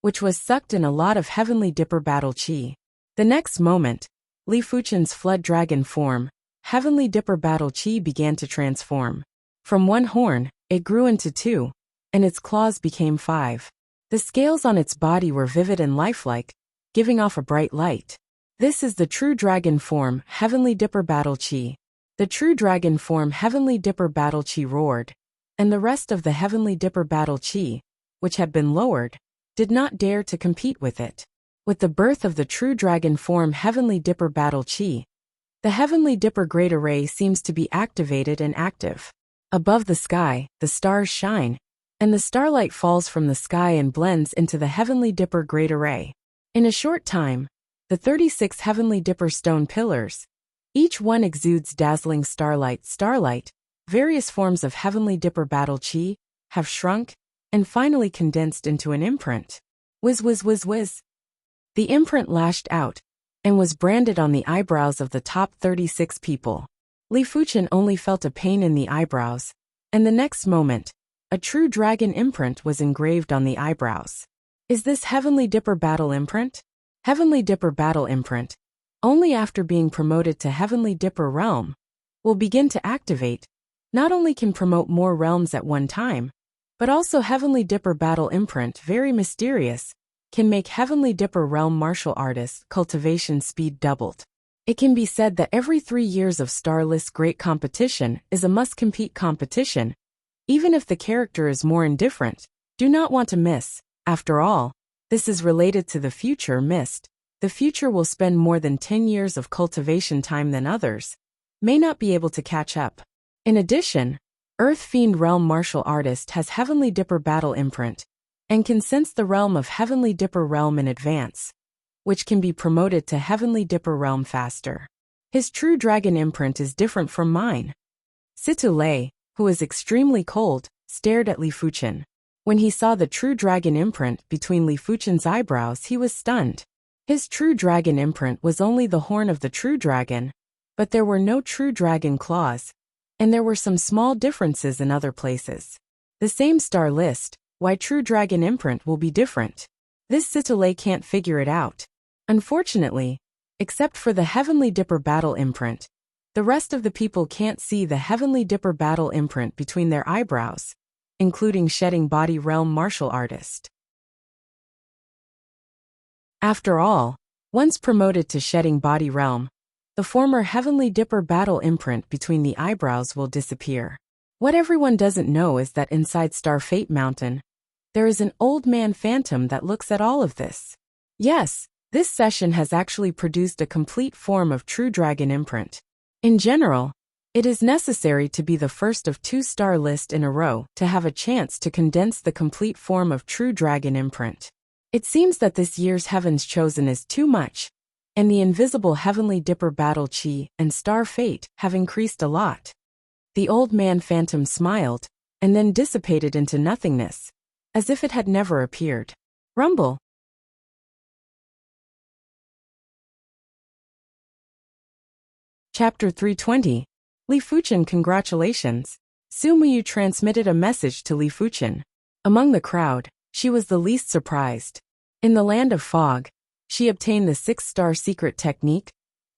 which was sucked in a lot of Heavenly Dipper Battle Chi. The next moment, Li Fuchen's flood dragon form, Heavenly Dipper Battle Chi began to transform. From one horn, it grew into 2, and its claws became 5. The scales on its body were vivid and lifelike, giving off a bright light. This is the true dragon form, Heavenly Dipper Battle Chi. The true dragon form Heavenly Dipper Battle Chi roared, and the rest of the Heavenly Dipper Battle Chi, which had been lowered, did not dare to compete with it. With the birth of the true dragon form Heavenly Dipper Battle Chi, the Heavenly Dipper Great Array seems to be activated and active. Above the sky, the stars shine, and the starlight falls from the sky and blends into the Heavenly Dipper Great Array. In a short time, the 36 Heavenly Dipper stone pillars, each one exudes dazzling starlight, various forms of Heavenly Dipper Battle Chi, have shrunk, and finally condensed into an imprint. Whiz, whiz, whiz, whiz. The imprint lashed out, and was branded on the eyebrows of the top 36 people. Li Fuchen only felt a pain in the eyebrows, and the next moment, a true dragon imprint was engraved on the eyebrows. Is this Heavenly Dipper Battle imprint? Heavenly Dipper Battle imprint, only after being promoted to Heavenly Dipper Realm, will begin to activate. Not only can promote more realms at one time, but also Heavenly Dipper Battle imprint, very mysterious, can make Heavenly Dipper Realm martial artist cultivation speed doubled. It can be said that every 3 years of Starless Great Competition is a must-compete competition, even if the character is more indifferent. Do not want to miss. After all, this is related to the future missed. The future will spend more than 10 years of cultivation time than others, may not be able to catch up. In addition, Earth Fiend Realm martial artist has Heavenly Dipper Battle imprint, and can sense the realm of Heavenly Dipper Realm in advance, which can be promoted to Heavenly Dipper Realm faster. His true dragon imprint is different from mine. Situlei, who is extremely cold, stared at Li Fuchen. When he saw the true dragon imprint between Li Fuchen's eyebrows, he was stunned. His true dragon imprint was only the horn of the true dragon, but there were no true dragon claws, and there were some small differences in other places. The same star list, why true dragon imprint will be different? This Situlei can't figure it out. Unfortunately, except for the Heavenly Dipper Battle imprint, the rest of the people can't see the Heavenly Dipper Battle imprint between their eyebrows, including Shedding Body Realm martial artist. After all, once promoted to Shedding Body Realm, the former Heavenly Dipper Battle imprint between the eyebrows will disappear. What everyone doesn't know is that inside Star Fate Mountain, there is an old man phantom that looks at all of this. Yes, this session has actually produced a complete form of true dragon imprint. In general, it is necessary to be the first of 2-star list in a row to have a chance to condense the complete form of true dragon imprint. It seems that this year's Heavens Chosen is too much, and the invisible Heavenly Dipper Battle Chi and Star Fate have increased a lot. The old man phantom smiled, and then dissipated into nothingness, as if it had never appeared. Rumble. Chapter 320. Li Fuchen, congratulations. Su Muyu transmitted a message to Li Fuchen. Among the crowd, she was the least surprised. In the land of fog, she obtained the 6-star secret technique,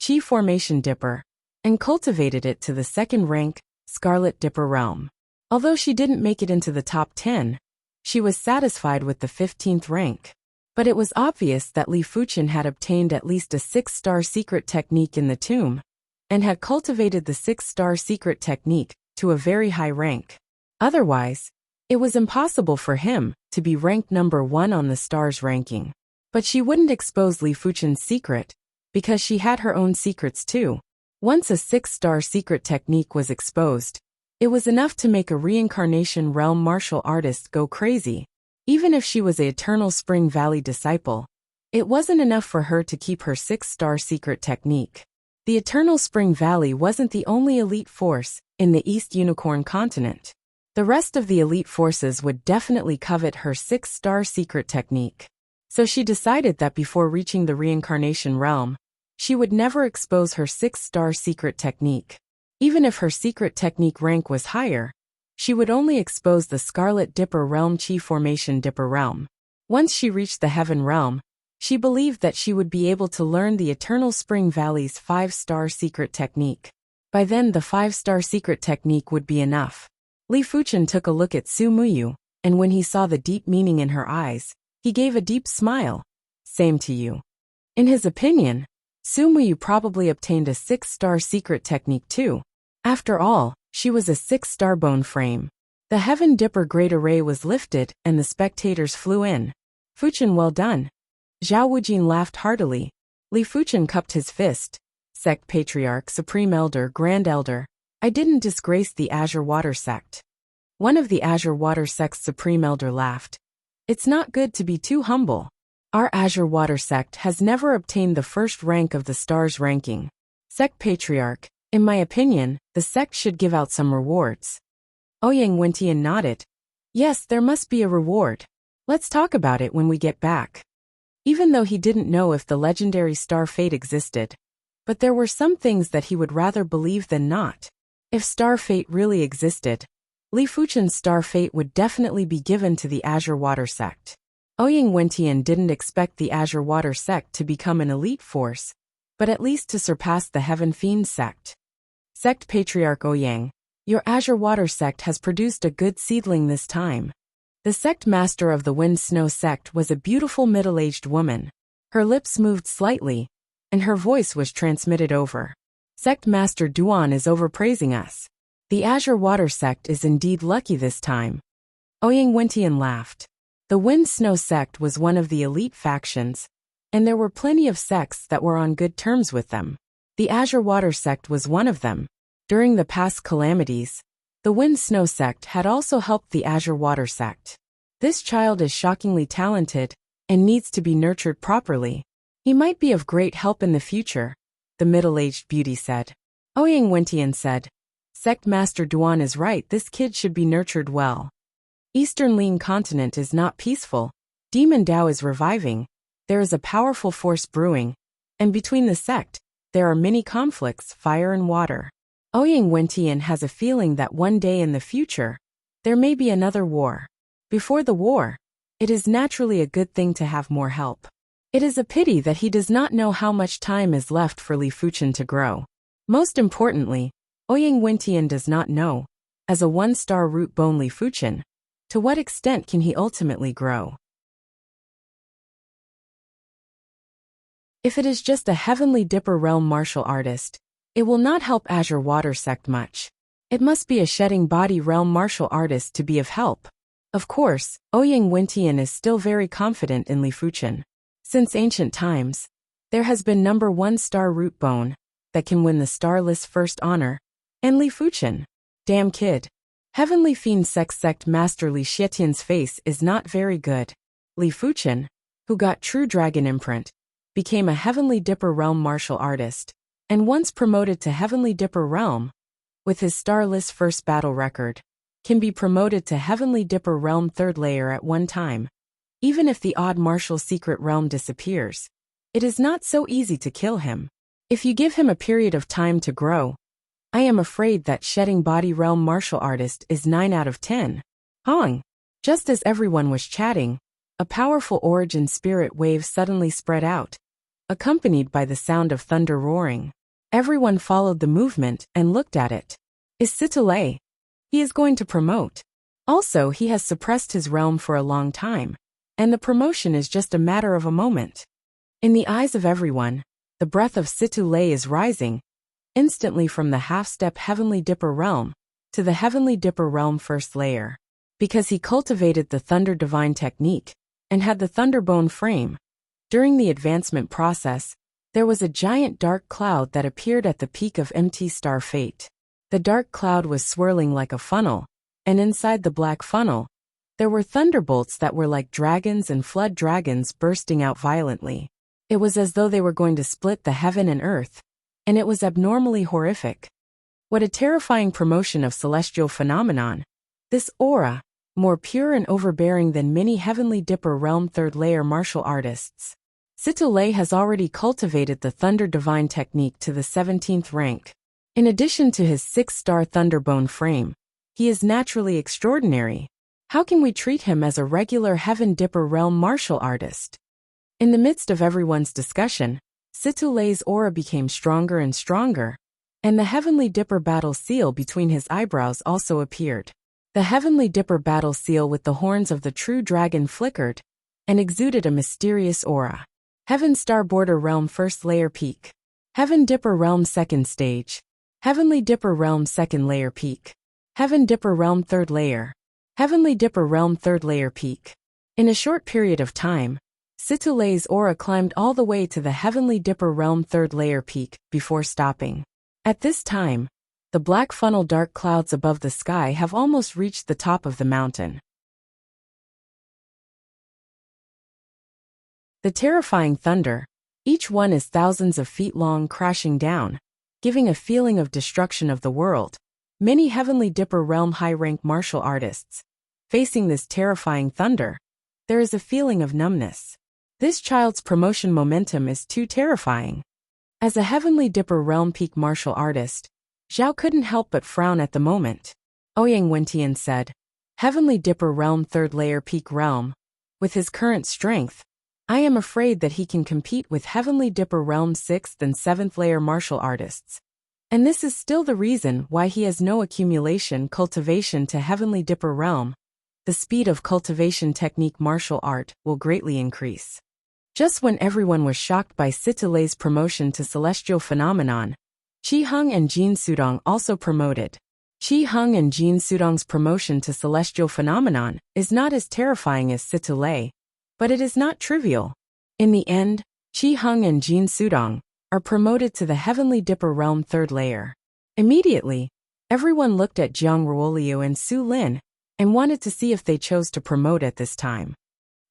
Chi Formation Dipper, and cultivated it to the 2nd rank, Scarlet Dipper Realm. Although she didn't make it into the top 10, she was satisfied with the 15th rank. But it was obvious that Li Fuchen had obtained at least a 6-star secret technique in the tomb, and had cultivated the 6-star secret technique to a very high rank. Otherwise, it was impossible for him to be ranked number 1 on the stars ranking. But she wouldn't expose Li Fuchen's secret, because she had her own secrets too. Once a 6-star secret technique was exposed, it was enough to make a reincarnation realm martial artist go crazy. Even if she was an Eternal Spring Valley disciple, it wasn't enough for her to keep her 6-star secret technique. The Eternal Spring Valley wasn't the only elite force in the East Unicorn continent. The rest of the elite forces would definitely covet her 6-star secret technique. So she decided that before reaching the reincarnation realm, she would never expose her 6-star secret technique. Even if her secret technique rank was higher, she would only expose the Scarlet Dipper Realm Chi Formation Dipper Realm. Once she reached the Heaven Realm, she believed that she would be able to learn the Eternal Spring Valley's 5-star secret technique. By then the 5-star secret technique would be enough. Li Fuchen took a look at Su Muyu, and when he saw the deep meaning in her eyes, he gave a deep smile. Same to you. In his opinion, Su Muyu probably obtained a 6-star secret technique too. After all, she was a 6-star bone frame. The Heaven Dipper Great Array was lifted and the spectators flew in. Fuchen, well done. Zhao Wujin laughed heartily. Li Fuchen cupped his fist. Sect Patriarch, Supreme Elder, Grand Elder, I didn't disgrace the Azure Water Sect. One of the Azure Water Sect's Supreme Elder laughed. It's not good to be too humble. Our Azure Water Sect has never obtained the first rank of the stars ranking. Sect Patriarch, in my opinion, the sect should give out some rewards. Ouyang Wentian nodded. Yes, there must be a reward. Let's talk about it when we get back. Even though he didn't know if the legendary star fate existed, but there were some things that he would rather believe than not. If star fate really existed, Li Fuchen's star fate would definitely be given to the Azure Water Sect. Ouyang Wentian didn't expect the Azure Water Sect to become an elite force, but at least to surpass the Heaven Fiend Sect. Sect Patriarch Ouyang, your Azure Water Sect has produced a good seedling this time. The sect master of the Wind Snow Sect was a beautiful middle-aged woman. Her lips moved slightly, and her voice was transmitted over. Sect Master Duan is overpraising us. The Azure Water Sect is indeed lucky this time. Ouyang Wentian laughed. The Wind Snow Sect was one of the elite factions, and there were plenty of sects that were on good terms with them. The Azure Water Sect was one of them. During the past calamities, the Wind Snow Sect had also helped the Azure Water Sect. This child is shockingly talented and needs to be nurtured properly. He might be of great help in the future, the middle-aged beauty said. Ouyang Wentian said, Sect Master Duan is right, this kid should be nurtured well. Eastern Lin continent is not peaceful. Demon Dao is reviving. There is a powerful force brewing, and between the sect, there are many conflicts, fire and water. Ouyang Wentian has a feeling that one day in the future, there may be another war. Before the war, it is naturally a good thing to have more help. It is a pity that he does not know how much time is left for Li Fuchen to grow. Most importantly, Ouyang Wentian does not know, as a 1-star root bone Li Fuchen, to what extent can he ultimately grow. If it is just a Heavenly Dipper Realm martial artist, it will not help Azure Water Sect much. It must be a Shedding Body Realm martial artist to be of help. Of course, Ouyang Wentian is still very confident in Li Fuchen. Since ancient times, there has been number 1-star root bone that can win the starless first honor, and Li Fuchen. Damn kid. Heavenly Fiend Sect Master Li Xietian's face is not very good. Li Fuchen, who got True Dragon Imprint, became a Heavenly Dipper Realm martial artist, and once promoted to Heavenly Dipper Realm, with his starless first battle record, can be promoted to Heavenly Dipper Realm 3rd layer at one time. Even if the odd martial secret realm disappears, it is not so easy to kill him. If you give him a period of time to grow, I am afraid that Shedding Body Realm martial artist is 9 out of 10. Hong! Just as everyone was chatting, a powerful origin spirit wave suddenly spread out, accompanied by the sound of thunder roaring. Everyone followed the movement and looked at it. Is Sitole? He is going to promote. Also, he has suppressed his realm for a long time, and the promotion is just a matter of a moment. In the eyes of everyone, the breath of Sitole is rising. instantly from the half-step Heavenly Dipper realm to the Heavenly Dipper realm first layer. Because he cultivated the Thunder Divine technique and had the Thunderbone frame. During the advancement process, there was a giant dark cloud that appeared at the peak of MT Star Fate. The dark cloud was swirling like a funnel, and inside the black funnel, there were thunderbolts that were like dragons and flood dragons bursting out violently. It was as though they were going to split the heaven and earth, and it was abnormally horrific. What a terrifying promotion of celestial phenomenon. This aura, more pure and overbearing than many Heavenly Dipper realm third layer martial artists. Sitolay has already cultivated the Thunder Divine technique to the 17th rank. In addition to his 6-star Thunderbone frame, he is naturally extraordinary. How can we treat him as a regular Heaven Dipper realm martial artist? In the midst of everyone's discussion, Sitolay's aura became stronger and stronger, and the Heavenly Dipper battle seal between his eyebrows also appeared. The Heavenly Dipper battle seal with the horns of the true dragon flickered and exuded a mysterious aura. Heaven Star Border Realm First Layer Peak. Heaven Dipper Realm Second Stage. Heavenly Dipper Realm Second Layer Peak. Heaven Dipper Realm Third Layer. Heavenly Dipper Realm Third Layer Peak. In a short period of time, Sitolay's aura climbed all the way to the Heavenly Dipper Realm Third Layer Peak before stopping. At this time, the black funnel dark clouds above the sky have almost reached the top of the mountain. The terrifying thunder, each one is thousands of feet long, crashing down, giving a feeling of destruction of the world. Many Heavenly Dipper realm high-rank martial artists, facing this terrifying thunder, there is a feeling of numbness. This child's promotion momentum is too terrifying. As a Heavenly Dipper realm peak martial artist, Zhao couldn't help but frown at the moment. Ouyang Wentian said, Heavenly Dipper realm third layer peak realm. With his current strength, I am afraid that he can compete with Heavenly Dipper realm 6th and 7th layer martial artists. And this is still the reason why he has no accumulation cultivation to Heavenly Dipper realm. The speed of cultivation technique martial art will greatly increase. Just when everyone was shocked by Sitolay's promotion to celestial phenomenon, Qi Heng and Jin Sudong also promoted. Qi Heng and Jin Sudong's promotion to celestial phenomenon is not as terrifying as Sitolay, but it is not trivial. In the end, Qi Heng and Jin Sudong are promoted to the Heavenly Dipper realm third layer. Immediately, everyone looked at Jiang Ruoliu and Su Lin and wanted to see if they chose to promote at this time.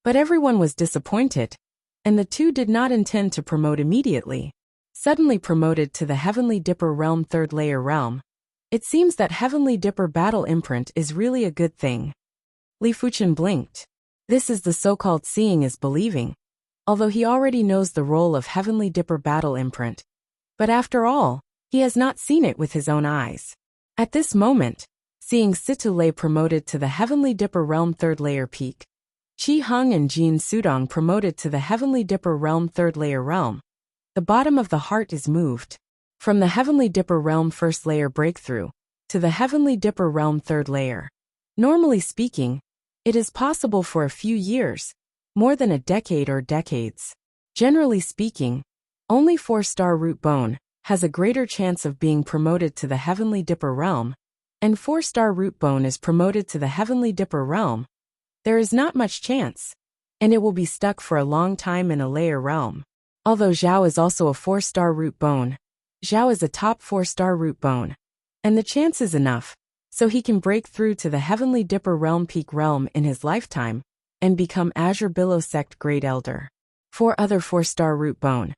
But everyone was disappointed, and the two did not intend to promote immediately. Suddenly promoted to the Heavenly Dipper realm third layer realm, it seems that Heavenly Dipper battle imprint is really a good thing. Li Fuchen blinked. This is the so-called seeing is believing, although he already knows the role of Heavenly Dipper battle imprint. But after all, he has not seen it with his own eyes. At this moment, seeing Sitolay promoted to the Heavenly Dipper realm third layer peak, Qi Heng and Jin Sudong promoted to the Heavenly Dipper realm third layer realm, the bottom of the heart is moved. From the Heavenly Dipper realm first layer breakthrough to the Heavenly Dipper realm third layer. Normally speaking, it is possible for a few years, more than a decade or decades. Generally speaking, only 4-star root bone has a greater chance of being promoted to the Heavenly Dipper realm, and 4-star root bone is promoted to the Heavenly Dipper realm. There is not much chance, and it will be stuck for a long time in a layer realm. Although Zhao is also a 4-star root bone, Zhao is a top 4-star root bone, and the chance is enough, so he can break through to the Heavenly Dipper realm peak realm in his lifetime, and become Azure Billow Sect Great Elder. For other 4-star root bone,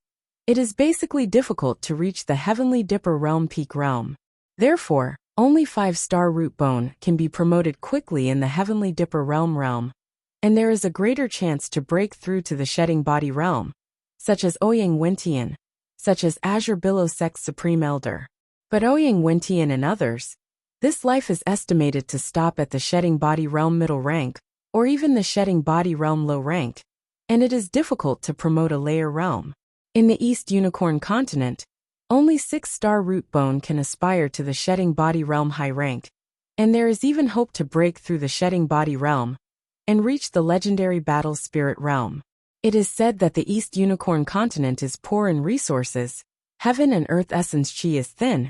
it is basically difficult to reach the Heavenly Dipper realm peak realm. Therefore, only 5-star root bone can be promoted quickly in the Heavenly Dipper realm, and there is a greater chance to break through to the Shedding Body realm, such as Ouyang Wentian, such as Azure Billow Sect Supreme Elder. But Ouyang Wentian and others, this life is estimated to stop at the Shedding Body realm middle rank, or even the Shedding Body realm low rank, and it is difficult to promote a layer realm. In the East Unicorn continent, only 6-star root bone can aspire to the Shedding Body realm high rank, and there is even hope to break through the Shedding Body realm and reach the legendary Battle Spirit realm. It is said that the East Unicorn continent is poor in resources, Heaven and earth essence chi is thin,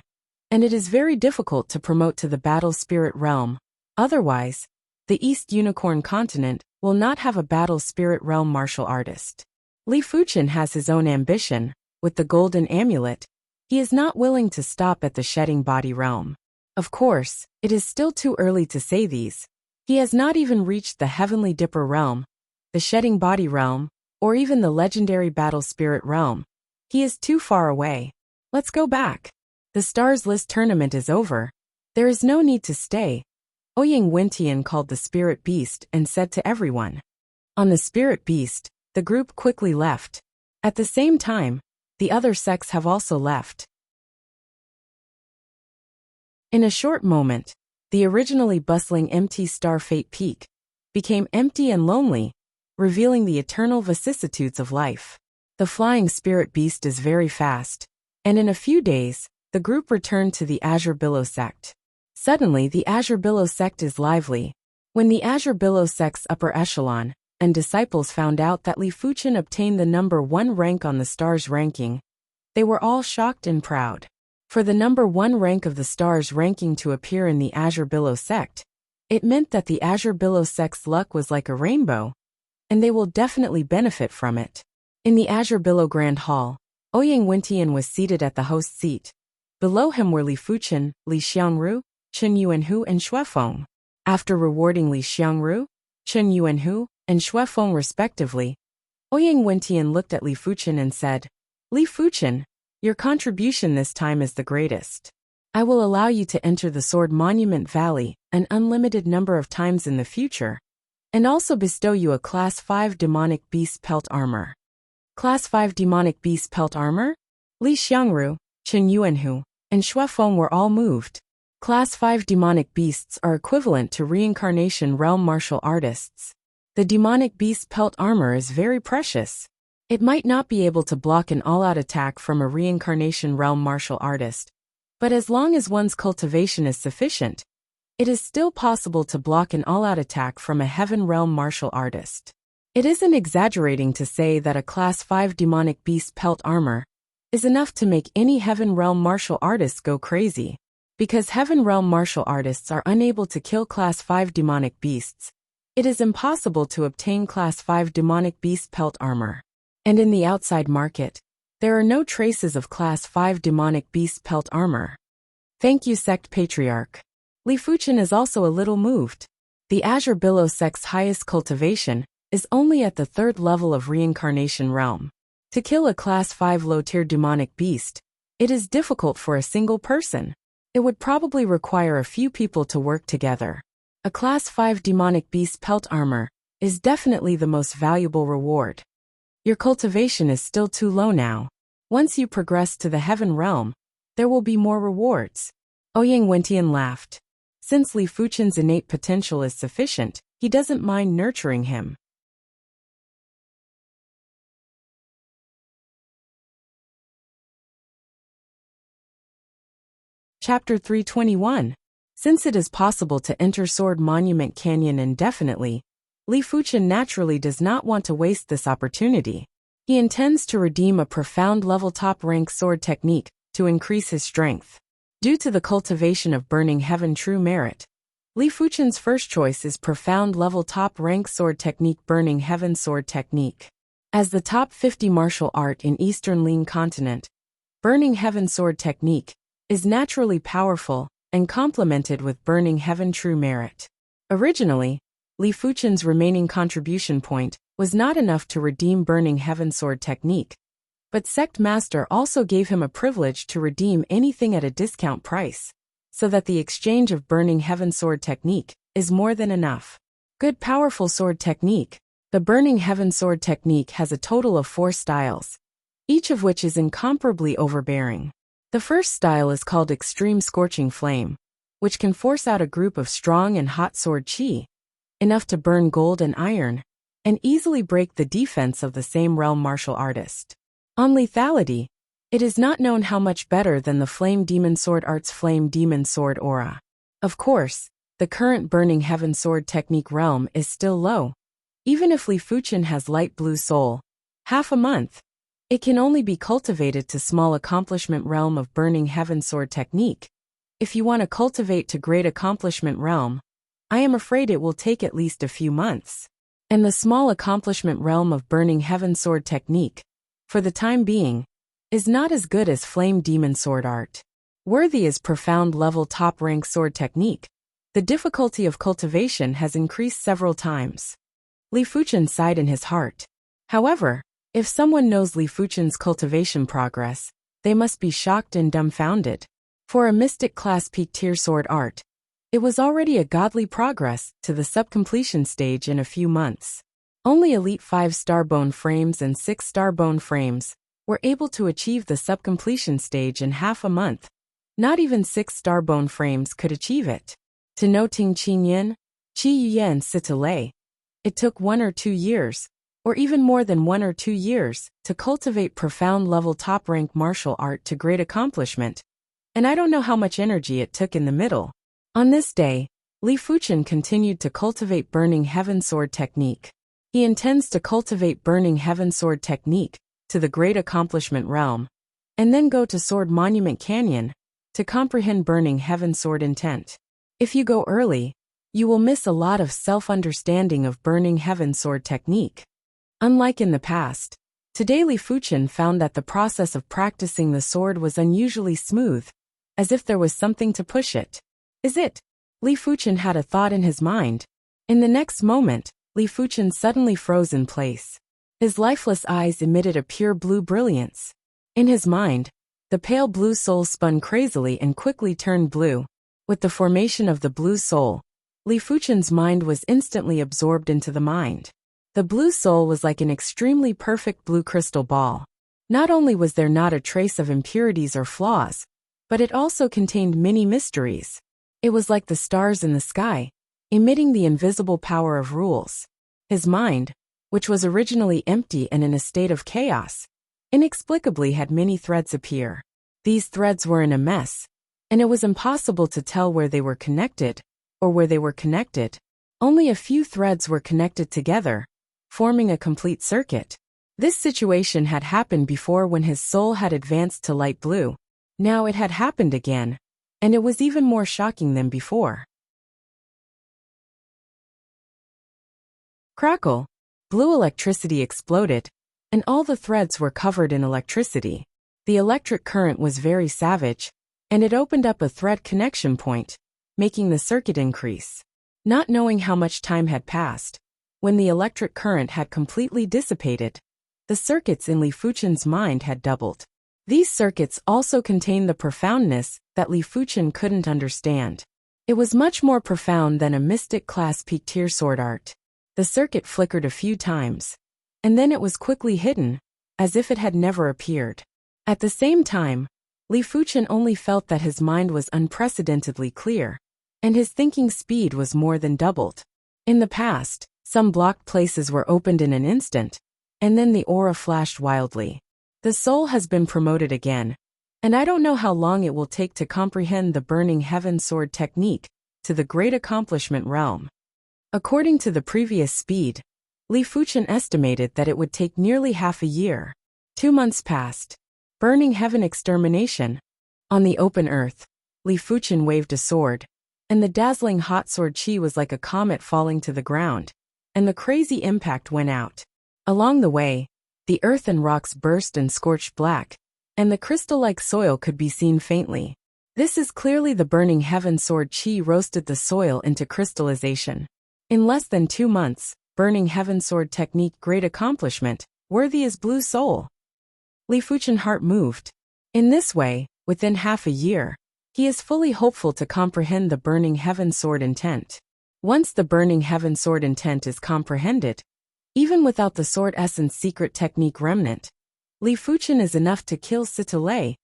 and it is very difficult to promote to the battle spirit realm. Otherwise, the East Unicorn continent will not have a battle spirit realm martial artist. Li Fuchen has his own ambition. With the golden amulet, he is not willing to stop at the shedding body realm. Of course, it is still too early to say these. He has not even reached the heavenly dipper realm, the shedding body realm, or even the legendary battle spirit realm. He is too far away. Let's go back. The Stars List tournament is over. There is no need to stay. Ouyang Wentian called the spirit beast and said to everyone. On the spirit beast, the group quickly left. At the same time, the other sects have also left. In a short moment, the originally bustling empty Star Fate Peak became empty and lonely, revealing the eternal vicissitudes of life. The flying spirit beast is very fast, and in a few days, the group returned to the Azure Billow sect. Suddenly, the Azure Billow sect is lively. When the Azure Billow sect's upper echelon and disciples found out that Li Fuchen obtained the number 1 rank on the stars ranking, they were all shocked and proud. For the number 1 rank of the stars ranking to appear in the Azure Billow sect, it meant that the Azure Billow sect's luck was like a rainbow, and they will definitely benefit from it. In the Azure Billow Grand Hall, Ouyang Wentian was seated at the host seat. Below him were Li Fuchen, Li Xiangru, Chen Yuanhu and Xuefeng. After rewarding Li Xiangru, Chen Yuanhu, and Xuefeng respectively, Ouyang Wentian looked at Li Fuchen and said, Li Fuchen, your contribution this time is the greatest. I will allow you to enter the Sword Monument Valley an unlimited number of times in the future, and also bestow you a Class 5 Demonic Beast Pelt Armor. Class 5 Demonic Beast Pelt Armor? Li Xiangru, Chen Yuanhu, and Xuefeng were all moved. Class 5 Demonic Beasts are equivalent to Reincarnation Realm martial artists. The Demonic Beast Pelt Armor is very precious. It might not be able to block an all-out attack from a Reincarnation Realm martial artist, but as long as one's cultivation is sufficient, it is still possible to block an all-out attack from a Heaven Realm martial artist. It isn't exaggerating to say that a Class 5 Demonic Beast Pelt Armor is enough to make any Heaven Realm martial artist go crazy. Because Heaven Realm martial artists are unable to kill Class 5 Demonic Beasts, it is impossible to obtain Class 5 Demonic Beast Pelt Armor. And in the outside market, there are no traces of Class 5 Demonic Beast Pelt Armor. Thank you, Sect Patriarch. Li Fuchen is also a little moved. The Azure Billow sect's highest cultivation is only at the 3rd level of Reincarnation Realm. To kill a Class 5 low-tier demonic beast, it is difficult for a single person. It would probably require a few people to work together. A Class 5 Demonic Beast Pelt Armor is definitely the most valuable reward. Your cultivation is still too low now. Once you progress to the Heaven Realm, there will be more rewards. Ouyang Wentian laughed. Since Li Fuchen's innate potential is sufficient, he doesn't mind nurturing him. Chapter 321. Since it is possible to enter Sword Monument Canyon indefinitely, Li Fuchen naturally does not want to waste this opportunity. He intends to redeem a profound level top rank sword technique to increase his strength. Due to the cultivation of Burning Heaven True Merit, Li Fuchen's first choice is profound level top rank sword technique Burning Heaven Sword Technique. As the top 50 martial art in Eastern Lin Continent, Burning Heaven Sword Technique is naturally powerful and complemented with Burning Heaven True Merit. Originally, Li Fuchen's remaining contribution point was not enough to redeem Burning Heaven Sword Technique, but Sect Master also gave him a privilege to redeem anything at a discount price, so that the exchange of Burning Heaven Sword Technique is more than enough. Good powerful sword technique. The Burning Heaven Sword Technique has a total of 4 styles, each of which is incomparably overbearing. The first style is called Extreme Scorching Flame, which can force out a group of strong and hot sword chi, enough to burn gold and iron, and easily break the defense of the same realm martial artist. On lethality, it is not known how much better than the Flame Demon Sword Art's Flame Demon Sword Aura. Of course, the current Burning Heaven Sword Technique realm is still low. Even if Li Fuchen has light blue soul, half a month, It can only be cultivated to small accomplishment realm of burning heaven sword technique. If you want to cultivate to great accomplishment realm, I am afraid it will take at least a few months. And the small accomplishment realm of burning heaven sword technique, for the time being, is not as good as flame demon sword art. Worthy is profound level top rank sword technique. The difficulty of cultivation has increased several times. Li Fuchen sighed in his heart. However, if someone knows Li Fuchen's cultivation progress, they must be shocked and dumbfounded. For a mystic class peak tier sword art, it was already a godly progress to the sub-completion stage in a few months. Only elite 5-star bone frames and 6-star bone frames were able to achieve the sub-completion stage in half a month. Not even 6-star bone frames could achieve it. To know Ting Qinyan, Qi Yuyan Sitalei, it took 1 or 2 years, or even more than 1 or 2 years, to cultivate profound level top rank martial art to great accomplishment. And I don't know how much energy it took in the middle. On this day, Li Fuchen continued to cultivate burning heaven sword technique. He intends to cultivate burning heaven sword technique to the great accomplishment realm, and then go to Sword Monument Canyon to comprehend burning heaven sword intent. If you go early, you will miss a lot of self-understanding of burning heaven sword technique. Unlike in the past, today Li Fuchen found that the process of practicing the sword was unusually smooth, as if there was something to push it. Is it? Li Fuchen had a thought in his mind. In the next moment, Li Fuchen suddenly froze in place. His lifeless eyes emitted a pure blue brilliance. In his mind, the pale blue soul spun crazily and quickly turned blue. With the formation of the blue soul, Li Fuchen's mind was instantly absorbed into the mind. The blue soul was like an extremely perfect blue crystal ball. Not only was there not a trace of impurities or flaws, but it also contained many mysteries. It was like the stars in the sky, emitting the invisible power of rules. His mind, which was originally empty and in a state of chaos, inexplicably had many threads appear. These threads were in a mess, and it was impossible to tell where they were connected, or where they were connected. Only a few threads were connected together, forming a complete circuit. This situation had happened before when his soul had advanced to light blue. Now it had happened again, and it was even more shocking than before. Crackle! Blue electricity exploded, and all the threads were covered in electricity. The electric current was very savage, and it opened up a thread connection point, making the circuit increase. Not knowing how much time had passed, when the electric current had completely dissipated, the circuits in Li Fuchen's mind had doubled. These circuits also contained the profoundness that Li Fuchen couldn't understand. It was much more profound than a mystic class peak tier sword art. The circuit flickered a few times, and then it was quickly hidden, as if it had never appeared. At the same time, Li Fuchen only felt that his mind was unprecedentedly clear, and his thinking speed was more than doubled. In the past, some blocked places were opened in an instant, and then the aura flashed wildly. The soul has been promoted again, and I don't know how long it will take to comprehend the burning heaven sword technique to the great accomplishment realm. According to the previous speed, Li Fuchen estimated that it would take nearly half a year. 2 months passed. Burning heaven extermination. On the open earth, Li Fuchen waved a sword, and the dazzling hot sword chi was like a comet falling to the ground, and the crazy impact went out. Along the way, the earth and rocks burst and scorched black, and the crystal-like soil could be seen faintly. This is clearly the burning heaven sword chi roasted the soil into crystallization. In less than 2 months, burning heaven sword technique great accomplishment, worthy as blue soul. Li Fuchen heart moved. In this way, within half a year, he is fully hopeful to comprehend the burning heaven sword intent. Once the burning heaven sword intent is comprehended, even without the sword essence secret technique remnant, Li Fuchen is enough to kill Sitalei,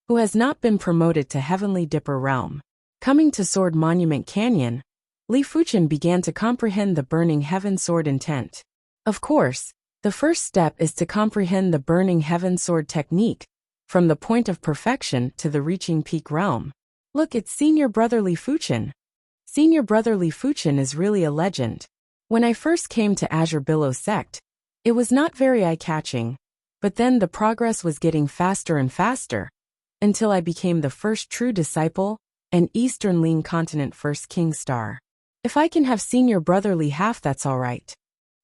who has not been promoted to Heavenly Dipper realm. Coming to Sword Monument Canyon, Li Fuchen began to comprehend the burning heaven sword intent. Of course, the first step is to comprehend the burning heaven sword technique, from the point of perfection to the reaching peak realm. Look, it's senior brother Li Fuchen. Senior brother Li Fuchen is really a legend. When I first came to Azure Billow sect, it was not very eye-catching. But then the progress was getting faster and faster, until I became the first true disciple, and Eastern Lean Continent first king star. If I can have seen your brotherly half, that's all right.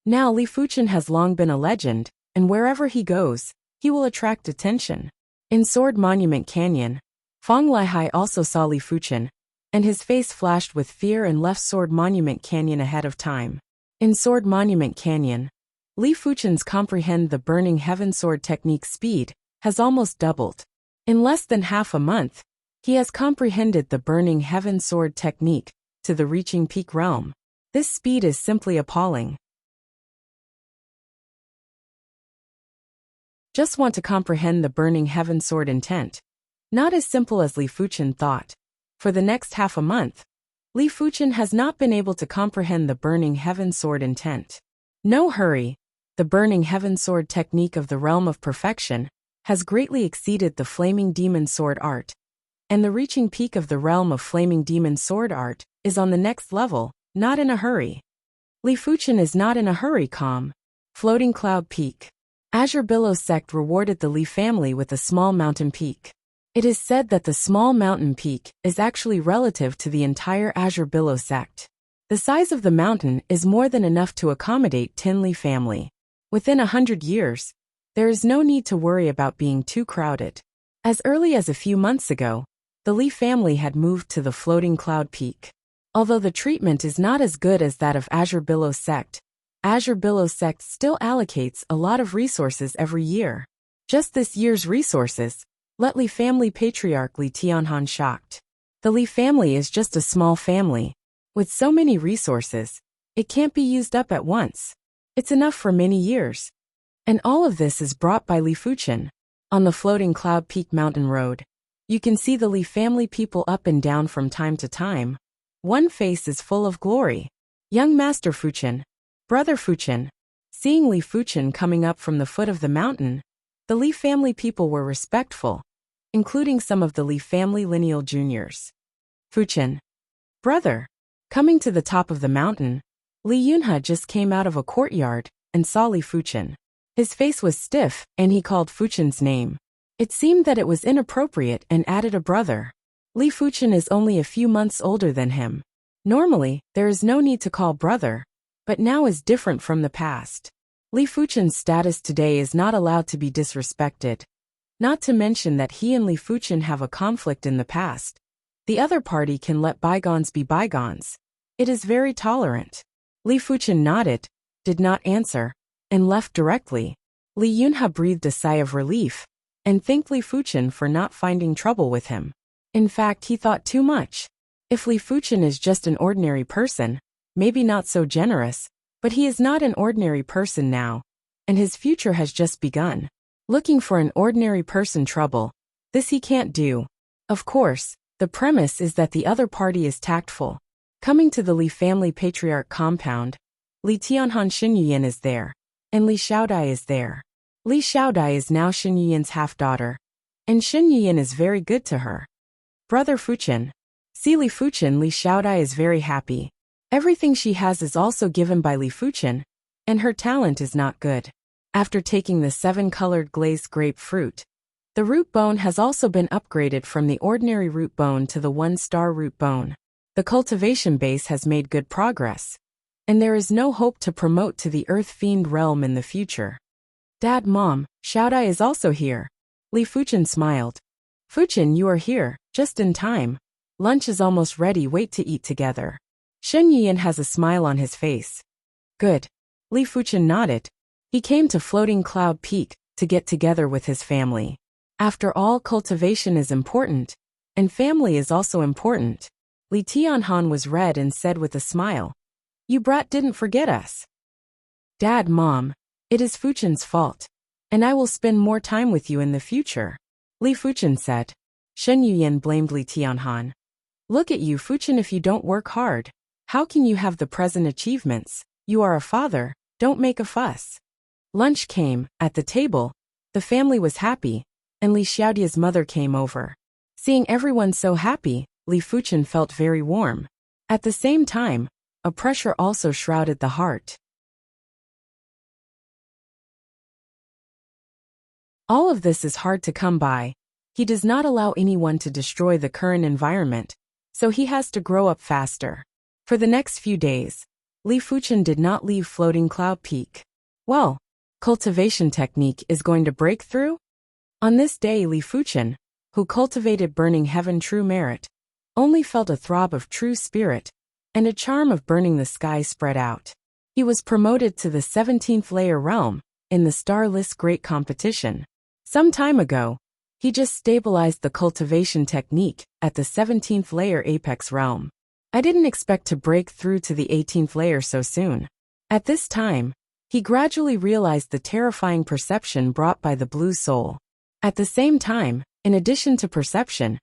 Now Li Fuchen has long been a legend, and wherever he goes, he will attract attention. In Sword Monument Canyon, Fong Lihai also saw Li Fuchen, and his face flashed with fear and left Sword Monument Canyon ahead of time. In Sword Monument Canyon, Li Fuchen's comprehend the Burning Heaven Sword technique speed has almost doubled. In less than half a month, he has comprehended the Burning Heaven Sword technique to the reaching peak realm. This speed is simply appalling. Just want to comprehend the Burning Heaven Sword intent. Not as simple as Li Fuchen thought. For the next half a month, Li Fuchen has not been able to comprehend the Burning Heaven Sword intent. No hurry. The Burning Heaven Sword technique of the realm of perfection has greatly exceeded the Flaming Demon Sword art, and the reaching peak of the realm of Flaming Demon Sword art is on the next level, not in a hurry. Li Fuchen is not in a hurry. Calm. Floating Cloud Peak. Azure Billow sect rewarded the Li family with a small mountain peak. It is said that the small mountain peak is actually relative to the entire Azure Billow sect. The size of the mountain is more than enough to accommodate 10 Li family. Within 100 years, there is no need to worry about being too crowded. As early as a few months ago, the Li family had moved to the Floating Cloud Peak. Although the treatment is not as good as that of Azure Billow sect, Azure Billow sect still allocates a lot of resources every year. Just this year's resources let Li family patriarch Li Tianhan shocked. The Li family is just a small family. With so many resources, it can't be used up at once. It's enough for many years. And all of this is brought by Li Fuchen. On the Floating Cloud Peak Mountain Road, you can see the Li family people up and down from time to time. One face is full of glory. Young Master Fuchen. Brother Fuchen. Seeing Li Fuchen coming up from the foot of the mountain, the Li family people were respectful, including some of the Li family lineal juniors. Fuchen. Brother. Coming to the top of the mountain, Li Yunhe just came out of a courtyard and saw Li Fuchen. His face was stiff, and he called Fuchen's name. It seemed that it was inappropriate and added a brother. Li Fuchen is only a few months older than him. Normally, there is no need to call brother, but now is different from the past. Li Fuchen's status today is not allowed to be disrespected. Not to mention that he and Li Fuchen have a conflict in the past. The other party can let bygones be bygones. It is very tolerant. Li Fuchen nodded, did not answer, and left directly. Li Yunhe breathed a sigh of relief, and thanked Li Fuchen for not finding trouble with him. In fact, he thought too much. If Li Fuchen is just an ordinary person, maybe not so generous, but he is not an ordinary person now, and his future has just begun. Looking for an ordinary person trouble, this he can't do. Of course, the premise is that the other party is tactful. Coming to the Li family patriarch compound, Li Tianhan Xinyuyan is there, and Li Xiaodai is there. Li Xiaodai is now Xinyuyan's half-daughter, and Xinyuyan is very good to her. Brother Fuchen. See Li Fuchen. Li Xiaodai is very happy. Everything she has is also given by Li Fuchen, and her talent is not good. After taking the 7-colored glazed grapefruit, the root bone has also been upgraded from the ordinary root bone to the 1-star root bone. The cultivation base has made good progress, and there is no hope to promote to the Earth Fiend realm in the future. Dad, Mom, Xiaodai is also here. Li Fuchen smiled. Fuchen, you are here, just in time. Lunch is almost ready, wait to eat together. Shen Yiyan has a smile on his face. Good. Li Fuchen nodded. He came to Floating Cloud Peak to get together with his family. After all, cultivation is important, and family is also important. Li Tianhan was red and said with a smile, You brat didn't forget us. Dad, Mom, it is Fuchen's fault, and I will spend more time with you in the future. Li Fuchen said. Shen Yuyan blamed Li Tianhan. Look at you, Fuchen, if you don't work hard, how can you have the present achievements? You are a father, don't make a fuss. Lunch came. At the table, the family was happy, and Li Xiaodia's mother came over. Seeing everyone so happy, Li Fuchen felt very warm. At the same time, a pressure also shrouded the heart. All of this is hard to come by. He does not allow anyone to destroy the current environment, so he has to grow up faster. For the next few days, Li Fuchen did not leave Floating Cloud Peak. Well, cultivation technique is going to break through? On this day, Li Fuchen, who cultivated Burning Heaven True Merit, only felt a throb of true spirit, and a charm of burning the sky spread out. He was promoted to the 17th layer realm in the Starless Great Competition. Some time ago, he just stabilized the cultivation technique at the 17th layer apex realm. I didn't expect to break through to the 18th layer so soon. At this time, he gradually realized the terrifying perception brought by the blue soul. At the same time, in addition to perception,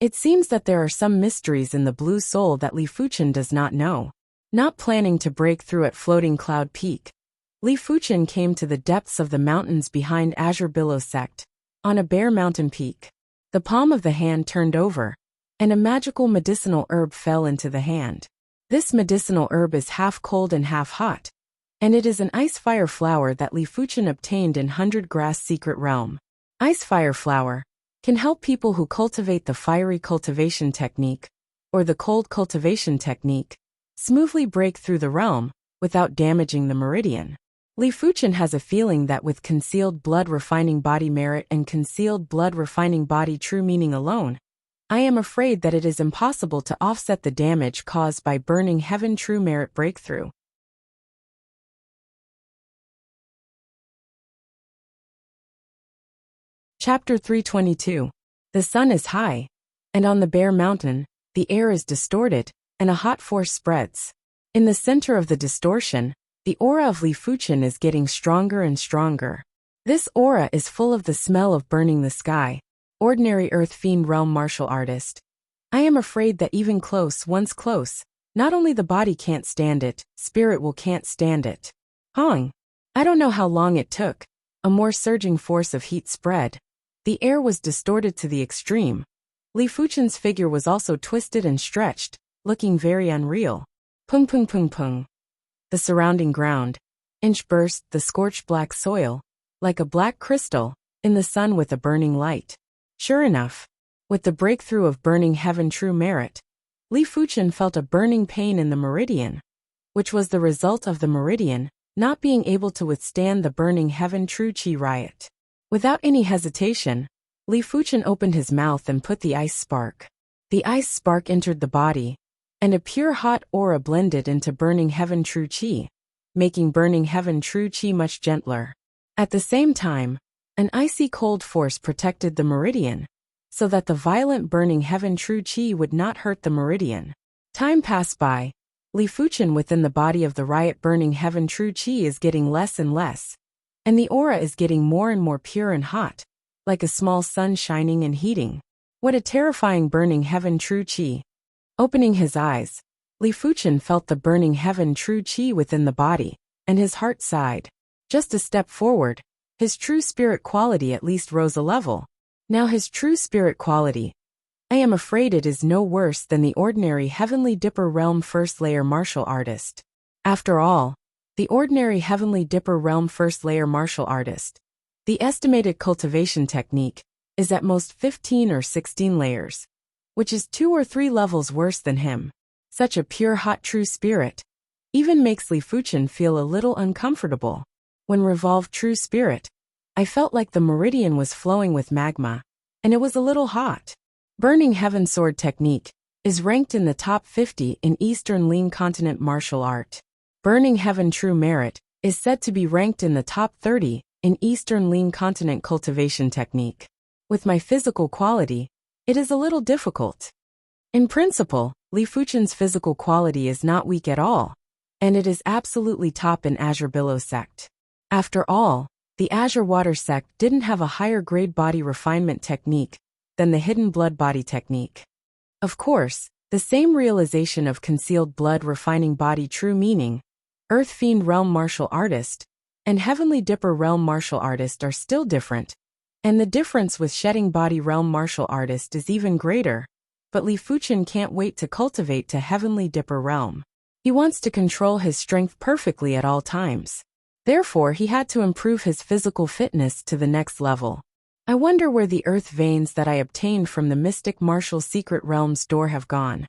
it seems that there are some mysteries in the blue soul that Li Fuchen does not know. Not planning to break through at Floating Cloud Peak, Li Fuchen came to the depths of the mountains behind Azure Billow Sect, on a bare mountain peak. The palm of the hand turned over, and a magical medicinal herb fell into the hand. This medicinal herb is half cold and half hot, and it is an ice fire flower that Li Fuchen obtained in 100 Grass Secret Realm. Ice fire flower can help people who cultivate the fiery cultivation technique, or the cold cultivation technique, smoothly break through the realm without damaging the meridian. Li Fuchen has a feeling that with concealed blood refining body merit and concealed blood refining body true meaning alone, I am afraid that it is impossible to offset the damage caused by Burning Heaven True Merit breakthrough. Chapter 322. The sun is high, and on the bare mountain, the air is distorted, and a hot force spreads. In the center of the distortion, the aura of Li Fuchen is getting stronger and stronger. This aura is full of the smell of burning the sky. Ordinary Earth Fiend Realm Martial Artist. I am afraid that even once close, not only the body can't stand it, spirit will can't stand it. Hong. I don't know how long it took. A more surging force of heat spread. The air was distorted to the extreme. Li Fuchen's figure was also twisted and stretched, looking very unreal. Pung pung pung pung. The surrounding ground. Inch burst the scorched black soil, like a black crystal, in the sun with a burning light. Sure enough, with the breakthrough of Burning Heaven True Merit, Li Fuchen felt a burning pain in the meridian, which was the result of the meridian not being able to withstand the Burning Heaven True Chi riot. Without any hesitation, Li Fuchen opened his mouth and put the ice spark. The ice spark entered the body, and a pure hot aura blended into Burning Heaven True Chi, making Burning Heaven True Chi much gentler. At the same time, an icy cold force protected the meridian, so that the violent Burning Heaven True Chi would not hurt the meridian. Time passed by. Li Fuchen within the body of the riot Burning Heaven True Chi is getting less and less, and the aura is getting more and more pure and hot, like a small sun shining and heating. What a terrifying Burning Heaven True Chi. Opening his eyes, Li Fuchen felt the Burning Heaven True Chi within the body, and his heart sighed. Just a step forward, his true spirit quality at least rose a level. Now his true spirit quality, I am afraid it is no worse than the ordinary Heavenly Dipper Realm First Layer Martial Artist. After all, the ordinary Heavenly Dipper Realm First Layer Martial Artist, the estimated cultivation technique, is at most 15 or 16 layers, which is 2 or 3 levels worse than him. Such a pure hot true spirit even makes Li Fuchen feel a little uncomfortable. When revolved true spirit, I felt like the meridian was flowing with magma, and it was a little hot. Burning Heaven Sword Technique is ranked in the top 50 in Eastern Lean Continent martial art. Burning Heaven True Merit is said to be ranked in the top 30 in Eastern Lean Continent cultivation technique. With my physical quality, it is a little difficult. In principle, Li Fuchen's physical quality is not weak at all, and it is absolutely top in Azure Billow Sect. After all, the Azure Water Sect didn't have a higher grade body refinement technique than the Hidden Blood Body technique. Of course, the same realization of concealed blood refining body true meaning, Earth Fiend Realm Martial Artist, and Heavenly Dipper Realm Martial Artist are still different, and the difference with Shedding Body Realm Martial Artist is even greater, but Li Fuchen can't wait to cultivate to Heavenly Dipper Realm. He wants to control his strength perfectly at all times. Therefore, he had to improve his physical fitness to the next level. I wonder where the earth veins that I obtained from the mystic martial secret realm's door have gone.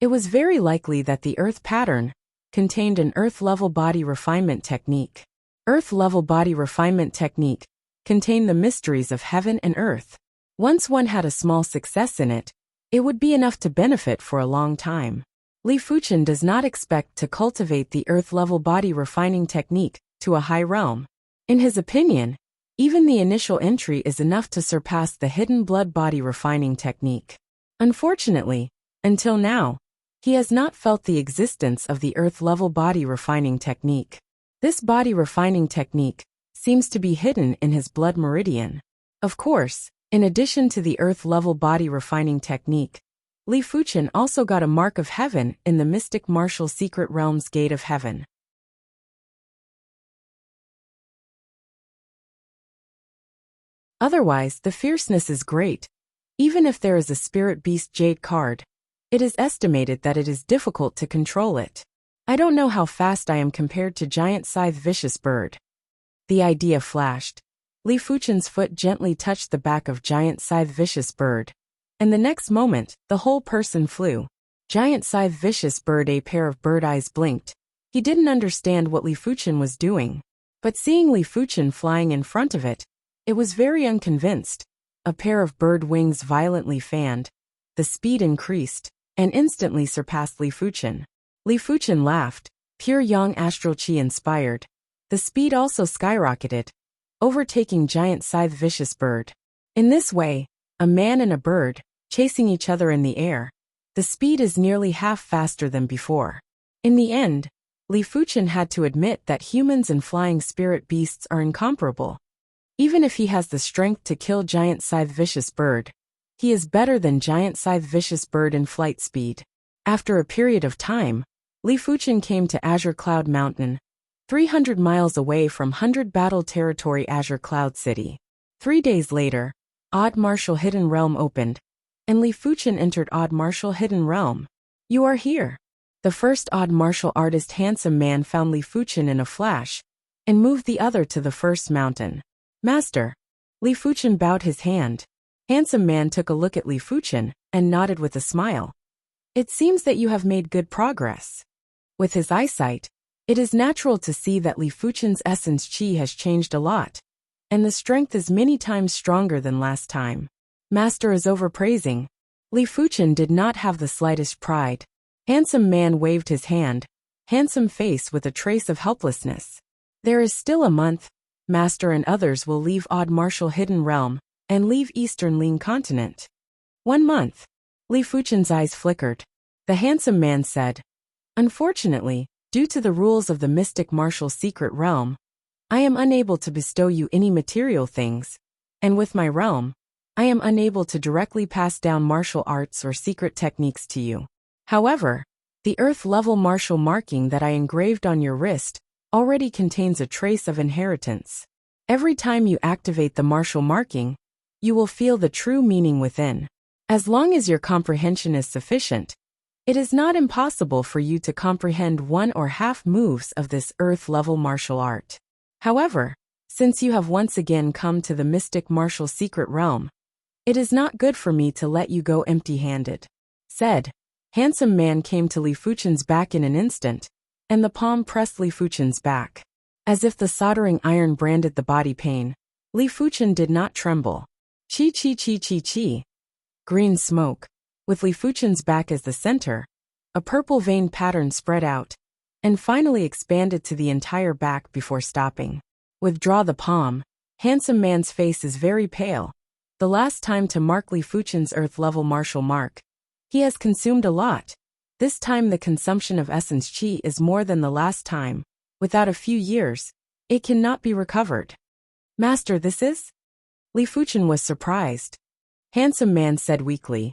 It was very likely that the earth pattern contained an earth-level body refinement technique. Earth-level body refinement technique contained the mysteries of heaven and earth. Once one had a small success in it, it would be enough to benefit for a long time. Li Fuchen does not expect to cultivate the earth-level body refining technique to a high realm. In his opinion, even the initial entry is enough to surpass the hidden blood body refining technique. Unfortunately, until now, he has not felt the existence of the earth-level body refining technique. This body refining technique seems to be hidden in his blood meridian. Of course, in addition to the earth-level body refining technique, Li Fuchen also got a mark of heaven in the mystic martial secret realm's gate of heaven. Otherwise, the fierceness is great. Even if there is a spirit beast jade card, it is estimated that it is difficult to control it. I don't know how fast I am compared to giant scythe vicious bird. The idea flashed. Li Fuchen's foot gently touched the back of giant scythe vicious bird, and the next moment, the whole person flew. Giant scythe vicious bird, a pair of bird eyes blinked. He didn't understand what Li Fuchen was doing, but seeing Li Fuchen flying in front of it, it was very unconvinced. A pair of bird wings violently fanned. The speed increased, and instantly surpassed Li Fuchen. Li Fuchen laughed, pure yang astral chi inspired. The speed also skyrocketed, overtaking giant scythe vicious bird. In this way, a man and a bird, chasing each other in the air, the speed is nearly half faster than before. In the end, Li Fuchen had to admit that humans and flying spirit beasts are incomparable. Even if he has the strength to kill giant scythe vicious bird, he is better than giant scythe vicious bird in flight speed. After a period of time, Li Fuchen came to Azure Cloud Mountain, 300 miles away from 100 Battle Territory Azure Cloud City. 3 days later, Odd Martial Hidden Realm opened, and Li Fuchen entered Odd Martial Hidden Realm. You are here. The first Odd Martial artist handsome man found Li Fuchen in a flash, and moved the other to the first mountain. Master. Li Fuchen bowed his hand. Handsome man took a look at Li Fuchen, and nodded with a smile. It seems that you have made good progress. With his eyesight, it is natural to see that Li Fuchen's essence chi has changed a lot, and the strength is many times stronger than last time. Master is overpraising. Li Fuchen did not have the slightest pride. Handsome man waved his hand, handsome face with a trace of helplessness. There is still a month. Master and others will leave Odd Martial Hidden Realm, and leave Eastern Lean Continent. 1 month. Li Fuchen's eyes flickered. The handsome man said, Unfortunately, due to the rules of the mystic martial secret realm, I am unable to bestow you any material things, and with my realm, I am unable to directly pass down martial arts or secret techniques to you. However, the earth-level martial marking that I engraved on your wrist already contains a trace of inheritance. Every time you activate the martial marking, you will feel the true meaning within. As long as your comprehension is sufficient, it is not impossible for you to comprehend one or half moves of this earth-level martial art. However, since you have once again come to the mystic martial secret realm, it is not good for me to let you go empty-handed. Said. Handsome man came to Li Fuchen's back in an instant, and the palm pressed Li Fuchen's back. As if the soldering iron branded the body pain, Li Fuchen did not tremble. Chi chi chi chi chi. Green smoke. With Li Fuchen's back as the center, a purple vein pattern spread out, and finally expanded to the entire back before stopping. Withdraw the palm. Handsome man's face is very pale. The last time to mark Li Fuchen's earth-level martial mark, he has consumed a lot. This time the consumption of essence chi is more than the last time. Without a few years, it cannot be recovered. Master, this is? Li Fuchen was surprised. Handsome man said weakly,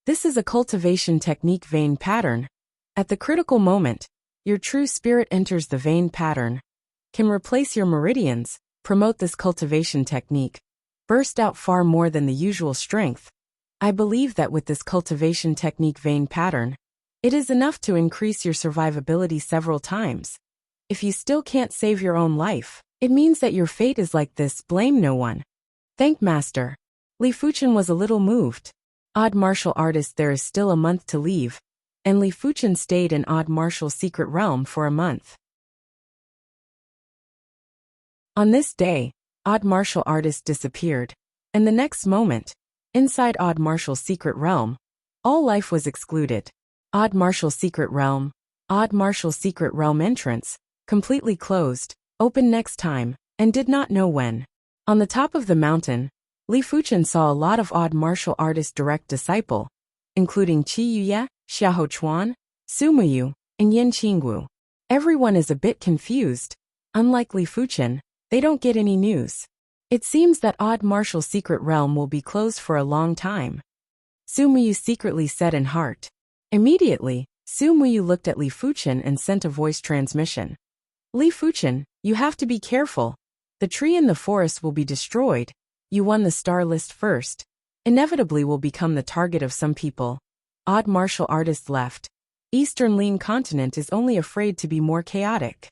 This is a cultivation technique vein pattern. At the critical moment, your true spirit enters the vein pattern, can replace your meridians, promote this cultivation technique, burst out far more than the usual strength. I believe that with this cultivation technique vein pattern, it is enough to increase your survivability several times. If you still can't save your own life, it means that your fate is like this. Blame no one. Thank Master. Li Fuchen was a little moved. Odd martial artist, there is still a month to leave, and Li Fuchen stayed in Odd Martial Secret Realm for a month. On this day, Odd Martial Artist disappeared, and the next moment, inside Odd Martial Secret Realm, all life was excluded. Odd Martial Secret Realm. Odd Martial Secret Realm entrance, completely closed, open next time, and did not know when. On the top of the mountain, Li Fuchen saw a lot of Odd Martial Artist direct disciple, including Qi Yuye, Xiahou Chuan, Su Muyu, and Yin Qingwu. Everyone is a bit confused. Unlike Li Fuchen, they don't get any news. It seems that Odd Martial Secret Realm will be closed for a long time. Su Muyu secretly said in heart. Immediately, Su Muyu looked at Li Fuchen and sent a voice transmission. Li Fuchen, you have to be careful. The tree in the forest will be destroyed. You won the star list first. Inevitably will become the target of some people. Odd Martial Artist left. Eastern Lin continent is only afraid to be more chaotic.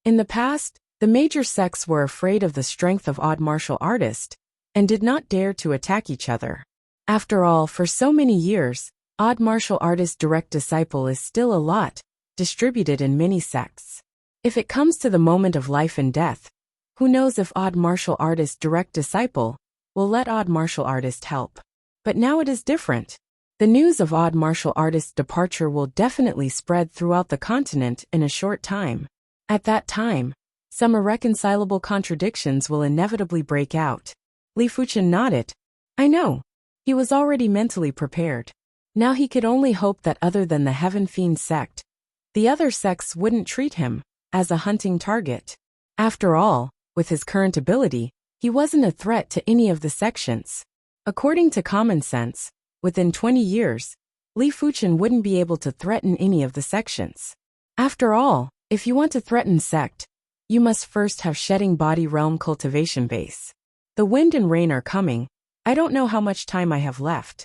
In the past, the major sects were afraid of the strength of Odd Martial Artist, and did not dare to attack each other. After all, for so many years, Odd Martial Artist direct disciple is still a lot, distributed in many sects. If it comes to the moment of life and death, who knows if Odd Martial Artist direct disciple will let Odd Martial Artist help. But now it is different. The news of Odd Martial Artist's departure will definitely spread throughout the continent in a short time. At that time, some irreconcilable contradictions will inevitably break out. Li Fuchen nodded. I know. He was already mentally prepared. Now he could only hope that other than the Heaven Fiend sect, the other sects wouldn't treat him as a hunting target. After all, with his current ability, he wasn't a threat to any of the sections. According to common sense, within 20 years, Li Fuchen wouldn't be able to threaten any of the sections. After all, if you want to threaten sect, you must first have shedding body realm cultivation base. The wind and rain are coming. I don't know how much time I have left.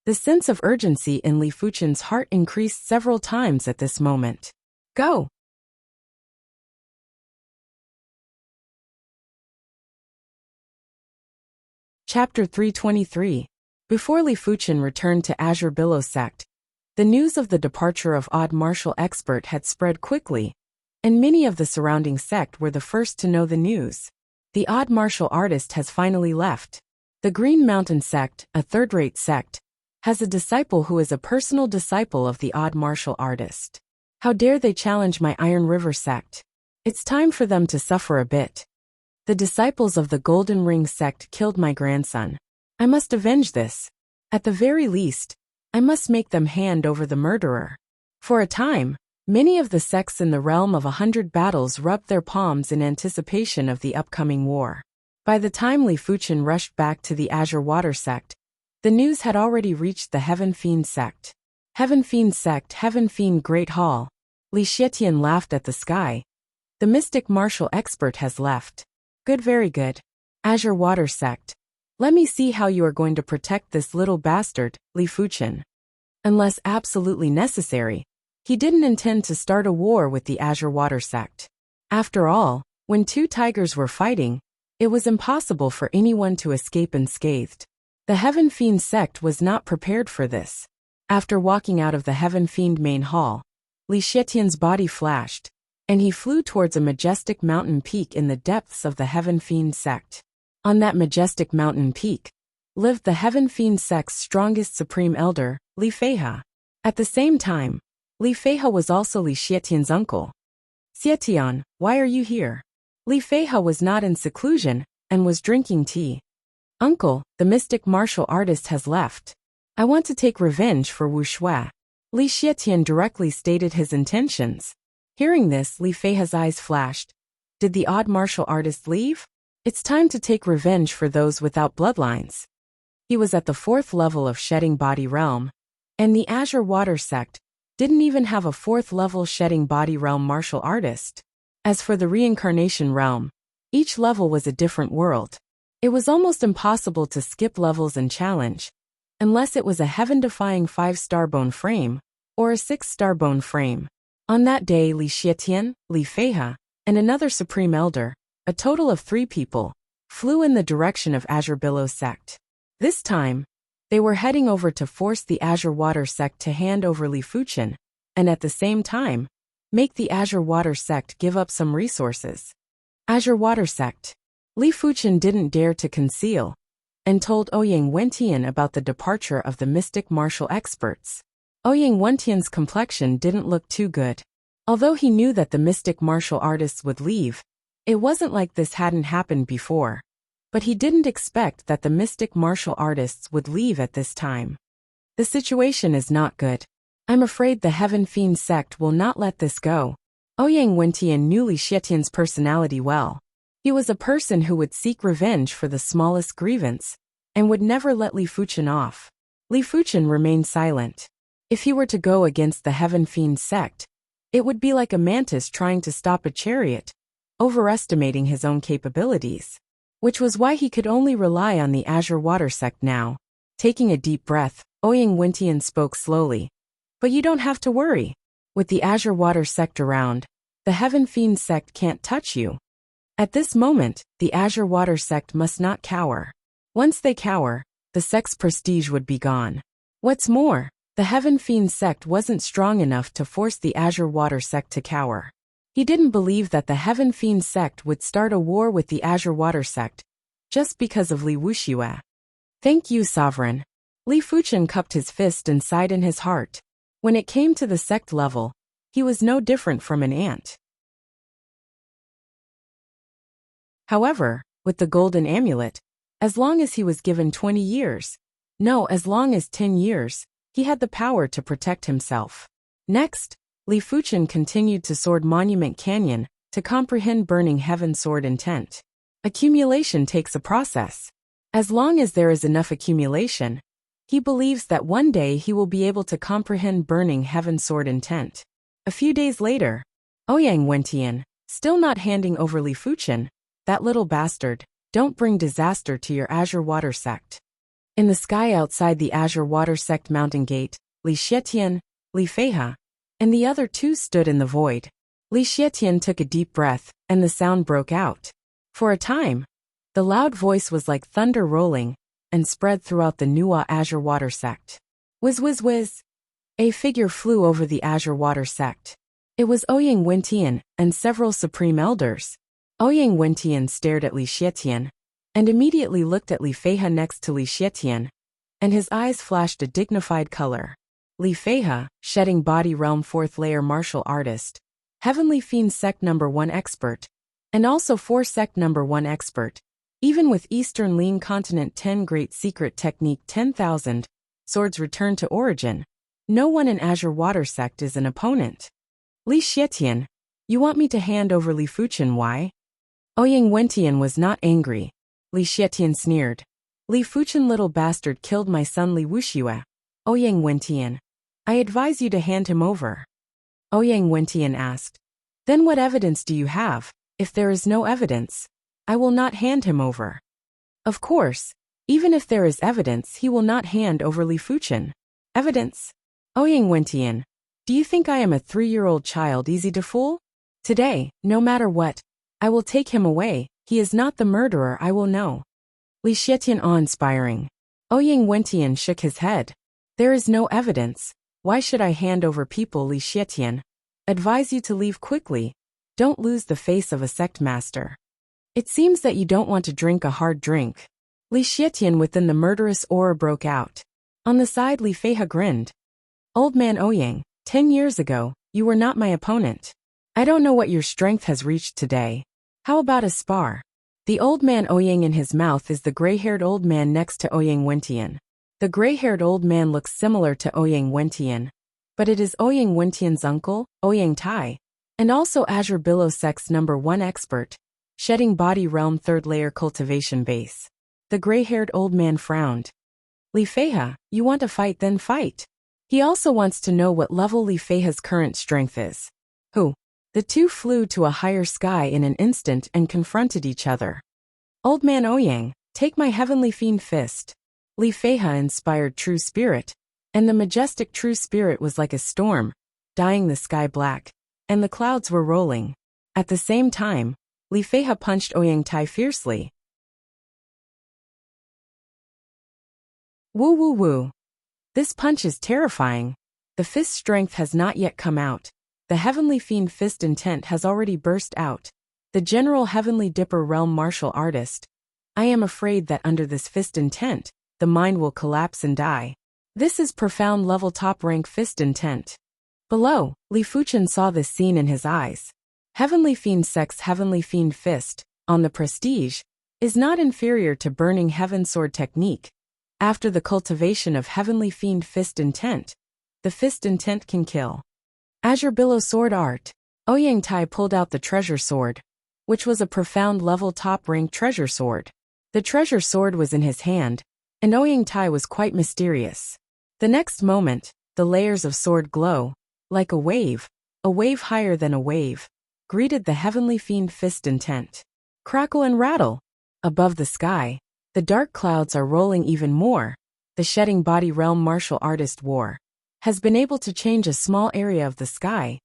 The sense of urgency in Li Fuchen's heart increased several times at this moment. Go! Chapter 323. Before Li Fuchen returned to Azure Billow sect, the news of the departure of Odd Martial Expert had spread quickly, and many of the surrounding sect were the first to know the news. The Odd Martial Artist has finally left. The Green Mountain sect, a third-rate sect, has a disciple who is a personal disciple of the Odd Martial Artist. How dare they challenge my Iron River sect? It's time for them to suffer a bit. The disciples of the Golden Ring sect killed my grandson. I must avenge this. At the very least, I must make them hand over the murderer. For a time, many of the sects in the realm of 100 battles rubbed their palms in anticipation of the upcoming war. By the time Li Fuchen rushed back to the Azure Water sect, the news had already reached the Heaven Fiend sect. Heaven Fiend sect, Heaven Fiend Great Hall. Li Xietian laughed at the sky. The mystic martial expert has left. Good, very good. Azure Water sect. Let me see how you are going to protect this little bastard, Li Fuchen. Unless absolutely necessary, he didn't intend to start a war with the Azure Water sect. After all, when two tigers were fighting, it was impossible for anyone to escape unscathed. The Heaven Fiend sect was not prepared for this. After walking out of the Heaven Fiend main hall, Li Xietian's body flashed, and he flew towards a majestic mountain peak in the depths of the Heaven Fiend sect. On that majestic mountain peak lived the Heaven Fiend sect's strongest supreme elder, Li Feihe. At the same time, Li Feihe was also Li Xietian's uncle. Xietian, why are you here? Li Feihe was not in seclusion, and was drinking tea. Uncle, the mystic martial artist has left. I want to take revenge for Wuxia. Li Xietian directly stated his intentions. Hearing this, Li Feihe's eyes flashed. Did the Odd Martial Artist leave? It's time to take revenge for those without bloodlines. He was at the 4th level of Shedding Body Realm, and the Azure Water sect didn't even have a 4th level Shedding Body Realm martial artist. As for the Reincarnation Realm, each level was a different world. It was almost impossible to skip levels and challenge, unless it was a heaven-defying 5-star bone frame, or a 6-star bone frame. On that day, Li Xietian, Li Feihe, and another Supreme Elder, a total of 3 people, flew in the direction of Azure Billow sect. This time, they were heading over to force the Azure Water sect to hand over Li Fuchen, and at the same time, make the Azure Water sect give up some resources. Azure Water sect. Li Fuchen didn't dare to conceal, and told Ouyang Wentian about the departure of the mystic martial experts. Ouyang Wentian's complexion didn't look too good. Although he knew that the mystic martial artists would leave, it wasn't like this hadn't happened before. But he didn't expect that the mystic martial artists would leave at this time. The situation is not good. I'm afraid the Heaven Fiend sect will not let this go. Ouyang Wentian knew Li Xietian's personality well. He was a person who would seek revenge for the smallest grievance, and would never let Li Fuchen off. Li Fuchen remained silent. If he were to go against the Heaven Fiend sect, it would be like a mantis trying to stop a chariot, overestimating his own capabilities. Which was why he could only rely on the Azure Water sect now. Taking a deep breath, Ouyang Wentian spoke slowly. But you don't have to worry. With the Azure Water sect around, the Heaven Fiend sect can't touch you. At this moment, the Azure Water sect must not cower. Once they cower, the sect's prestige would be gone. What's more, the Heaven Fiend sect wasn't strong enough to force the Azure Water sect to cower. He didn't believe that the Heaven Fiend sect would start a war with the Azure Water sect, just because of Li Wuxia. Thank you, Sovereign. Li Fuchen cupped his fist and sighed in his heart. When it came to the sect level, he was no different from an ant. However, with the golden amulet, as long as he was given 20 years, no, as long as 10 years, he had the power to protect himself. Next, Li Fuchen continued to Sword Monument Canyon to comprehend Burning Heaven Sword intent. Accumulation takes a process. As long as there is enough accumulation, he believes that one day he will be able to comprehend Burning Heaven Sword intent. A few days later, Ouyang Wentian, still not handing over Li Fuchen, that little bastard, don't bring disaster to your Azure Water sect. In the sky outside the Azure Water sect mountain gate, Li Xietian, Li Feihe, and the other 2 stood in the void. Li Xietian took a deep breath, and the sound broke out. For a time, the loud voice was like thunder rolling, and spread throughout the Nuwa Azure Water sect. Whiz whiz whiz. A figure flew over the Azure Water sect. It was Ouyang Wentian and several Supreme Elders. Ouyang Wentian stared at Li Xietian, and immediately looked at Li Feihe next to Li Xietian, and his eyes flashed a dignified color. Li Feihe, shedding body realm 4th layer martial artist, Heavenly Fiend sect number 1 expert, and also 4 sect number 1 expert, even with Eastern Lean Continent 10 Great Secret Technique 10,000, swords return to origin. No one in Azure Water sect is an opponent. Li Xietian, you want me to hand over Li Fuchen, why? Ouyang Wentian was not angry. Li Xietian sneered. Li Fuchen, little bastard, killed my son Li Wuxia. Ouyang Wentian, I advise you to hand him over. Ouyang Wentian asked. Then what evidence do you have? If there is no evidence, I will not hand him over. Of course, even if there is evidence, he will not hand over Li Fuchen. Evidence? Ouyang Wentian, do you think I am a 3-year-old child easy to fool? Today, no matter what, I will take him away. He is not the murderer, I will know. Li Xietian, awe-inspiring. Ouyang Wentian shook his head. There is no evidence. Why should I hand over people? Li Xietian, advise you to leave quickly. Don't lose the face of a sect master. It seems that you don't want to drink a hard drink. Li Xietian within the murderous aura broke out. On the side, Li Feihe grinned. Old man Ouyang, 10 years ago, you were not my opponent. I don't know what your strength has reached today. How about a spar? The old man Ouyang in his mouth is the gray-haired old man next to Ouyang Wentian. The gray-haired old man looks similar to Ouyang Wentian, but it is Ouyang Wentian's uncle, Ouyang Tai, and also Azure Billow sect's number 1 expert, shedding body realm 3rd layer cultivation base. The gray-haired old man frowned. Li Feihe, you want to fight, then fight. He also wants to know what level Li Feihe's current strength is. Who? The 2 flew to a higher sky in an instant and confronted each other. Old man Ouyang, take my Heavenly Fiend fist. Li Feihe inspired true spirit, and the majestic true spirit was like a storm, dyeing the sky black, and the clouds were rolling. At the same time, Li Feihe punched Ouyang Tai fiercely. Woo woo woo. This punch is terrifying. The fist's strength has not yet come out. The Heavenly Fiend fist intent has already burst out. The General Heavenly Dipper Realm martial artist. I am afraid that under this fist intent, the mind will collapse and die. This is profound level top rank fist intent. Below, Li Fuchen saw this scene in his eyes. Heavenly Fiend Sect's Heavenly Fiend fist, on the prestige, is not inferior to Burning Heaven sword technique. After the cultivation of Heavenly Fiend fist intent, the fist intent can kill. Azure Billow sword art. Ouyang Tai pulled out the treasure sword, which was a profound level top rank treasure sword. The treasure sword was in his hand, and Ouyang Tai was quite mysterious. The next moment, the layers of sword glow, like a wave higher than a wave, greeted the Heavenly Fiend fist intent. Crackle and rattle. Above the sky, the dark clouds are rolling even more. The Shedding Body Realm martial artist war has been able to change a small area of the sky.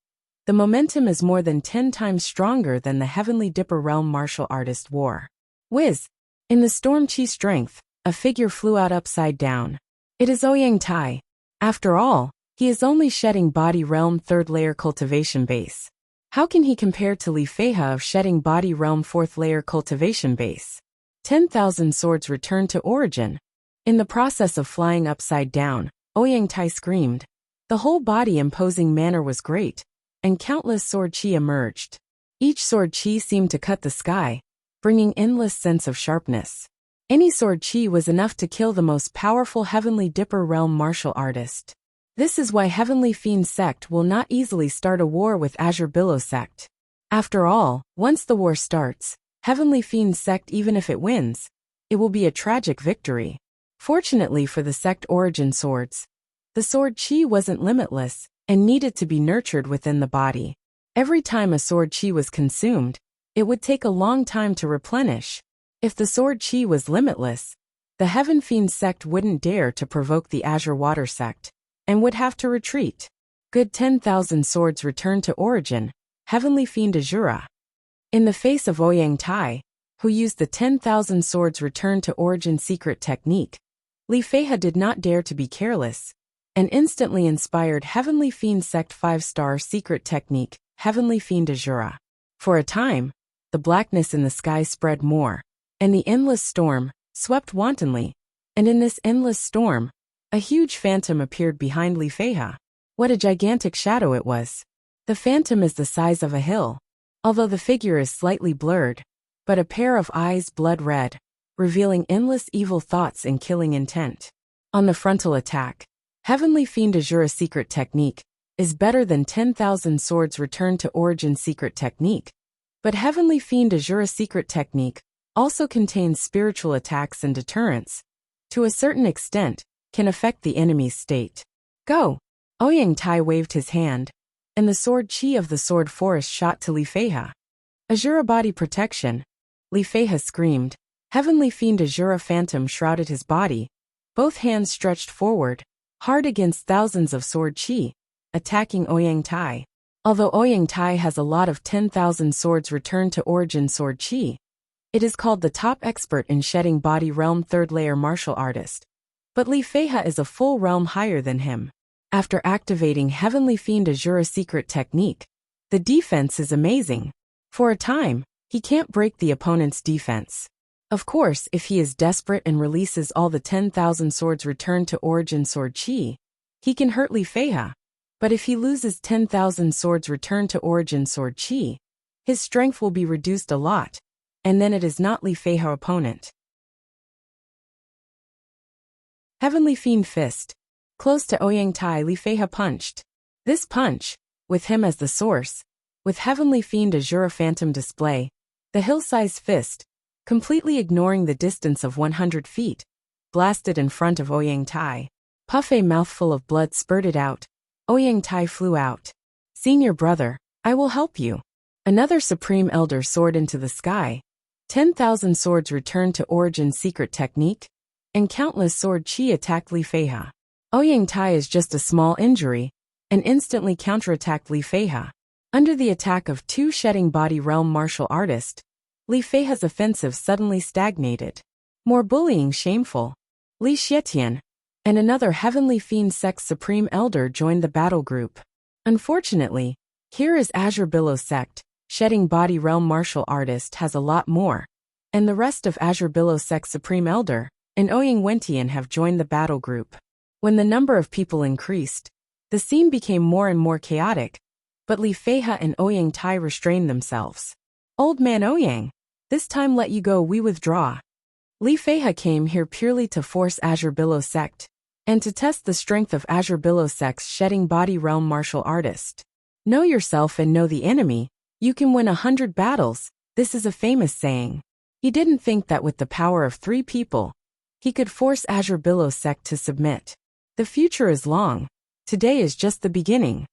The momentum is more than 10 times stronger than the Heavenly Dipper Realm martial artist war. Whiz! In the storm chi strength, a figure flew out upside down. It is Ouyang Tai. After all, he is only Shedding Body Realm 3rd layer cultivation base. How can he compare to Li Feihe of Shedding Body Realm 4th layer cultivation base? 10,000 swords returned to origin. In the process of flying upside down, Ouyang Tai screamed. The whole body imposing manner was great, and countless sword chi emerged. Each sword chi seemed to cut the sky, bringing endless sense of sharpness. Any sword chi was enough to kill the most powerful Heavenly Dipper Realm martial artist. This is why Heavenly Fiend Sect will not easily start a war with Azure Billow Sect. After all, once the war starts, Heavenly Fiend Sect, even if it wins, it will be a tragic victory. Fortunately for the sect origin swords, the sword chi wasn't limitless and needed to be nurtured within the body. Every time a sword chi was consumed, it would take a long time to replenish. If the sword chi was limitless, the Heaven Fiend Sect wouldn't dare to provoke the Azure Water Sect, and would have to retreat. Good 10,000 swords returned to origin, Heavenly Fiend Azura. In the face of Ouyang Tai, who used the 10,000 swords return to origin secret technique, Li Feihe did not dare to be careless, and instantly inspired Heavenly Fiend Sect 5-star secret technique, Heavenly Fiend Azura. For a time, the blackness in the sky spread more, and the endless storm swept wantonly, and in this endless storm, a huge phantom appeared behind Li Feihe. What a gigantic shadow it was. The phantom is the size of a hill, although the figure is slightly blurred, but a pair of eyes blood red, revealing endless evil thoughts and killing intent. On the frontal attack, Heavenly Fiend Azura secret technique is better than 10,000 swords returned to origin secret technique, but Heavenly Fiend Azura secret technique also contains spiritual attacks and deterrence. To a certain extent, can affect the enemy's state. Go! Ouyang Tai waved his hand, and the sword chi of the sword forest shot to Li Feihe. Azura body protection. Li Feihe screamed. Heavenly Fiend Azura phantom shrouded his body, both hands stretched forward, hard against thousands of sword chi, attacking Ouyang Tai. Although Ouyang Tai has a lot of 10,000 swords returned to origin sword chi, it is called the top expert in Shedding Body Realm 3rd layer martial artist. But Li Feihe is a full realm higher than him. After activating Heavenly Fiend Azura secret technique, the defense is amazing. For a time, he can't break the opponent's defense. Of course, if he is desperate and releases all the 10,000 swords returned to origin sword chi, he can hurt Li Feihe. But if he loses 10,000 swords returned to origin sword chi, his strength will be reduced a lot, and then it is not Li Feihe opponent. Heavenly Fiend Fist. Close to Ouyang Tai, Li Feihe punched. This punch, with him as the source, with Heavenly Fiend Azura Phantom display, the hill-sized fist, completely ignoring the distance of 100 feet, blasted in front of Ouyang Tai. Puff, a mouthful of blood spurted out. Ouyang Tai flew out. Senior brother, I will help you. Another Supreme Elder soared into the sky. 10,000 swords returned to origin secret technique, and countless sword chi attacked Li Feihe. Ouyang Tai is just a small injury, and instantly counterattacked Li Feihe. Under the attack of two shedding body realm martial artists, Li Feihe's offensive suddenly stagnated. More bullying shameful. Li Xietian and another heavenly fiend sect supreme elder joined the battle group. Unfortunately, here is Azure Billow sect, shedding body realm martial artist has a lot more, and the rest of Azure Billow sect supreme elder and Ouyang Wentian have joined the battle group. When the number of people increased, the scene became more and more chaotic, but Li Feihe and Ouyang Tai restrained themselves. Old man Ouyang, this time let you go, we withdraw. Li Feihe came here purely to force Azure Billow sect, and to test the strength of Azure Billow sect's shedding body realm martial artist. Know yourself and know the enemy, you can win 100 battles, this is a famous saying. He didn't think that with the power of 3 people, he could force Azure Billow sect to submit. The future is long. Today is just the beginning.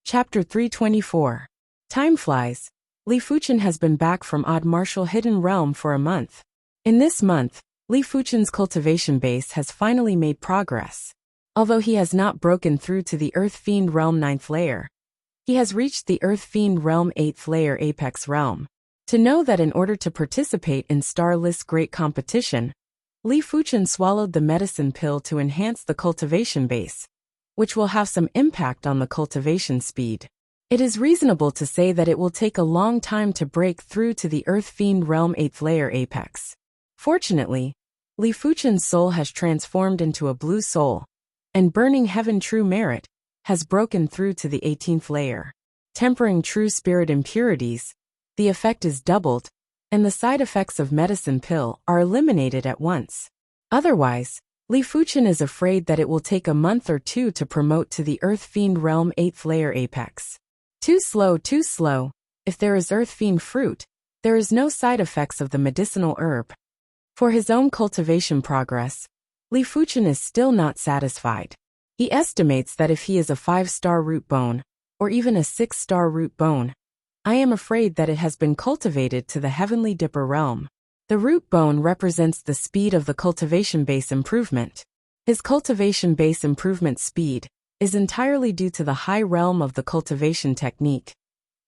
Chapter 324. Time flies. Li Fuchen has been back from Odd Martial Hidden Realm for a month. In this month, Li Fuchen's cultivation base has finally made progress. Although he has not broken through to the Earth Fiend Realm 9th layer, he has reached the Earth Fiend Realm 8th layer Apex Realm. To know that in order to participate in Starless Great Competition, Li Fuchen swallowed the medicine pill to enhance the cultivation base, which will have some impact on the cultivation speed. It is reasonable to say that it will take a long time to break through to the Earth Fiend Realm 8th layer Apex. Fortunately, Li Fuchen's soul has transformed into a blue soul, and Burning Heaven True Merit has broken through to the 18th layer. Tempering true spirit impurities, the effect is doubled, and the side effects of medicine pill are eliminated at once. Otherwise, Li Fuchen is afraid that it will take a month or 2 to promote to the Earth Fiend Realm 8th layer Apex. Too slow, too slow. If there is Earth Fiend fruit, there is no side effects of the medicinal herb. For his own cultivation progress, Li Fuchen is still not satisfied. He estimates that if he is a 5-star root bone, or even a 6-star root bone, I am afraid that it has been cultivated to the Heavenly Dipper realm. The root bone represents the speed of the cultivation base improvement. His cultivation base improvement speed is entirely due to the high realm of the cultivation technique.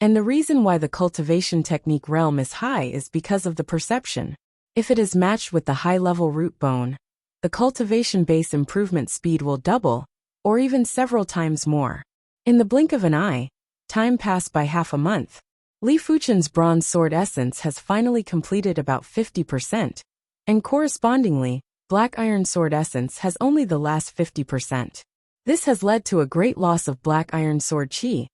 And the reason why the cultivation technique realm is high is because of the perception. If it is matched with the high-level root bone, the cultivation base improvement speed will double, or even several times more. In the blink of an eye, time passed by half a month. Li Fuchen's bronze sword essence has finally completed about 50%, and correspondingly, black iron sword essence has only the last 50%. This has led to a great loss of black iron sword chi,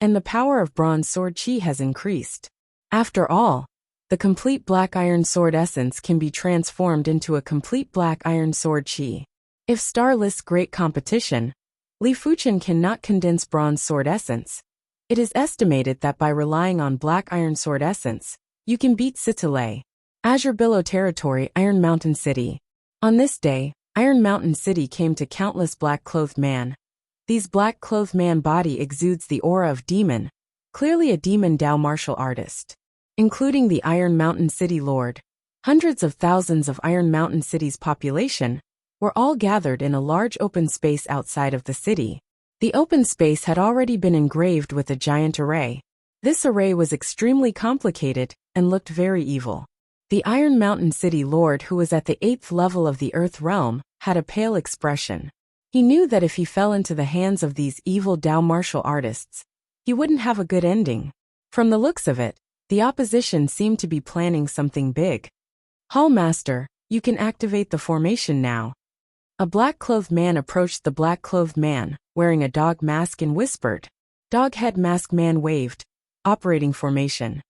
and the power of bronze sword chi has increased. After all, the complete black iron sword essence can be transformed into a complete black iron sword chi. If Starless Great Competition, Li Fuchen cannot condense bronze sword essence, it is estimated that by relying on black iron sword essence, you can beat Citale. Azure Billow Territory, Iron Mountain City. On this day, Iron Mountain City came to countless black-clothed man. These black-clothed man body exudes the aura of demon, clearly a demon Dao martial artist. Including the Iron Mountain City Lord, hundreds of thousands of Iron Mountain City's population were all gathered in a large open space outside of the city. The open space had already been engraved with a giant array. This array was extremely complicated and looked very evil. The Iron Mountain City Lord, who was at the 8th level of the Earth Realm, had a pale expression. He knew that if he fell into the hands of these evil Dao martial artists, he wouldn't have a good ending. From the looks of it, the opposition seemed to be planning something big. Hallmaster, you can activate the formation now. A black-clothed man approached the black-clothed man, wearing a dog mask, and whispered. Dog head mask man waved. Operating formation.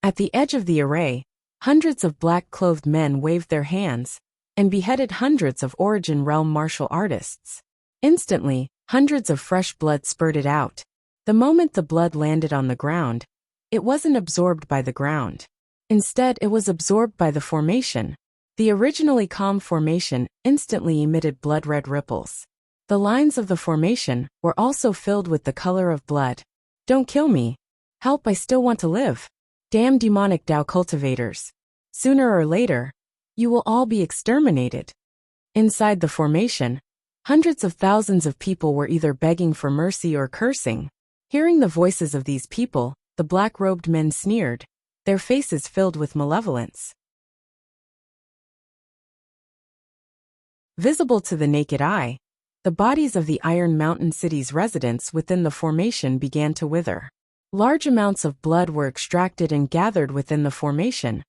At the edge of the array, hundreds of black-clothed men waved their hands, and beheaded hundreds of Origin Realm martial artists. Instantly, hundreds of fresh blood spurted out. The moment the blood landed on the ground, it wasn't absorbed by the ground. Instead, it was absorbed by the formation. The originally calm formation instantly emitted blood-red ripples. The lines of the formation were also filled with the color of blood. Don't kill me. Help, I still want to live. Damn demonic Dao cultivators. Sooner or later, you will all be exterminated. Inside the formation, hundreds of thousands of people were either begging for mercy or cursing. Hearing the voices of these people, the black-robed men sneered, their faces filled with malevolence. Visible to the naked eye, the bodies of the Iron Mountain City's residents within the formation began to wither. Large amounts of blood were extracted and gathered within the formation,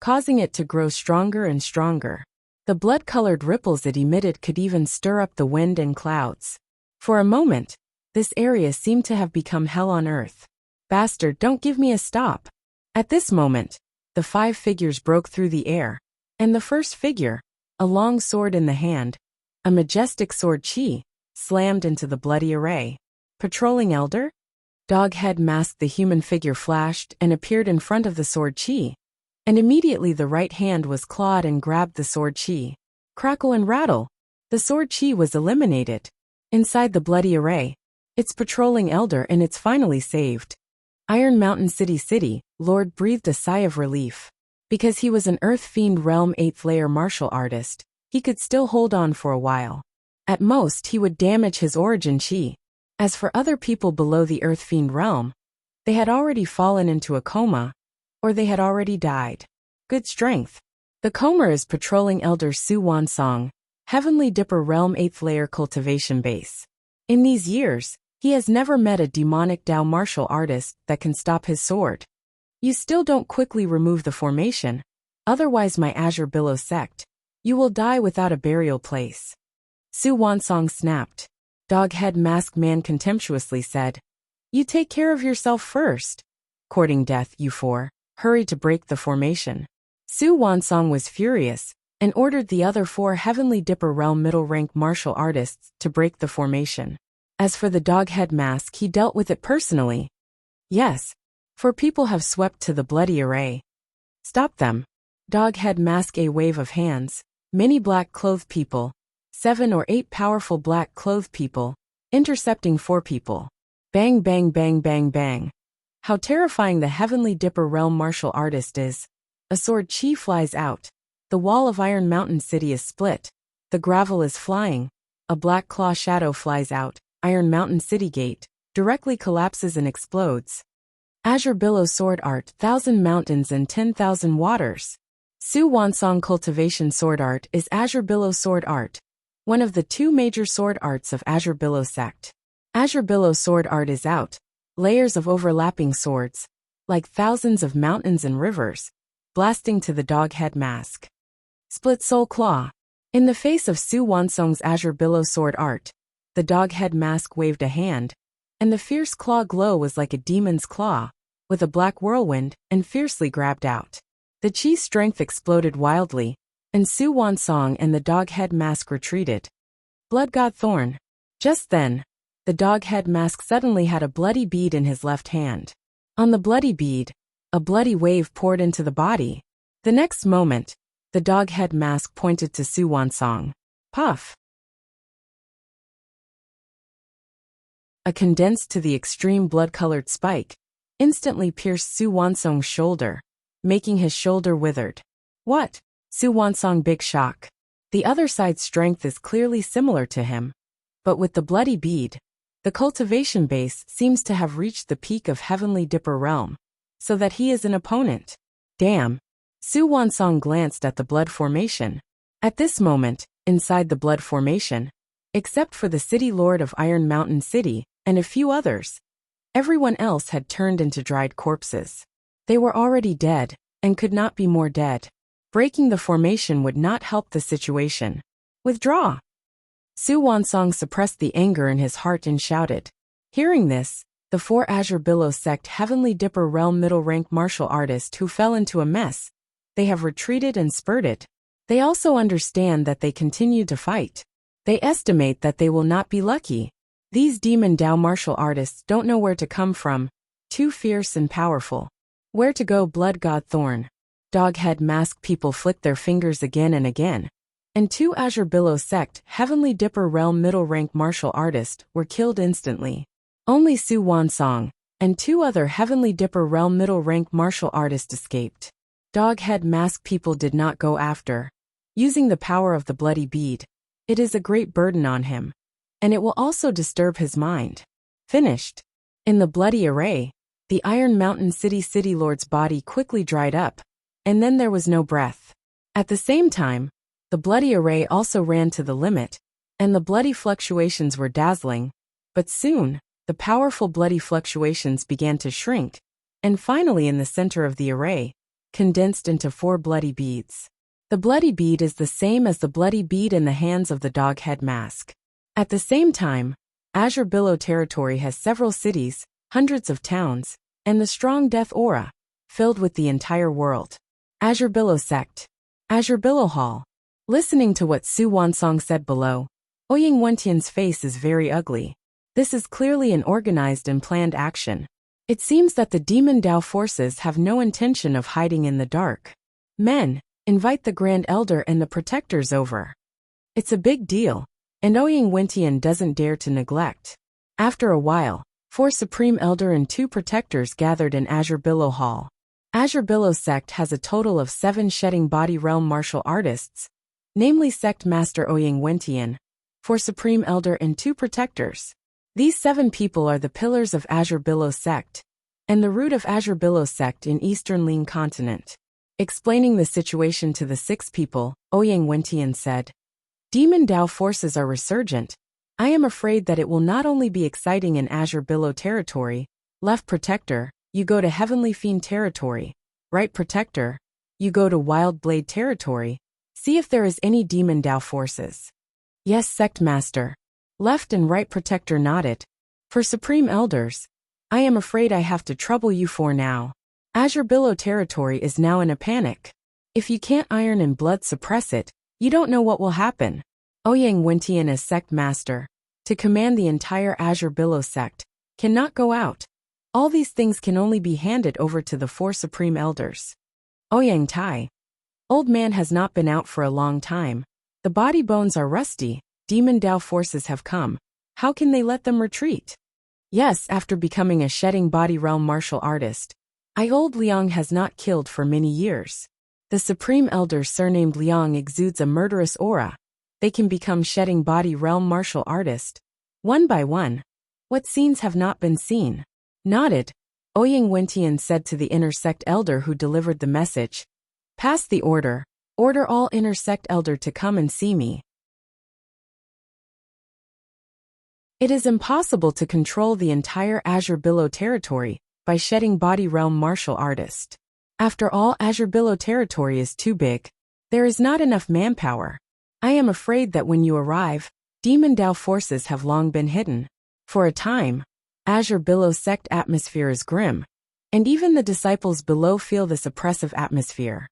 causing it to grow stronger and stronger. The blood-colored ripples it emitted could even stir up the wind and clouds. For a moment, this area seemed to have become hell on earth. Bastard, don't give me a stop. At this moment, the 5 figures broke through the air, and the first figure, a long sword in the hand, a majestic sword chi, slammed into the bloody array. Patrolling Elder? Doghead masked the human figure flashed and appeared in front of the sword chi, and immediately the right hand was clawed and grabbed the sword chi. Crackle and rattle, the sword chi was eliminated. Inside the bloody array, it's patrolling Elder and it's finally saved. Iron Mountain City, Lord breathed a sigh of relief. Because he was an Earth Fiend Realm 8th layer martial artist, he could still hold on for a while. At most he would damage his origin chi. As for other people below the Earth Fiend realm, they had already fallen into a coma, or they had already died. Good strength. The coma is patrolling Elder Su Wansong, Heavenly Dipper Realm 8th layer cultivation base. In these years, he has never met a demonic Dao martial artist that can stop his sword. You still don't quickly remove the formation, otherwise my Azure Billow sect, you will die without a burial place. Su Wansong snapped. Doghead Masked Man contemptuously said, You take care of yourself first. Courting death, you 4, hurry to break the formation. Su Wansong was furious, and ordered the other 4 Heavenly Dipper Realm middle-rank martial artists to break the formation. As for the Doghead Mask, he dealt with it personally. Yes, for people have swept to the bloody array. Stop them. Doghead Mask a wave of hands, many black-clothed people, 7 or 8 powerful black-clothed people, intercepting 4 people. Bang bang bang bang bang. How terrifying the Heavenly Dipper Realm martial artist is. A sword chi flies out. The wall of Iron Mountain City is split. The gravel is flying. A black claw shadow flies out. Iron Mountain City gate directly collapses and explodes. Azure Billow Sword Art, 1,000 Mountains and 10,000 Waters. Su Wansong Cultivation Sword Art is Azure Billow Sword Art, one of the 2 major sword arts of Azure Billow sect. Azure Billow Sword Art is out, layers of overlapping swords, like thousands of mountains and rivers, blasting to the Doghead Mask. Split Soul Claw. In the face of Su Wansong's Azure Billow Sword Art, the Doghead Mask waved a hand, and the fierce claw glow was like a demon's claw, with a black whirlwind, and fiercely grabbed out. The chi's strength exploded wildly, and Su Wansong and the Doghead Mask retreated. Blood God Thorn. Just then, the Doghead Mask suddenly had a bloody bead in his left hand. On the bloody bead, a bloody wave poured into the body. The next moment, the Doghead Mask pointed to Su Wansong. Puff. A condensed to the extreme blood-colored spike instantly pierced Su Wansong's shoulder, making his shoulder withered. What? Su Wansong big shock. The other side's strength is clearly similar to him. But with the bloody bead, the cultivation base seems to have reached the peak of Heavenly Dipper Realm, so that he is an opponent. Damn. Su Wansong glanced at the blood formation. At this moment, inside the blood formation, except for the City Lord of Iron Mountain City and a few others, everyone else had turned into dried corpses. They were already dead, and could not be more dead. Breaking the formation would not help the situation. Withdraw. Su Wansong suppressed the anger in his heart and shouted. Hearing this, the 4 Azure Billow sect Heavenly Dipper Realm middle-rank martial artists who fell into a mess, they have retreated and spurted. They also understand that they continue to fight. They estimate that they will not be lucky. These demon Dao martial artists don't know where to come from, too fierce and powerful. Where to go? Blood God Thorn. Doghead Mask people flicked their fingers again and again, and 2 Azure Billow sect Heavenly Dipper Realm middle-rank martial artists were killed instantly. Only Su Wansong and 2 other Heavenly Dipper Realm middle-rank martial artists escaped. Doghead Mask people did not go after. using the power of the bloody bead. It is a great burden on him, and it will also disturb his mind. Finished. In the bloody array, the Iron Mountain City Lord's body quickly dried up, and then there was no breath. At the same time, the bloody array also ran to the limit, and the bloody fluctuations were dazzling, but soon, the powerful bloody fluctuations began to shrink, and finally in the center of the array, condensed into 4 bloody beads. The bloody bead is the same as the bloody bead in the hands of the dog head mask. At the same time, Azure Billow territory has several cities, hundreds of towns, and the strong death aura, filled with the entire world. Azure Billow Sect. Azure Billow Hall. Listening to what Su Wansong said below, Ouyang Wentian's face is very ugly. This is clearly an organized and planned action. It seems that the Demon Dao forces have no intention of hiding in the dark. Men, invite the Grand Elder and the Protectors over. It's a big deal, and Ouyang Wentian doesn't dare to neglect. After a while, 4 Supreme Elder and 2 Protectors gathered in Azure Billow Hall. Azure Billow Sect has a total of 7 shedding body realm martial artists, namely Sect Master Ouyang Wentian, 4 Supreme Elder and 2 Protectors. These 7 people are the pillars of Azure Billow Sect, and the root of Azure Billow Sect in Eastern Ling Continent. Explaining the situation to the 6 people, Ouyang Wentian said, Demon Dao forces are resurgent. I am afraid that it will not only be exciting in Azure Billow territory. Left Protector, you go to Heavenly Fiend territory. Right Protector, you go to Wild Blade territory. See if there is any Demon Dao forces. Yes, Sect Master. Left and Right Protector nodded. For Supreme Elders, I am afraid I have to trouble you for now. Azure Billow territory is now in a panic. If you can't iron and blood suppress it, you don't know what will happen. Ouyang Wentian as Sect Master, to command the entire Azure Billow Sect, cannot go out. All these things can only be handed over to the 4 Supreme Elders. Ouyang Tai. Old man has not been out for a long time. The body bones are rusty. Demon Dao forces have come. How can they let them retreat? Yes, after becoming a shedding body realm martial artist, Old Liang has not killed for many years. The Supreme Elder surnamed Liang exudes a murderous aura. They can become shedding body realm martial artist. One by one. What scenes have not been seen? Nodded. Ouyang Wentian said to the inner sect elder who delivered the message. Pass the order. Order all inner sect elder to come and see me. It is impossible to control the entire Azure Billow territory by shedding body realm martial artist. After all, Azure Billow territory is too big. There is not enough manpower. I am afraid that when you arrive, Demon Dao forces have long been hidden. For a time, Azure Billow Sect atmosphere is grim, and even the disciples below feel this oppressive atmosphere.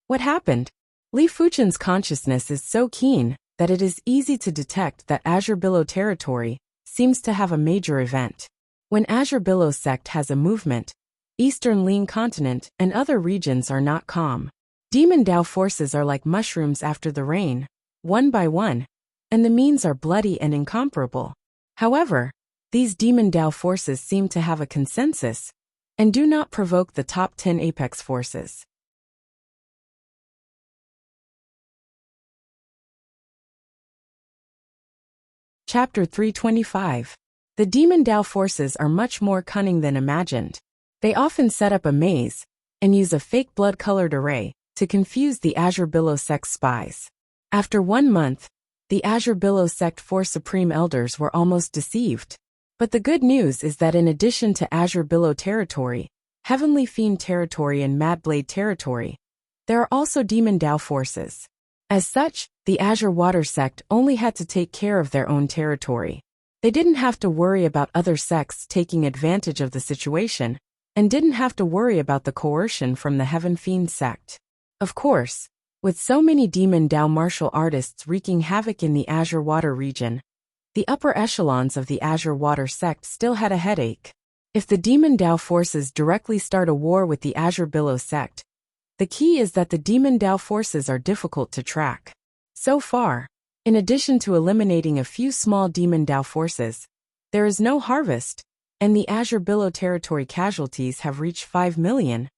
What happened? Li Fuchen's consciousness is so keen that it is easy to detect that Azure Billow territory seems to have a major event. When Azure Billow Sect has a movement, Eastern Ling Continent and other regions are not calm. Demon Dao forces are like mushrooms after the rain, one by one, and the means are bloody and incomparable. However, these Demon Dao forces seem to have a consensus, and do not provoke the top 10 apex forces. Chapter 325. The Demon Dao forces are much more cunning than imagined. They often set up a maze, and use a fake blood-colored array, to confuse the Azure Billow Sect spies. After 1 month, the Azure Billow Sect 4 Supreme Elders were almost deceived. But the good news is that in addition to Azure Billow territory, Heavenly Fiend territory and Mad Blade territory, there are also Demon Dao forces. As such, the Azure Water Sect only had to take care of their own territory. They didn't have to worry about other sects taking advantage of the situation, and didn't have to worry about the coercion from the Heaven Fiend sect. Of course, with so many Demon Dao martial artists wreaking havoc in the Azure Water region, the upper echelons of the Azure Water sect still had a headache. If the Demon Dao forces directly start a war with the Azure Billow sect, the key is that the Demon Dao forces are difficult to track. So far, in addition to eliminating a few small Demon Dao forces, there is no harvest, and the Azure Billow territory casualties have reached 5 million.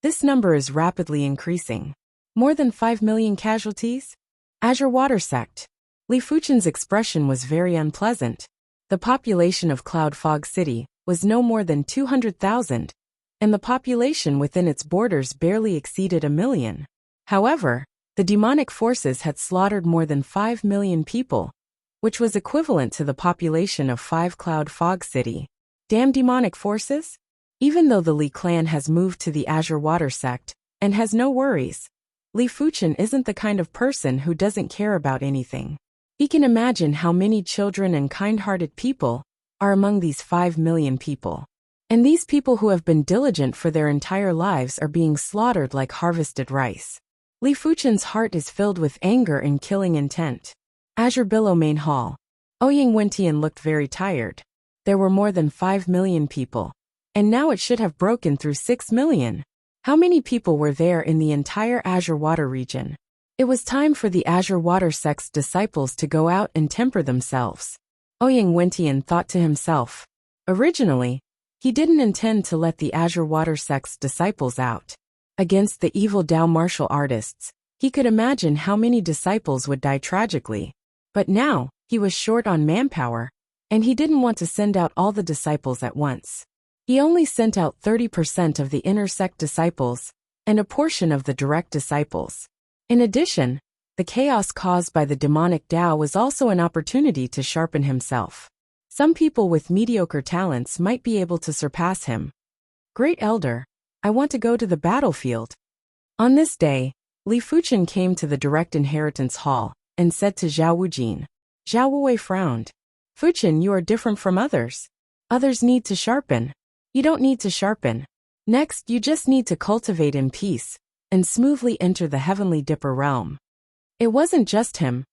This number is rapidly increasing. More than 5 million casualties? Azure Water Sect. Li Fuchen's expression was very unpleasant. The population of Cloud Fog City was no more than 200,000, and the population within its borders barely exceeded 1 million. However, the demonic forces had slaughtered more than 5 million people, which was equivalent to the population of 5 Cloud Fog City. Damn demonic forces? Even though the Li clan has moved to the Azure Water Sect and has no worries, Li Fuchen isn't the kind of person who doesn't care about anything. He can imagine how many children and kind-hearted people are among these 5 million people. And these people who have been diligent for their entire lives are being slaughtered like harvested rice. Li Fuchen's heart is filled with anger and killing intent. Azure Billow Main Hall. Ouyang Wentian looked very tired. There were more than 5 million people. And now it should have broken through 6 million. How many people were there in the entire Azure Water region? It was time for the Azure Water Sect's disciples to go out and temper themselves. Ouyang Wentian thought to himself. Originally, he didn't intend to let the Azure Water Sect's disciples out. Against the evil Dao martial artists, he could imagine how many disciples would die tragically. But now, he was short on manpower, and he didn't want to send out all the disciples at once. He only sent out 30% of the inner sect disciples, and a portion of the direct disciples. In addition, the chaos caused by the demonic Dao was also an opportunity to sharpen himself. Some people with mediocre talents might be able to surpass him. Great Elder, I want to go to the battlefield. On this day, Li Fuchen came to the Direct Inheritance Hall and said to Zhao Wujin. Zhao Wuwei frowned. Fuchen, you are different from others. Others need to sharpen. You don't need to sharpen. Next, you just need to cultivate in peace and smoothly enter the Heavenly Dipper realm. It wasn't just him.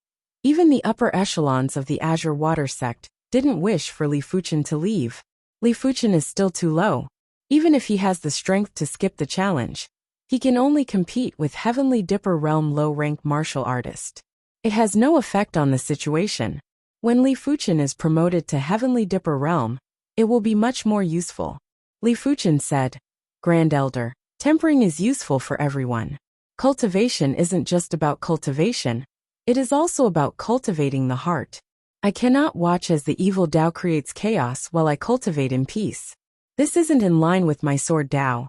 Even the upper echelons of the Azure Water Sect didn't wish for Li Fuchen to leave. Li Fuchen is still too low. Even if he has the strength to skip the challenge, he can only compete with Heavenly Dipper realm low-rank martial artist. It has no effect on the situation. When Li Fuchen is promoted to Heavenly Dipper realm, it will be much more useful. Li Fuchen said, Grand Elder, tempering is useful for everyone. Cultivation isn't just about cultivation, it is also about cultivating the heart. I cannot watch as the evil Dao creates chaos while I cultivate in peace. This isn't in line with my sword Dao.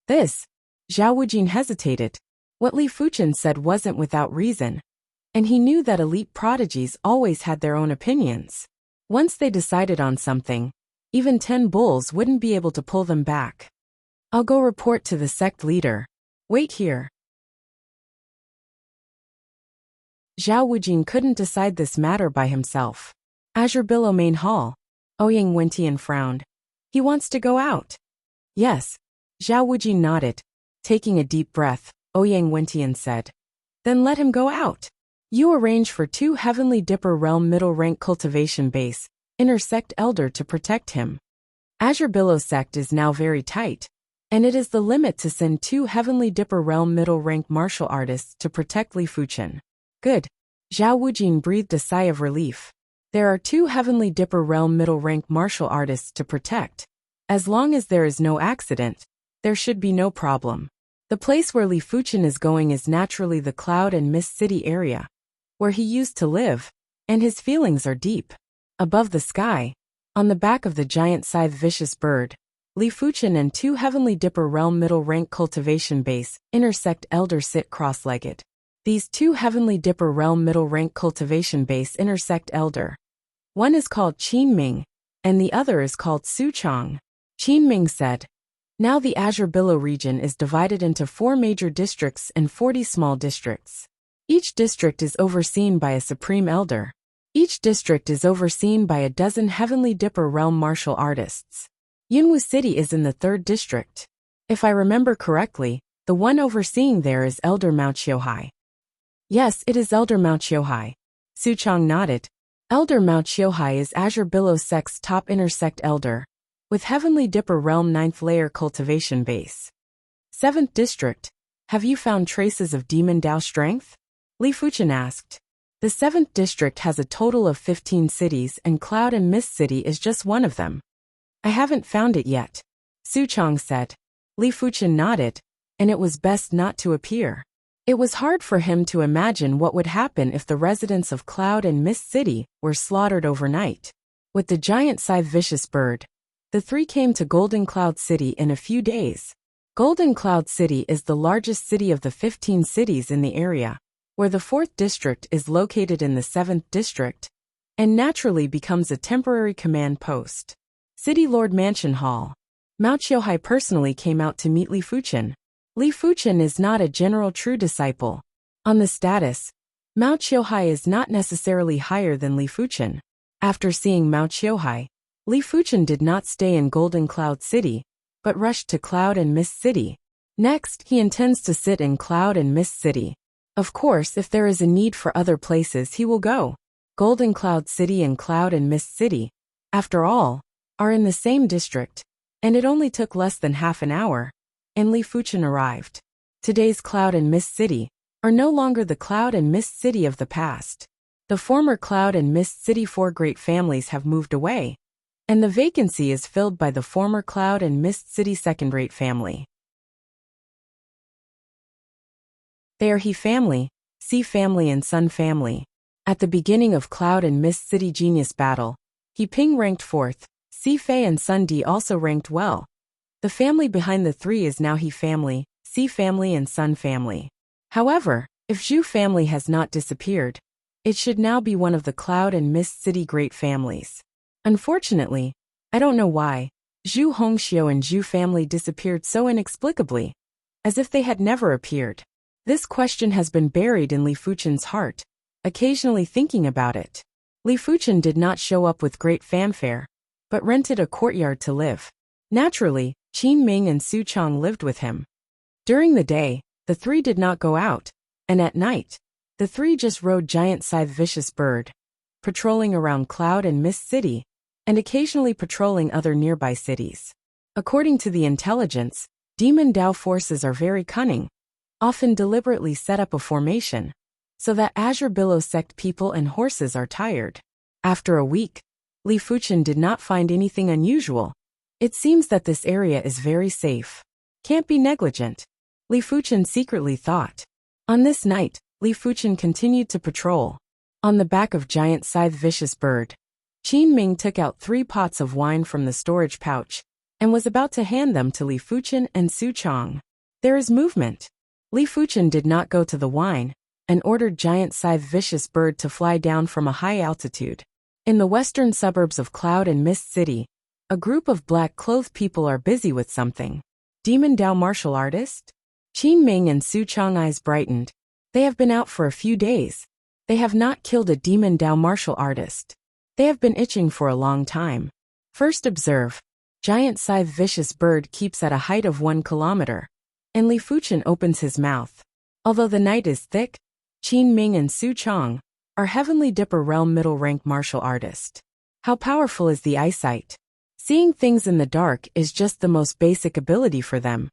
This, Zhao Wujin hesitated. What Li Fuchen said wasn't without reason, and he knew that elite prodigies always had their own opinions. Once they decided on something, even 10 bulls wouldn't be able to pull them back. I'll go report to the sect leader. Wait here. Zhao Wujin couldn't decide this matter by himself. Azure Billow Main Hall. Ouyang Wentian frowned. He wants to go out. Yes. Zhao Wujin nodded. Taking a deep breath, Ouyang Wentian said. Then let him go out. You arrange for 2 Heavenly Dipper realm middle rank cultivation base, inner sect elder to protect him. Azure Billow sect is now very tight, and it is the limit to send 2 Heavenly Dipper realm middle rank martial artists to protect Li Fuchen. Good. Zhao Wujin breathed a sigh of relief. There are 2 Heavenly Dipper realm middle rank martial artists to protect. As long as there is no accident, there should be no problem. The place where Li Fuchen is going is naturally the Cloud and Mist City area, where he used to live, and his feelings are deep. Above the sky, on the back of the giant scythe vicious bird, Li Fuchen and 2 Heavenly Dipper realm middle rank cultivation base, intersect elder sit cross-legged. These 2 Heavenly Dipper realm middle rank cultivation base intersect elder. One is called Qin Ming, and the other is called Su Chong. Qin Ming said, Now the Azure Billow region is divided into 4 major districts and 40 small districts. Each district is overseen by a supreme elder. Each district is overseen by a dozen Heavenly Dipper realm martial artists. Yunwu City is in the 3rd district. If I remember correctly, the one overseeing there is Elder Mao Qiuhai. Yes, it is Elder Mao Qiuhai. Su Chong nodded. Elder Mao Qiuhai is Azure Billow sect's top intersect elder, with Heavenly Dipper realm 9th layer cultivation base. 7th district. Have you found traces of demon Dao strength? Li Fuchen asked. The 7th district has a total of 15 cities and Cloud and Mist City is just one of them. I haven't found it yet. Su Chong said. Li Fuchen nodded, and it was best not to appear. It was hard for him to imagine what would happen if the residents of Cloud and Mist City were slaughtered overnight. With the giant scythe vicious bird, the three came to Golden Cloud City in a few days. Golden Cloud City is the largest city of the 15 cities in the area, where the 4th district is located in the 7th district, and naturally becomes a temporary command post. City Lord Mansion Hall. Mao Qiuhai personally came out to meet Li Fuchen. Li Fuchen is not a general true disciple. On the status, Mao Qiuhai is not necessarily higher than Li Fuchen. After seeing Mao Qiuhai, Li Fuchen did not stay in Golden Cloud City, but rushed to Cloud and Mist City. Next, he intends to sit in Cloud and Mist City. Of course, if there is a need for other places, he will go. Golden Cloud City and Cloud and Mist City, after all, are in the same district, and it only took less than half an hour, and Li Fuchen arrived. Today's Cloud and Mist City are no longer the Cloud and Mist City of the past. The former Cloud and Mist City 4 great families have moved away, and the vacancy is filled by the former Cloud and Mist City second-rate family. They are He family, Si family and Sun family. At the beginning of Cloud and Mist City Genius Battle, He Ping ranked 4th, Si Fei and Sun Di also ranked well. The family behind the three is now He family, Si family and Sun family. However, if Zhu family has not disappeared, it should now be one of the Cloud and Mist City great families. Unfortunately, I don't know why, Zhu Hongxiu and Zhu family disappeared so inexplicably, as if they had never appeared. This question has been buried in Li Fuchen's heart, occasionally thinking about it. Li Fuchen did not show up with great fanfare, but rented a courtyard to live. Naturally, Qin Ming and Su Chong lived with him. During the day, the three did not go out, and at night, the three just rode giant scythe vicious bird, patrolling around Cloud and Mist City, and occasionally patrolling other nearby cities. According to the intelligence, demon Dao forces are very cunning, often deliberately set up a formation, so that Azure Billow sect people and horses are tired. After a week, Li Fuchen did not find anything unusual. It seems that this area is very safe. Can't be negligent, Li Fuchen secretly thought. On this night, Li Fuchen continued to patrol. On the back of giant scythe vicious bird, Qin Ming took out 3 pots of wine from the storage pouch, and was about to hand them to Li Fuchen and Su Chong. There is movement. Li Fuchen did not go to the wine, and ordered giant scythe vicious bird to fly down from a high altitude. In the western suburbs of Cloud and Mist City, a group of black-clothed people are busy with something. Demon Dao martial artist? Qin Ming and Su Chong eyes brightened. They have been out for a few days. They have not killed a demon Dao martial artist. They have been itching for a long time. First observe. Giant scythe vicious bird keeps at a height of 1 kilometer. And Li Fuchen opens his mouth. Although the night is thick, Qin Ming and Su Chong are Heavenly Dipper realm middle rank martial artist. How powerful is the eyesight? Seeing things in the dark is just the most basic ability for them.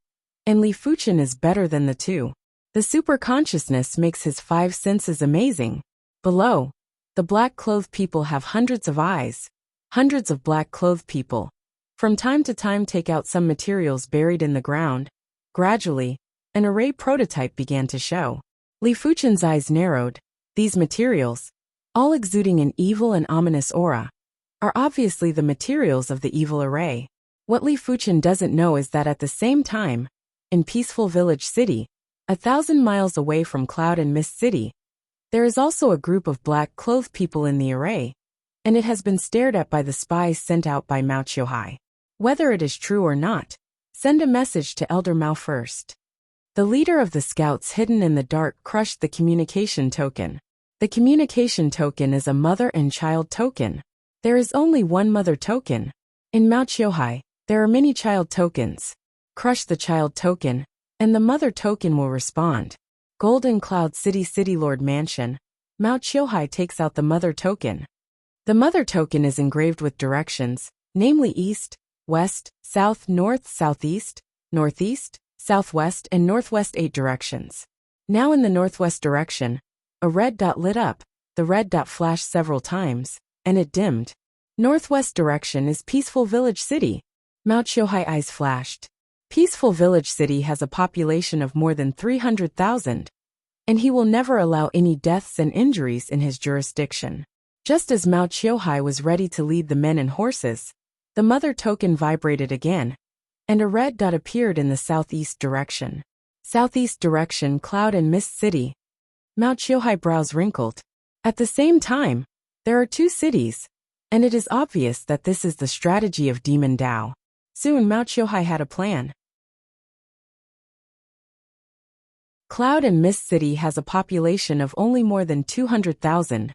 And Li Fuchen is better than the two. The super consciousness makes his 5 senses amazing. Below, the black-clothed people have hundreds of eyes. Hundreds of black-clothed people from time to time take out some materials buried in the ground. Gradually, an array prototype began to show. Li Fuchen's eyes narrowed. These materials, all exuding an evil and ominous aura, are obviously the materials of the evil array. What Li Fuchen doesn't know is that at the same time, in Peaceful Village City, 1,000 miles away from Cloud and Mist City, there is also a group of black-clothed people in the array, and it has been stared at by the spies sent out by Mao Qiuhai. Whether it is true or not, send a message to Elder Mao first. The leader of the scouts hidden in the dark crushed the communication token. The communication token is a mother and child token. There is only one mother token. In Mao Qiuhai, there are many child tokens. Crush the child token, and the mother token will respond. Golden Cloud City City Lord Mansion. Mao Qiuhai takes out the mother token. The mother token is engraved with directions, namely east, west, south, north, southeast, northeast, southwest, and northwest 8 directions. Now in the northwest direction, a red dot lit up. The red dot flashed several times, and it dimmed. Northwest direction is Peaceful Village City. Mao Qiuhai eyes flashed. Peaceful Village City has a population of more than 300,000. and he will never allow any deaths and injuries in his jurisdiction. Just as Mao Qiuhai was ready to lead the men and horses, the mother token vibrated again, and a red dot appeared in the southeast direction. Southeast direction, cloud and mist city. Mao Qiuhai brows wrinkled. At the same time, there are two cities, and it is obvious that this is the strategy of Demon Dao. Soon Mao Qiuhai had a plan. Cloud and Mist City has a population of only more than 200,000,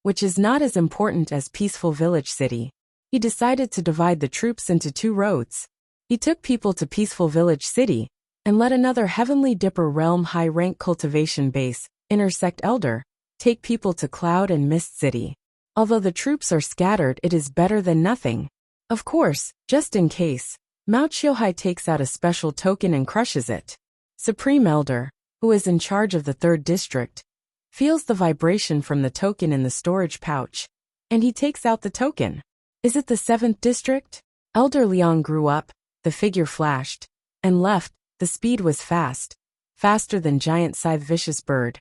which is not as important as Peaceful Village City. He decided to divide the troops into two roads. He took people to Peaceful Village City, and let another Heavenly Dipper Realm high-rank cultivation base, Intersect Elder, take people to Cloud and Mist City. Although the troops are scattered, it is better than nothing. Of course, just in case, Mao Qiuhai takes out a special token and crushes it. Supreme Elder, who is in charge of the 3rd district, feels the vibration from the token in the storage pouch, and he takes out the token. Is it the 7th district? Elder Liang grew up, the figure flashed, and left. The speed was fast, faster than giant scythe vicious bird,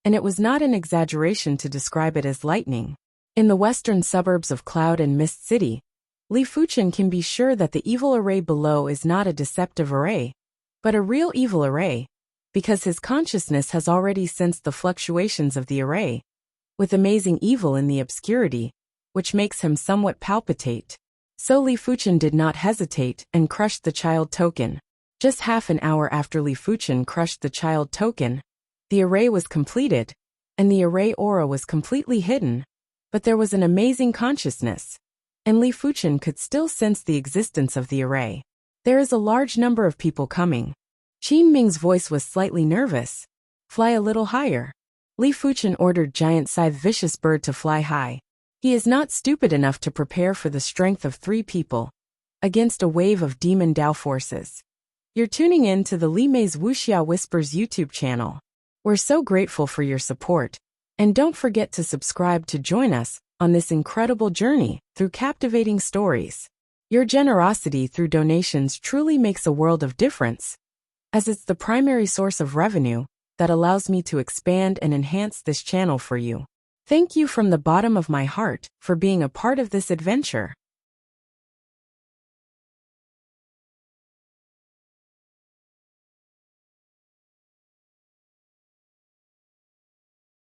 and it was not an exaggeration to describe it as lightning. In the western suburbs of Cloud and Mist City, Li Fuchen can be sure that the evil array below is not a deceptive array, but a real evil array, because his consciousness has already sensed the fluctuations of the array, with amazing evil in the obscurity, which makes him somewhat palpitate. So Li Fuchen did not hesitate and crushed the child token. Just half an hour after Li Fuchen crushed the child token, the array was completed, and the array aura was completely hidden, but there was an amazing consciousness, and Li Fuchen could still sense the existence of the array. There is a large number of people coming. Qin Ming's voice was slightly nervous. Fly a little higher. Li Fuchen ordered Giant Scythe Vicious Bird to fly high. He is not stupid enough to prepare for the strength of 3 people against a wave of Demon Dao forces. You're tuning in to the Li Mei's Wuxia Whispers YouTube channel. We're so grateful for your support, and don't forget to subscribe to join us on this incredible journey through captivating stories. Your generosity through donations truly makes a world of difference, as it's the primary source of revenue that allows me to expand and enhance this channel for you. Thank you from the bottom of my heart for being a part of this adventure.